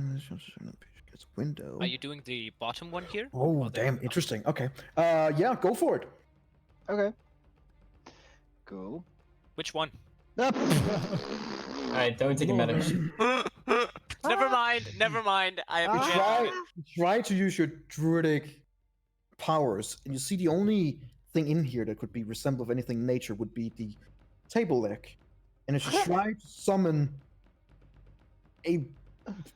S1: It's window.
S2: Are you doing the bottom one here?
S1: Oh,
S2: Or the-
S1: damn, interesting. Okay. Yeah, go for it.
S4: okay. Cool.
S2: Which one?
S6: I don't think it matters.
S2: Never mind. Never mind. I have
S1: Try to use your druidic powers, and you see the only thing in here that could be resemble of anything in nature would be the table leg. And if you try to summon a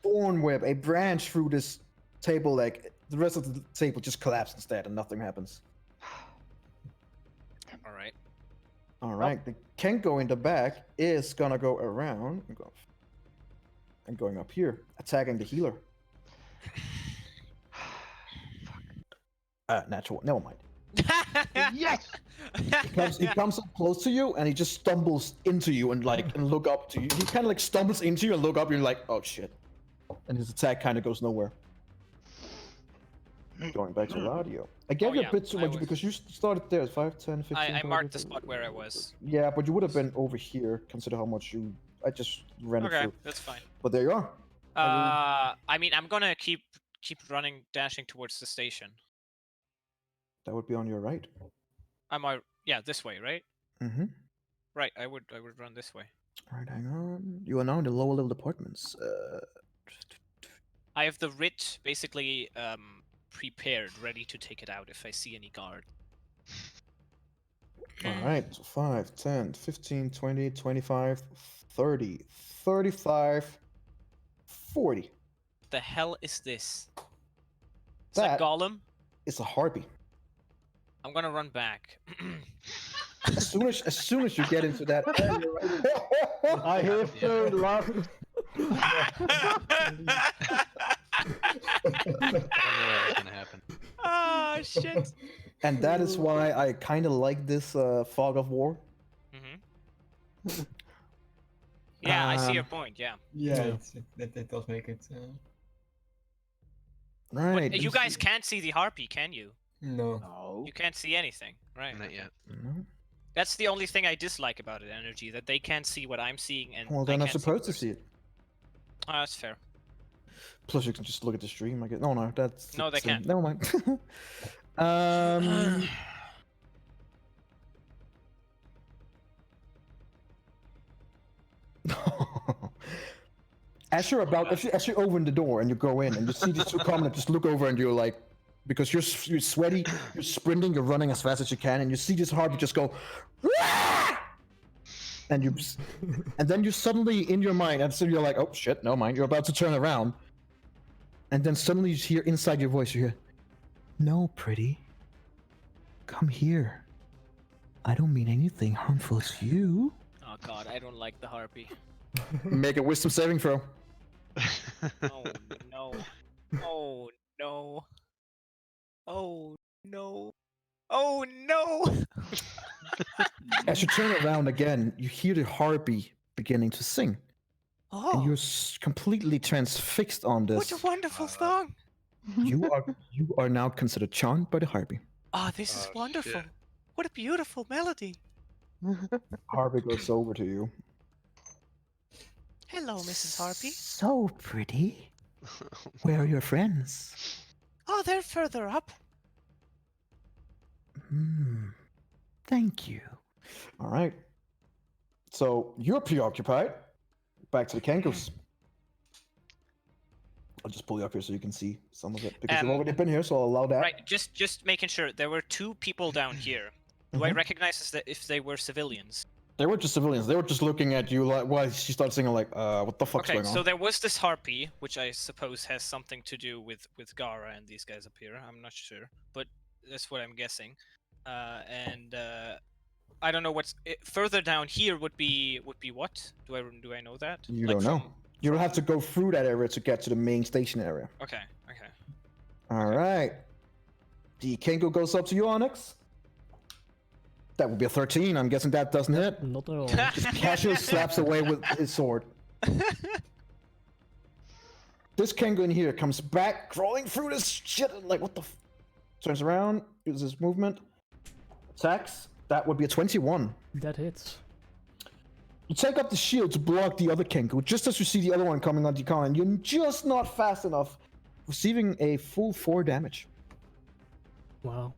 S1: thorn web, a branch through this table leg, the rest of the table just collapses instead, and nothing happens.
S2: All right.
S1: All right, the Kenko in the back is gonna go around and going up here, attacking the healer. Natural. Never mind.
S4: Yes!
S1: He comes up close to you and he just stumbles into you and look up to you. He kind of like stumbles into you and look up. And you're like, oh shit! And his attack kind of goes nowhere. Going back to radio. I gave you a bit too much because you started there. 5, 10, 15.
S2: I marked the spot where I was.
S1: Yeah, but you would have been over here. Consider how much I just ran it
S2: Okay,
S1: through.
S2: that's fine.
S1: But there you are.
S2: I mean, I'm gonna keep running, dashing towards the station.
S1: That would be on your right.
S2: Yeah, this way, right?
S1: Mm-hmm.
S2: Right, I would run this way.
S1: All right, hang on. You are now in the lower level apartments.
S2: I have the writ basically prepared, ready to take it out if I see any guard.
S1: All right, so 5, 10, 15, 20, 25, 30, 35, 40.
S2: The hell is this? Is
S1: That-
S2: that Gollum?
S1: It's a harpy.
S2: I'm gonna run back.
S1: As soon as you get into that area,
S4: I hear third laugh.
S3: I don't know what's gonna happen.
S2: Ah, shit.
S1: and that is why I kind of like this fog of war.
S2: Mm-hmm. Yeah, I see your point. Yeah.
S6: Yeah, that does make it.
S1: Right.
S2: But you guys can't see the harpy, can you?
S6: No.
S4: No.
S2: You can't see anything, right?
S3: Not yet.
S1: No.
S2: That's the only thing I dislike about it, energy, that they can't see what I'm seeing, and
S1: Well,
S2: I
S1: they're not
S2: can't see
S1: supposed
S2: what
S1: to
S2: they're
S1: see it.
S2: Oh, that's fair.
S1: Plus, you can just look at the stream. I guess. No, that's.
S2: No, they can't.
S1: Never mind. um. As you're over in the door and you go in and you see these two coming, just look over and you're like, because you're sweaty, you're sprinting, you're running as fast as you can, and you see this harpy just go, "Rah!" and then you suddenly in your mind, and so you're like, oh shit, no mind, you're about to turn around, and then suddenly you hear inside your voice, you hear, no, pretty, come here. I don't mean anything harmful to you.
S2: Oh god, I don't like the harpy.
S1: Make a wisdom saving throw.
S2: Oh no. Oh no. Oh no. Oh no!
S1: As you turn around again, you hear the harpy beginning to sing.
S2: Oh,
S1: And you're completely transfixed on this.
S2: what a wonderful song!
S1: You are now considered charmed by the harpy.
S2: Oh, this is
S3: Oh,
S2: wonderful.
S3: shit.
S2: What a beautiful melody.
S1: Harpy goes over to you.
S2: Hello, Mrs. Harpy.
S1: So pretty. Where are your friends?
S2: Oh, they're further up.
S1: Thank you. All right. So you're preoccupied. Back to the Kankos. I'll just pull you up here so you can see some of it because you've already been here, so I'll allow that.
S2: Right, just making sure. There were two people down here. Do I recognize if they were civilians?
S1: They were just civilians. They were just looking at you like. Why she started singing like, what the fuck's
S2: Okay,
S1: going on?
S2: so there was this harpy, which I suppose has something to do with Gara and these guys up here. I'm not sure, but that's what I'm guessing. I don't know what's further down here would be what? Do I know that?
S1: You
S2: Like
S1: don't know.
S2: from-
S1: You'll have to go through that area to get to the main station area.
S2: Okay.
S1: All right. The Kenko goes up to you, Onyx. That would be a 13. I'm guessing that doesn't hit.
S5: Not at all.
S1: Just casually slaps away with his sword. This Kenko in here comes back, crawling through this shit. Like, what the turns around, uses his movement, attacks. That would be a 21.
S5: That hits.
S1: You take up the shield to block the other Kenko, just as you see the other one coming on the con, and you're just not fast enough, receiving a full 4 damage.
S5: Wow.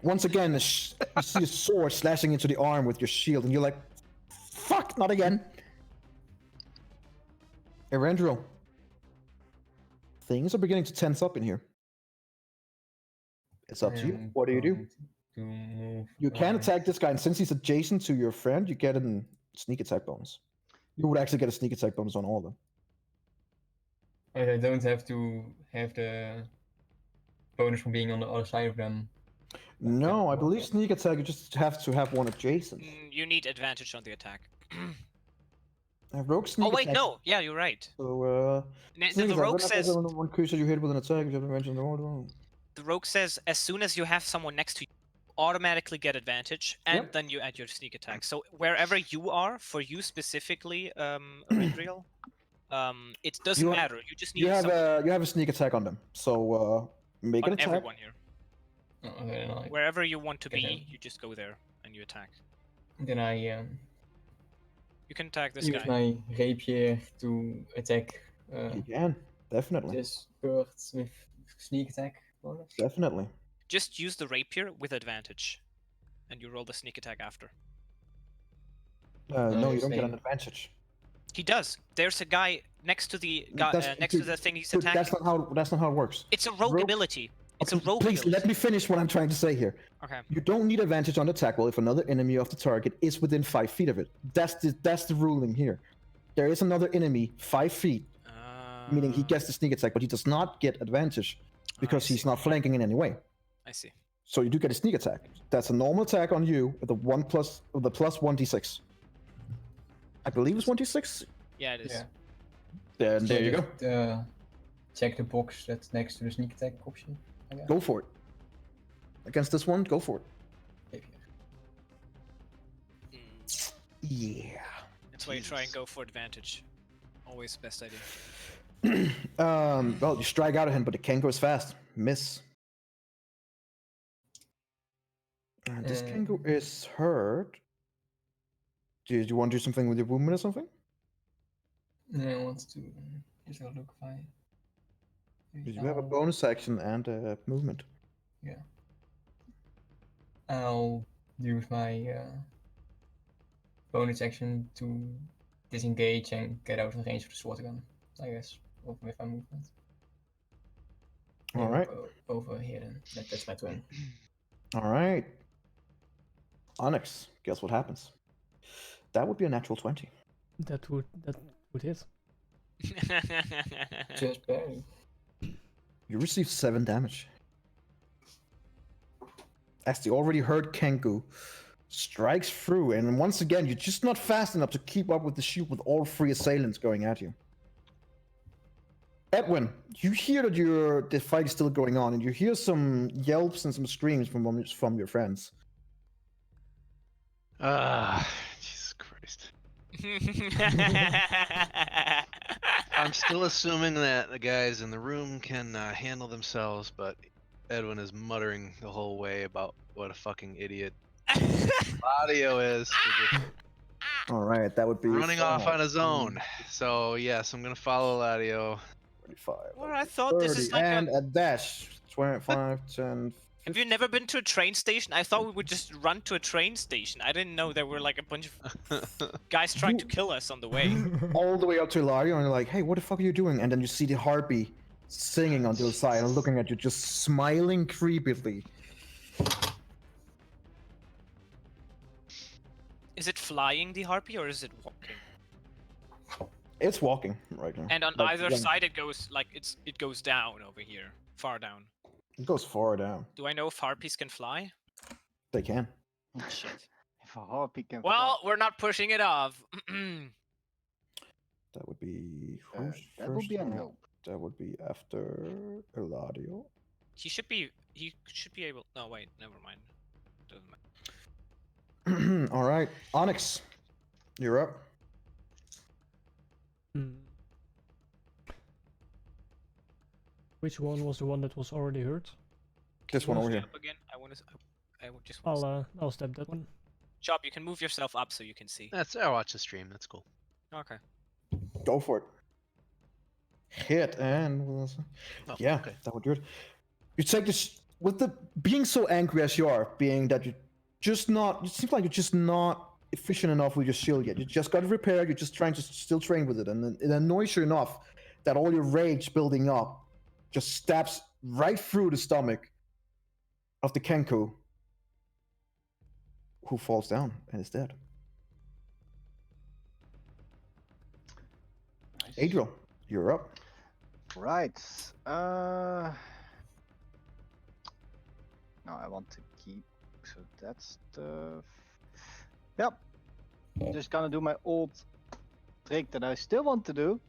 S1: Once again, you see a sword slashing into the arm with your shield, and you're like, fuck, not again. Erendril. Things are beginning to tense up in here. It's up to you.
S6: I'm
S1: What do you do?
S6: going To move.
S1: You can
S6: my-
S1: attack this guy, and since he's adjacent to your friend, you get a sneak attack bonus. You would actually get a sneak attack bonus on all of them.
S6: And I don't have to have the bonus from being on the other side of them.
S1: No, I
S6: well,
S1: believe
S6: yeah.
S1: sneak attack, you just have to have one adjacent.
S2: You need advantage on the attack.
S1: Rogue sneak
S2: Oh wait,
S1: attack.
S2: no. Yeah, you're right.
S1: So,
S2: The rogue says
S1: one creature you hit with an attack, you have to mention the order.
S2: the rogue says as soon as you have someone next to you, automatically get advantage, and
S1: Yep.
S2: then you add your sneak attack. So wherever you are, for you specifically, Arendriel, it doesn't
S1: You ha-
S2: matter. You just need
S1: You have
S2: someone
S1: a sneak attack on them. So make an
S2: on
S1: attack.
S2: everyone here.
S6: And then I,
S2: Wherever you want to
S6: Okay.
S2: be, you just go there and you attack.
S6: then I
S2: You can attack this
S6: use
S2: guy.
S6: my rapier to attack
S1: You can, definitely,
S6: this bird with sneak attack bonus.
S1: definitely.
S2: Just use the rapier with advantage, and you roll the sneak attack after.
S1: No, you
S6: you're
S1: don't get an
S6: saying-
S1: advantage.
S2: He does. There's a guy next to the guy,
S1: That's-
S2: next to the thing he's
S1: Dude,
S2: attacking.
S1: that's not how it works.
S2: It's a rogue
S1: Rogue-
S2: ability. It's a
S1: Okay,
S2: rogue
S1: Please
S2: ability.
S1: let me finish what I'm trying to say here.
S2: Okay.
S1: You don't need advantage on attack roll if another enemy of the target is within 5 feet of it. That's the ruling here. There is another enemy 5 feet, meaning he gets the sneak attack, but he does not get advantage because
S2: I
S1: he's
S2: see.
S1: not flanking in any way.
S2: I see.
S1: So you do get a sneak attack. That's a normal attack on you with the plus 1d6. I believe it's 1d6.
S2: Yeah, it is.
S6: Yeah.
S1: Then there you go.
S6: go. Check the box that's next to the sneak attack option. I guess.
S1: Go for it. Against this one, go for it.
S6: Rapier.
S2: Mm,
S1: Yeah.
S2: That's why you try and
S3: Jesus.
S2: go for advantage. Always the best idea.
S1: Well, you strike out at him, but the Kenko is fast. Miss. And this Kenko is hurt. Do you want to do something with your movement or something?
S6: No, I want to just have a look if I.
S1: Because you have a bonus action and a movement.
S6: I'll use my bonus action to disengage and get out of range of the sword gun, I guess, with my movement.
S1: All right.
S6: Over here then. That's my turn.
S1: All right. Onyx, guess what happens? That would be a natural 20.
S5: That would hit.
S6: Just barely.
S1: You receive 7 damage. As the already hurt Kenku strikes through, and once again, you're just not fast enough to keep up with the shield with all 3 assailants going at you. Edwin, you hear that the fight is still going on, and you hear some yelps and some screams from your friends.
S3: Jesus Christ. I'm still assuming that the guys in the room can handle themselves, but Edwin is muttering the whole way about what a fucking idiot Audio is for just
S1: All right, that would be
S3: running off
S1: 5,
S3: on his own. So yes, I'm gonna follow Ladio.
S1: 25.
S2: Well, I thought this is
S1: 30,
S2: like
S1: and a dash. 25, 10.
S2: Have you never been to a train station? I thought we would just run to a train station. I didn't know there were like a bunch of guys trying to kill us on the way.
S1: All the way up to Ilario, and you're like, hey, what the fuck are you doing? And then you see the harpy singing on the other side and looking at you, just smiling creepily.
S2: Is it flying, the harpy, or is it walking?
S1: It's walking right now.
S2: And on
S1: Like,
S2: either
S1: yeah,
S2: side, it goes down over here, far down.
S1: It goes far down.
S2: Do I know if harpies can fly?
S1: They can.
S2: Shit.
S4: If a harpy can
S2: Well, we're not pushing it off.
S1: That would be
S4: fly,
S1: who's
S4: that would be a
S1: first?
S4: no.
S1: That would be after Eladio.
S2: He should be able. No, wait, never mind. Doesn't matter.
S1: All right, Onyx, you're up.
S5: Hmm. Which one was the one that was already hurt?
S1: This one over here.
S2: Up again. I would just. Want
S5: I'll step that one.
S2: Chop, you can move yourself up so you can see.
S3: I watch the stream. That's cool.
S2: Okay.
S1: Go for it. Hit and
S3: Oh,
S1: yeah,
S3: okay.
S1: that would do it. You take this with the being so angry as you are, being that you just not. It seems like you're just not efficient enough with your shield yet. You just got it repaired. You're just trying to still train with it, and then it annoys you enough that all your rage building up just stabs right through the stomach of the Kenku, who falls down and is dead.
S4: Nice.
S1: Adriel, you're up.
S4: Right. No, I want to keep. So that's the. Yep. Just gonna do my old trick that I still want to do,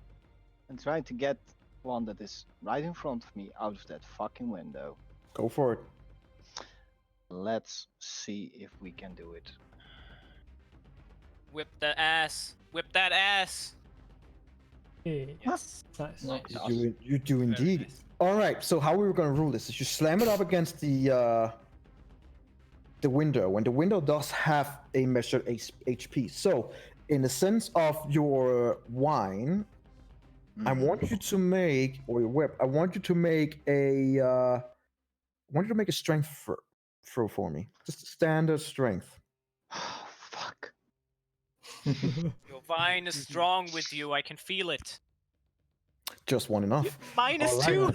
S4: and trying to get one that is right in front of me out of that fucking window.
S1: Go for it.
S4: Let's see if we can do it.
S2: Whip that ass. Whip that ass.
S5: Yeah.
S2: Yes.
S5: Nice.
S6: Nice.
S1: You do
S2: Very
S1: indeed.
S2: nice.
S1: All right. So how we were going to rule this is you slam it up against the window, and the window does have a measured HP. So, in the sense of your wine, I want you to make, or your whip, I want you to make a, I want you to make a strength throw for me. Just standard strength.
S4: Fuck.
S2: Your vine is strong with you. I can feel it.
S1: Just one enough.
S2: -2.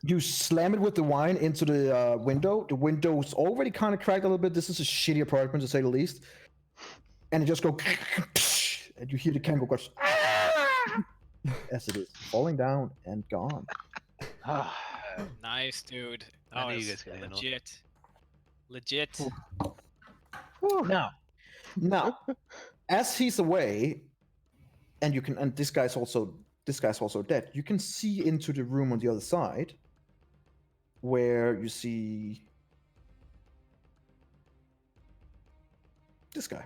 S1: You slam it with the wine into the window. The window's already kind of cracked a little bit. This is a shitty apartment, to say the least. And it just goes, and you hear the Kenku goes, as it is falling down and gone.
S2: Nice, dude.
S3: I
S2: Oh,
S3: knew you
S2: it's
S3: guys could handle.
S2: legit.
S1: Now, as he's away, and this guy's also dead. You can see into the room on the other side, where you see this guy.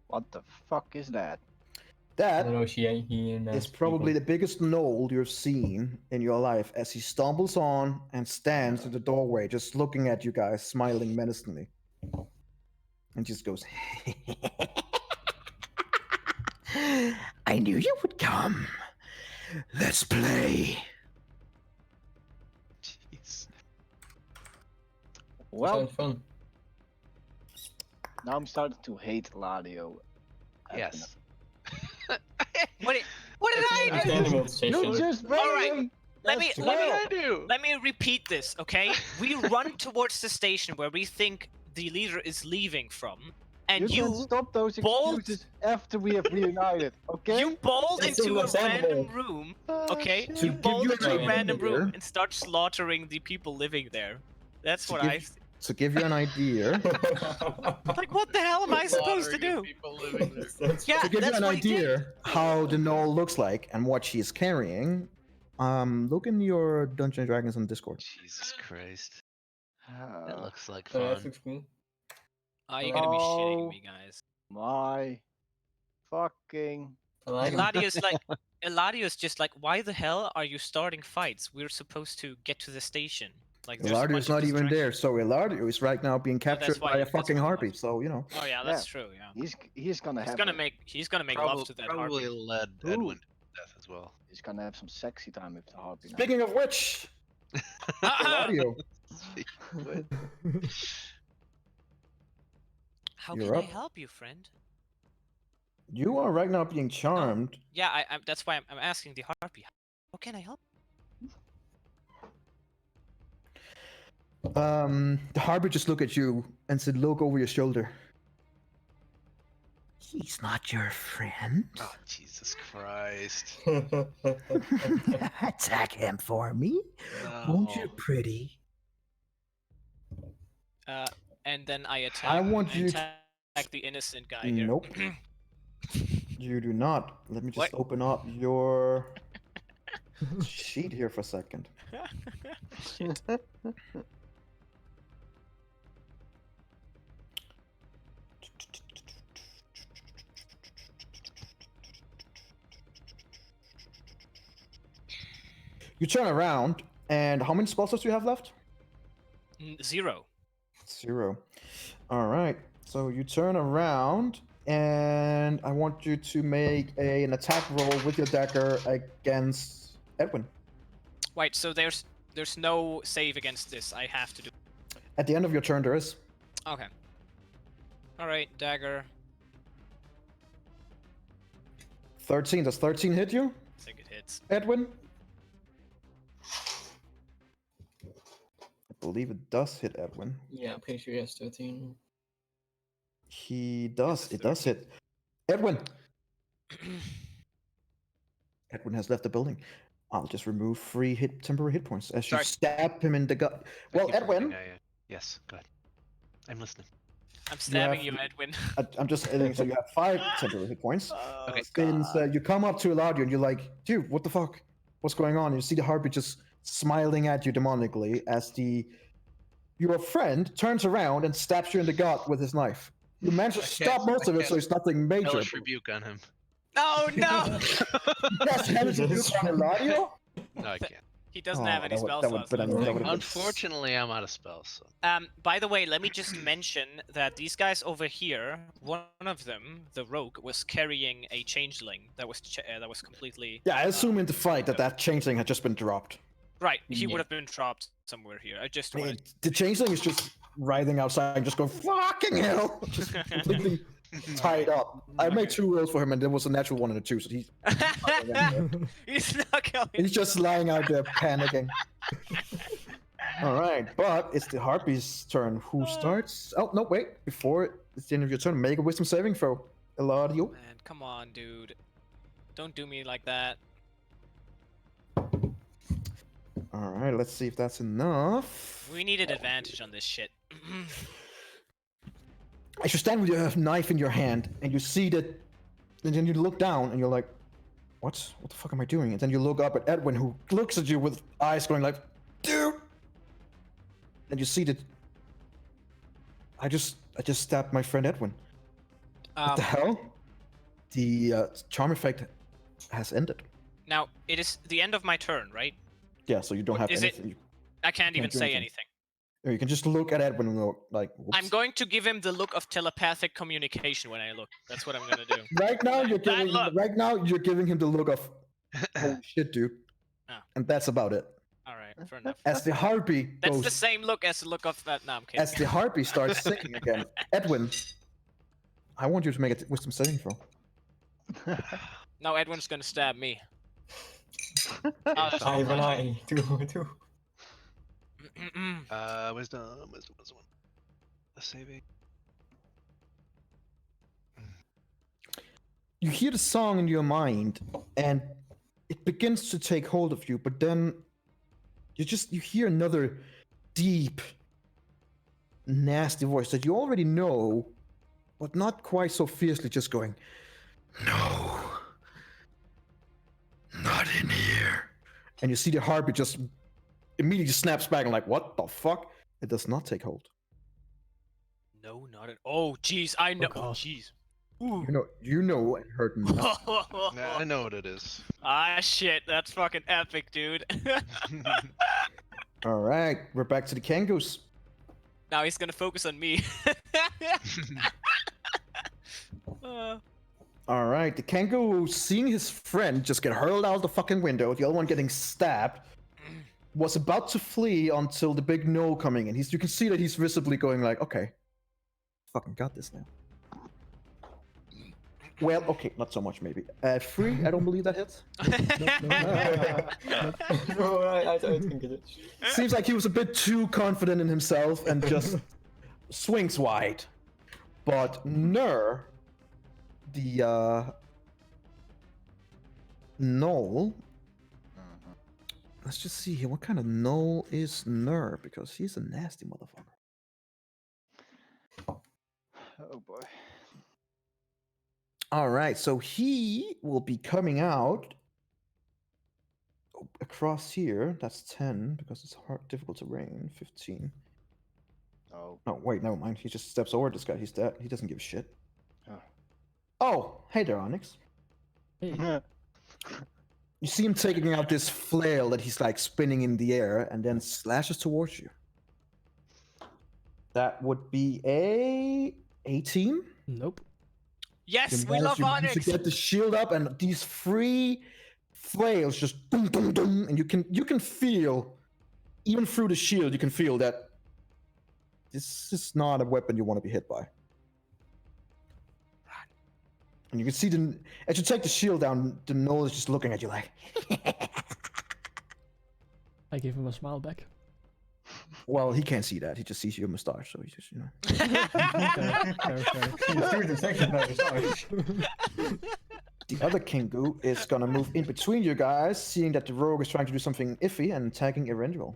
S4: What the fuck is that?
S6: I
S1: That
S6: don't know, he
S1: is probably the biggest knoll you've seen in your life, as he stumbles on and stands in the doorway, just looking at you guys, smiling menacingly, and just goes, "I knew you would come. Let's play."
S3: Jeez.
S4: Well,
S6: Sounds fun.
S4: now I'm starting to hate Ladio.
S3: Yes.
S2: What did I do?
S6: Understandable
S4: You
S6: decision.
S4: just
S2: Alright, Let me
S3: What did I do?
S2: let me repeat this, okay? We run towards the station where we think the leader is leaving from, and
S4: you can stop those
S2: bolt-
S4: excuses after we have reunited, okay?
S2: you bolt
S6: That's
S2: into a
S6: understandable.
S2: random room, okay?
S4: shit.
S1: To
S2: You
S1: give
S2: bolt
S1: you
S2: into
S1: an
S2: a random
S1: idea-
S2: room and start slaughtering the people living there. That's
S1: To
S2: what
S1: give-
S2: I.
S1: To give you an idea,
S2: Like, what the hell am I supposed to do? Yeah,
S1: to give you
S2: that's
S1: an
S2: what he did.
S1: idea how the knoll looks like and what she's carrying, look in your Dungeons and Dragons on Discord.
S3: Jesus Christ. That looks like
S6: So that
S3: fun.
S6: looks cool.
S2: Are you gonna be
S4: Oh.
S2: shitting me, guys?
S4: My fucking.
S6: I like it.
S2: Eladia's like, Eladia's just like, why the hell are you starting fights? We're supposed to get to the station. Like, there's a bunch
S1: Elardio's
S2: of
S1: not even there,
S2: distractions.
S1: so Eladio is right now being
S2: that's
S1: captured
S2: why-
S1: by a
S2: that's
S1: fucking
S2: why he
S1: harpy.
S2: left.
S1: So you know.
S2: Oh yeah, that's true. Yeah,
S4: He's gonna
S2: he's
S4: have.
S2: gonna make love to that
S3: Probably
S2: harpy.
S3: led
S4: Ooh.
S3: Edwin to death as well.
S4: He's gonna have some sexy time with the harpy. now.
S1: Speaking of which, Eladio,
S3: What?
S2: How
S1: You're
S2: can I
S1: up.
S2: help you, friend?
S1: you are right now being charmed.
S2: Yeah, that's why I'm asking the harpy. How can I help?
S1: The harpy just look at you and said, "Look over your shoulder." He's not your friend.
S3: Oh, Jesus Christ.
S1: Attack him for me, won't you,
S3: No.
S1: pretty?
S2: And then I attack.
S1: I want you to-
S2: attack the innocent guy here.
S1: Nope. You do not. Let me just
S2: What?
S1: open up your sheet here for a second.
S2: Shit.
S1: You turn around, and how many spell slots do you have left?
S2: 0.
S1: 0. All right. So you turn around, and I want you to make an attack roll with your dagger against Edwin.
S2: Wait, so there's no save against this. I have to do.
S1: At the end of your turn, there is.
S2: Okay. All right, dagger.
S1: 13. Does 13 hit you,
S2: I think it hits.
S1: Edwin? I believe it does hit Edwin.
S6: Yeah, I'm pretty sure he has 13.
S1: He does.
S2: a
S1: It does hit. Edwin! Edwin has left the building. I'll just remove 3 temporary hit points as you
S2: Sorry.
S1: stab him in the gut.
S3: I
S1: Well,
S3: keep
S1: Edwin,
S3: forgetting yes, go ahead. I'm listening.
S2: I'm stabbing
S1: have-
S2: you, Edwin.
S1: I'm just adding, so you have 5 temporary hit points.
S2: Oh,
S3: Okay.
S1: Since you come up to Eladio and you're like, dude, what the fuck? What's going on? You see the harpy just smiling at you demonically as your friend turns around and stabs you in the gut with his knife. You manage to
S3: I
S1: stop
S3: can't-
S1: most
S3: I
S1: of it,
S3: can't
S1: so it's nothing major.
S3: Hellish rebuke on him.
S2: Oh no!
S1: Yes, hellish rebuke on Eladio?
S3: No, I can't.
S2: He doesn't have any spell slots.
S1: but I mean,
S2: left.
S1: that would've been-
S3: Unfortunately, I'm out of spells. So.
S2: By the way, let me just mention that these guys over here, one of them, the rogue, was carrying a changeling that was completely.
S1: Yeah, I assume in the fight that changeling had just been dropped.
S2: Right, he
S6: Yeah.
S2: would have been dropped somewhere here. I just
S1: I mean,
S2: wanted.
S1: the changeling is just writhing outside and just going, fucking hell! Just completely tied up. I made 2 rolls for him and there was a natural 1 and a 2, so he's
S2: He's not going.
S1: he's just lying out there panicking. Alright, but it's the harpy's turn. Who starts? Oh, no, wait. Before it's the end of your turn, make a wisdom saving throw. Eladio.
S2: Man, come on, dude. Don't do me like that.
S1: Alright, let's see if that's enough.
S2: We need an advantage on this shit.
S1: As you stand with your knife in your hand and you see that, and then you look down and you're like, what the fuck am I doing? And then you look up at Edwin, who looks at you with eyes going like, dude! And you see that I just stabbed my friend Edwin. What the hell? The charm effect has ended.
S2: Now, it is the end of my turn, right?
S1: Yeah, so you don't have
S2: Is it-
S1: anything.
S2: I can't even
S1: do
S2: say
S1: anything.
S2: anything.
S1: Or you can just look at Edwin and go like, whoops.
S2: I'm going to give him the look of telepathic communication when I look. That's what I'm gonna do.
S1: Right now you're
S2: Bad
S1: giving
S2: luck.
S1: him the look of holy shit, dude.
S2: Oh.
S1: And that's about it.
S2: All right, fair enough.
S1: As the harpy
S2: That's
S1: goes,
S2: the same look as the look of that. No, I'm kidding.
S1: as the harpy starts singing again, Edwin, I want you to make a wisdom saving throw.
S2: No, Edwin's gonna stab me. Oh, that's
S3: I
S6: Ivan, I do.
S3: Wisdom. The saving.
S1: You hear the song in your mind, and it begins to take hold of you, but then you hear another deep, nasty voice that you already know, but not quite so fiercely, just going, no, not in here. And you see the harpy just immediately snaps back and like, what the fuck? It does not take hold.
S2: No, not at. Oh, jeez, I know. Oh,
S5: God.
S2: jeez. Ooh.
S1: You know, and heard nothing.
S3: Yeah, I know what it is.
S2: Ah, shit, that's fucking epic, dude.
S1: All right, we're back to the Kangoos.
S2: Now he's gonna focus on me.
S1: All right, the Kangaroo, seeing his friend just get hurled out the fucking window, the other one getting stabbed, was about to flee until the big no coming in. You can see that he's visibly going like, okay, fucking got this now. Well, okay, not so much maybe. 3, I don't believe that hits.
S6: No, I don't think it is.
S1: Seems like he was a bit too confident in himself and just swings wide. But Nur, the Knoll. Let's just see here. What kind of Knoll is Nur? Because he's a nasty motherfucker.
S4: Oh boy.
S1: All right, so he will be coming out across here. That's 10 because it's difficult terrain. 15.
S4: Oh.
S1: Oh wait, never mind. He just steps over this guy. He's dead. He doesn't give a shit.
S4: Oh.
S1: Oh, hey there, Onyx.
S5: Hey.
S1: You see him taking out this flail that he's like spinning in the air and then slashes towards you. That would be a 18.
S5: Nope.
S2: Yes,
S1: You
S2: we love
S1: manage
S2: Onyx.
S1: to get the shield up, and these 3 flails just dum dum dum, and you can feel, even through the shield, you can feel that this is not a weapon you want to be hit by. And you can see as you take the shield down, the gnoll is just looking at you like.
S5: I give him a smile back.
S1: Well, he can't see that. He just sees your mustache, so he just,
S5: Fair.
S6: He's doing the section by the side.
S1: The other Kingu is gonna move in between you guys, seeing that the rogue is trying to do something iffy and attacking Erendual.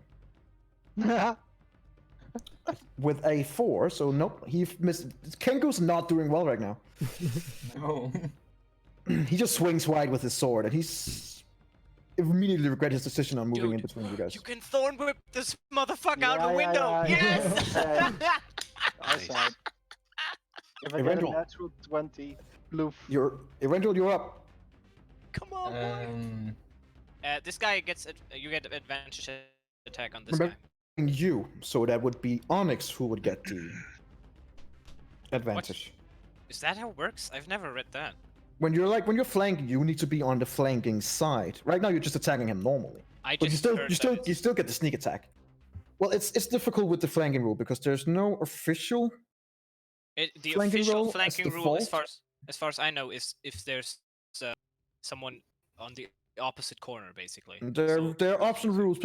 S1: With a 4, so nope, he missed. Kingu's not doing well right now.
S6: No.
S1: He just swings wide with his sword, and he's immediately regret his decision on moving
S2: Dude,
S1: in between you guys.
S2: You can thorn whip this motherfucker out the
S4: Yeah,
S2: window. Yes.
S4: I said. If I get a
S1: Eventual.
S4: natural 20, bloof.
S1: Erendual, you're up.
S2: Come on, boy. This guy gets you get advantage attack on this guy.
S1: You, so that would be Onyx who would get the advantage.
S2: Is that how it works? I've never read that.
S1: When you're flanking, you need to be on the flanking side. Right now, you're just attacking him normally,
S2: I
S1: but
S2: just
S1: you still get the sneak attack. Well, it's difficult with the flanking rule because there's no official.
S2: The
S1: flanking
S2: official
S1: rule as
S2: flanking rule,
S1: default?
S2: as far as I know, is if there's someone on the opposite corner, basically.
S1: There are optional rules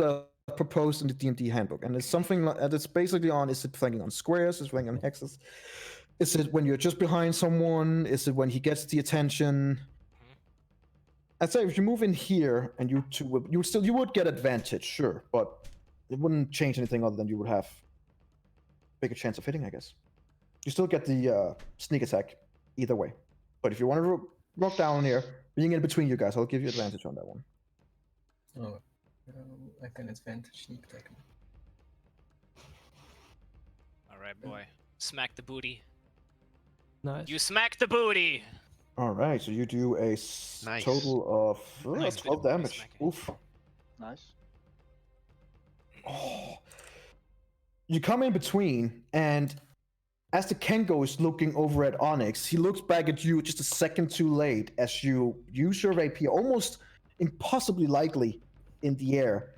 S1: proposed in the D&D handbook, and it's something that it's basically on: is it flanking on squares? Is it flanking on hexes? Is it when you're just behind someone? Is it when he gets the attention? I'd say if you move in here and you would get advantage, sure, but it wouldn't change anything other than you would have bigger chance of hitting, I guess. You still get the sneak attack either way, but if you want to rock down here, being in between you guys, I'll give you advantage on that one.
S6: Oh, I can advantage sneak attack.
S2: All right, boy. Smack the booty.
S5: Nice.
S2: You smack the booty.
S1: All right, so you do a
S3: Nice.
S1: total of
S2: Nice
S1: 12
S2: bit of
S1: damage.
S2: smacking.
S1: Oof.
S4: Nice.
S1: Oh. You come in between, and as the Kengo is looking over at Onyx, he looks back at you just a second too late as you use your rapier, almost impossibly likely in the air,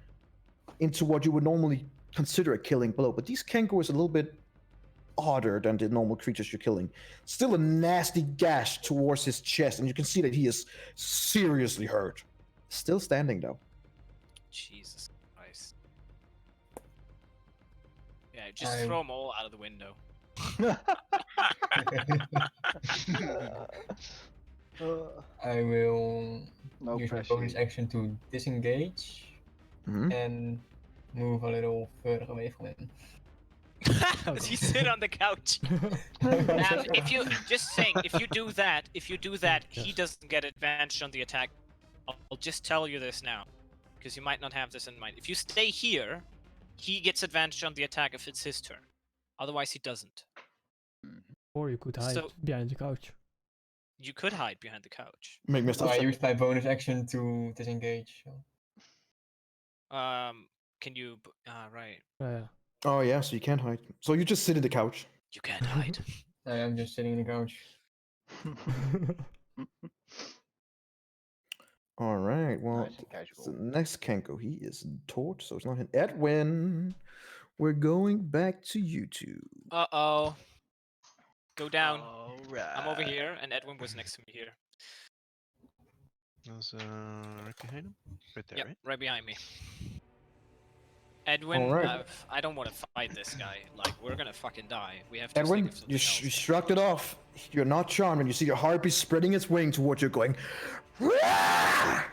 S1: into what you would normally consider a killing blow. But these Kengo is a little bit odder than the normal creatures you're killing. Still a nasty gash towards his chest, and you can see that he is seriously hurt. Still standing though.
S2: Jesus Christ. Yeah, just throw them all out of the window.
S6: I will
S4: No
S6: use my
S4: pressure.
S6: bonus action to disengage
S1: Mhm.
S6: and move a little further away from him.
S2: You sit on the couch. If you just saying, if you do that, he
S5: Yes.
S2: doesn't get advantage on the attack. I'll just tell you this now, because you might not have this in mind. If you stay here, he gets advantage on the attack if it's his turn. Otherwise, he doesn't.
S5: Or you could hide
S2: So-
S5: behind the couch.
S2: You could hide behind the couch.
S1: Make me
S6: So I used my bonus action to disengage. So.
S2: Can you? Right.
S5: Yeah.
S1: Oh yeah, so you can't hide. So you just sit in the couch.
S2: You can't hide.
S6: I am just sitting in the couch.
S1: All right. Well,
S4: Nice and casual.
S1: the next Kenko, he is torch, so it's not him. Edwin, we're going back to you two.
S2: Uh-oh. Go down.
S3: All right.
S2: I'm over here, and Edwin was next to me here.
S3: There's right behind him. Right there,
S2: Yep,
S3: right?
S2: right behind me. Edwin,
S1: Alright.
S2: I don't want to fight this guy. Like, we're gonna fucking die. We have to
S1: Edwin,
S2: think of something
S1: you
S2: else.
S1: shrugged it off. You're not charmed, and you see your heartbeat spreading its wing towards you, going. "Rah!"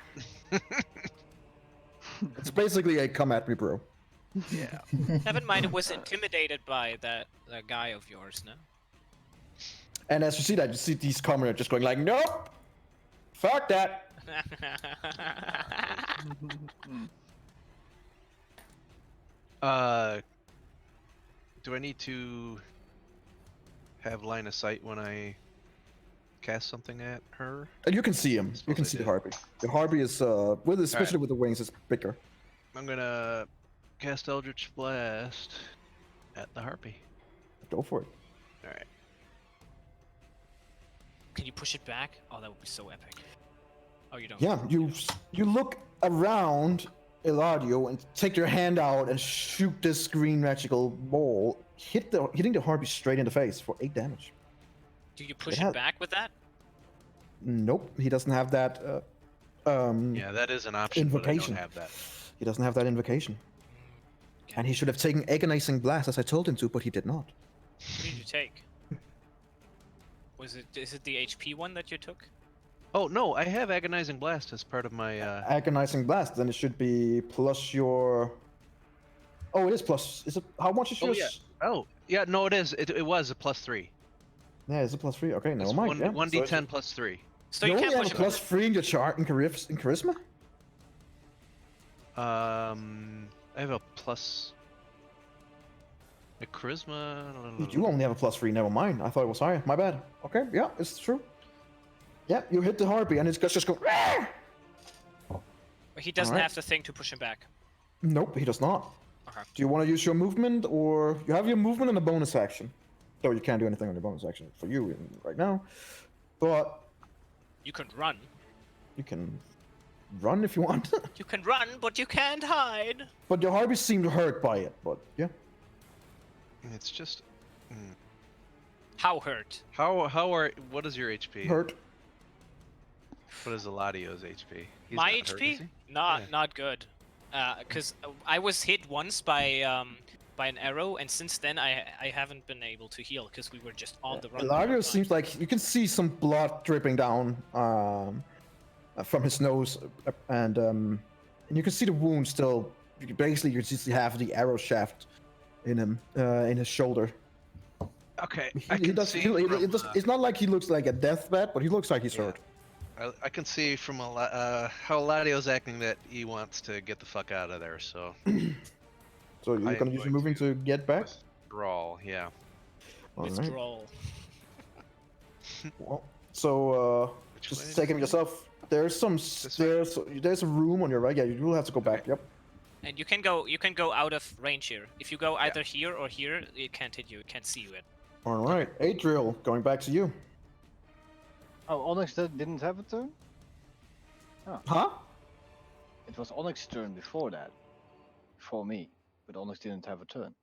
S1: It's basically a come at me, bro.
S3: Yeah.
S2: Never mind, it was intimidated by that guy of yours, no?
S1: And as you see that, you see these commoners just going like, nope, fuck that.
S3: Do I need to have line of sight when I cast something at her?
S1: And you can see him. You
S3: Suppose
S1: can
S3: I
S1: see the
S3: did.
S1: harpy. The harpy is, especially with the wings, is bigger.
S3: I'm gonna cast Eldritch Blast at the harpy.
S1: Go for it.
S3: All right.
S2: Can you push it back? Oh, that would be so epic. Oh, you don't.
S1: Yeah, you look around Eladio and take your hand out and shoot this green magical ball, hitting the harpy straight in the face for 8 damage.
S2: Do you push
S1: It has-
S2: it back with that?
S1: Nope, he doesn't have that.
S3: Yeah, that is an option, but I
S1: Invocation.
S3: don't have that.
S1: He doesn't have that invocation. And he should have taken Agonizing Blast as I told him to, but he did not.
S2: What did you take? Is it the HP one that you took?
S3: Oh no, I have Agonizing Blast as part of my.
S1: Agonizing Blast, then it should be plus your. Oh, it is plus. Is it how much is
S3: Oh
S1: yours?
S3: yeah. Oh yeah, no, it is. It was a +3.
S1: Yeah, it's a +3. Okay,
S3: It's
S1: never mind. Yeah.
S3: 1d10 +3.
S2: So
S1: you
S2: you
S1: only
S2: can't
S1: have
S2: push
S1: a
S2: him.
S1: +3 in your chart in charisma.
S3: I have a plus. A charisma.
S1: You only have a +3. Never mind. I thought it was higher. My bad. Okay, yeah, it's true. Yeah, you hit the harpy and it's just go. "Rah!"
S2: He doesn't
S1: Alright.
S2: have the thing to push him back.
S1: Nope, he does not.
S2: Okay.
S1: Do you want to use your movement, or you have your movement and a bonus action? Though you can't do anything on your bonus action for you right now. But
S2: You can run.
S1: you can run if you want.
S2: You can run, but you can't hide.
S1: But your harpies seemed hurt by it. But yeah,
S3: It's just.
S2: How hurt?
S3: What is your HP?
S1: hurt.
S3: What is Eladio's HP? He's
S2: My
S3: not hurt,
S2: HP?
S3: is he?
S2: Not
S3: Yeah.
S2: not good. Because I was hit once by an arrow, and since then I haven't been able to heal because we were just on the run. the whole
S1: Eladio
S2: time.
S1: seems like you can see some blood dripping down from his nose, and you can see the wound still. Basically, you can see half of the arrow shaft in him, in his shoulder.
S3: Okay.
S1: He,
S3: I
S1: he
S3: can
S1: does.
S3: see
S1: He,
S3: from,
S1: it does it's not like he looks like a deathbed, but he looks like he's
S3: Yeah.
S1: hurt.
S3: I can see from how Eladio's acting that he wants to get the fuck out of there. So
S1: So you're
S3: I
S1: gonna
S3: am
S1: use your
S3: going
S1: movement to get back.
S3: brawl. Yeah.
S1: All right.
S2: Withdrawal.
S1: Well, so
S3: Which
S1: just
S3: way
S1: take him
S3: is it?
S1: yourself. There's some
S3: way?
S1: there's a room on your right. Yeah, you will have to go back. Yep.
S2: And you can go out of range here. If you go either here or here, it can't hit you. It can't see you.
S1: All right, Adriel, going back to you.
S4: Oh, Onyx didn't have a turn?
S1: Huh?
S4: It was Onyx's turn before that. Before me. But Onyx didn't have a turn.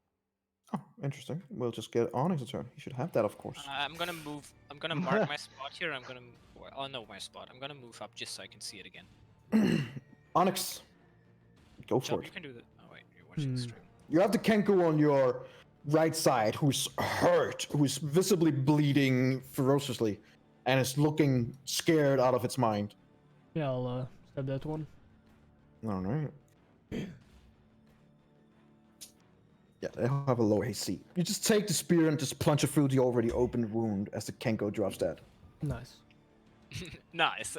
S1: Oh, interesting. We'll just get Onyx's turn. He should have that, of course.
S2: I'm gonna move. I'm gonna mark my spot here. I'm gonna. Oh no, my spot. I'm gonna move up just so I can see it again.
S1: Onyx, go
S2: Joe,
S1: for
S2: you
S1: it.
S2: can do that. Oh wait, you're watching the stream.
S1: You have the Kenku on your right side, who's hurt, who's visibly bleeding ferociously, and is looking scared out of its mind.
S5: Yeah, I'll stab that one.
S1: All right. Yeah, they have a low AC. You just take the spear and just plunge it through the already opened wound as the Kenko drops dead.
S5: Nice.
S2: Nice.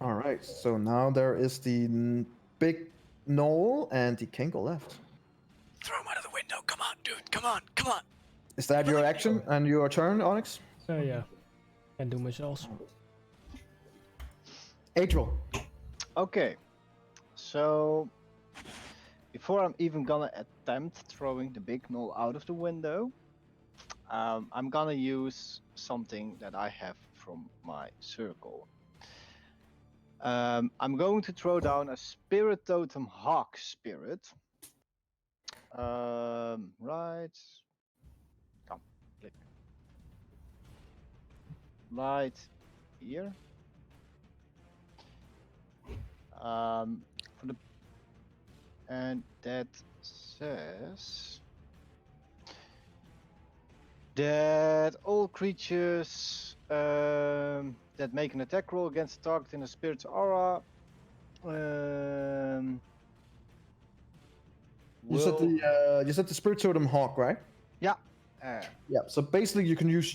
S1: All right, so now there is the big knoll and the Kenko left.
S2: Throw him out of the window. Come on, dude. Come on. Come on.
S1: Is that your action and your turn, Onyx?
S5: Yeah. Can do missiles.
S1: Adriel.
S4: Okay. So before I'm even gonna attempt throwing the big knoll out of the window, I'm gonna use something that I have from my circle. I'm going to throw down a spirit totem hawk spirit. Right. Come, click. Right here. For the and that says that all creatures that make an attack roll against the target in a spirit's aura
S1: You said the spirit totem hawk, right?
S4: yeah.
S1: Yeah. So basically, you can use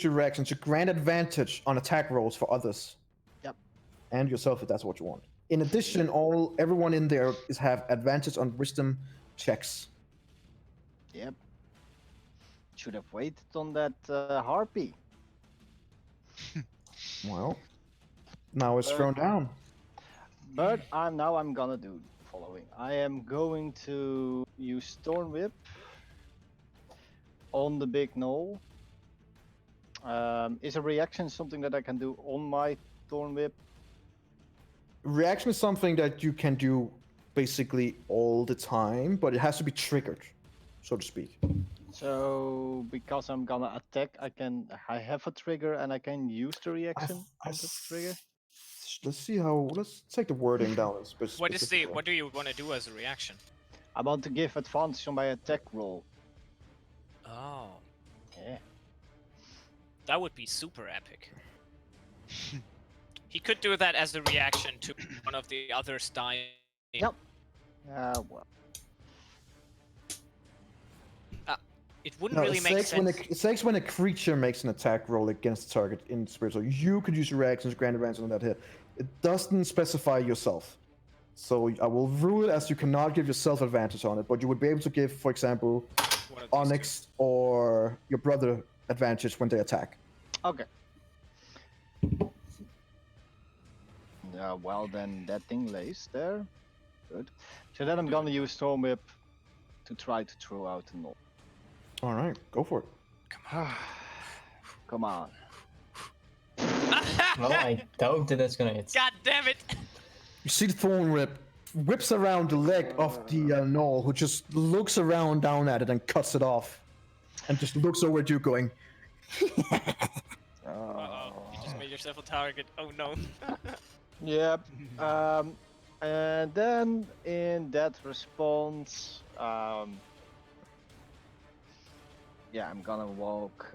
S1: your reaction to grant advantage on attack rolls for others.
S4: Yep.
S1: And yourself if that's what you want. In addition, everyone in there have advantage on wisdom checks.
S4: Yep. Should have waited on that harpy.
S1: Well, now it's thrown down.
S4: But I'm gonna do the following. I am going to use Storm Whip on the big knoll. Is a reaction something that I can do on my Storm Whip?
S1: Reaction is something that you can do basically all the time, but it has to be triggered. so to speak.
S4: So because I'm gonna attack, I have a trigger and I can use the reaction
S1: I
S4: on the trigger.
S1: Let's see how. Let's take the wording down.
S2: What do you want to do as a reaction?
S4: I want to give advantage on my attack roll.
S2: Oh,
S4: Yeah.
S2: that would be super epic. He could do that as a reaction to one of the others dying.
S4: Yep. Well.
S2: It wouldn't
S1: No,
S2: really
S1: it
S2: make
S1: takes
S2: sense.
S1: it takes when a creature makes an attack roll against the target in spirit. So you could use your reactions, grant advantage on that hit. It doesn't specify yourself. So I will rule it as you cannot give yourself advantage on it, but you would be able to give, for example,
S2: One of these
S1: Onyx or your brother advantage when they attack.
S4: Okay. Well then that thing lays there. Good. So then I'm gonna use Storm Whip to try to throw out the knoll.
S1: All right, go for it.
S4: Come on.
S6: Well, I doubt that that's gonna hit.
S2: God damn it!
S1: You see the thorn whips around the leg of the gnoll, who just looks around down at it and cuts it off, and just looks over at you, going,
S2: Uh-oh, you just made yourself a target. Oh no.
S4: Yep. And then in that response, yeah, I'm gonna walk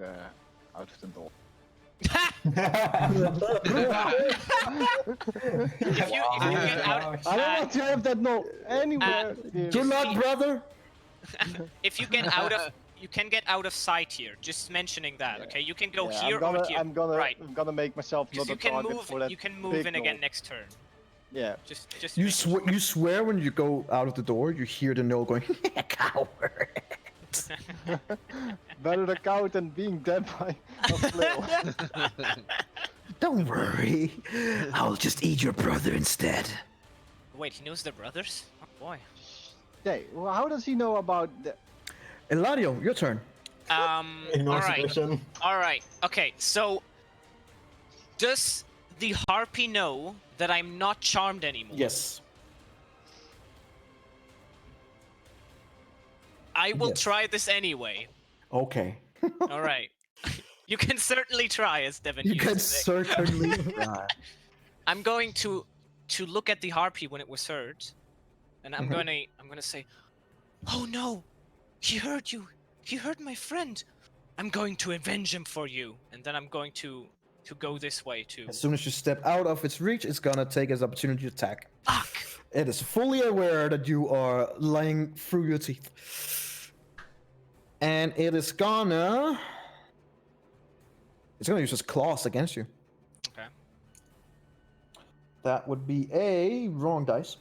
S4: out of the door.
S2: If you get out,
S4: I don't want to have that knoll anywhere.
S1: "You're not brother."
S2: if you get out of, you can get out of sight here. Just mentioning that, okay? You can go
S4: Yeah,
S2: here or here.
S4: I'm gonna
S2: right.
S4: I'm gonna make myself
S2: Because
S4: not
S2: you
S4: a
S2: can
S4: target
S2: move.
S4: for that.
S2: You can move
S4: big
S2: in again
S4: knoll.
S2: next turn.
S4: Yeah.
S2: Just.
S1: You
S2: making sure.
S1: you swear when you go out of the door, you hear the gnoll going, "Coward."
S4: Better the cow than being dead by a flail.
S1: Don't worry, I'll just eat your brother instead.
S2: Wait, he knows they're brothers? Oh boy.
S4: Hey, well, how does he know about the?
S1: Eladio, your turn.
S6: Ignore
S2: Alright.
S6: suppression.
S2: Alright. Okay, so does the harpy know that I'm not charmed anymore?
S1: Yes.
S2: I will
S1: Yes.
S2: try this anyway.
S1: Okay.
S2: Alright. You can certainly try, as Devin
S1: You
S2: used
S1: can
S2: to say.
S1: certainly try.
S2: I'm going to look at the harpy when it was heard, and I'm
S1: Mhm.
S2: gonna say, "Oh no, he heard you. He heard my friend. I'm going to avenge him for you." And then I'm going to go this way too.
S1: As soon as you step out of its reach, it's gonna take its opportunity to attack.
S2: Fuck!
S1: It is fully aware that you are lying through your teeth. And it is gonna... It's gonna use its claws against you.
S2: Okay.
S1: That would be a wrong dice.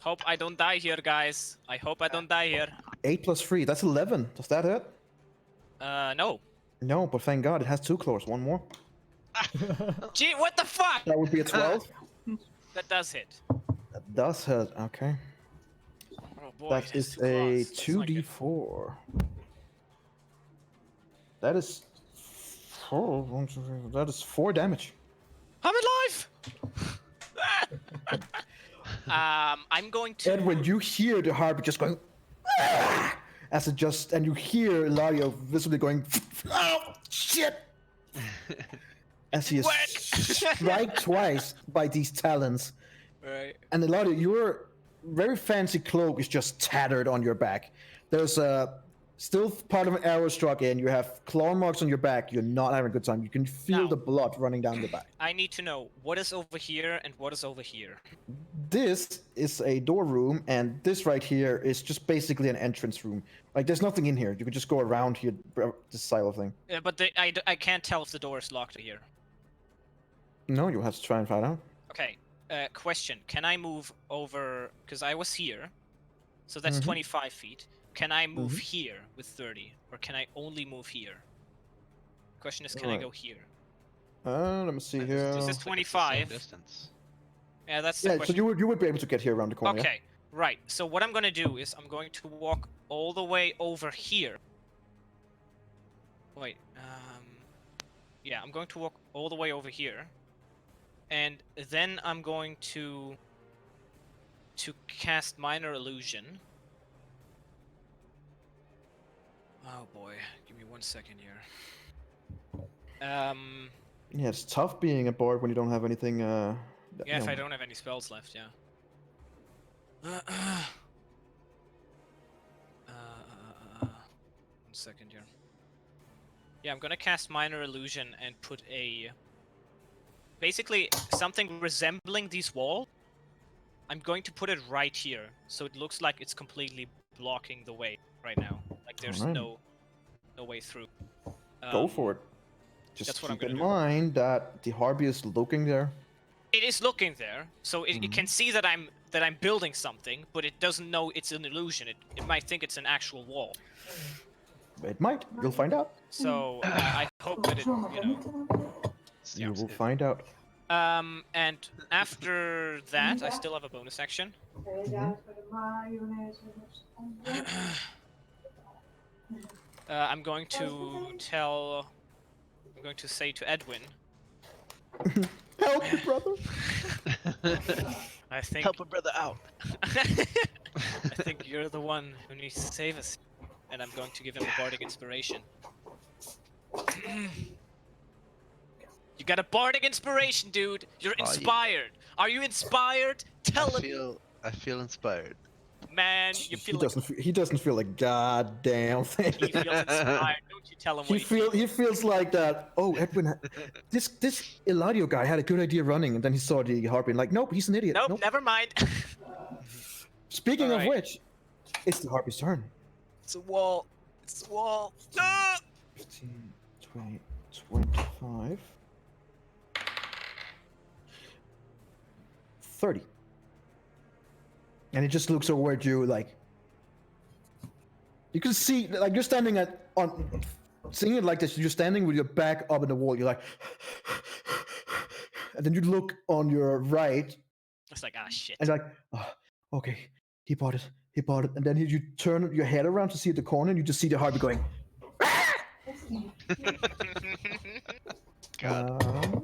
S2: Hope I don't die here, guys. I hope I don't die here.
S1: 8 plus 3, that's 11. Does that hit?
S2: No.
S1: No, but thank God, it has 2 claws. One more.
S2: Gee, what the fuck?
S1: That would be a 12.
S2: That does hit.
S1: That does hit, okay.
S2: Oh boy.
S1: That
S2: it has
S1: is
S2: two
S1: a
S2: claws. That's not good.
S1: 2d4. That is 4. That is 4 damage.
S2: I'm alive. I'm going to.
S1: And when you hear the harpy just going, "Ah!" as it just, and you hear Eladio visibly going, "Oh shit!" as he is
S2: Work.
S1: struck twice by these talons.
S2: Right.
S1: And Eladio, your very fancy cloak is just tattered on your back. There's still part of an arrow struck in. You have claw marks on your back. You're not having a good time. You can feel
S2: Now-
S1: the blood running down your back.
S2: I need to know what is over here and what is over here.
S1: This is a door room, and this right here is just basically an entrance room. Like, there's nothing in here. You can just go around here, this silo thing.
S2: But I can't tell if the door is locked here.
S1: No, you'll have to try and find out.
S2: Okay. Question: can I move over? Because I was here, so that's
S1: Mhm.
S2: 25 feet. Can I move
S1: Mhm.
S2: here with 30, or can I only move here? Question is, can I
S1: Alright.
S2: go here?
S1: Let me see here.
S2: This is
S3: It's like it's the same
S2: 25.
S3: distance.
S2: Yeah, that's the
S1: Yeah, so
S2: question.
S1: you would be able to get here around the corner.
S2: Okay, right. So what I'm gonna do is I'm going to walk all the way over here. Wait, yeah, I'm going to walk all the way over here, and then I'm going to cast Minor Illusion. Oh boy, give me 1 second here.
S1: Yeah, it's tough being a bard when you don't have anything.
S2: Yeah,
S1: you
S2: if
S1: know.
S2: I don't have any spells left, yeah. 1 second here. Yeah, I'm gonna cast Minor Illusion and put basically something resembling these walls. I'm going to put it right here, so it looks like it's completely blocking the way right now. Like there's
S1: Alright.
S2: no way through.
S1: Go for it. Just
S2: that's what I'm
S1: keep in
S2: gonna do.
S1: mind that the Harpy is looking there.
S2: It is looking there, so it can see that I'm building something, but it doesn't know it's an illusion. It might think it's an actual wall.
S1: It might. You'll find out.
S2: So I hope that it,
S1: You will find out.
S2: And after that, I still have a bonus action. I'm going to say to Edwin.
S1: Help me, brother.
S2: I think.
S3: Help a brother out.
S2: I think you're the one who needs to save us, and I'm going to give him a bardic inspiration. You got a bardic inspiration, dude. You're
S3: yeah.
S2: inspired. Are you inspired? Tell him.
S3: I feel inspired.
S2: Man, you feel
S1: He doesn't feel a goddamn thing.
S2: he feels inspired. Don't you tell him what
S1: He feels like that. Oh, Edwin, this Eladio guy had a good idea running, and then he saw the Harpy and like, nope, he's an idiot.
S2: Nope, never mind.
S1: Speaking of
S2: Alright.
S1: which, it's the Harpy's turn.
S2: It's a wall. It's a wall. No!
S1: 15, 20, 25, 30. And he just looks over at you like, you can see, like you're standing seeing it like this, you're standing with your back up in the wall, you're like, and then you look on your right,
S2: It's like, ah, shit.
S1: and you're like, oh, okay, he bought it, and then you turn your head around to see at the corner, and you just see the Harpy going,
S3: God.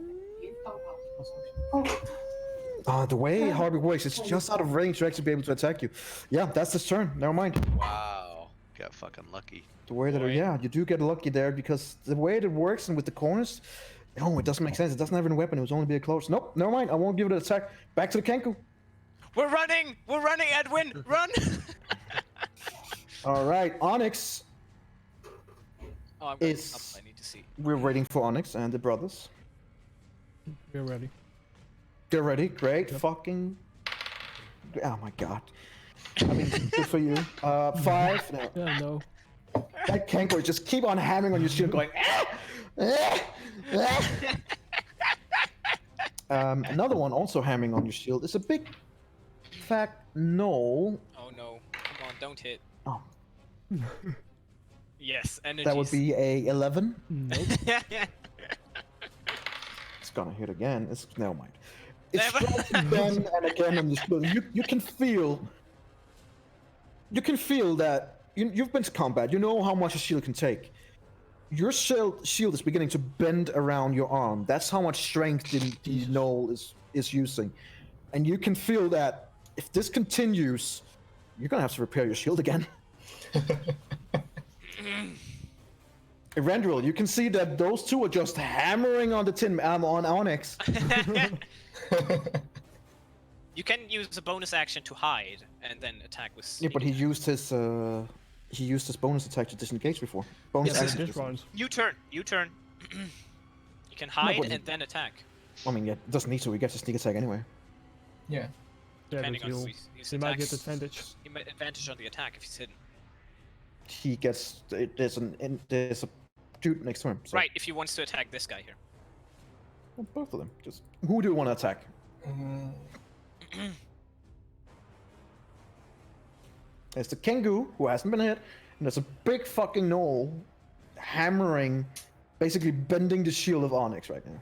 S1: The way Harpy works, it's just out of range to actually be able to attack you. Yeah, that's his turn. Never mind.
S3: Wow. Got fucking lucky.
S1: The way that,
S2: Boy.
S1: yeah, you do get lucky there because the way it works and with the corners, oh, it doesn't make sense. It doesn't have any weapon. It was only be a close. Nope, never mind. I won't give it an attack. Back to the Kenku.
S2: We're running, Edwin. Run.
S1: All right, Onyx.
S2: Oh, I'm going
S1: It's-
S2: up. I need to see.
S1: We're waiting for Onyx and the brothers.
S5: We're ready.
S1: They're ready. Great. Fucking. Oh my god. I mean, good for you. 5. No.
S5: Yeah, no.
S1: That Kenku just keep on hammering on your shield, going. Another one also hammering on your shield. It's a big, fat no.
S2: Oh no. Come on, don't hit.
S1: Oh,
S2: Yes, energy.
S1: that would be a 11.
S5: Nope.
S1: It's gonna hit again. It's never mind. It
S2: Never-
S1: strikes again and again on your shield. You can feel. You can feel that you've been to combat. You know how much a shield can take. Your shield is beginning to bend around your arm. That's how much strength the knoll is using, and you can feel that if this continues, you're gonna have to repair your shield again. Erendril, you can see that those two are just hammering on the on Onyx.
S2: You can use a bonus action to hide and then attack with.
S1: Yeah, but he
S2: sneak
S1: used his bonus attack to disengage before. Bonus
S5: Yes,
S1: action.
S5: this round.
S2: attack. U-turn. You can hide
S1: but he-
S2: and then attack,
S1: I mean, yeah, it doesn't need to. He gets a sneak attack anyway.
S6: Yeah.
S5: Yeah,
S2: depending
S5: but
S2: on who
S5: he'll,
S2: he's
S5: he might get
S2: attacks.
S5: advantage.
S2: He might advantage on the attack if he's hidden.
S1: He gets there's a dude next to him. So.
S2: Right, if he wants to attack this guy here.
S1: Well, both of them. Just who do you want to attack? There's the Kengu who hasn't been hit, and there's a big fucking knoll hammering, basically bending the shield of Onyx right now.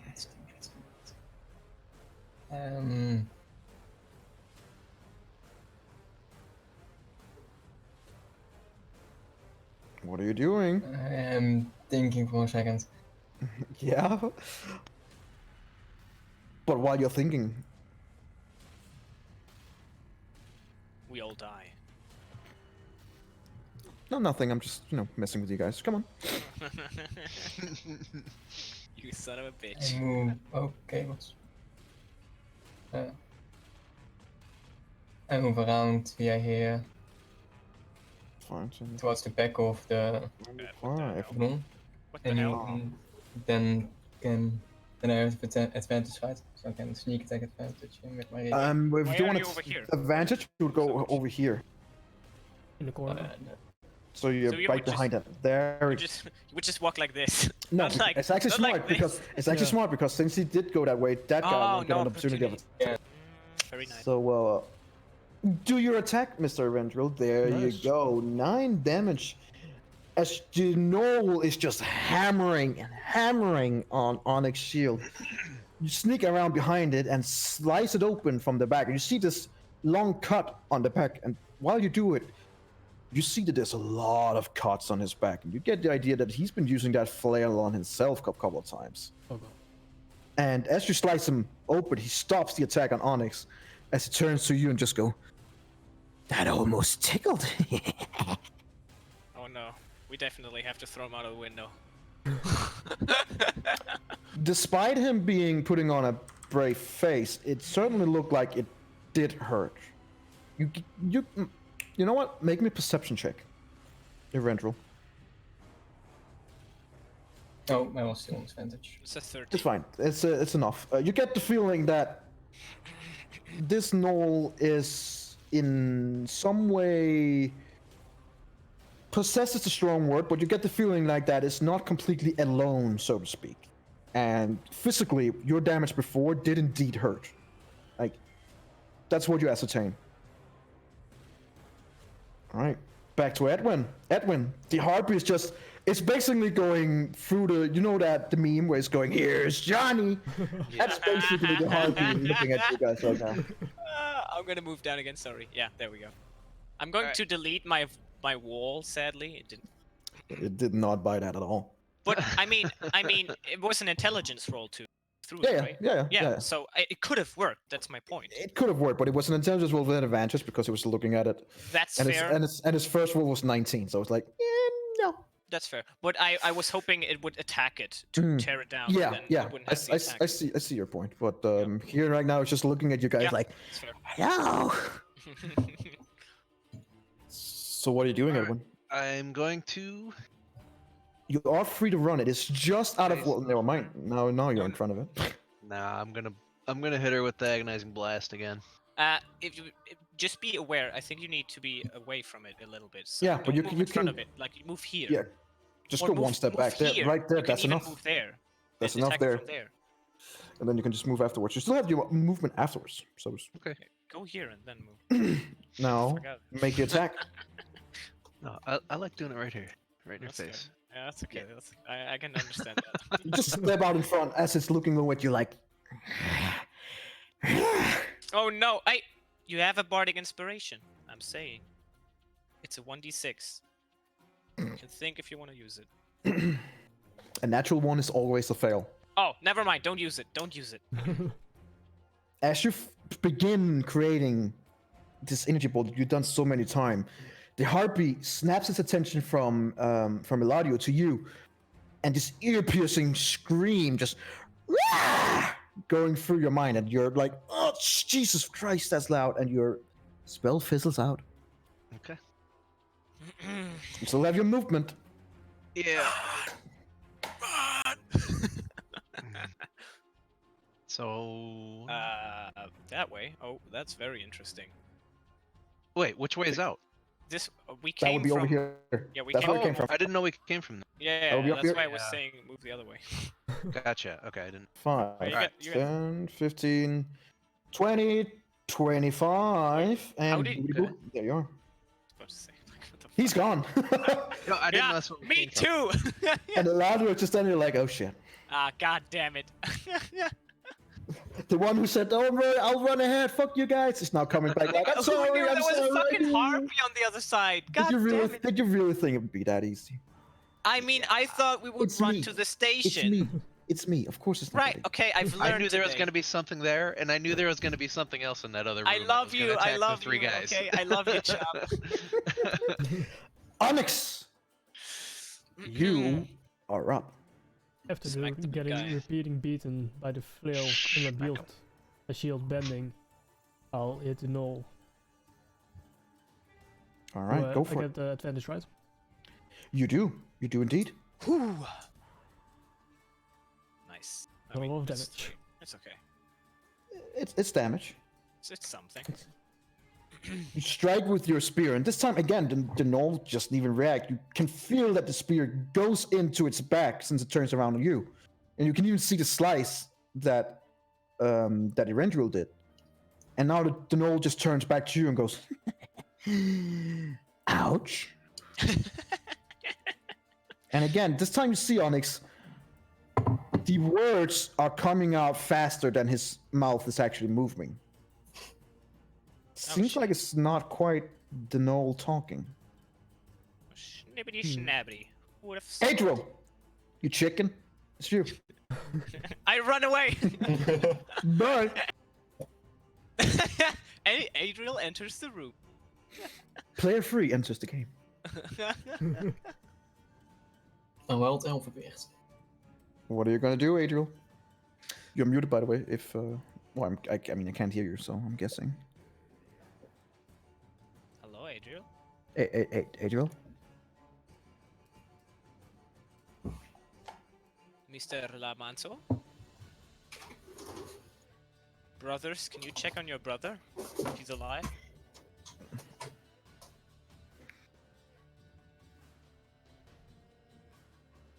S6: Let's think.
S1: What are you doing?
S6: I am thinking for a second.
S1: Yeah. But while you're thinking,
S2: we all die.
S1: No, nothing. I'm just, messing with you guys. Come on.
S2: You son of a
S6: I
S2: bitch.
S6: move. Okay, what's. I move around via here
S1: Fine.
S6: towards the back of the
S1: Five.
S6: room.
S2: What the
S6: And
S2: hell?
S6: then I have advantage, right? So I can sneak attack advantage with my rage.
S1: If
S2: Why
S1: you
S2: are
S1: want
S2: you over here?
S1: advantage, you would go over here.
S5: In the corner.
S1: So you're
S2: So you
S1: right
S2: would just-
S1: behind it. There.
S2: You would just walk like this.
S1: No,
S2: Not like-
S1: it's actually
S2: not
S1: smart
S2: like this.
S1: because it's actually
S5: Yeah.
S1: smart because since he did go that way, that guy
S2: Oh,
S1: won't get
S2: no
S1: an opportunity of
S2: opportunity.
S1: it.
S2: Very nice.
S1: So, do your attack, Mr. Vendril. There
S5: Nice.
S1: you go. 9 damage. As the Gnoll is just hammering and hammering on Onyx shield. You sneak around behind it and slice it open from the back. And you see this long cut on the back. And while you do it, you see that there's a lot of cuts on his back. And you get the idea that he's been using that flail on himself a couple of times.
S5: Oh god.
S1: And as you slice him open, he stops the attack on Onyx as he turns to you and just go, "That almost tickled."
S2: Oh no. We definitely have to throw him out of the window.
S1: Despite him putting on a brave face, it certainly looked like it did hurt. You know what? Make me a perception check. Eventual.
S6: Oh, I was still on advantage.
S2: It's a 30.
S1: It's fine. It's enough. You get the feeling that this Gnoll is in some way possessed is a strong word, but you get the feeling like that it's not completely alone, so to speak. And physically, your damage before did indeed hurt. Like, that's what you ascertain. All right, back to Edwin. Edwin, the harpy is just, it's basically going through the meme where it's going, "Here's Johnny." That's basically the harpy looking at you guys right now.
S2: I'm gonna move down again, sorry. Yeah, there we go. I'm going to delete my wall, sadly. It didn't.
S1: It did not buy that at all.
S2: But I mean, it was an intelligence roll too. Through
S1: Yeah,
S2: it,
S1: yeah,
S2: right?
S1: yeah,
S2: Yeah,
S1: yeah.
S2: so it could have worked. That's my point.
S1: It could have worked, but it was an intelligence roll with an advantage because he was looking at it.
S2: That's
S1: And
S2: fair.
S1: his first roll was 19, so it's like, no.
S2: That's fair. But I was hoping it would attack it to tear it down.
S1: Yeah,
S2: and then
S1: yeah.
S2: It wouldn't
S1: I,
S2: have the attack.
S1: I see your point, but here right now it's just looking at you guys
S2: Yeah.
S1: like,
S2: That's fair.
S1: hello. So what are you doing,
S3: Alright.
S1: Edwin?
S3: I'm going to.
S1: You are free to run it. It's just out of. Well, never mind. Now you're in front of it.
S3: Nah, I'm gonna hit her with the agonizing blast again.
S2: Just be aware. I think you need to be away from it a little bit. So
S1: Yeah, but
S2: don't
S1: you
S2: move
S1: can-
S2: in
S1: you
S2: front
S1: can-
S2: of it. Like you move here.
S1: Yeah. Just
S2: Or
S1: go
S2: move-
S1: one step
S2: move
S1: back. There,
S2: here.
S1: right there.
S2: You can
S1: That's
S2: even
S1: enough.
S2: Move there.
S1: That's
S2: and
S1: enough
S2: attack it
S1: there.
S2: from there.
S1: And then you can just move afterwards. You still have your movement afterwards. So
S2: Go here and then move.
S1: now
S2: Forgot.
S1: make the attack.
S3: No, I like doing it right here, right in her
S2: That's good.
S3: face.
S2: Yeah, that's okay. I can understand that.
S1: You just step out in front as it's looking over at you like.
S2: Oh no! You have a bardic inspiration. I'm saying, it's a 1d6. You can think if you want to use it.
S1: A natural one is always a fail.
S2: Oh, never mind. Don't use it. Don't use it.
S1: As you begin creating this energy ball that you've done so many times, the harpy snaps its attention from Eladio to you, and this ear-piercing scream just going through your mind, and you're like, "Oh Jesus Christ, that's loud!" And your spell fizzles out.
S3: Okay.
S1: You still have your movement.
S3: Yeah. So.
S2: That way. Oh, that's very interesting.
S3: Wait, which way is out?
S2: This we
S1: That
S2: came
S1: would be
S2: from.
S1: over here.
S2: Yeah, we
S1: That's
S2: came
S1: where it came
S2: from-
S1: from.
S3: I didn't know we came from
S2: Yeah,
S1: That would be up
S2: that's
S1: here?
S2: why I was
S6: Yeah.
S2: saying move the other way.
S3: there. Gotcha. Okay, I didn't.
S1: 5,
S2: You
S3: got-
S1: 10, 15, 20, 25, and
S2: did-
S1: boop, there you are.
S2: I was about to say, like, what the
S1: He's
S2: fuck?
S1: gone.
S3: No, I didn't know
S2: Yeah,
S3: that's what we
S2: me
S3: came from.
S2: too.
S1: And the ladder is just standing there like, oh shit.
S2: Ah, god damn it.
S1: The one who said, don't worry, I'll run ahead, fuck you guys, is now coming back like, I'm
S2: Who
S1: sorry,
S2: knew
S1: I'm
S2: there was
S1: sorry.
S2: a fucking harpy on the other side? God damn it.
S1: Did you really think it would be that easy?
S2: I mean, I thought we would
S1: It's
S2: run
S1: me.
S2: to the
S1: It's
S2: station.
S1: me. It's me. Of course it's not.
S2: Right.
S1: Eddie.
S2: Okay. I've learned.
S3: I knew there was
S2: today.
S3: going to be something there, and I knew there was going to be something else in that other room.
S2: I
S3: that
S2: love
S3: was gonna
S2: you. I
S3: attack the
S2: love
S3: three
S2: you.
S3: guys.
S2: Okay. I love you, Chop.
S1: Onyx, you are up.
S5: After
S2: Smack the big
S5: getting
S2: guy.
S5: repeating beaten by the flail and revealed a shield bending, I'll hit the null.
S1: All right, go for
S5: I
S1: it.
S5: get the advantage, right?
S1: You do. You do indeed.
S2: Whew. Nice.
S5: A lot of
S2: it's-
S5: damage.
S2: It's okay.
S1: It's damage.
S2: It's something.
S1: You strike with your spear, and this time again, the gnoll doesn't even react. You can feel that the spear goes into its back since it turns around on you, and you can even see the slice that that Erendril did. And now the gnoll just turns back to you and goes, "Ouch!" And again, this time you see Onyx. The words are coming out faster than his mouth is actually moving. Seems like it's not quite the Gnoll talking.
S2: Schnibbity schnabbity. Who would have thought?
S1: Adriel! You chicken? It's you.
S2: I run away.
S1: Bye!
S2: Adriel enters the room.
S1: Player 3 enters the game.
S6: En wel het elfenbeert.
S1: What are you gonna do, Adriel? You're muted, by the way, if... well, I mean, I can't hear you, so I'm guessing.
S2: Hello, Adriel.
S1: Adriel?
S2: Mr. Lamanso? Brothers, can you check on your brother? If he's alive?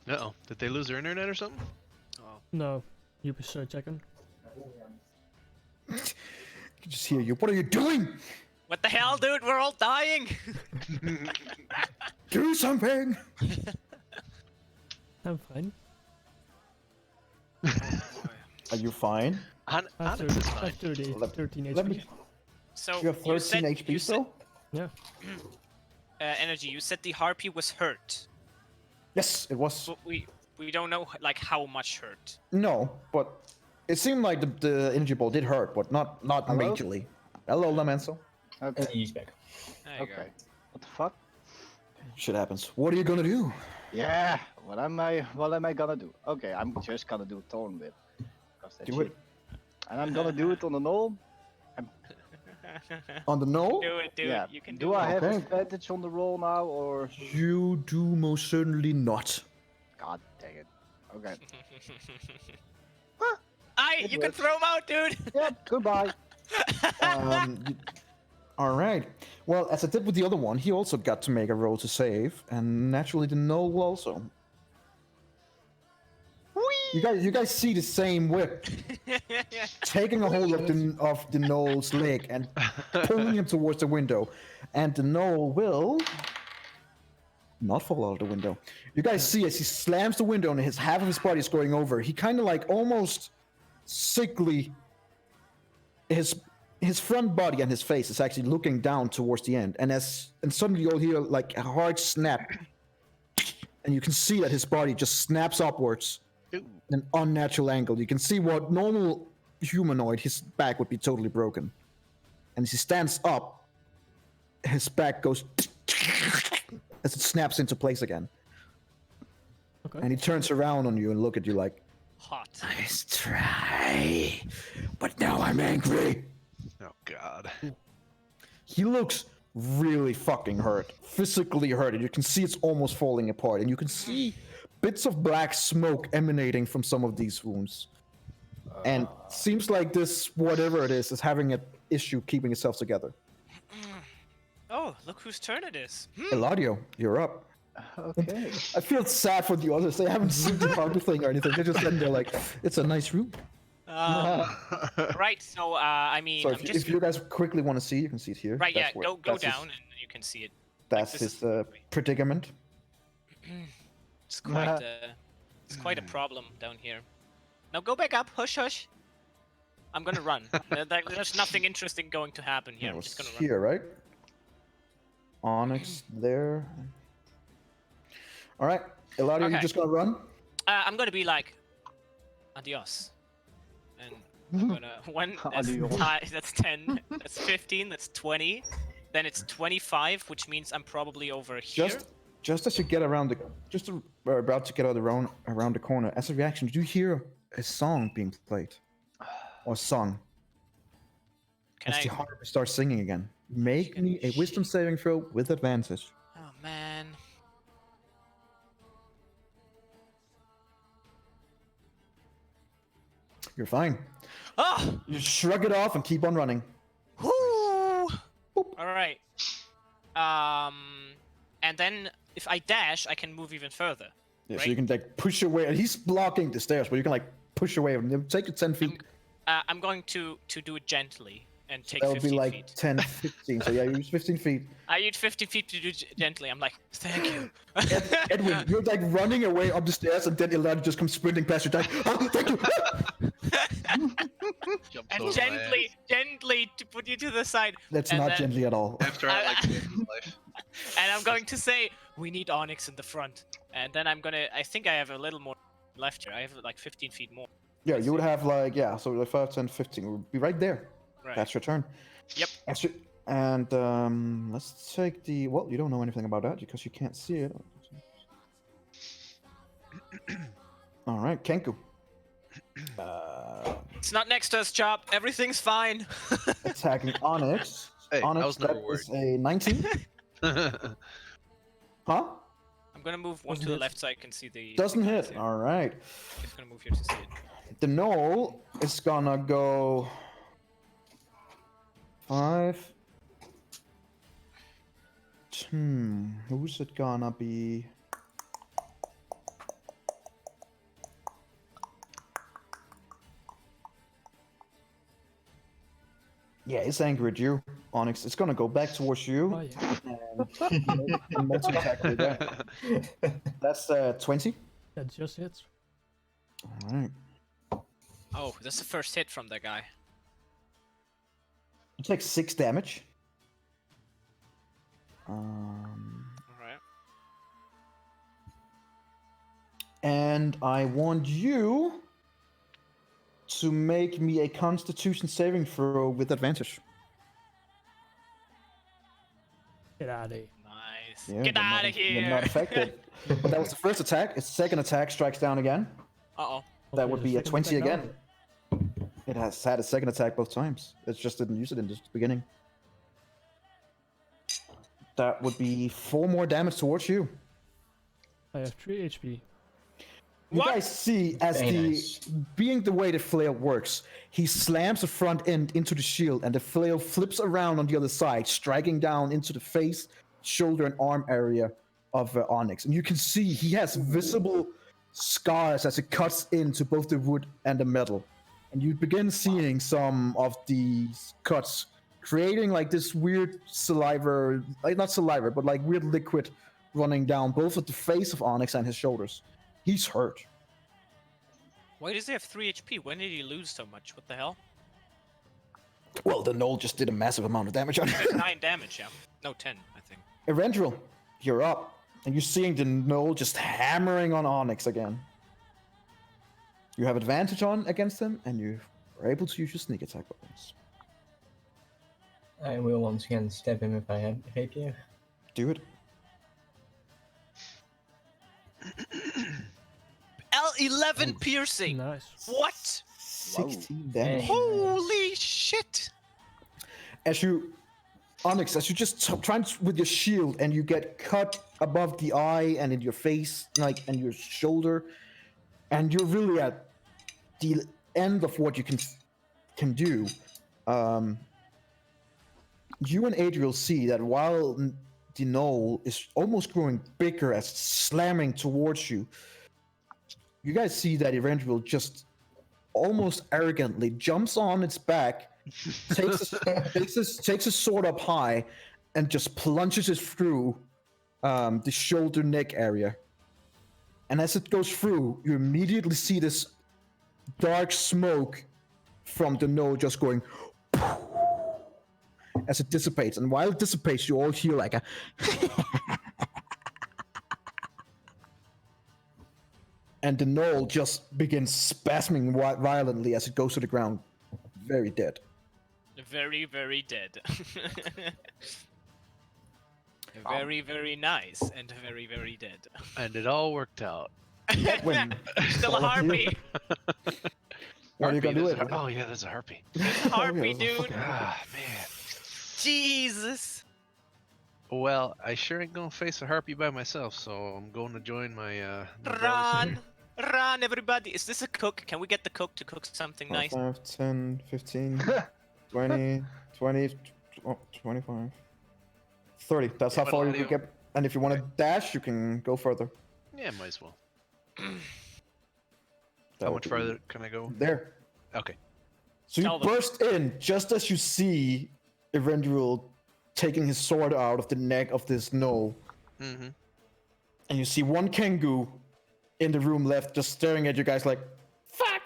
S3: Uh-oh. Did they lose their internet or something?
S2: Oh.
S5: No, you be checking.
S1: I can just hear you. What are you doing?
S2: What the hell, dude? We're all dying!
S1: Do something!
S5: I'm fine.
S1: Are you fine?
S5: After,
S3: Onyx is fine.
S5: after the
S1: Let-
S5: 13
S1: let
S5: HP.
S1: me-
S2: So,
S1: You have 13
S2: said,
S1: HP
S2: you said,
S1: still?
S5: Yeah.
S2: Energy, you said the harpy was hurt.
S1: Yes, it was.
S2: But we don't know, like, how much hurt.
S1: No, but it seemed like the energy ball did hurt, but not
S4: Hello?
S1: majorly. Hello, Lamanso.
S4: Okay.
S6: He's back.
S2: There you
S4: Okay. What the fuck?
S1: Shit happens. What are you gonna do?
S4: Yeah. What am I gonna do? Okay, I'm just gonna do Thorn Whip. Because that's
S1: Do it.
S4: And I'm gonna do it on the null.
S2: go.
S1: On the no?
S2: Do it, dude.
S4: Yeah.
S2: You can
S4: Do
S2: do
S4: I
S2: it.
S4: have
S1: Okay.
S4: advantage on the roll now, or?
S1: You do most certainly not.
S4: God dang it. Okay.
S2: You can
S4: works.
S2: throw him out, dude!
S4: Yep. Goodbye.
S1: All right. Well, as I did with the other one, he also got to make a roll to save, and naturally the null will also. You guys see the same whip taking a hold of the gnoll's leg and pulling him towards the window, and the gnoll will not fall out of the window. You guys see as he slams the window and half of his body is going over. He kind of like almost sickly. His front body and his face is actually looking down towards the end, and suddenly you'll hear like a hard snap, and you can see that his body just snaps upwards.
S3: Ooh.
S1: An unnatural angle. You can see what normal humanoid, his back would be totally broken. And as he stands up, his back goes as it snaps into place again.
S5: Okay.
S1: And he turns around on you and look at you like,
S2: Hot.
S1: nice try, but now I'm angry.
S3: Oh God.
S1: He looks really fucking hurt, physically hurt, and you can see it's almost falling apart, and you can see bits of black smoke emanating from some of these wounds. And seems like this, whatever it is having an issue keeping itself together.
S2: Oh, look whose turn it is.
S1: Eladio, you're up.
S4: Okay.
S1: I feel sad for the others. They haven't seen the Harpy thing or anything. They're just sitting there like, it's a nice room.
S2: Right, so, I mean,
S1: So
S2: I'm just...
S1: if you guys quickly want to see, you can see it here.
S2: Right, yeah,
S1: That's where-
S2: go
S1: that's his-
S2: down and you can see it.
S1: That's
S2: this
S1: his
S2: is-
S1: predicament.
S2: It's quite a problem down here. Now go back up, hush hush. I'm gonna run. There's nothing interesting going to happen here.
S1: That
S2: I'm
S1: was
S2: just gonna run.
S1: here, right? Onyx there. All right, Eladio,
S2: Okay.
S1: you just gonna run?
S2: I'm gonna be like adios. And I'm gonna that's
S4: Adios.
S2: that's 10, that's 15, that's 20, then it's 25, which means I'm probably over here.
S1: Just as you get around about to get around the corner, as a reaction, you hear a song being played, or sung.
S2: Can
S1: as
S2: I?
S1: the harp starts singing again. Make me a wisdom saving throw with advantage.
S2: Oh man.
S1: You're fine.
S2: Oh!
S1: You shrug it off and keep on running.
S2: Whoo! All right. And then if I dash, I can move even further.
S1: Yeah,
S2: right?
S1: so you can like push away, and he's blocking the stairs, but you can like push away and you take it 10 feet.
S2: I'm going to do it gently and take
S1: That would
S2: 15
S1: be like
S2: feet.
S1: 10, 15. So yeah, you use 15 feet.
S2: I use 15 feet to do gently. I'm like, thank you.
S1: Edwin, you're like running away up the stairs, and then Elijah just comes sprinting past you, like, oh, thank you.
S3: Jumps
S2: And
S3: over my
S2: gently to put you to the side.
S1: That's
S2: And
S1: not
S2: then-
S1: gently at all.
S3: ass. After I like saved his life.
S2: And I'm going to say, we need Onyx in the front. And then I think I have a little more left here. I have like 15 feet more.
S1: Yeah, you would have like, yeah, so like 5, 10, 15 would be right there.
S2: Right.
S1: That's your turn.
S2: Yep.
S1: And let's take the, well, you don't know anything about that because you can't see it. All right, Kenku.
S2: It's not next to us, Chop. Everything's fine.
S1: Attacking Onyx.
S3: Hey, I
S1: Onyx,
S3: was never
S1: that is a 19. Huh?
S2: I'm gonna move one
S5: Doesn't
S2: to the
S5: hit.
S2: left so I can see the.
S1: Doesn't
S2: the
S1: hit.
S2: guys here.
S1: All right.
S2: Just gonna move here to see it.
S1: The knoll is gonna go 5. Who's it gonna be? Yeah, it's angry at you, Onyx. It's gonna go back towards you.
S5: Oh yeah.
S1: And multi-attack with that. That's 20.
S5: That just hits.
S1: All right.
S2: Oh, that's the first hit from that guy.
S1: You take 6 damage.
S2: All right.
S1: And I want you to make me a Constitution saving throw with advantage.
S5: Get out of here.
S2: Nice.
S1: Yeah,
S2: Get
S1: but
S2: out
S1: not-
S2: of here.
S1: but Not affected. But that was the first attack. Its second attack strikes down again.
S2: Uh-oh.
S1: That
S5: Okay,
S1: would
S5: the
S1: be a
S5: second
S1: 20
S5: attack
S1: again. It has had a second attack both times. It just didn't use it in the beginning. That would be 4 more damage towards you.
S5: I have 3 HP.
S1: You
S2: What?
S1: guys see as
S6: Very
S1: the
S6: nice.
S1: being the way the flail works, he slams the front end into the shield, and the flail flips around on the other side, striking down into the face, shoulder, and arm area of Onyx. And you can see he has visible scars as it cuts into both the wood and the metal. And you begin seeing some of these cuts creating like this weird saliva, like not saliva, but like weird liquid running down both of the face of Onyx and his shoulders. He's hurt.
S2: Why does he have 3 HP? When did he lose so much? What the hell?
S1: Well, the knoll just did a massive amount of damage on it.
S2: 9 damage, yeah. No, 10, I think.
S1: Eventual, you're up. And you're seeing the knoll just hammering on Onyx again. You have advantage on against him, and you are able to use your sneak attack weapons.
S6: I will once again stab him if I have rapier.
S1: Do it.
S2: L11 piercing!
S5: Nice.
S2: What?
S1: 16 damage.
S2: Holy shit!
S1: As you, Onyx, as you just trying with your shield, and you get cut above the eye and in your face, like, and your shoulder, and you're really at the end of what you can do. You and Adriel see that while the knoll is almost growing bigger as it's slamming towards you, you guys see that Eventual just almost arrogantly jumps on its back, takes his sword up high, and just plunges it through the shoulder neck area. And as it goes through, you immediately see this dark smoke from the node just going as it dissipates. And while it dissipates, you all hear like a and the knoll just begins spasming violently as it goes to the ground, very dead.
S2: Very, very dead. Very, very nice and very, very dead.
S3: And it all worked out.
S1: Edwin,
S2: Still a
S1: all of you.
S2: harpy.
S1: What are you
S3: Harpy,
S1: gonna do
S3: there's
S1: with it?
S3: Oh yeah, there's a harpy.
S2: Harpy,
S1: there's a
S2: dude.
S1: fucking harpy.
S3: Ah man.
S2: Jesus.
S3: Well, I sure ain't gonna face a harpy by myself, so I'm going to join my brothers
S2: Run!
S3: here.
S2: Run, everybody! Is this a cook? Can we get the cook to cook something nice?
S1: 5, 10, 15, 20, 20, 25, 30. That's how
S3: Yeah,
S1: far you
S3: but
S1: can get. And if you want to dash, you can go further.
S3: Yeah, might as well.
S1: That
S3: How
S1: would
S3: much
S1: be-
S3: farther can I go?
S1: There.
S3: Okay.
S1: So you
S2: Tell them.
S1: burst in just as you see Erenduel taking his sword out of the neck of this gnoll,
S3: Mm-hmm.
S1: and you see one Kengu in the room left, just staring at you guys like, "Fuck!"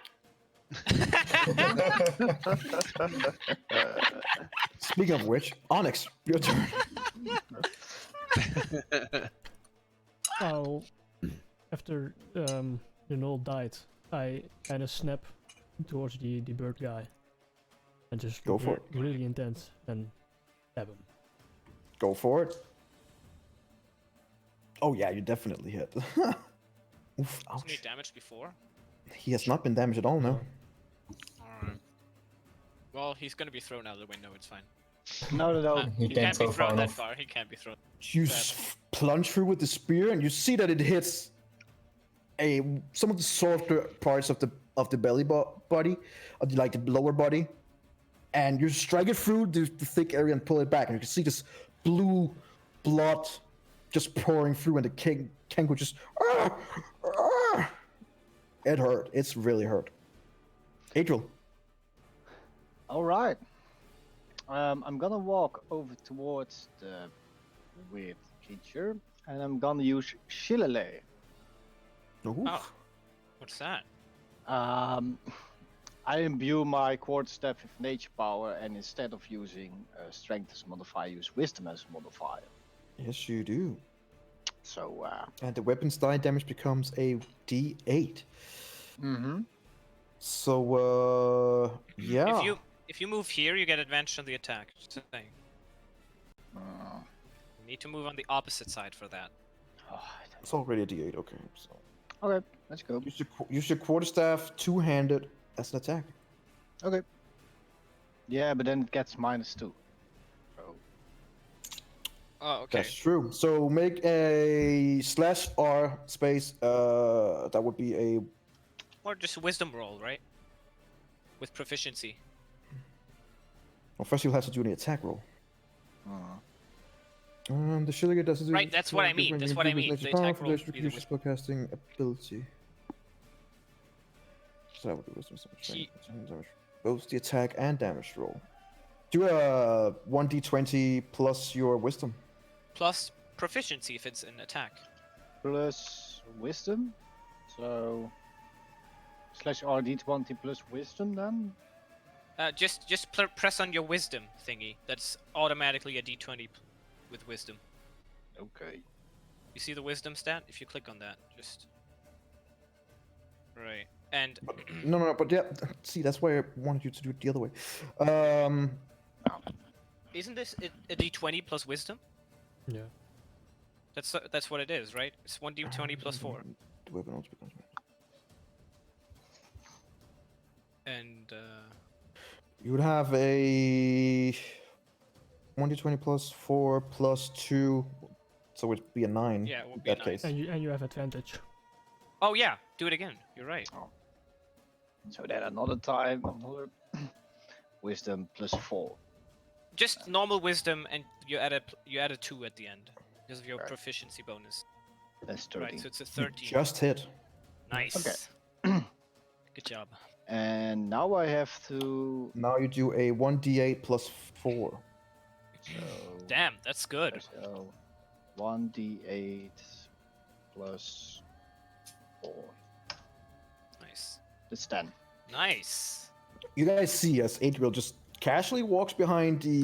S1: Speaking of which, Onyx, your turn.
S5: I'll, after the knoll died, I kind of snap towards the bird guy. And just
S1: Go
S5: look
S1: for it.
S5: really intense and stab him.
S1: Go for it. Oh yeah, you definitely hit. Oof,
S2: Wasn't he
S1: ouch.
S2: damaged before?
S1: He has not been damaged at all now.
S2: Alright. Well, he's gonna be thrown out the window, it's fine.
S4: No, no, no.
S6: He
S2: He
S6: can't
S2: can't be
S6: throw
S2: thrown
S6: far
S2: that
S6: enough.
S2: far, he can't be thrown.
S1: You plunge through with the spear, and you see that it hits some of the softer parts of the belly body, like the lower body, and you strike it through the thick area and pull it back, and you can see this blue blood just pouring through, and the Kengu just. It hurt. It's really hurt. Adriel.
S4: All right. I'm gonna walk over towards the weird creature, and I'm gonna use Shillelagh.
S1: Oof.
S2: Oh. What's that?
S4: I imbue my quarterstaff with nature power, and instead of using strength as a modifier, I use wisdom as a modifier.
S1: Yes, you do.
S4: So,
S1: And the weapon's die damage becomes a D8. So, yeah.
S2: If you move here, you get advantage on the attack. Just saying.
S4: uh,
S2: You need to move on the opposite side for that.
S4: oh,
S1: It's already a D8, okay. So
S4: okay, let's go.
S1: use your quarterstaff two-handed as an attack.
S4: Okay. Yeah, but then it gets -2. So,
S2: Oh, okay.
S1: That's true. So make a /R space. That would be a.
S2: Or just wisdom roll, right? With proficiency.
S1: Well, first you'll have to do the attack roll. The Shillelagh doesn't do.
S2: Right, that's what I mean, that's what I mean, the attack roll would be the
S1: Use spellcasting ability. So that would be wisdom. Damage. Both the attack and damage roll. Do a 1d20 plus your wisdom.
S2: Plus proficiency if it's an attack.
S4: plus wisdom. So, /R d20 plus wisdom then?
S2: Just press on your wisdom thingy. That's automatically a d20 with wisdom.
S4: Okay.
S2: You see the wisdom stat? If you click on that, just... Right. And...
S1: No, but yeah, see, that's why I wanted you to do it the other way.
S2: Isn't this a d20 plus wisdom?
S5: Yeah.
S2: That's what it is, right? It's 1d20 plus 4.
S1: The weapon also becomes.
S2: And,
S1: You would have a 1d20 plus 4 plus 2, so it'd be a 9.
S2: Yeah, it would
S1: in
S2: be a
S1: that
S2: 9.
S1: case.
S5: And you have advantage.
S2: Oh yeah, do it again. You're right.
S4: So then another time, another wisdom plus 4.
S2: Just normal wisdom, and you add a 2 at the end because of your
S4: Right.
S2: proficiency bonus.
S4: That's 13.
S2: Right, so it's a 13.
S1: Just hit.
S2: Nice. Good job.
S4: And now I have to.
S1: Now you do a 1d8 plus 4.
S4: So,
S2: Damn, that's good.
S4: So 1d8 plus 4.
S2: Nice.
S4: That's 10.
S2: Nice.
S1: You guys see as Adriel just casually walks behind the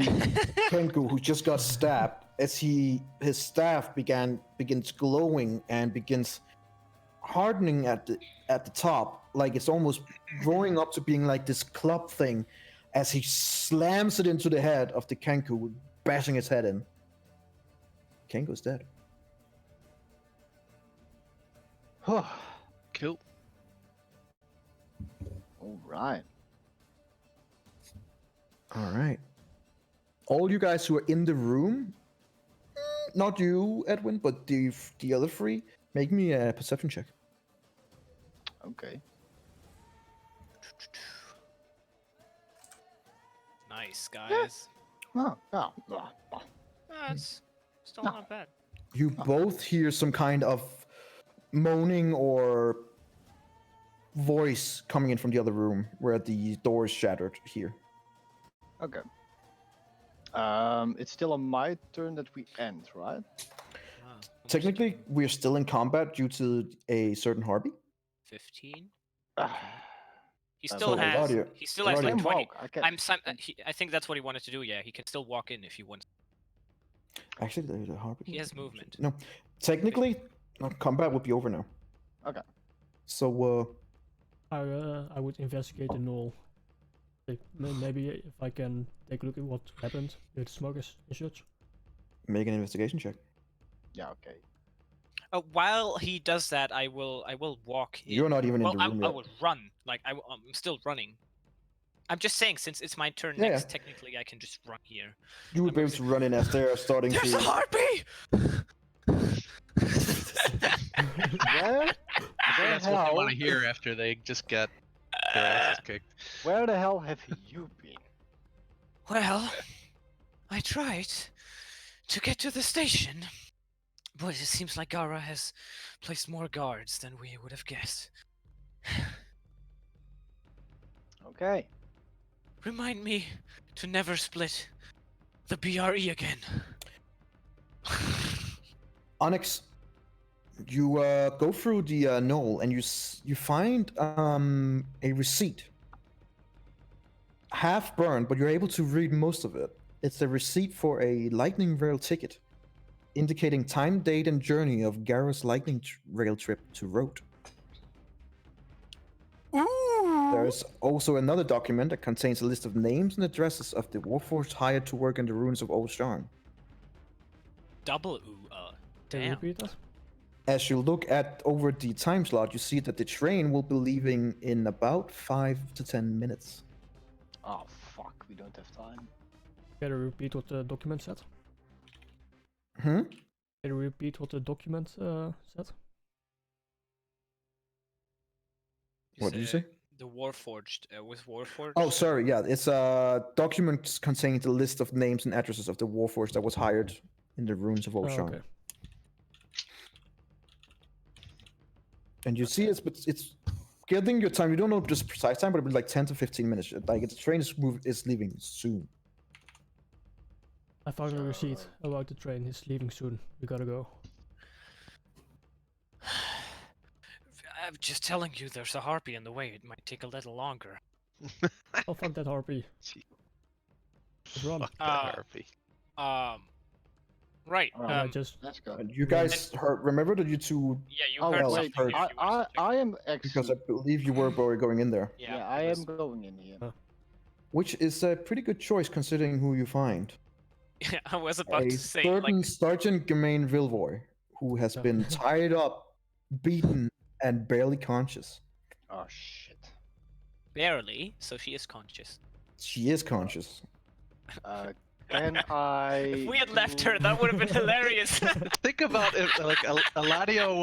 S1: Kenku who just got stabbed as his staff begins glowing and begins hardening at the top, like it's almost growing up to being like this club thing, as he slams it into the head of the Kenku, bashing his head in. Kenku's dead.
S3: Cool.
S4: All right.
S1: All right. All you guys who are in the room, not you, Edwin, but the other three, make me a perception check.
S4: Okay.
S2: Nice, guys. That's still
S4: No.
S2: not bad.
S1: You both hear some kind of moaning or voice coming in from the other room where the door is shattered here.
S4: Okay. It's still on my turn that we end, right?
S2: Ah,
S1: Technically, we're still in combat due to a certain Harpy.
S2: 15.
S4: Ah,
S2: He
S4: So
S2: still has.
S1: Eladio-
S2: He still has like
S1: Eladio-
S2: 20.
S4: walk. I can.
S2: I think that's what he wanted to do. Yeah, he can still walk in if he wants.
S1: Actually, the Harpy.
S2: He has movement.
S1: No, technically, combat would be over now.
S4: Okay.
S1: So,
S5: I would investigate the null. Like, maybe if I can take a look at what happened with the smokers and such.
S1: make an investigation check.
S4: Yeah. Okay.
S2: While he does that, I will walk in.
S1: You're not even
S2: well,
S1: in the room
S2: I
S1: yet.
S2: will run. Like I'm still running. I'm just saying, since it's my turn
S1: Yeah,
S2: next,
S1: yeah.
S2: technically I can just run here.
S1: You would be able to run in as they're starting
S2: There's a
S1: to.
S2: harpy!
S4: Where?
S3: That's what they want to hear after they just got their asses kicked.
S4: Where the hell have you been?
S2: Well, I tried to get to the station, but it seems like Gara has placed more guards than we would have guessed.
S4: Okay.
S2: Remind me to never split the BRE again.
S1: Onyx, you go through the knoll and you find a receipt, half burned, but you're able to read most of it. It's a receipt for a lightning rail ticket, indicating time, date, and journey of Gara's lightning rail trip to Rhodes. There's also another document that contains a list of names and addresses of the warforged hired to work in the ruins of Old Sharn.
S2: Double
S5: Can you
S2: damn.
S5: repeat that?
S1: As you look at over the time slot, you see that the train will be leaving in about 5 to 10 minutes.
S4: Oh fuck, we don't have time.
S5: Can you repeat what the document said?
S1: Hmm?
S5: Can you repeat what the document said?
S1: What did you say?
S2: The Warforged. Was Warforged?
S1: Oh, sorry. Yeah, it's a document containing the list of names and addresses of the warforged that was hired in the ruins of Old
S5: Oh,
S1: Sharn.
S5: okay.
S1: And you see it's getting your time. You don't know just precise time, but it'll be like 10 to 15 minutes. Like the train is leaving soon.
S5: I found a receipt about the train. It's leaving soon. We gotta go.
S2: I'm just telling you, there's a harpy in the way. It might take a little longer.
S5: Oh, fuck that harpy.
S3: Gee.
S5: Let's run.
S3: Fuck that
S2: Uh,
S3: harpy.
S2: Right.
S4: Alright,
S5: I just
S4: Let's go.
S1: And you guys heard. Remember that you two,
S2: Yeah, you
S4: Oh
S2: heard
S1: well,
S2: something.
S1: heard-
S2: if you wanted to check.
S4: I am actually.
S1: because I believe you were going in there,
S4: Yeah,
S2: it
S4: I
S2: was-
S4: am going in here.
S1: which is a pretty good choice considering who you find.
S2: I was about
S1: A
S2: to say,
S1: certain
S2: like,
S1: Sergeant Germain Vilvoy, who has
S5: Yeah.
S1: been tied up, beaten, and barely conscious.
S4: Oh shit.
S2: barely, so she is conscious.
S1: She is conscious.
S4: Can I?
S2: If we had left
S4: do-
S2: her, that would have been hilarious.
S3: Think about it. Like Eladio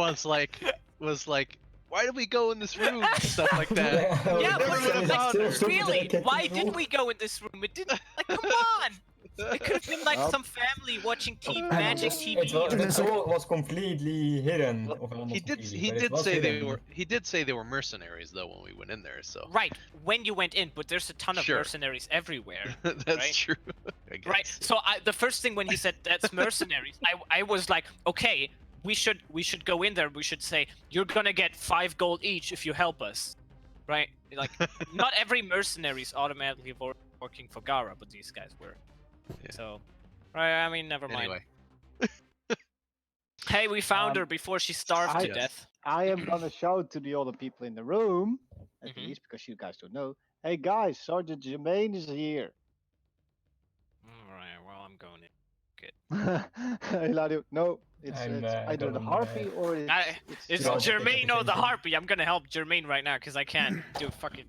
S3: was like, why did we go in this room? And stuff like that.
S2: Yeah,
S3: Never
S2: but
S3: would have found her.
S2: really, why did we go in this room? It didn't. Like, come on! It could have been like
S4: Well,
S2: some family watching TV,
S1: I
S2: magic
S1: just-
S2: TV.
S6: It all was completely hidden.
S3: Well,
S6: Of almost
S3: he did.
S6: completely,
S3: He
S6: but it
S3: did
S6: was
S3: say they
S6: hidden.
S3: were. He did say they were mercenaries though when we went in there. So
S2: Right, when you went in, but there's a ton of
S3: Sure.
S2: mercenaries everywhere.
S3: that's
S2: Right?
S3: true. I guess.
S2: Right. So the first thing when he said that's mercenaries, I was like, okay, we should go in there. We should say you're gonna get 5 gold each if you help us, right? Like, not every mercenary is automatically working for Gara, but these guys were.
S3: Yeah.
S2: So, right. I mean, never mind.
S3: Anyway,
S2: Hey, we found her before she starved to
S4: I-
S2: death.
S4: I am gonna shout to the other people in the room, at
S2: Mhm.
S4: least because you guys don't know. Hey guys, Sergeant Jermaine is here.
S2: All right. Well, I'm going in.
S4: Eladio, no, it's
S6: I'm,
S4: either the
S6: going,
S4: harpy or
S2: It's
S6: George,
S2: Jermaine or the
S6: attention.
S2: harpy. I'm gonna help Jermaine right now because I can't do fucking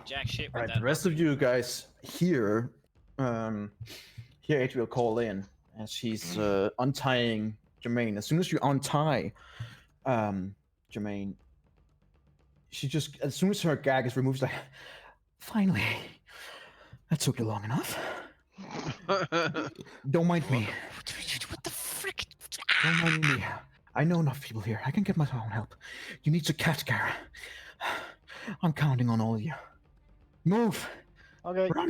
S2: jack shit
S1: All
S2: with
S1: right,
S2: that.
S1: the rest of
S2: harpy.
S1: you guys here, here Adriel call in as she's untying Jermaine. As soon as you untie Jermaine, she just, as soon as her gag is removed, she's like, finally, that took you long enough. Don't mind me.
S2: What the frick?
S1: Don't mind me. I know enough people here. I can get my own help. You need to catch Gara. I'm counting on all of you. Move.
S4: Okay,
S1: Run.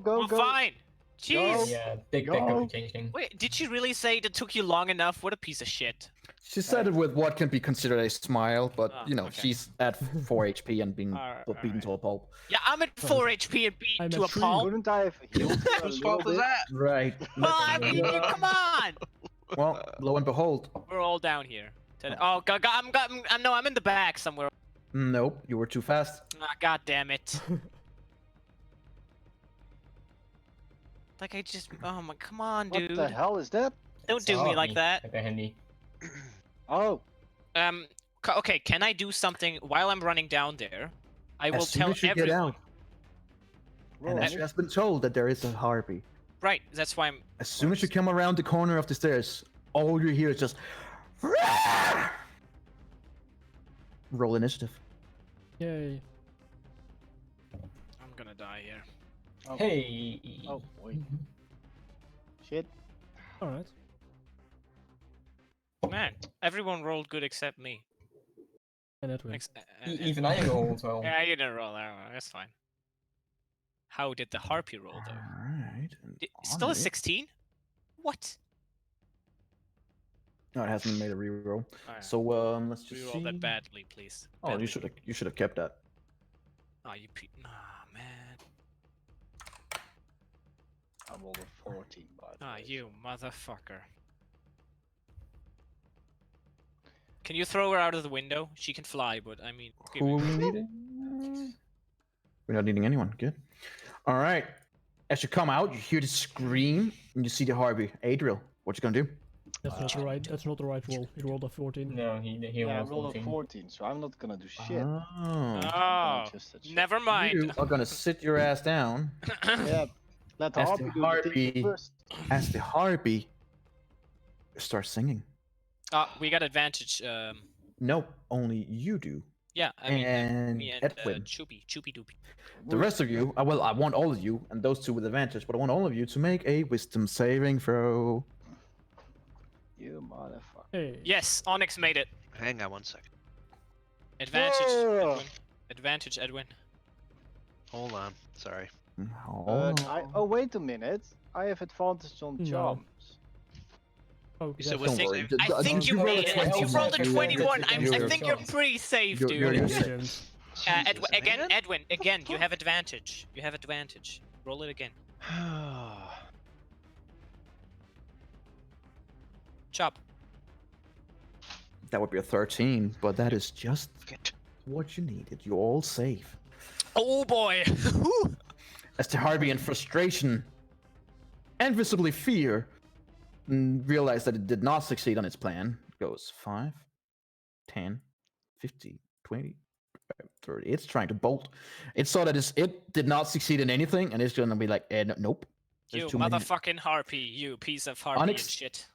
S4: go,
S2: Well, fine. Jeez.
S6: Yeah, big
S4: Go.
S6: changing.
S2: Wait, did she really say that took you long enough? What a piece of shit.
S1: She said it with what can be considered a smile, but
S2: Ah,
S1: you know,
S2: okay.
S1: she's at 4 HP and being
S2: Alright,
S1: beaten
S2: alright.
S1: to a pulp.
S2: Yeah, I'm at 4 HP and beat
S5: I'm
S2: to
S5: at
S2: a
S5: 3.
S2: pulp.
S4: Couldn't I have healed her a
S3: Whose
S4: little
S3: fault was
S4: bit?
S3: that?
S1: Right.
S2: Well, I mean, come on.
S1: Well, lo and behold,
S2: We're all down here. Oh, God, I'm in the back somewhere.
S1: nope, you were too fast.
S2: Ah, God damn it. Like I just, oh my, come on,
S4: What
S2: dude.
S4: the hell is that?
S2: Don't do me like that.
S6: Like a handy.
S4: Oh,
S2: Okay, can I do something while I'm running down there? I will
S1: As soon
S2: tell
S1: as you
S2: everyone.
S1: get out,
S4: roll
S1: and as
S4: it.
S1: she has been told that there is a harpy,
S2: Right, that's why I'm.
S1: as soon as you come around the corner of the stairs, all you hear is just roll initiative.
S5: Yay.
S2: I'm gonna die here.
S4: Oh,
S6: Hey.
S4: Oh boy. Shit.
S5: Alright.
S2: Man, everyone rolled good except me.
S5: And Edwin.
S6: Even I rolled well.
S2: Yeah, you didn't roll that one. That's fine. How did the harpy roll though?
S1: Alright.
S2: Still a 16? What?
S1: No, it hasn't made a reroll.
S2: Alright.
S1: So let's just
S2: Reroll
S1: see.
S2: that badly, please.
S1: Oh,
S2: Badly.
S1: you should have kept that.
S2: Oh, man.
S4: I rolled a 14, by the
S2: Ah,
S4: way.
S2: you motherfucker. Can you throw her out of the window? She can fly, but I mean, give
S1: Who are
S2: me-
S1: we needing? We're not needing anyone. Good. All right. As you come out, you hear the scream, and you see the Harvey. Adriel, what you gonna do?
S5: That's not the right. That's not the right roll. He rolled a 14.
S6: No, he
S4: Yeah, I
S6: rolled
S4: rolled a
S6: 14.
S4: 14, so I'm not gonna do shit.
S1: Oh.
S4: I'm
S2: Oh,
S4: gonna just adjust.
S2: never mind.
S1: You are gonna sit your ass down
S4: Yeah, let the
S1: As
S4: harpy
S1: the
S4: do the thing
S1: harpy-
S4: first.
S1: as the Harpy starts singing.
S2: We got advantage.
S1: No, only you do.
S2: Yeah, I mean,
S1: And
S2: me and
S1: Edwin.
S2: Choopy Doopy.
S1: The rest of you, well, I want all of you, and those two with advantage, but I want all of you to make a wisdom saving throw.
S4: You motherfucker.
S5: Hey.
S2: Yes, Onyx made it.
S3: Hang on one second.
S2: Advantage,
S4: Ugh.
S2: Edwin. Advantage, Edwin.
S3: Hold on. Sorry.
S4: Oh, wait a minute. I have advantage on
S5: No.
S4: charms.
S5: Oh,
S3: You said
S5: that's-
S3: with
S1: Don't worry.
S2: I think you
S1: rolled a
S2: made it.
S1: 21.
S2: You rolled a
S6: You're-
S2: 21.
S6: you're-
S2: I think you're pretty safe,
S1: You're-
S2: dude.
S1: you're-
S5: Legends.
S3: Jesus,
S2: Again,
S3: man.
S2: Edwin. Again, you have advantage. You have advantage. Roll it again. Chop.
S1: That would be a 13, but that is just what you needed. You're all safe.
S2: Oh boy. Whew.
S1: As the Harvey, in frustration and visibly fear, realized that it did not succeed on its plan, goes 5, 10, 15, 20, 30. It's trying to bolt. It saw that it did not succeed in anything, and it's gonna be like, nope. There's
S2: You
S1: too many.
S2: motherfucking harpy. You piece of harpy and shit.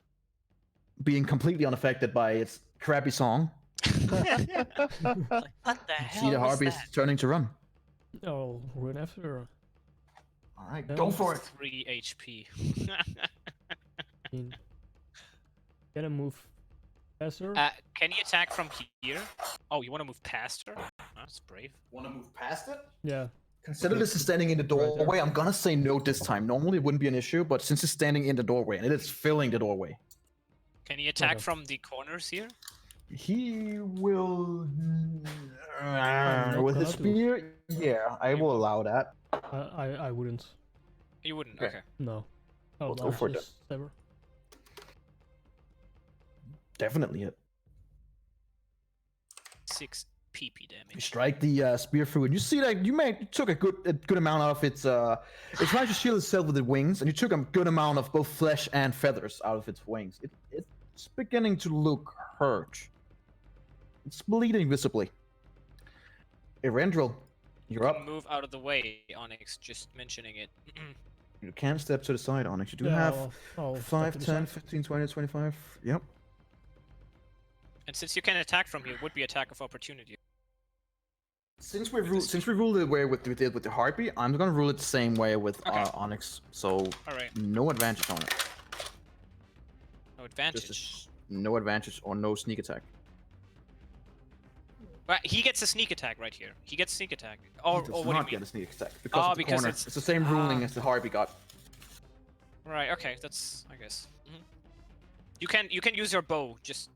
S1: Being completely unaffected by its crappy song,
S2: Like, what the hell
S1: see the
S2: was
S1: Harvey is
S2: that?
S1: turning to run.
S5: Oh, run after her.
S1: All right,
S5: Yeah.
S1: go for it.
S2: 3 HP.
S5: Gonna move faster.
S2: Can you attack from here? Oh, you want to move past her? That's brave.
S1: Want to move past it?
S5: Yeah.
S1: Consider this is standing in the
S5: Right there.
S1: doorway. I'm gonna say no this time. Normally it wouldn't be an issue, but since it's standing in the doorway and it is filling the doorway,
S2: Can you attack
S5: Okay.
S2: from the corners here?
S1: he will.
S5: not
S1: With his
S5: gonna do.
S1: spear, yeah, I will allow that.
S5: I wouldn't.
S2: You wouldn't.
S1: Okay.
S2: Okay.
S5: No. Oh,
S1: Well, go for it then.
S5: Saber.
S1: Definitely it.
S2: 6 PP
S1: You
S2: damage.
S1: strike the spear through, and you see that you took a good amount out of its. It tried to shield itself with its wings, and you took a good amount of both flesh and feathers out of its wings. It's beginning to look hurt. It's bleeding visibly. Erendril, you're up.
S2: Move out of the way, Onyx. Just mentioning it.
S1: You can step to the side, Onyx. You do
S5: Yeah,
S1: have
S5: I'll step
S1: 5,
S5: to the
S1: 10,
S5: side.
S1: 15, 20, 25. Yep.
S2: And since you can attack from here, would be attack of opportunity.
S1: Since we ruled it the way we did with the harpy, I'm gonna rule it the same way with
S2: Okay.
S1: Onyx. So
S2: All right.
S1: no advantage on it.
S2: No advantage.
S1: Just no advantage or no sneak attack.
S2: But he gets a sneak attack right here. He gets sneak attack.
S1: He
S2: Or
S1: does
S2: what do you
S1: not
S2: mean?
S1: get a sneak attack because
S2: Oh,
S1: of the
S2: because
S1: corner.
S2: it's-
S1: It's the same ruling
S2: Ah.
S1: as the harpy got.
S2: Right. Okay. That's I guess. You can use your bow. Just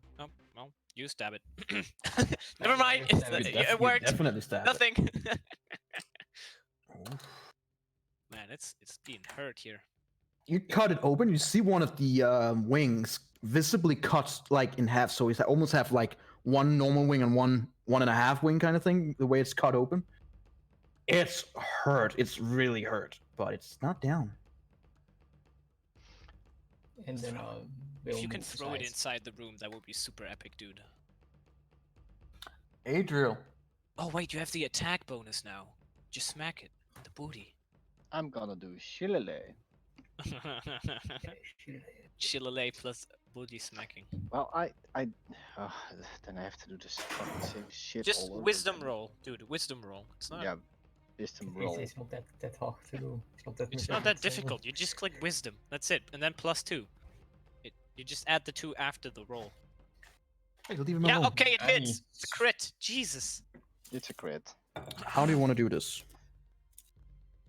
S2: well, you stab it. Never mind.
S6: You
S2: It's,
S6: stab it.
S2: it worked.
S1: Definitely stab it.
S2: Nothing.
S1: Oof.
S2: Man, it's being hurt here.
S1: You cut it open. You see one of the wings visibly cut like in half. So it's almost have like one normal wing and one and a half wing kind of thing. The way it's cut open. It's hurt. It's really hurt, but it's not down.
S6: And then we'll
S2: If you can
S6: move
S2: throw it
S6: aside.
S2: inside the room, that would be super epic, dude.
S1: Adriel.
S2: Oh wait, you have the attack bonus now. Just smack it. The booty.
S4: I'm gonna do shillelagh.
S2: Shillelagh plus booty smacking.
S4: Well, then I have to do this fucking same shit.
S2: Just
S4: all over
S2: wisdom
S4: again.
S2: roll, dude. Wisdom roll. It's not.
S4: Yeah, wisdom roll.
S6: It's not that hard to do.
S2: It's not that difficult. You just click wisdom. That's it, and then +2. You just add the 2 after the roll.
S1: Hey, leave him
S2: Yeah.
S1: alone.
S2: Okay, it hits.
S6: Nice.
S2: It's a crit. Jesus.
S4: It's a crit.
S1: How do you want to do this?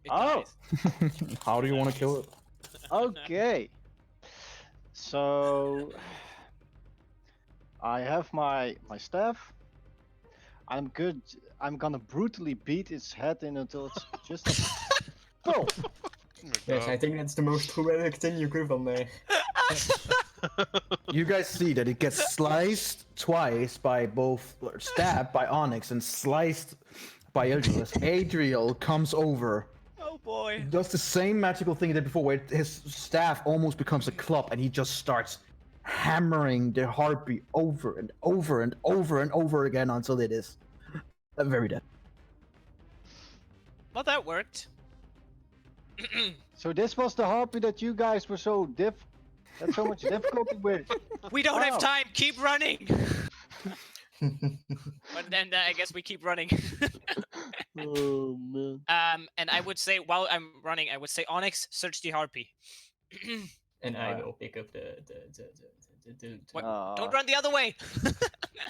S2: It
S4: Oh!
S2: dies.
S1: How do you want to kill it?
S4: Okay. So I have my staff. I'm good. I'm gonna brutally beat its head in until it's just. Oh!
S6: Yes, I think that's the most heroic thing you could have done there.
S1: You guys see that it gets sliced twice by both, or stabbed by Onyx and sliced by Adriel. As Adriel comes over,
S2: Oh boy.
S1: does the same magical thing he did before, where his staff almost becomes a club, and he just starts hammering the harpy over and over and over and over again until it is very dead.
S2: Well, that worked.
S4: So this was the harpy that you guys were had so much difficulty with.
S2: We don't have
S4: Wow.
S2: time. Keep running. But then I guess we keep running.
S4: Oh man.
S2: And I would say while I'm running, I would say Onyx, search the harpy.
S6: And I
S4: Wow.
S6: will pick up the dude.
S2: What? Don't run the other way.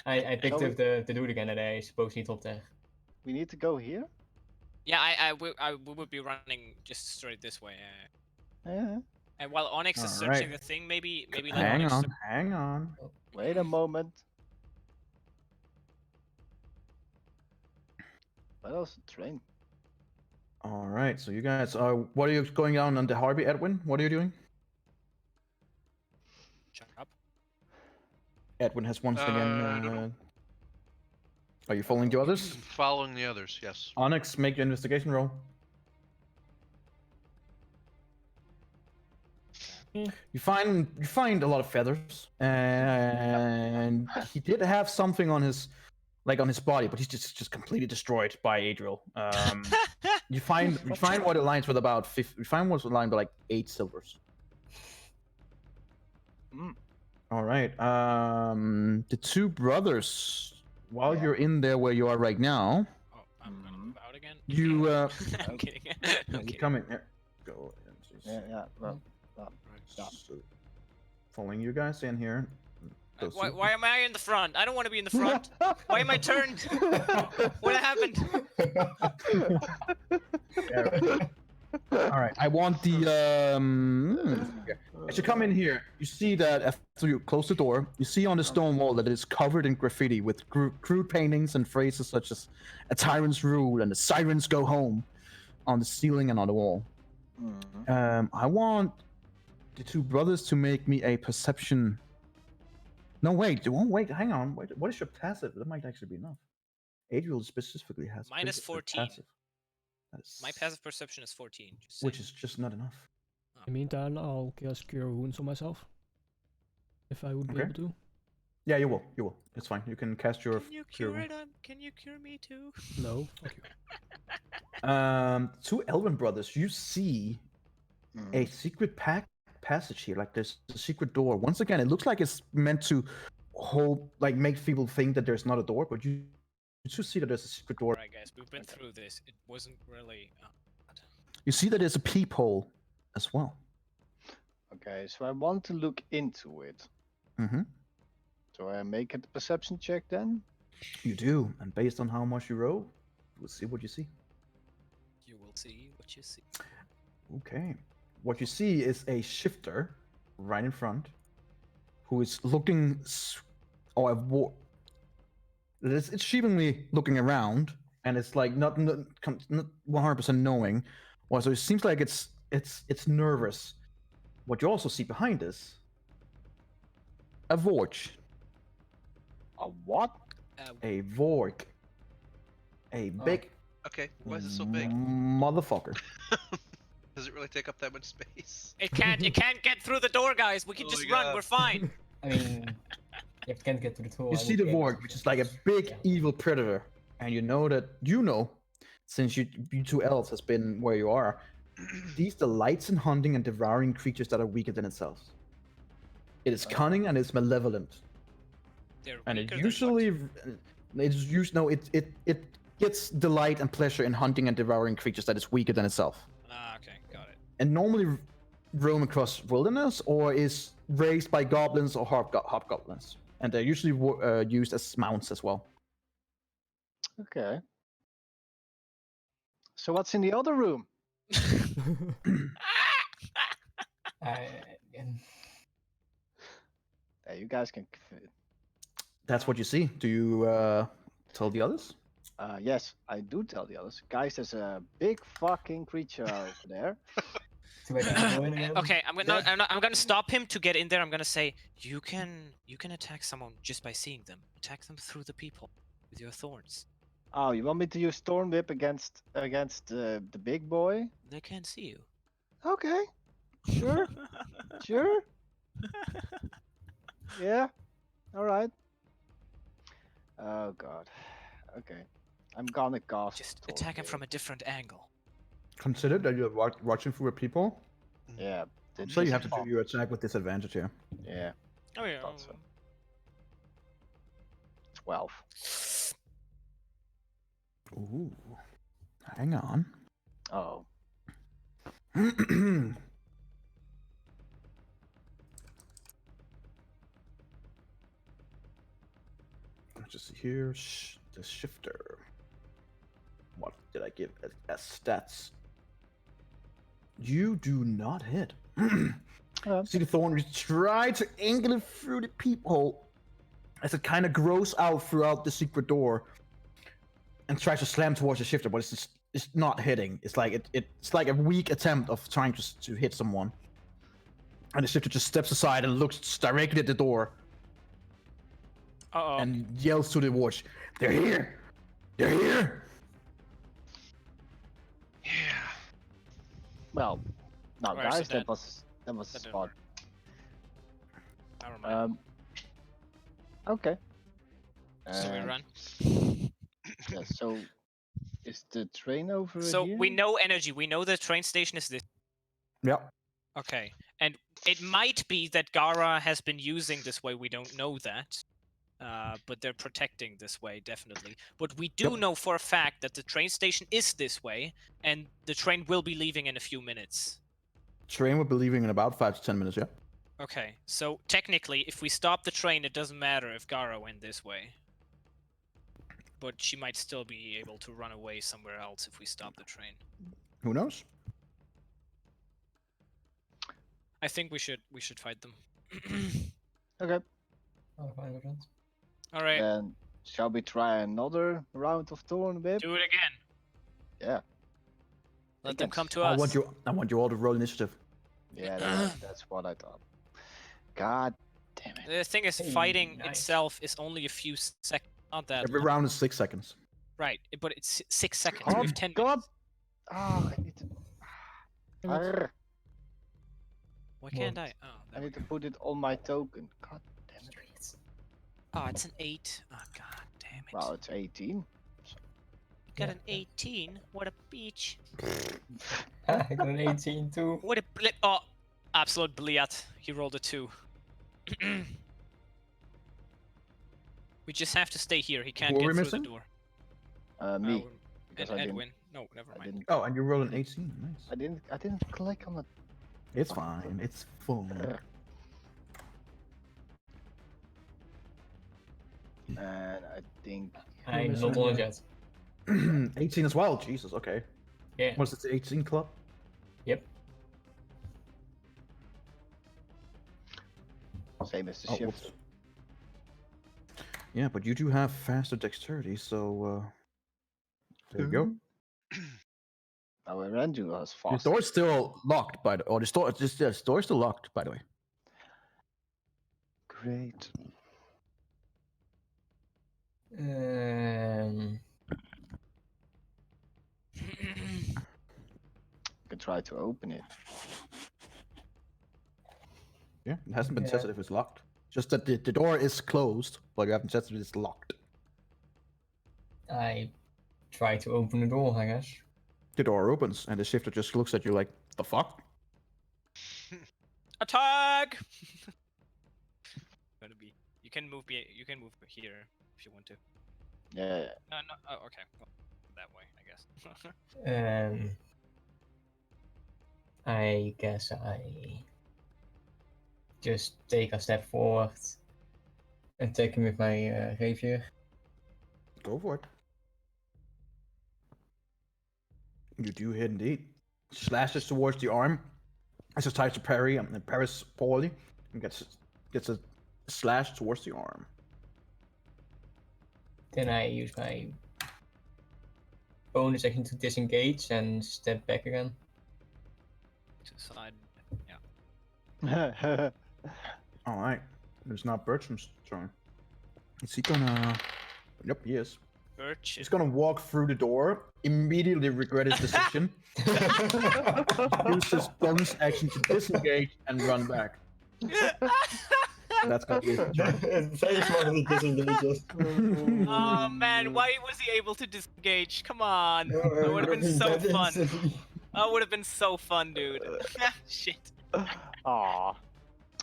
S6: I picked
S4: Shall
S6: up the dude again that I suppose he told there.
S4: We need to go here.
S2: Yeah, we would be running just straight this way.
S4: Yeah.
S2: And while Onyx is
S1: Alright.
S2: searching the thing, maybe let
S1: Hang
S2: Onyx.
S1: on, hang on.
S4: Wait a moment. What else? Train.
S1: All right, so you guys, what are you going down on the harpy, Edwin? What are you doing?
S2: Jump up.
S1: Edwin has once again.
S3: I don't know.
S1: Are you following the others?
S3: Following the others, yes.
S1: Onyx, make your investigation roll. You find a lot of feathers, and he did have something on his body, but he's just completely destroyed by Adriel. You find what aligns with about 50. You find what's aligned with like 8 silvers.
S4: Mm.
S1: All right. The 2 brothers. While you're in there where you are right now,
S2: Oh, I'm gonna move out again.
S1: you
S2: I'm kidding.
S1: you come in here. Go.
S4: Yeah. Well,
S1: So, following you guys in here. Those two.
S2: Why am I in the front? I don't want to be in the front. Why am I turned? What happened?
S1: All right. I want the As you come in here, you see that after you close the door, you see on the stone wall that it is covered in graffiti with crude paintings and phrases such as "A tyrant's rule" and "The sirens go home" on the ceiling and on the wall. I want the 2 brothers to make me a perception. No, wait. Hang on. Wait, what is your passive? That might actually be enough. Adriel specifically has
S2: Minus
S1: basic
S2: 14.
S1: passive. That is,
S2: My passive perception is 14. Just
S1: which
S2: saying.
S1: is just not enough.
S5: In the meantime, I'll cast Cure Wounds on myself. If I would be
S1: Okay.
S5: able to.
S1: Yeah, you will. You will. It's fine. You can cast your.
S2: Can you cure it? Can you cure me too?
S5: No, fuck you.
S1: Two Elven brothers. You see a secret passage here. Like there's a secret door. Once again, it looks like it's meant to hold, like make people think that there's not a door, but you do see that there's a secret door.
S2: Alright, guys, we've been through this. It wasn't really.
S1: You see that there's a peephole as well.
S4: Okay, so I want to look into it.
S1: Mm-hmm.
S4: So I make a perception check then?
S1: You do, and based on how much you roll, we'll see what you see.
S2: You will see what you see.
S1: Okay. What you see is a shifter right in front who is looking, it's seemingly looking around, and it's like not 100% knowing. Well, so it seems like it's nervous. What you also see behind this, a Vorch.
S4: A what?
S1: A Vork. A big
S3: Okay, why is it so big?
S1: motherfucker.
S3: Does it really take up that much space?
S2: It can't get through the door, guys. We can
S3: Oh
S2: just
S3: my
S2: run.
S3: God.
S2: We're fine.
S6: I mean, if you can't get to the door.
S1: You
S6: I
S1: see
S6: would
S1: the
S6: be able
S1: Vork,
S6: to
S1: which
S6: just
S1: is like a big
S6: yeah.
S1: evil predator, and you know, since you two elves has been where you are, these delights in hunting and devouring creatures that are weaker than itself. It is cunning and it's malevolent,
S2: They're
S1: and
S2: weaker
S1: it
S2: than
S1: usually
S2: what?
S1: it gets delight and pleasure in hunting and devouring creatures that is weaker than itself,
S2: Ah, okay, got it.
S1: and normally roam across wilderness or is raised by goblins or hobgoblins, and they're usually used as mounts as well.
S4: Okay. So what's in the other room?
S6: and
S4: You guys can.
S1: That's what you see. Do you tell the others?
S4: Yes, I do tell the others. Guys, there's a big fucking creature over there.
S6: to make that go in again.
S2: Okay, I'm gonna stop him to get in there. I'm gonna say you can attack someone just by seeing them. Attack them through the people with your thorns.
S4: Oh, you want me to use Storm Whip against the big boy?
S2: They can't see you.
S4: Okay, sure, sure. Yeah, all right. Oh god. Okay, I'm gonna cast.
S2: Just
S4: Storm
S2: attack him
S4: Whip.
S2: from a different angle.
S1: Consider that you're watching through people,
S4: Yeah.
S1: so you have to do your attack with disadvantage here.
S4: Yeah.
S2: Oh yeah.
S4: Thought so. 12.
S1: Ooh, hang on.
S4: Oh.
S1: Let's just see here. The shifter. What did I give as stats? You do not hit. See the thorn? You try to angle it through the peephole as it kind of grows out throughout the secret door and tries to slam towards the shifter, but it's not hitting. It's like it's like a weak attempt of trying to hit someone. And the shifter just steps aside and looks directly at the door
S2: Uh-oh.
S1: and yells to the watch, "They're here! They're here!"
S3: Yeah.
S4: Well, no,
S2: Where's
S4: guys,
S2: the
S4: that
S2: dead?
S4: was the
S2: That didn't
S4: spot.
S2: Never mind.
S4: Okay.
S2: So we
S4: And,
S2: run.
S4: Yeah, so is the train over
S2: So
S4: here?
S2: we know energy. We know the train station is this.
S1: Yep.
S2: Okay, and it might be that Gara has been using this way. We don't know that. But they're protecting this way, definitely. But we do
S1: Yep.
S2: know for a fact that the train station is this way, and the train will be leaving in a few minutes.
S1: Train will be leaving in about 5 to 10 minutes, yeah?
S2: Okay, so technically, if we stop the train, it doesn't matter if Gara went this way. But she might still be able to run away somewhere else if we stop the train.
S1: Who knows?
S2: I think we should fight them.
S4: Okay.
S6: Oh, fine with that.
S2: All right,
S4: Then shall we try another round of Thorn Whip?
S2: do it again.
S4: Yeah.
S2: Let them come
S4: Against-
S2: to us.
S1: I want you all to roll initiative.
S4: Yeah, that's what I thought. God damn it.
S2: The thing is,
S6: Hey,
S2: fighting
S6: nice.
S2: itself is only a few seconds. Not that
S1: Every
S2: long.
S1: round is 6 seconds.
S2: Right, but it's 6 seconds.
S4: Oh
S2: We have 10
S4: God!
S2: minutes.
S4: Ah, I need to. Arr,
S2: Why can't
S6: What?
S2: I? Oh,
S4: I
S2: there we
S4: need to
S2: go.
S4: put it on my token. God damn it!
S2: Oh, it's an 8. Oh, god damn it.
S4: Wow, it's 18.
S2: Got
S6: Yeah.
S2: an 18. What a beach.
S6: I got an 18 too.
S2: What a blip. Oh, absolute bliat. He rolled a 2. We just have to stay here. He can't
S1: Who are
S2: get
S1: we
S2: through
S1: missing?
S2: the door.
S4: Me.
S2: And
S4: because I didn't-
S2: Edwin. No, never
S4: I
S2: mind.
S4: didn't.
S1: Oh, and you rolled an 18. Nice.
S4: I didn't click on it.
S1: It's fine. It's fun.
S4: And I think.
S6: I'm
S5: missing
S6: not on
S5: one.
S6: it yet.
S1: 18 as well. Jesus. Okay.
S6: Yeah.
S1: What's it? 18 club?
S6: Yep.
S4: Same as the
S1: Oh,
S4: shift.
S1: whoops. Yeah, but you do have faster dexterity, so there you go.
S4: Now Randu was
S1: The
S4: fast.
S1: door's still locked, by the or the door. Just the door's still locked, by the way.
S4: Great. I could try to open it.
S1: Yeah, it hasn't been
S6: Yeah.
S1: tested if it's locked. Just that the door is closed, but you haven't tested if it's locked.
S6: I try to open the door, I guess.
S1: The door opens, and the shifter just looks at you like, "The fuck?"
S2: Attack! Gonna be. You can move. You can move here if you want to.
S4: Yeah.
S2: No, no. Oh, okay. Well, that way, I guess.
S6: I guess I just take a step forward and take him with my rapier.
S1: Go for it. You do hit indeed. Slashes towards the arm. As it tries to parry, and parries poorly, and gets a slash towards the arm.
S6: Then I use my bonus action to disengage and step back again.
S2: To side. Yeah.
S1: All right. It's not Bertram's turn. Is he gonna? Yep, he is.
S2: Birch.
S1: He's gonna walk through the door, immediately regret his decision, use his bonus action to disengage and run back. That's gonna be his turn.
S6: Very smartly disengages.
S2: Oh man, why was he able to disengage? Come on. That would have been so fun. That would have been so fun, dude. Shit.
S4: Aw.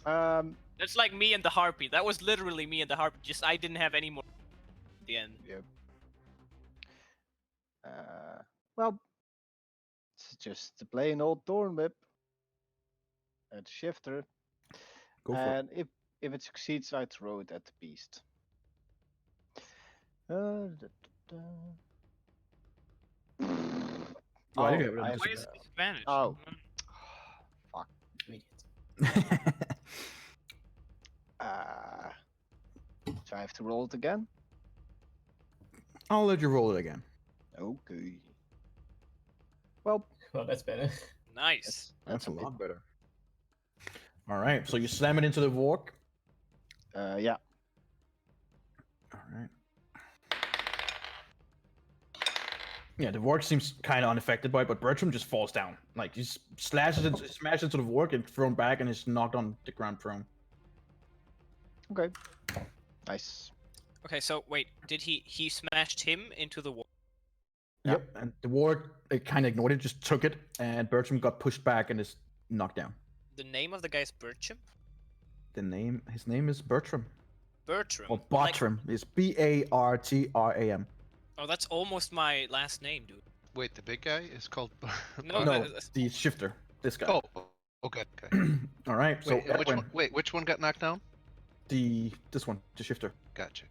S2: That's like me and the harpy. That was literally me and the harpy. Just I didn't have any more at the end.
S4: Well, it's just the plain old thorn whip. And shifter.
S1: Go for it.
S4: And if it succeeds, I throw it at the beast.
S1: Oh, I think I would
S4: I
S1: have
S4: have-
S2: Why is it disadvantage?
S4: Oh.
S6: Idiot.
S4: So I have to roll it again?
S1: I'll let you roll it again.
S4: Okay. Well,
S6: Well, that's better.
S2: Nice.
S1: That's a
S4: bit-
S1: lot better. All right, so you slam it into the walk.
S4: Yeah.
S1: All right. Yeah, the work seems kind of unaffected by it, but Bertram just falls down. Like, he smashes into the work and thrown back and is knocked on the ground prone.
S4: Okay. Nice.
S2: Okay, so wait, did he smashed him into the wall?
S1: Yep, and the ward, it kind of ignored it, just took it, and Bertram got pushed back and is knocked down.
S2: The name of the guy's Bertram?
S1: His name is Bertram.
S2: Bertram.
S1: Or
S2: Like-
S1: Bartram. It's Bartram.
S2: oh, that's almost my last name, dude.
S3: Wait, the big guy is called.
S2: No,
S1: No,
S2: that's-
S1: the shifter. This guy.
S3: Oh, okay.
S1: All right, so
S3: Wait, and
S1: Edwin,
S3: which one got knocked down?
S1: this one, the shifter.
S3: Gotcha.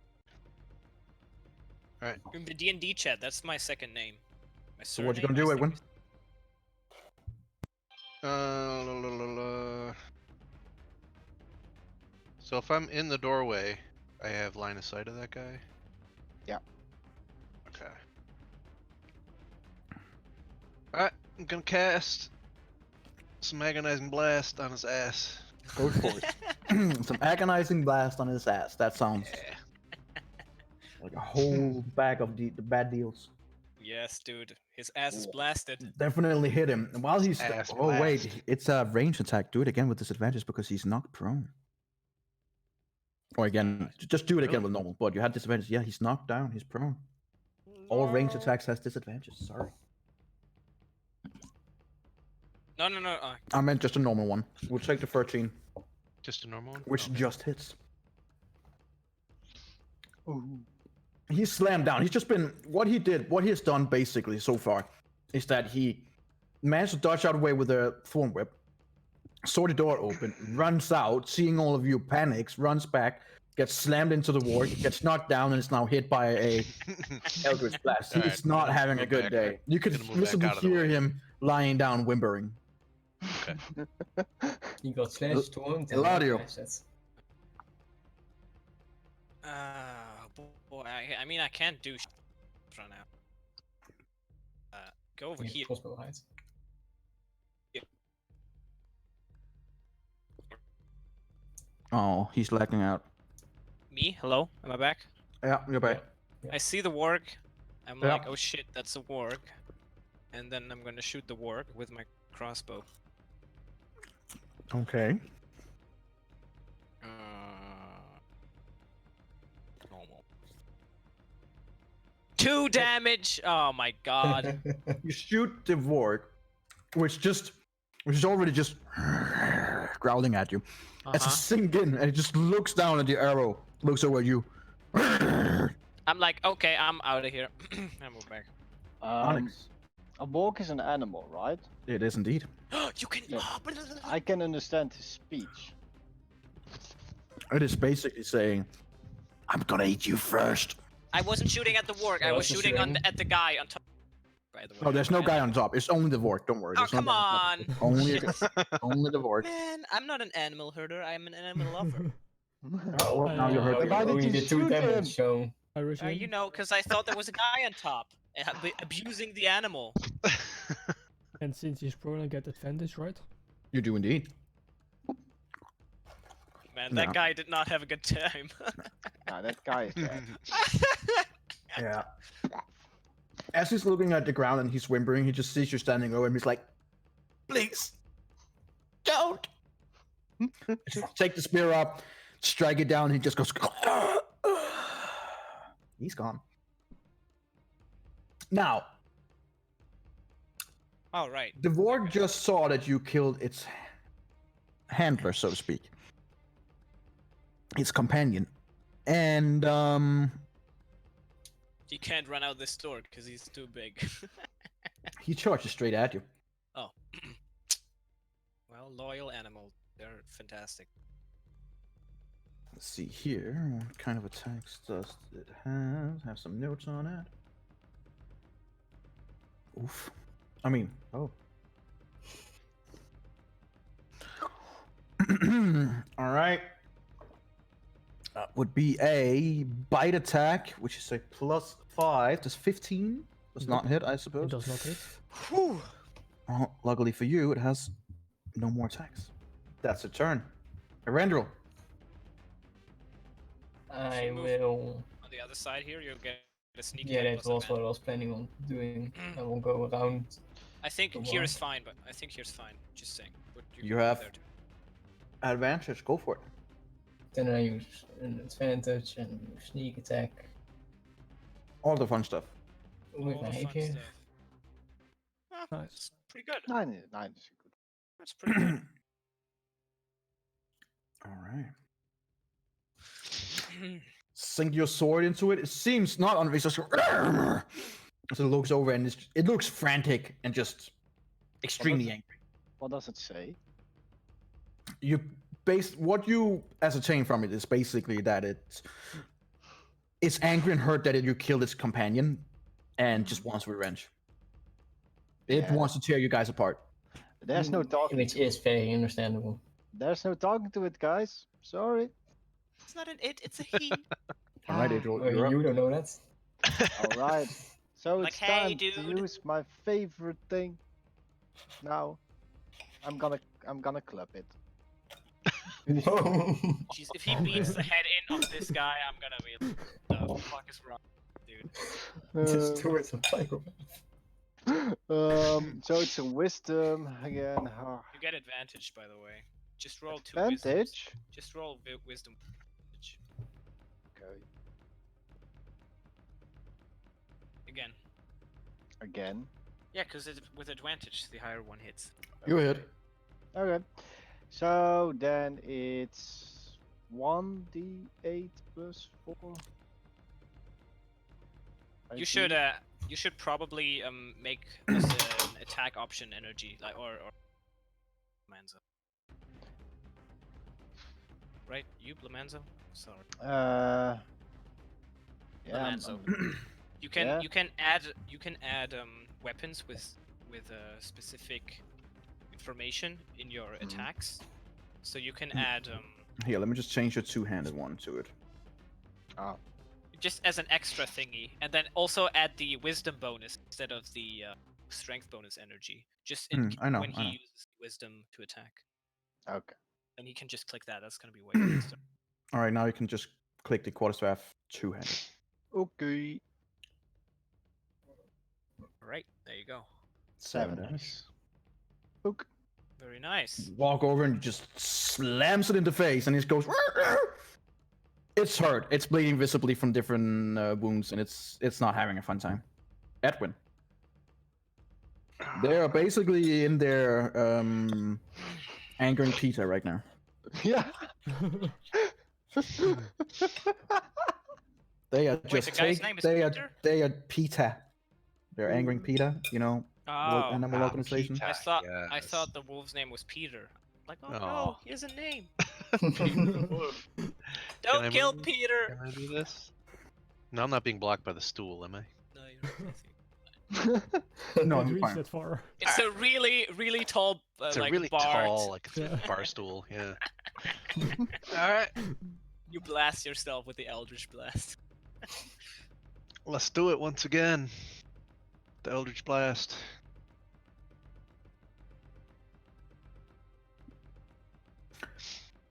S2: In the D&D chat, that's my second name. My
S1: So what you
S2: surname,
S1: gonna do,
S2: I
S1: Edwin?
S2: think
S3: So if I'm in the doorway, I have line of sight of that guy?
S4: Yeah.
S3: Okay. Alright, I'm gonna cast some agonizing blast on his ass.
S1: Go for it. Some agonizing blast on his ass. That sounds
S3: Yeah.
S1: Like a whole bag of the bad deals.
S2: Yes, dude. His ass is blasted.
S1: Definitely hit him. And while he's
S3: Ass
S1: oh wait,
S3: blast.
S1: it's a range attack. Do it again with disadvantage because he's knocked prone. Or again, just do it again
S3: Really?
S1: with normal. But you had disadvantage. Yeah, he's knocked down. He's prone. All range attacks has disadvantage. Sorry,
S2: No.
S1: I meant just a normal one. We'll take the 13,
S3: Just a normal one?
S1: which
S3: Okay.
S1: just hits.
S4: Ooh.
S1: He's slammed down. He's just been what he has done basically so far is that he managed to dodge out of the way with a thorn whip, saw the door open, runs out, seeing all of you, panics, runs back, gets slammed into the wall, gets knocked down, and is now hit by a Eldritch Blast.
S3: All
S1: He's
S3: right,
S1: not
S3: I'm gonna
S1: having a
S3: move
S1: good
S3: back.
S1: day. You could
S3: Gonna move back
S1: visibly
S3: out of the
S1: hear
S3: way.
S1: him lying down, whimpering.
S6: He got slashed, stormed, and
S1: Eladio.
S6: that's
S2: Boy, I mean, I can't do right now. Go over here.
S6: crossbow height.
S1: Oh, he's lagging out.
S2: Me? Hello? Am I back?
S1: Yeah, you're back.
S6: Yeah.
S2: I see the warg. I'm
S1: Yeah.
S2: like, oh shit, that's a warg. And then I'm gonna shoot the warg with my crossbow.
S1: Okay.
S2: Normal. 2 damage! Oh my god.
S1: You shoot the warg, which is already just growling at you. As it sink in, and it just looks down at the arrow, looks over at you.
S2: I'm like, okay, I'm out of here. I move back.
S1: Onyx.
S4: A walk is an animal, right?
S1: It is indeed.
S2: You can.
S4: Yeah. I can understand his speech.
S1: It is basically saying, "I'm gonna eat you first."
S2: I wasn't shooting at the warg. I was
S6: Also
S2: shooting
S6: shooting.
S2: at the guy on top. By the way.
S1: No, there's no guy on top. It's only the warg. Don't worry.
S2: Oh
S1: there's no
S2: come
S1: guy
S2: on!
S1: top. Only, only the warg.
S2: Man, I'm not an animal herder. I'm an animal lover.
S1: Oh, well, now you heard
S6: Oh,
S1: it.
S6: you
S4: Why did
S6: only
S4: you
S6: did 2
S4: shoot
S6: damage,
S4: him?
S6: so
S5: Irish
S2: You know, because I thought there was a guy on top abusing the animal.
S5: And since he's prone, I get advantage, right?
S1: You do indeed.
S2: Man, that
S1: No.
S2: guy did not have a good time.
S4: Nah, that guy is dead.
S1: Yeah. As he's looking at the ground and he's whimpering, he just sees you standing over him. He's like, "Please, don't." Take the spear up, strike it down. He just goes. He's gone. Now,
S2: All right.
S1: the warg just saw that you killed its handler, so to speak, its companion, and
S2: He can't run out this door because he's too big.
S1: he charges straight at you.
S2: Oh. Well, loyal animal. They're fantastic.
S1: Let's see here. What kind of attacks does it have? Have some notes on it. Oof. I mean, oh. All right. Would be a bite attack, which is a +5. Does 15? Does not hit, I
S5: It
S1: suppose.
S5: does not hit.
S2: Whew.
S1: Well, luckily for you, it has no more attacks. That's a turn. Erendril.
S6: I
S2: She moved.
S6: will.
S2: On the other side here, you'll get a sneak
S6: Yeah,
S2: attack
S6: that
S2: plus
S6: was what I
S2: advantage.
S6: was planning on doing. I will go around.
S2: I think
S6: the
S2: here
S6: wall.
S2: is fine, but I think here's fine. Just saying. But
S1: You
S2: can go
S1: have-
S2: there too.
S1: Advantage. Go for it.
S6: Then I use an advantage and sneak attack
S1: All the fun stuff.
S6: with
S2: All
S6: my
S2: the fun
S6: rapier.
S2: stuff. Ah,
S5: Nice.
S2: that's pretty good.
S4: 9 is good.
S2: That's pretty good.
S1: All right. Sink your sword into it. It seems not on. It's just so it looks over and it looks frantic and just extremely angry.
S4: What does it say?
S1: You what you ascertain from it is basically that it's angry and hurt that you killed its companion and just wants revenge. It
S4: Yeah.
S1: wants to tear you guys apart.
S4: There's no talking.
S6: Which is very understandable.
S4: There's no talking to it, guys. Sorry.
S2: It's not an it, it's a he.
S1: All right,
S4: Ah,
S1: Adriel,
S6: Oh,
S1: you're up.
S6: you don't know that?
S4: All right. So
S2: Like,
S4: it's
S2: hey,
S4: time to
S2: dude.
S4: use my favorite thing. Now, I'm gonna club it.
S6: No.
S2: Jeez, if he beats the head in of this guy, I'm gonna be done. the fuck is wrong, dude?
S6: Just do it, a psychopath.
S4: So it's a wisdom again.
S2: You get advantage, by the way. Just roll 2 wisdoms.
S4: Advantage.
S2: Just roll wisdom.
S4: Okay.
S2: Again.
S4: Again.
S2: Yeah, because with advantage, the higher one hits.
S1: You hit.
S4: Okay. So then it's 1d8 plus 4.
S2: You should probably make this an attack option energy, like or Blamanza. Right, you Blamanza? Sorry.
S4: Yeah.
S2: Blamanzo. You can add weapons with specific information in your attacks. So you can add
S1: Here, let me just change your two-handed one to it.
S4: Oh.
S2: just as an extra thingy, and then also add the wisdom bonus instead of the strength bonus energy. Just in,
S1: I know,
S2: when
S1: I
S2: he
S1: know.
S2: uses wisdom to attack,
S4: Okay.
S2: then he can just click that. That's gonna be way faster.
S1: All right, now you can just click the quarterstaff two-handed.
S4: Okay.
S2: Alright, there you go.
S1: 7 damage.
S4: Okay.
S2: Very nice.
S1: Walk over and just slams it in the face, and it goes. It's hurt. It's bleeding visibly from different wounds, and it's not having a fun time. Edwin. They are basically in there angering Peter right now.
S4: Yeah.
S1: They are
S2: Wait,
S1: just
S2: the guy's name is Peter?
S1: they are Peter. They're angering Peter. You know,
S2: Oh,
S1: animal organization.
S3: Peter.
S2: I thought
S3: Yes.
S2: the wolf's name was Peter. Like, oh
S3: Aw.
S2: no, he has a name.
S3: Can
S2: Don't
S3: I
S2: kill
S3: move?
S2: Peter.
S3: Can I do this? No, I'm not being blocked by the stool, am I?
S2: No, you're not.
S1: No,
S5: Can't
S1: you're
S5: reach
S1: fine.
S5: that far.
S2: It's a really, really tall,
S3: It's
S2: like
S3: a really
S2: bar.
S3: tall, like
S5: Yeah.
S3: bar stool. Yeah. All right,
S2: You blast yourself with the Eldritch Blast.
S3: let's do it once again. The Eldritch Blast.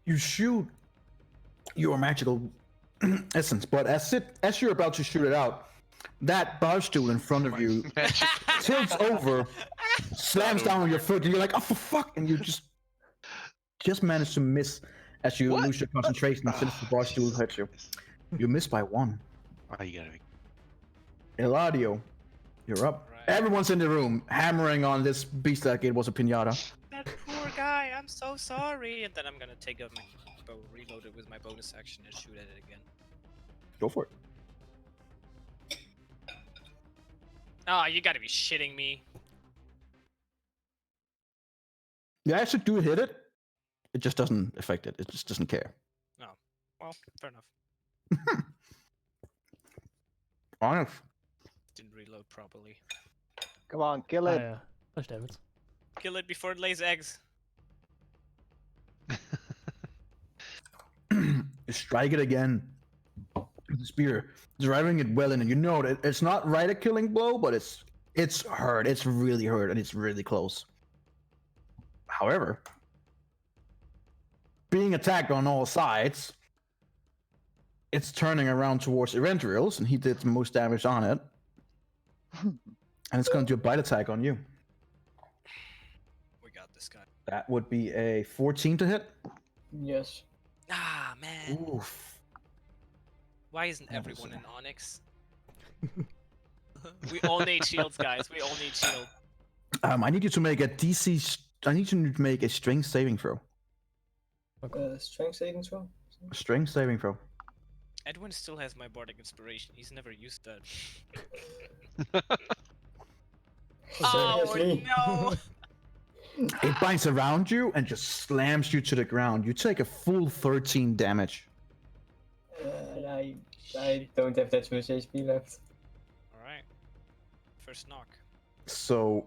S1: You shoot your magical essence, but as you're about to shoot it out, that bar stool in front of you tilts over, slams down on your foot, and you're like, "Oh, for fuck!" And you just manage to miss as you
S3: What?
S1: lose your concentration since the bar stool hits you. You miss by 1.
S3: Oh, you gotta be.
S1: Eladio, you're up.
S2: Right.
S1: Everyone's in the room hammering on this beast like it was a pinata.
S2: That poor guy, I'm so sorry. And then I'm gonna take out my bow, reload it with my bonus action, and shoot at it again.
S1: Go for it.
S2: Ah, you gotta be shitting me.
S1: You actually do hit it. It just doesn't affect it. It just doesn't care.
S2: Well, fair enough.
S1: Honest.
S2: Didn't reload properly.
S4: Come on, kill
S5: Ah,
S4: it.
S5: yeah. Touch damage.
S2: Kill it before it lays eggs.
S1: You strike it again with the spear, driving it well in, and you know that it's not right a killing blow, but it's hurt. It's really hurt, and it's really close. However, being attacked on all sides, it's turning around towards Erendriel's, and he did the most damage on it. And it's going to do a bite attack on you.
S2: We got this guy.
S1: That would be a 14 to hit.
S6: Yes.
S2: Ah, man.
S1: Oof.
S2: Why isn't
S1: That was,
S2: everyone in Onyx? We all need shields, guys. We all need shields.
S1: I need you to make a DC. I need you to make a strength saving throw.
S6: Strength saving throw?
S1: A strength saving throw.
S2: Edwin still has my bardic inspiration. He's never used that. Oh
S6: Seriously?
S2: no!
S1: It binds around you and just slams you to the ground. You take a full 13 damage.
S6: I don't have that much HP left.
S2: All right. First knock.
S1: So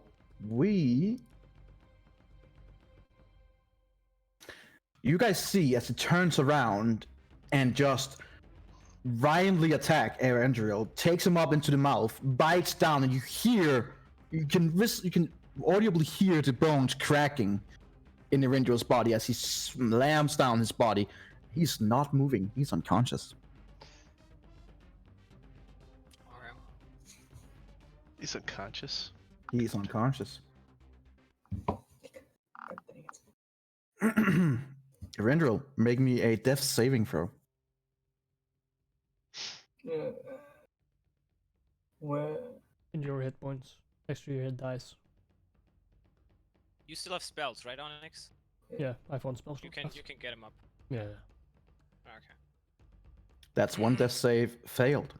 S1: you guys see as it turns around and just violently attack Erendriel, takes him up into the mouth, bites down, and you can audibly hear the bones cracking in Erendriel's body as he slams down his body. He's not moving. He's unconscious.
S3: He's unconscious.
S1: He's unconscious.
S6: God dang it.
S1: Erendril, make me a death saving throw.
S6: Where?
S5: In your hit points. Next to your hit dice.
S2: You still have spells, right, Onyx?
S5: Yeah, I found spell
S2: You
S5: slots.
S2: can get him up.
S5: Yeah.
S2: Okay.
S1: That's one death save failed.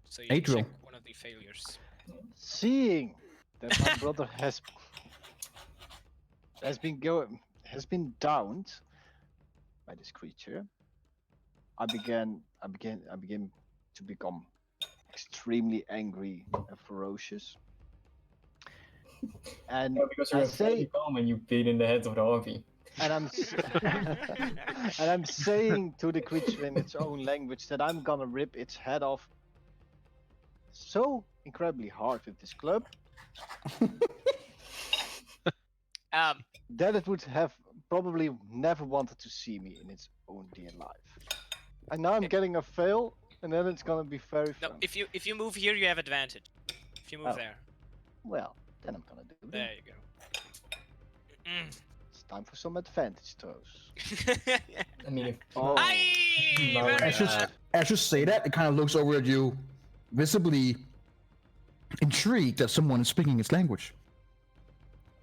S2: So you
S1: Adriel.
S2: check one of the failures.
S4: Seeing that my brother has been downed by this creature, I begin to become extremely angry and ferocious. And
S6: Yeah, because you're
S4: I
S6: fairly
S4: say,
S6: calm and you beat in the head of the harpy.
S4: and I'm saying to the creature in its own language that I'm gonna rip its head off so incredibly hard with this club that it would have probably never wanted to see me in its own dear life. And now I'm getting a fail, and then it's gonna be very
S2: No,
S4: fun.
S2: if you move here, you have advantage. If you move
S4: Oh.
S2: there,
S4: Well, then I'm gonna do that.
S2: there you go.
S4: It's time for some advantage throws.
S6: I mean, if
S4: Oh.
S2: Aye,
S6: No,
S2: very
S1: As you,
S2: good.
S1: as you say that, it kind of looks over at you, visibly intrigued that someone is speaking its language.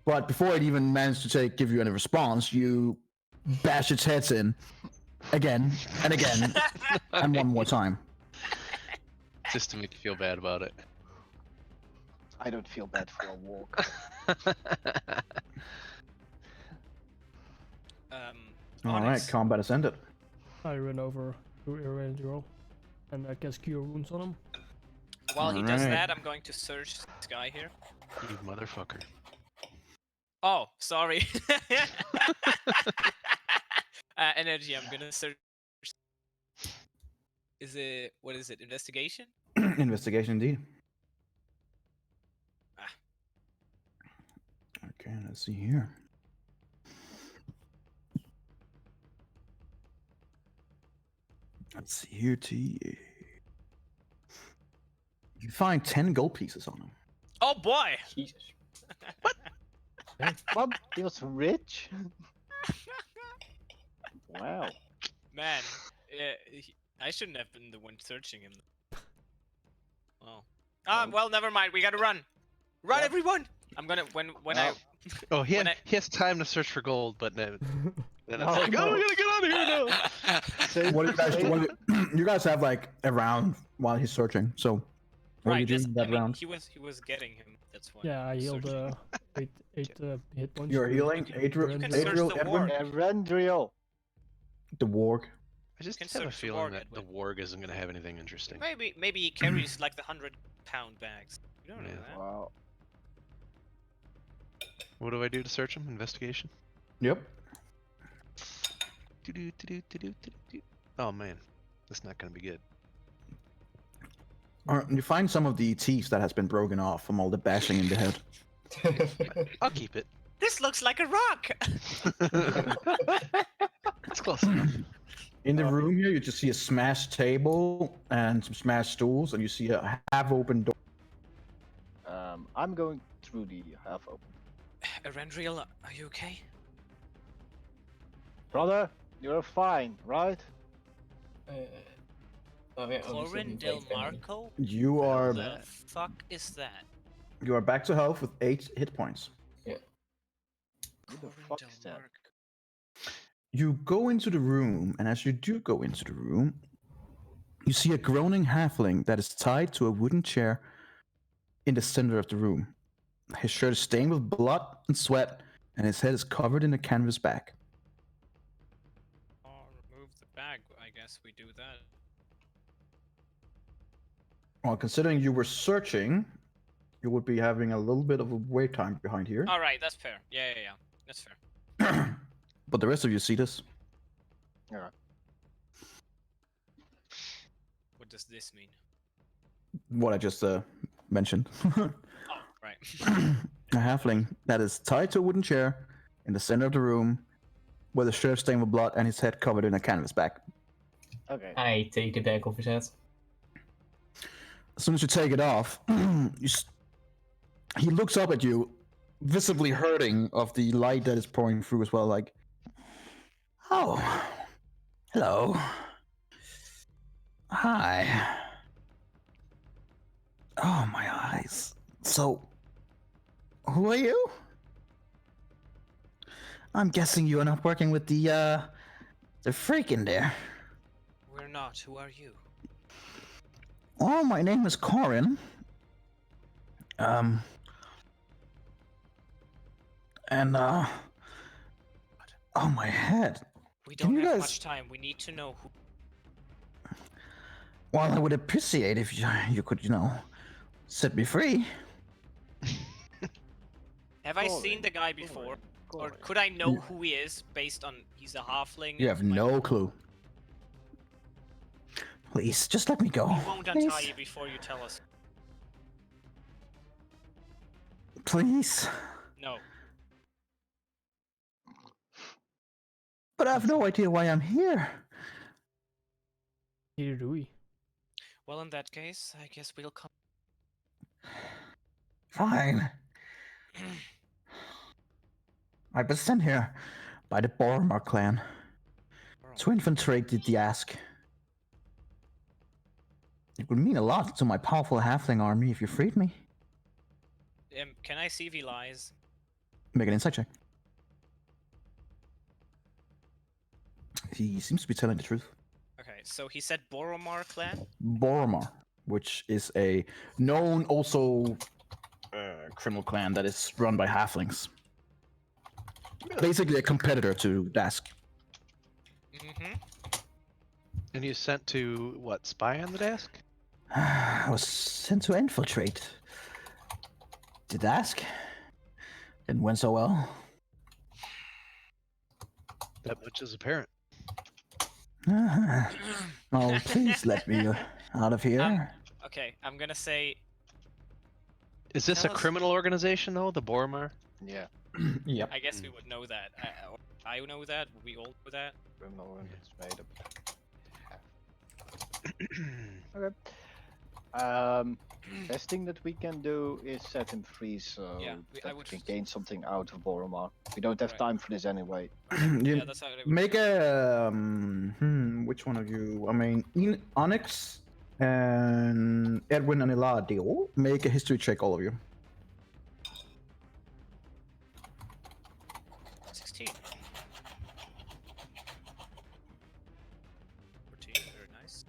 S1: But before it even managed to give you any response, you bash its heads in again and again and one more time.
S3: Just to make you feel bad about it.
S4: I don't feel bad for a walk.
S1: All right,
S2: Onyx.
S1: combat has ended.
S5: I run over to Erendril and I cast Cure Wounds on him.
S2: While he does
S1: Alright.
S2: that, I'm going to search this guy here.
S3: You motherfucker.
S2: Oh, sorry. Energy. I'm gonna search. What is it? Investigation?
S1: Investigation indeed.
S2: Ah.
S1: Okay, let's see here. Let's see here, TA. You find 10 gold pieces on him.
S2: Oh boy!
S6: Jesus.
S4: What? He was rich? Wow.
S2: Man, I shouldn't have been the one searching him. Well, well, never mind. We gotta run. Run,
S4: Yep.
S2: everyone! I'm gonna when I
S3: Oh, he
S2: When
S3: has time to search for gold, but then it's
S4: No,
S3: like, oh,
S4: no.
S3: we gotta get out of here now.
S4: Say-
S1: What do you guys
S4: say-
S1: do? You guys have like a round while he's searching. So, what
S2: right.
S1: are you
S2: That's,
S1: doing that
S2: I mean,
S1: round?
S2: he was getting him. That's why.
S5: Yeah, I healed
S2: searching.
S5: 8 hit points.
S1: You're
S5: to
S1: healing Adriel,
S2: You can search
S1: Adriel,
S2: the
S1: Edwin,
S2: warg.
S4: Erendril.
S1: the warg.
S3: I just
S2: Can
S3: have a
S2: search the
S3: feeling
S2: warg,
S3: that the
S2: Edwin.
S3: warg isn't gonna have anything interesting.
S2: Maybe he carries like the 100-pound bags. You don't know
S3: Yeah.
S2: that.
S4: Wow.
S3: What do I do to search him? Investigation?
S1: Yep.
S3: Do-do-do-do-do-do-do. Oh man, that's not gonna be good.
S1: You find some of the teeth that has been broken off from all the bashing in the head.
S3: I'll keep it.
S2: This looks like a rock.
S3: It's close enough.
S1: In the room here, you just see a smashed table and some smashed stools, and you see a half-open door.
S4: I'm going through the half open.
S2: Erendril, are you okay?
S4: Brother, you're fine, right?
S6: Oh, yeah,
S2: Clorin
S6: obviously,
S2: Del
S6: like, family.
S2: Marco?
S1: You are
S2: The fuck is that?
S1: back to health with 8 hit points.
S4: Who the
S2: Clorin
S4: fuck
S2: Del
S4: is that?
S2: Marco.
S1: You go into the room, and as you do go into the room, you see a groaning halfling that is tied to a wooden chair in the center of the room. His shirt is stained with blood and sweat, and his head is covered in a canvas bag.
S2: Oh, remove the bag. I guess we do that.
S1: Well, considering you were searching, you would be having a little bit of a wait time behind here.
S2: All right, that's fair. Yeah. That's fair.
S1: But the rest of you see this.
S2: What does this mean?
S1: What I just mentioned.
S2: Oh, right.
S1: A halfling that is tied to a wooden chair in the center of the room with a shirt stained with blood and his head covered in a canvas bag.
S4: Okay.
S6: I take the bag off his head.
S1: as soon as you take it off, he looks up at you, visibly hurting of the light that is pouring through as well. Like, oh, hello, hi. Oh my eyes. So, who are you? I'm guessing you are not working with the freak in there.
S2: We're not. Who are you?
S1: Oh, my name is Corin. And oh, my head.
S2: We
S1: Can
S2: don't
S1: you
S2: have
S1: guys-
S2: much time. We need to know who.
S1: Well, I would appreciate if you could, set me free.
S2: Have I
S4: Corin,
S2: seen the guy before? Or
S4: Corin.
S2: could I know who he is based on he's a halfling?
S1: You have
S2: and
S1: no clue. Please, just let me go.
S2: We won't
S1: Please.
S2: untie you before you tell us.
S1: Please.
S2: No.
S1: But I have no idea why I'm here.
S5: Neither do we.
S2: Well, in that case, I guess we'll come.
S1: Fine. I've been sent here by the Boromar clan to infiltrate the Ask. It would mean a lot to my powerful halfling army if you freed me.
S2: Can I see if he lies?
S1: Make an insight check. He seems to be telling the truth.
S2: Okay, so he said Boromar clan?
S1: Boromar, which is a known also criminal clan that is run by halflings. Basically a competitor to Dask.
S2: Mm-hmm.
S3: And you sent to what? Spy on the desk?
S1: I was sent to infiltrate. The Dask. Didn't went so well.
S3: That much is apparent.
S1: Oh, please let me out of here.
S2: Okay, I'm gonna say
S3: Is this a
S2: Tell us-
S3: criminal organization though? The Boromar?
S4: Yeah.
S1: Yep.
S2: I guess we would know that. I know that. We all know that.
S4: Criminal and it's made up. Okay. Best thing that we can do is set him free so
S2: Yeah, I
S4: that we
S2: would-
S4: can gain something out of Boromar. We don't have
S2: Right.
S4: time for this anyway.
S2: Yeah, that's how I would.
S1: Make a which one of you? I mean, Onyx and Edwin and Eladio. Make a history check, all of you.
S2: 16. 14, very nice.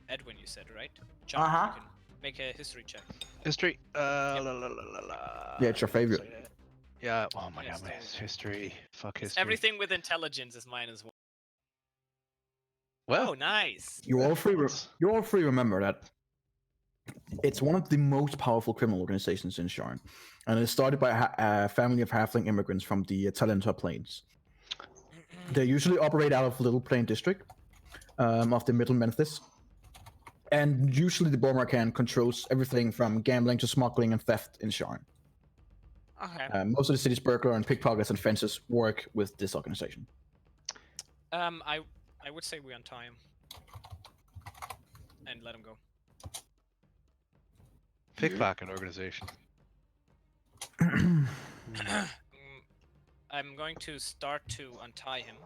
S2: Edwin, you said, right? John,
S1: Uh-huh.
S2: you can make a history check.
S3: History.
S2: Yep.
S3: La, la, la, la, la.
S1: Yeah, it's your favorite.
S3: Yeah. Oh my
S2: Yes,
S3: god, my
S2: those-
S3: history. Fuck
S2: It's
S3: history.
S2: everything with intelligence is mine as well.
S3: Well,
S2: Oh, nice.
S1: You all three.
S3: Let's-
S1: You all three remember that it's one of the most powerful criminal organizations in Sharn, and it started by a family of halfling immigrants from the Talenta Plains. They usually operate out of Little Plain District of the Middle Memphis. And usually the Boromar clan controls everything from gambling to smuggling and theft in Sharn.
S2: Okay.
S1: Most of the city's burglar and pickpockets and fences work with this organization.
S2: I would say we untie him and let him go.
S3: pickpocket organization.
S2: Mm, I'm going to start to untie him.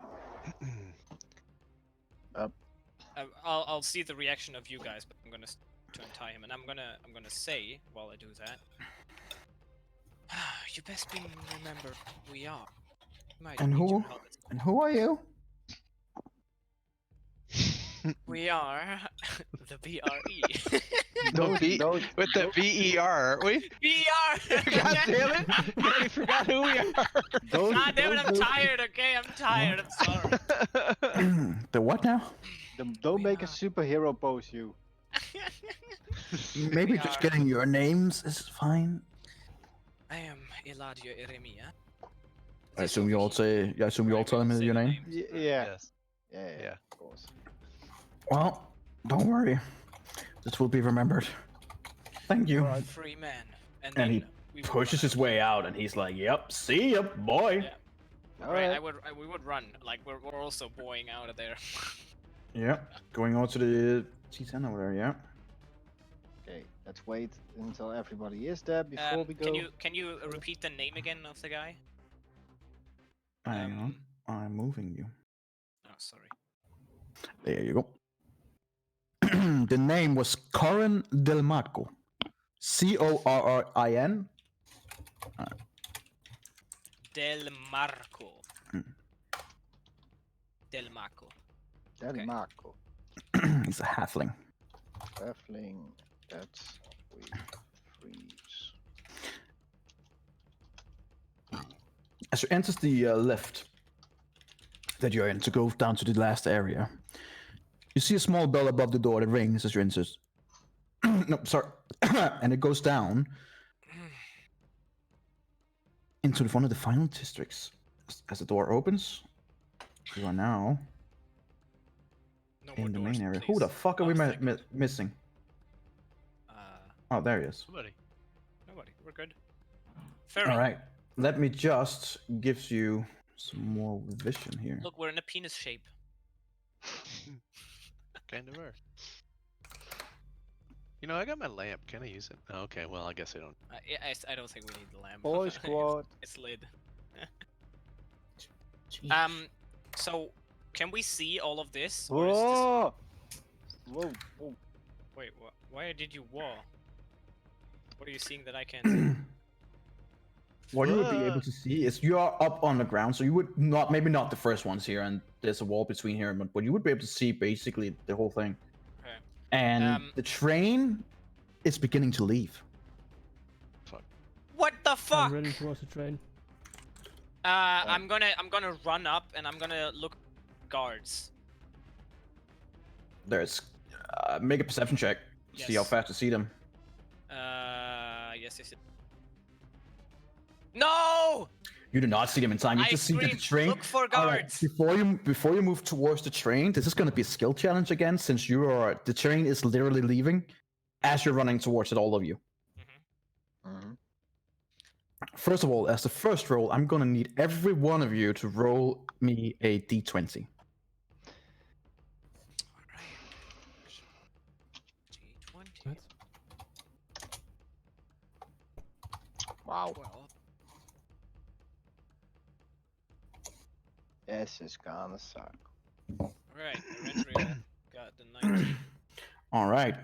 S2: I'll see the reaction of you guys, but I'm gonna to untie him, and I'm gonna say while I do that. You best remember who we are. We might
S1: And
S2: need
S1: who?
S2: your help.
S1: And who are you?
S2: We are the BRE.
S3: Don't be
S4: Don't,
S3: with the VER, aren't we?
S2: BR.
S3: God damn it! We forgot who we are.
S4: don't,
S2: God damn it! I'm
S4: don't,
S2: tired. Okay, I'm tired. I'm sorry.
S1: The what now?
S4: don't
S2: We
S4: make a
S2: are-
S4: superhero pose, you.
S1: Maybe
S2: We
S1: just
S2: are-
S1: getting your names is fine.
S2: I am Eladio Eremia.
S1: I assume you all say. I assume you all tell him your name.
S4: Yeah,
S3: Yes.
S4: yeah,
S3: Yeah.
S4: of course.
S1: Well, don't worry. This will be remembered. Thank you.
S2: Free man. And,
S1: And he
S2: then we would
S1: Pushes
S2: run
S1: his way out, and he's like, "Yep, see ya, boy."
S2: Yeah.
S4: All
S2: Right,
S4: right.
S2: we would run. Like we're also boying out of there.
S1: Yep. Going on to the T10 over there. Yeah.
S4: Okay. Let's wait until everybody is there before we go.
S2: Can you repeat the name again of the guy?
S1: Hang on. I'm moving you.
S2: Oh, sorry.
S1: There you go. The name was Corin Del Marco. Corrin.
S2: Del Marco.
S1: Mm.
S2: Del Marco.
S4: Del
S2: okay.
S4: Marco.
S1: He's a halfling.
S4: Halfling. That's we freeze.
S1: As you enter the lift that you're in to go down to the last area, you see a small bell above the door that rings as you enter. No, sorry. And it goes down into one of the final districts. As the door opens, you are now
S2: No more
S1: in the
S2: doors,
S1: main area.
S2: please.
S1: Who the fuck are we
S2: thank God.
S1: missing? Oh, there he is.
S3: Somebody.
S2: Nobody. We're good. Ferry.
S1: All right. Let me just give you some more vision here.
S2: Look, we're in a penis shape.
S3: Kind of are. You know, I got my lamp. Can I use it? Oh, okay, well, I guess I don't.
S2: I don't think we need the lamp.
S4: Boy squad.
S2: It's lit.
S6: Jeez.
S2: So can we see all of this? Or is
S4: Whoa! Whoa! Whoa!
S2: this... Wait, why did you wall? What are you seeing that I can't see?
S1: What you would be able to see is you are up on the ground, so you would not, maybe not the first ones here, and there's a wall between here, but you would be able to see basically the whole thing.
S2: Okay.
S1: And the train is beginning to leave.
S2: What the fuck?
S5: I'm ready towards the train.
S2: I'm gonna run up and I'm gonna look guards.
S1: There's make a perception check. See how
S2: Yes.
S1: fast you see them.
S2: Yes. No!
S1: You do not see them in time. You
S2: I
S1: just see that the train.
S2: Look for
S1: All right,
S2: guards.
S1: before you move towards the train, this is going to be a skill challenge again, since the train is literally leaving as you're running towards it, all of you.
S4: Mhm.
S1: First of all, as the first roll, I'm going to need every one of you to roll me a d20.
S2: Alright. G20.
S5: What?
S4: Wow.
S2: Well,
S4: This is gonna suck.
S2: alright. Erendria got the 19.
S1: All right.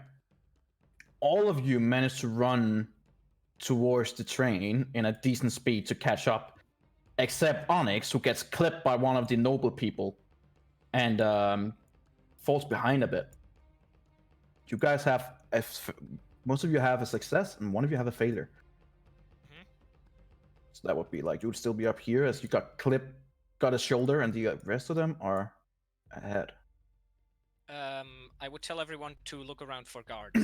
S1: All of you managed to run towards the train in a decent speed to catch up, except Onyx, who gets clipped by one of the noble people and falls behind a bit. You guys have most of you have a success and one of you have a failure.
S2: Mhm.
S1: So that would be like you would still be up here as you got clipped, got a shoulder, and the rest of them are ahead.
S2: I would tell everyone to look around for guards.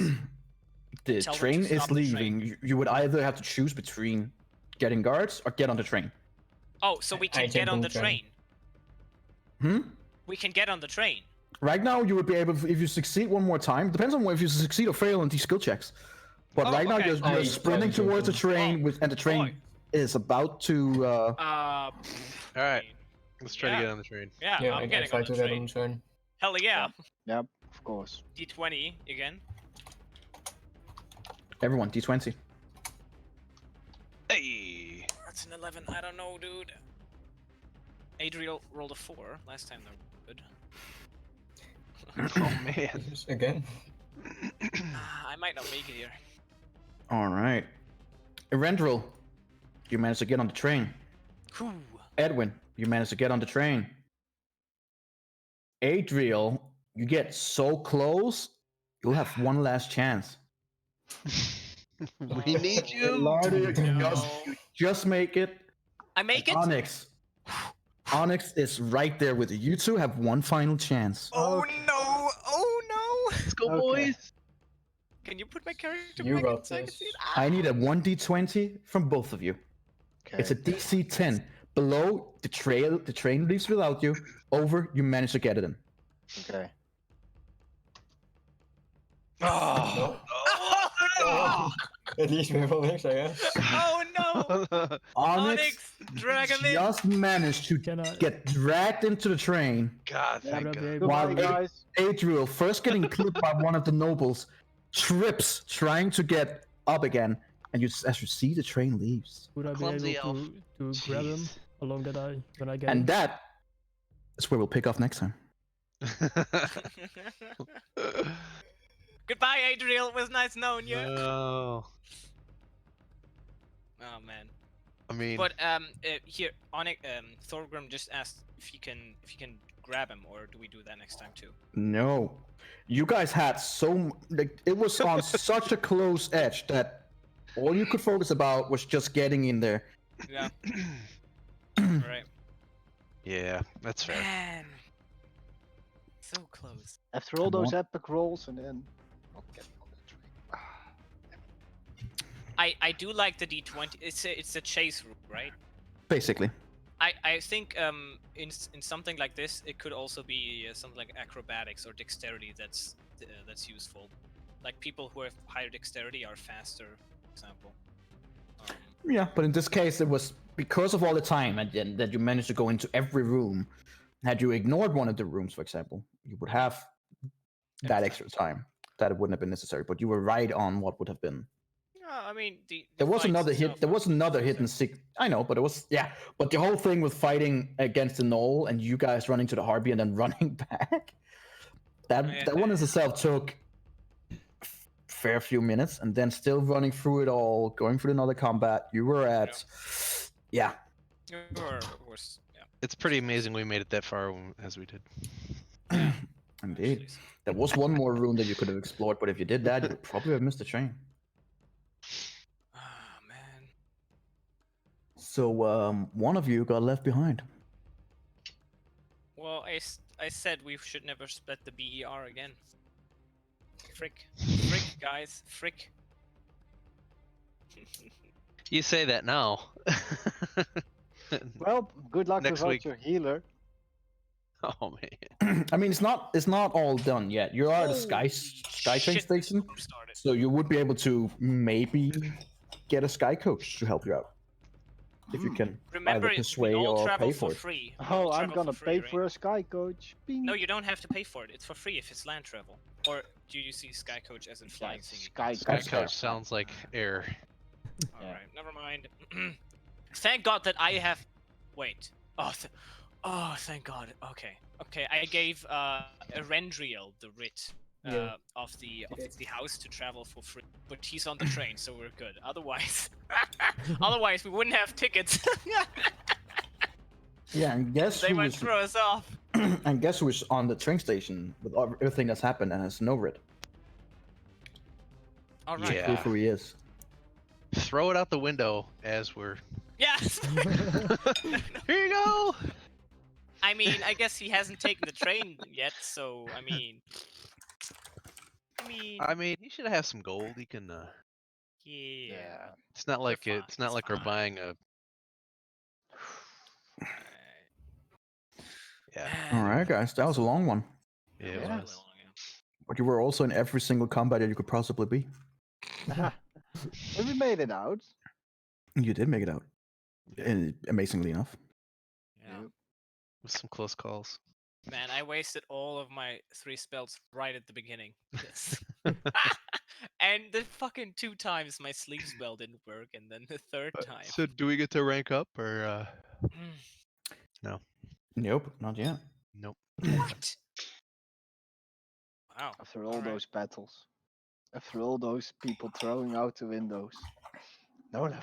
S1: The
S2: Tell them to
S1: train is
S2: stop the train.
S1: leaving. You would either have to choose between getting guards or get on the train.
S2: Oh, so we
S6: I
S2: can get
S6: jump
S2: on the train.
S1: Hmm?
S2: We can get on the train.
S1: Right now, you would be able, if you succeed one more time, depends on if you succeed or fail on these skill checks. But
S2: Oh,
S1: right now,
S2: okay.
S1: you're
S6: I
S1: sprinting
S6: jump
S1: towards the
S6: in.
S1: train, and the train
S2: boy.
S1: is about to.
S3: All right, let's try to get on the train.
S2: Yeah,
S6: Yeah,
S2: I'm
S6: I
S2: getting
S6: try
S2: on
S6: to
S2: the
S6: get
S2: train.
S6: on the train.
S2: Hell yeah.
S4: Yep, of course.
S2: D20 again.
S1: Everyone, d20.
S3: Hey!
S2: That's an 11. I don't know, dude. Adriel rolled a 4 last time. They're good.
S3: Oh man.
S6: Yes, again.
S2: I might not make it here.
S1: All right. Erendril, you managed to get on the train.
S2: Whew.
S1: Edwin, you managed to get on the train. Adriel, you get so close, you'll have one last chance.
S3: We need you.
S1: Lordy,
S2: No.
S1: just make it.
S2: I make it?
S1: Onyx. Onyx is right there with you. You two have one final chance.
S2: Oh
S4: Okay.
S2: no! Oh no!
S3: Let's go,
S4: Okay.
S3: boys.
S2: Can you put my character
S6: You
S2: back
S6: got
S2: in so I can
S6: this.
S2: see it?
S1: I need a 1d20 from both of you.
S4: Okay.
S1: It's a DC 10. Below, the train leaves without you. Over, you manage to get it in.
S4: Okay.
S3: Oh.
S2: Oh,
S6: At least we have Onyx, I guess.
S2: oh no!
S1: Onyx
S2: drag him in!
S1: just managed to
S5: Can I?
S1: get dragged into the train.
S3: God,
S5: Would
S3: thank
S5: I be
S3: God.
S5: able
S1: While
S4: Goodbye,
S5: to-
S4: guys.
S1: Adriel, first getting clipped by one of the nobles, trips trying to get up again, and as you see the train leaves.
S5: Would I be
S3: Clumsy
S5: able
S3: elf.
S5: to grab him
S3: Jeez.
S5: along that when I get
S1: And
S5: him?
S1: that is where we'll pick off next time.
S2: Goodbye, Adriel. It was nice knowing you.
S3: No.
S2: Oh man.
S3: I mean,
S2: But here, Thorgrim just asked if he can grab him, or do we do that next time too?
S1: No, you guys had it was on such a close edge that all you could focus about was just getting in there.
S2: Yeah. Right.
S3: yeah, that's fair.
S2: Man. So close.
S4: After all
S1: Come
S4: those
S1: on.
S4: epic rolls, and then not getting on the train.
S2: I do like the D20. It's a chase route, right?
S1: Basically.
S2: I think in something like this it could also be something like acrobatics or dexterity that's useful. Like people who have higher dexterity are faster, for example.
S1: Yeah, but in this case, it was because of all the time that you managed to go into every room. Had you ignored one of the rooms, for example, you would have that extra time. That it wouldn't have been necessary. But you were right on what would have been.
S2: I mean, the
S1: There was
S2: fights
S1: another hit.
S2: itself
S1: There
S2: are
S1: was another
S2: faster.
S1: hidden secret. I know, but it was But the whole thing with fighting against the knoll and you guys running to the Harpy and then running back. That one in itself took fair few minutes, and then still running through it all, going through another combat. You were at, yeah.
S3: It's pretty amazing we made it that far as we did.
S1: Indeed. There was one more room that you could have explored, but if you did that, you would probably have missed the train.
S2: Ah, man.
S1: So one of you got left behind.
S2: Well, I said we should never split the BER again. Frick, guys, frick.
S3: You say that now.
S4: Well, good luck
S3: Next
S4: without
S3: week.
S4: your healer.
S3: Oh man.
S1: I mean, it's not all done yet. You are at a sky train
S2: Shit,
S1: station,
S2: storm started.
S1: so you would be able to maybe get a sky coach to help you out if you can
S2: Remember,
S1: either
S2: we
S1: persuade
S2: all
S1: or
S2: travel
S1: pay
S2: for
S1: for it.
S2: free. We
S4: Oh,
S2: all
S4: I'm
S2: travel
S4: gonna
S2: for free,
S4: pay
S2: right?
S4: for a sky coach. Bing.
S2: No, you don't have to pay for it. It's for free if it's land travel. Or do you see Sky Coach as in flying
S4: Yes,
S2: thingy?
S4: sky
S3: Sky
S4: coach.
S3: Coach sounds like air.
S4: Yeah.
S2: Alright, never mind. Thank God that I have. Wait. Oh, thank God. Okay. I gave Erendriel the writ
S6: Yeah.
S2: of the house to travel for free, but he's on the train, so we're good. Otherwise, we wouldn't have tickets.
S1: Yeah, and guess
S2: They
S1: who
S2: might
S1: is
S2: throw us off.
S1: and guess who is on the train station with everything that's happened and has no writ?
S2: All right.
S3: Yeah.
S1: Proof who he is.
S3: Throw it out the window as we're.
S2: Yes.
S3: Here you go.
S2: I mean, I guess he hasn't taken the train yet, so I mean,
S3: I mean, he should have some gold. He can.
S2: yeah.
S3: It's not like
S2: fine,
S3: it's not
S2: it's
S3: like we're
S2: fine.
S3: buying a. Yeah.
S1: All right, guys, that was a long one,
S3: Yeah.
S2: It
S3: it
S2: was
S4: Yeah.
S2: really
S3: was.
S2: long, yeah.
S1: but you were also in every single combat that you could possibly be.
S4: But we made it out.
S1: You did make it out, amazingly enough.
S2: Yeah.
S4: Yep.
S3: With some close calls.
S2: Man, I wasted all of my 3 spells right at the beginning. Yes. And the fucking 2 times my sleep spell didn't work, and then the 3rd time.
S3: So do we get to rank up or?
S1: Nope, not yet.
S3: Nope.
S2: What? Wow.
S4: After all
S2: Alright.
S4: those battles. After all those people throwing out the windows. No level.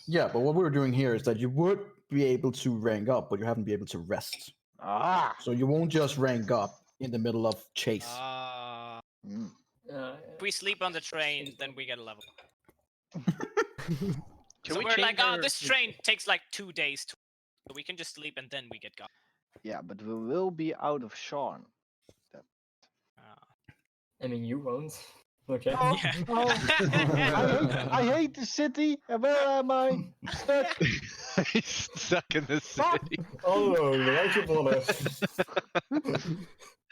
S1: Yeah, but what we're doing here is that you would be able to rank up, but you haven't been able to rest.
S4: Ah!
S1: So you won't just rank up in the middle of chase.
S4: Mm.
S2: If we sleep on the train, then we get a level.
S3: Can
S2: So
S3: we
S2: we're like,
S3: change
S2: oh,
S3: our-
S2: this train takes like 2 days to. So we can just sleep and then we get gone.
S4: Yeah, but we will be out of Sharn.
S6: I mean, you won't. Okay.
S4: Oh,
S2: Yeah.
S4: oh, I hate the city. And where am I? Stuck.
S3: He's stuck in the
S4: Fuck.
S3: city.
S6: Hallo, rijtje vallen.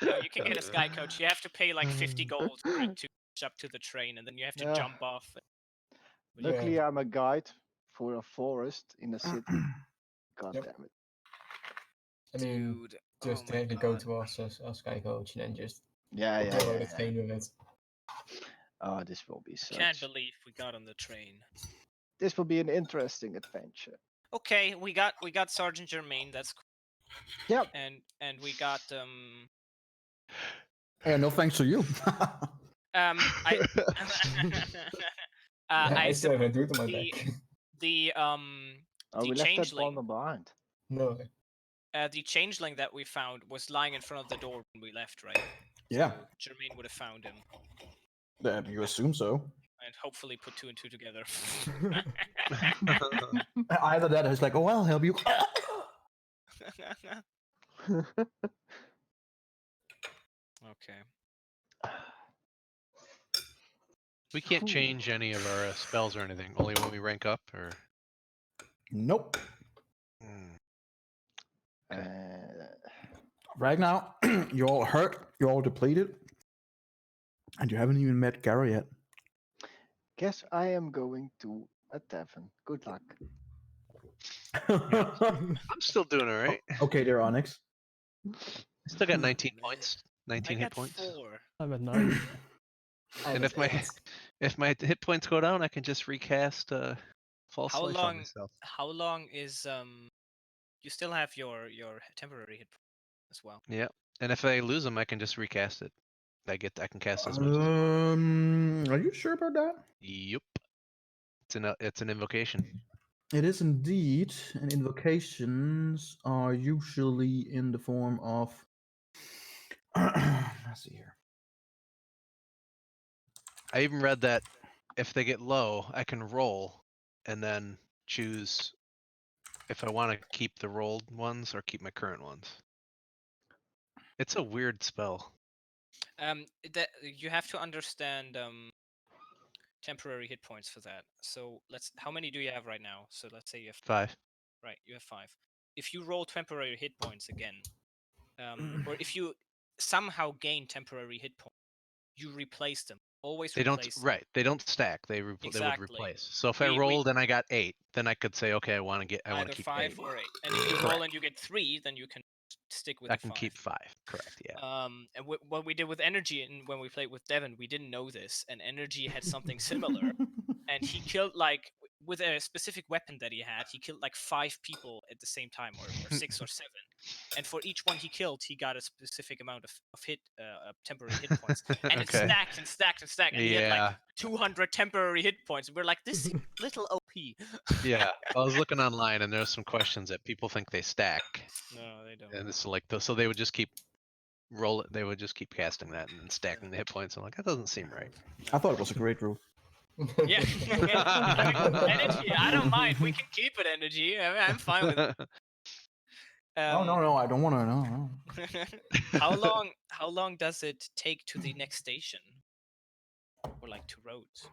S2: No, you can get a sky coach. You have to pay like 50 gold for it to catch up to the train, and then you have to
S4: Yeah.
S2: jump off.
S4: Luckily, I'm a guide for a forest in a city. God
S6: Yep.
S4: damn it.
S6: I mean,
S2: Dude,
S6: just directly go to us as Sky Coach and then just
S4: Yeah,
S6: follow the
S4: yeah.
S6: train with it.
S4: Oh, this will be
S2: I can't
S4: such.
S2: believe we got on the train.
S4: This will be an interesting adventure.
S2: Okay, we got Sergeant Germain. That's cool.
S4: Yep.
S2: And we got
S1: No thanks to you.
S2: I
S6: I still have a dude on my
S2: the-
S6: back.
S2: the
S4: Oh,
S2: the
S4: we left that
S2: changeling
S4: one behind.
S6: No.
S2: the changeling that we found was lying in front of the door when we left, right?
S1: Yeah.
S2: So Germain would have found him
S1: You assume so.
S2: and hopefully put 2 and 2 together.
S1: Either that or it's like, oh, I'll help you.
S2: Okay.
S3: We can't
S4: Cool.
S3: change any of our spells or anything. Only when we rank up, or.
S1: Nope.
S3: Hmm.
S1: Right now, you're all hurt, you're all depleted, and you haven't even met Gary yet.
S4: Guess I am going to a tavern. Good luck.
S3: I'm still doing all right.
S1: Okay, there, Onyx.
S3: Still got 19
S2: Man.
S3: points.
S2: I
S3: 19 hit
S2: got
S3: points.
S2: 4.
S5: I'm at 9.
S3: And if my hit points go down, I can just recast false
S2: How
S3: life on
S2: long?
S3: myself.
S2: How long is you still have your temporary hit as well?
S3: Yeah. And if I lose them, I can just recast it. I can cast as much.
S1: Are you sure about that?
S3: Yup. It's an invocation.
S1: It is indeed, and invocations are usually in the form of. Let's see here.
S3: I even read that if they get low, I can roll and then choose if I want to keep the rolled ones or keep my current ones. It's a weird spell.
S2: That you have to understand temporary hit points for that. So how many do you have right now? So let's say you have
S3: 5.
S2: right, you have 5. If you roll temporary hit points again, or if you somehow gain temporary hit points, you replace them. Always
S3: They don't
S2: replace them.
S3: right. They don't stack. They would
S2: Exactly.
S3: replace. So if I
S2: We-
S3: rolled and I got 8, then I could say, okay, I want to
S2: either
S3: keep
S2: 5
S3: 8.
S2: or 8. And if you roll and you get 3, then you can stick with
S3: I
S2: the
S3: can
S2: 5.
S3: keep 5. Correct. Yeah.
S2: And what we did with energy and when we played with Devin, we didn't know this, and energy had something similar, and he killed with a specific weapon that he had, he killed 5 people at the same time, or 6 or 7. And for each one he killed, he got a specific amount of temporary hit points, and it
S3: Okay.
S2: stacked and stacked and stacked, and he had
S3: Yeah.
S2: 200 temporary hit points. And we're like, this seems little OP.
S3: Yeah. I was looking online and there's some questions that people think they stack,
S2: No, they don't.
S3: and it's so they would just keep They would just keep casting that and stacking the hit points. I'm like, that doesn't seem right.
S1: I thought it was a great rule.
S2: Yeah. Energy, I don't mind. We can keep it, energy. I'm fine with it.
S1: No, I don't want to know.
S2: How long does it take to the next station? Or to roads?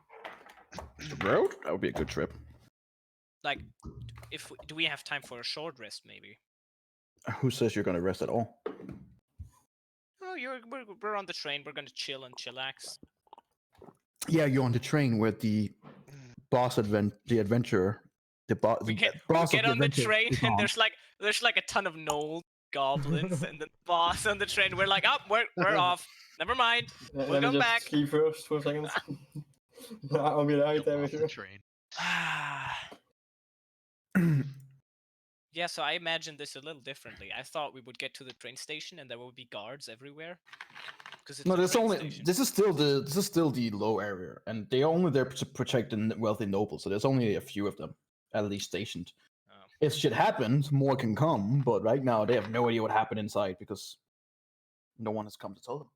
S1: The road? That would be a good trip.
S2: Do we have time for a short rest maybe?
S1: Who says you're going to rest at all?
S2: Oh, we're on the train. We're gonna chill and chillax.
S1: Yeah, you're on the train with the boss the adventurer.
S2: We get on the train and there's a ton of gnolls, goblins, and the boss on the train. We're like, we're off. Never mind. We'll
S6: Let me
S2: come
S6: just
S2: back.
S6: ski first for a second. I'll be right there with
S3: The
S6: you.
S3: train.
S2: Yeah, so I imagined this a little differently. I thought we would get to the train station and there would be guards everywhere. Because
S1: No, this is still the low area, and they're only there to protect the wealthy nobles. So there's only a few of them at least stationed.
S2: Oh.
S1: If shit happens, more can come. But right now, they have no idea what happened inside because no one has come to tell them.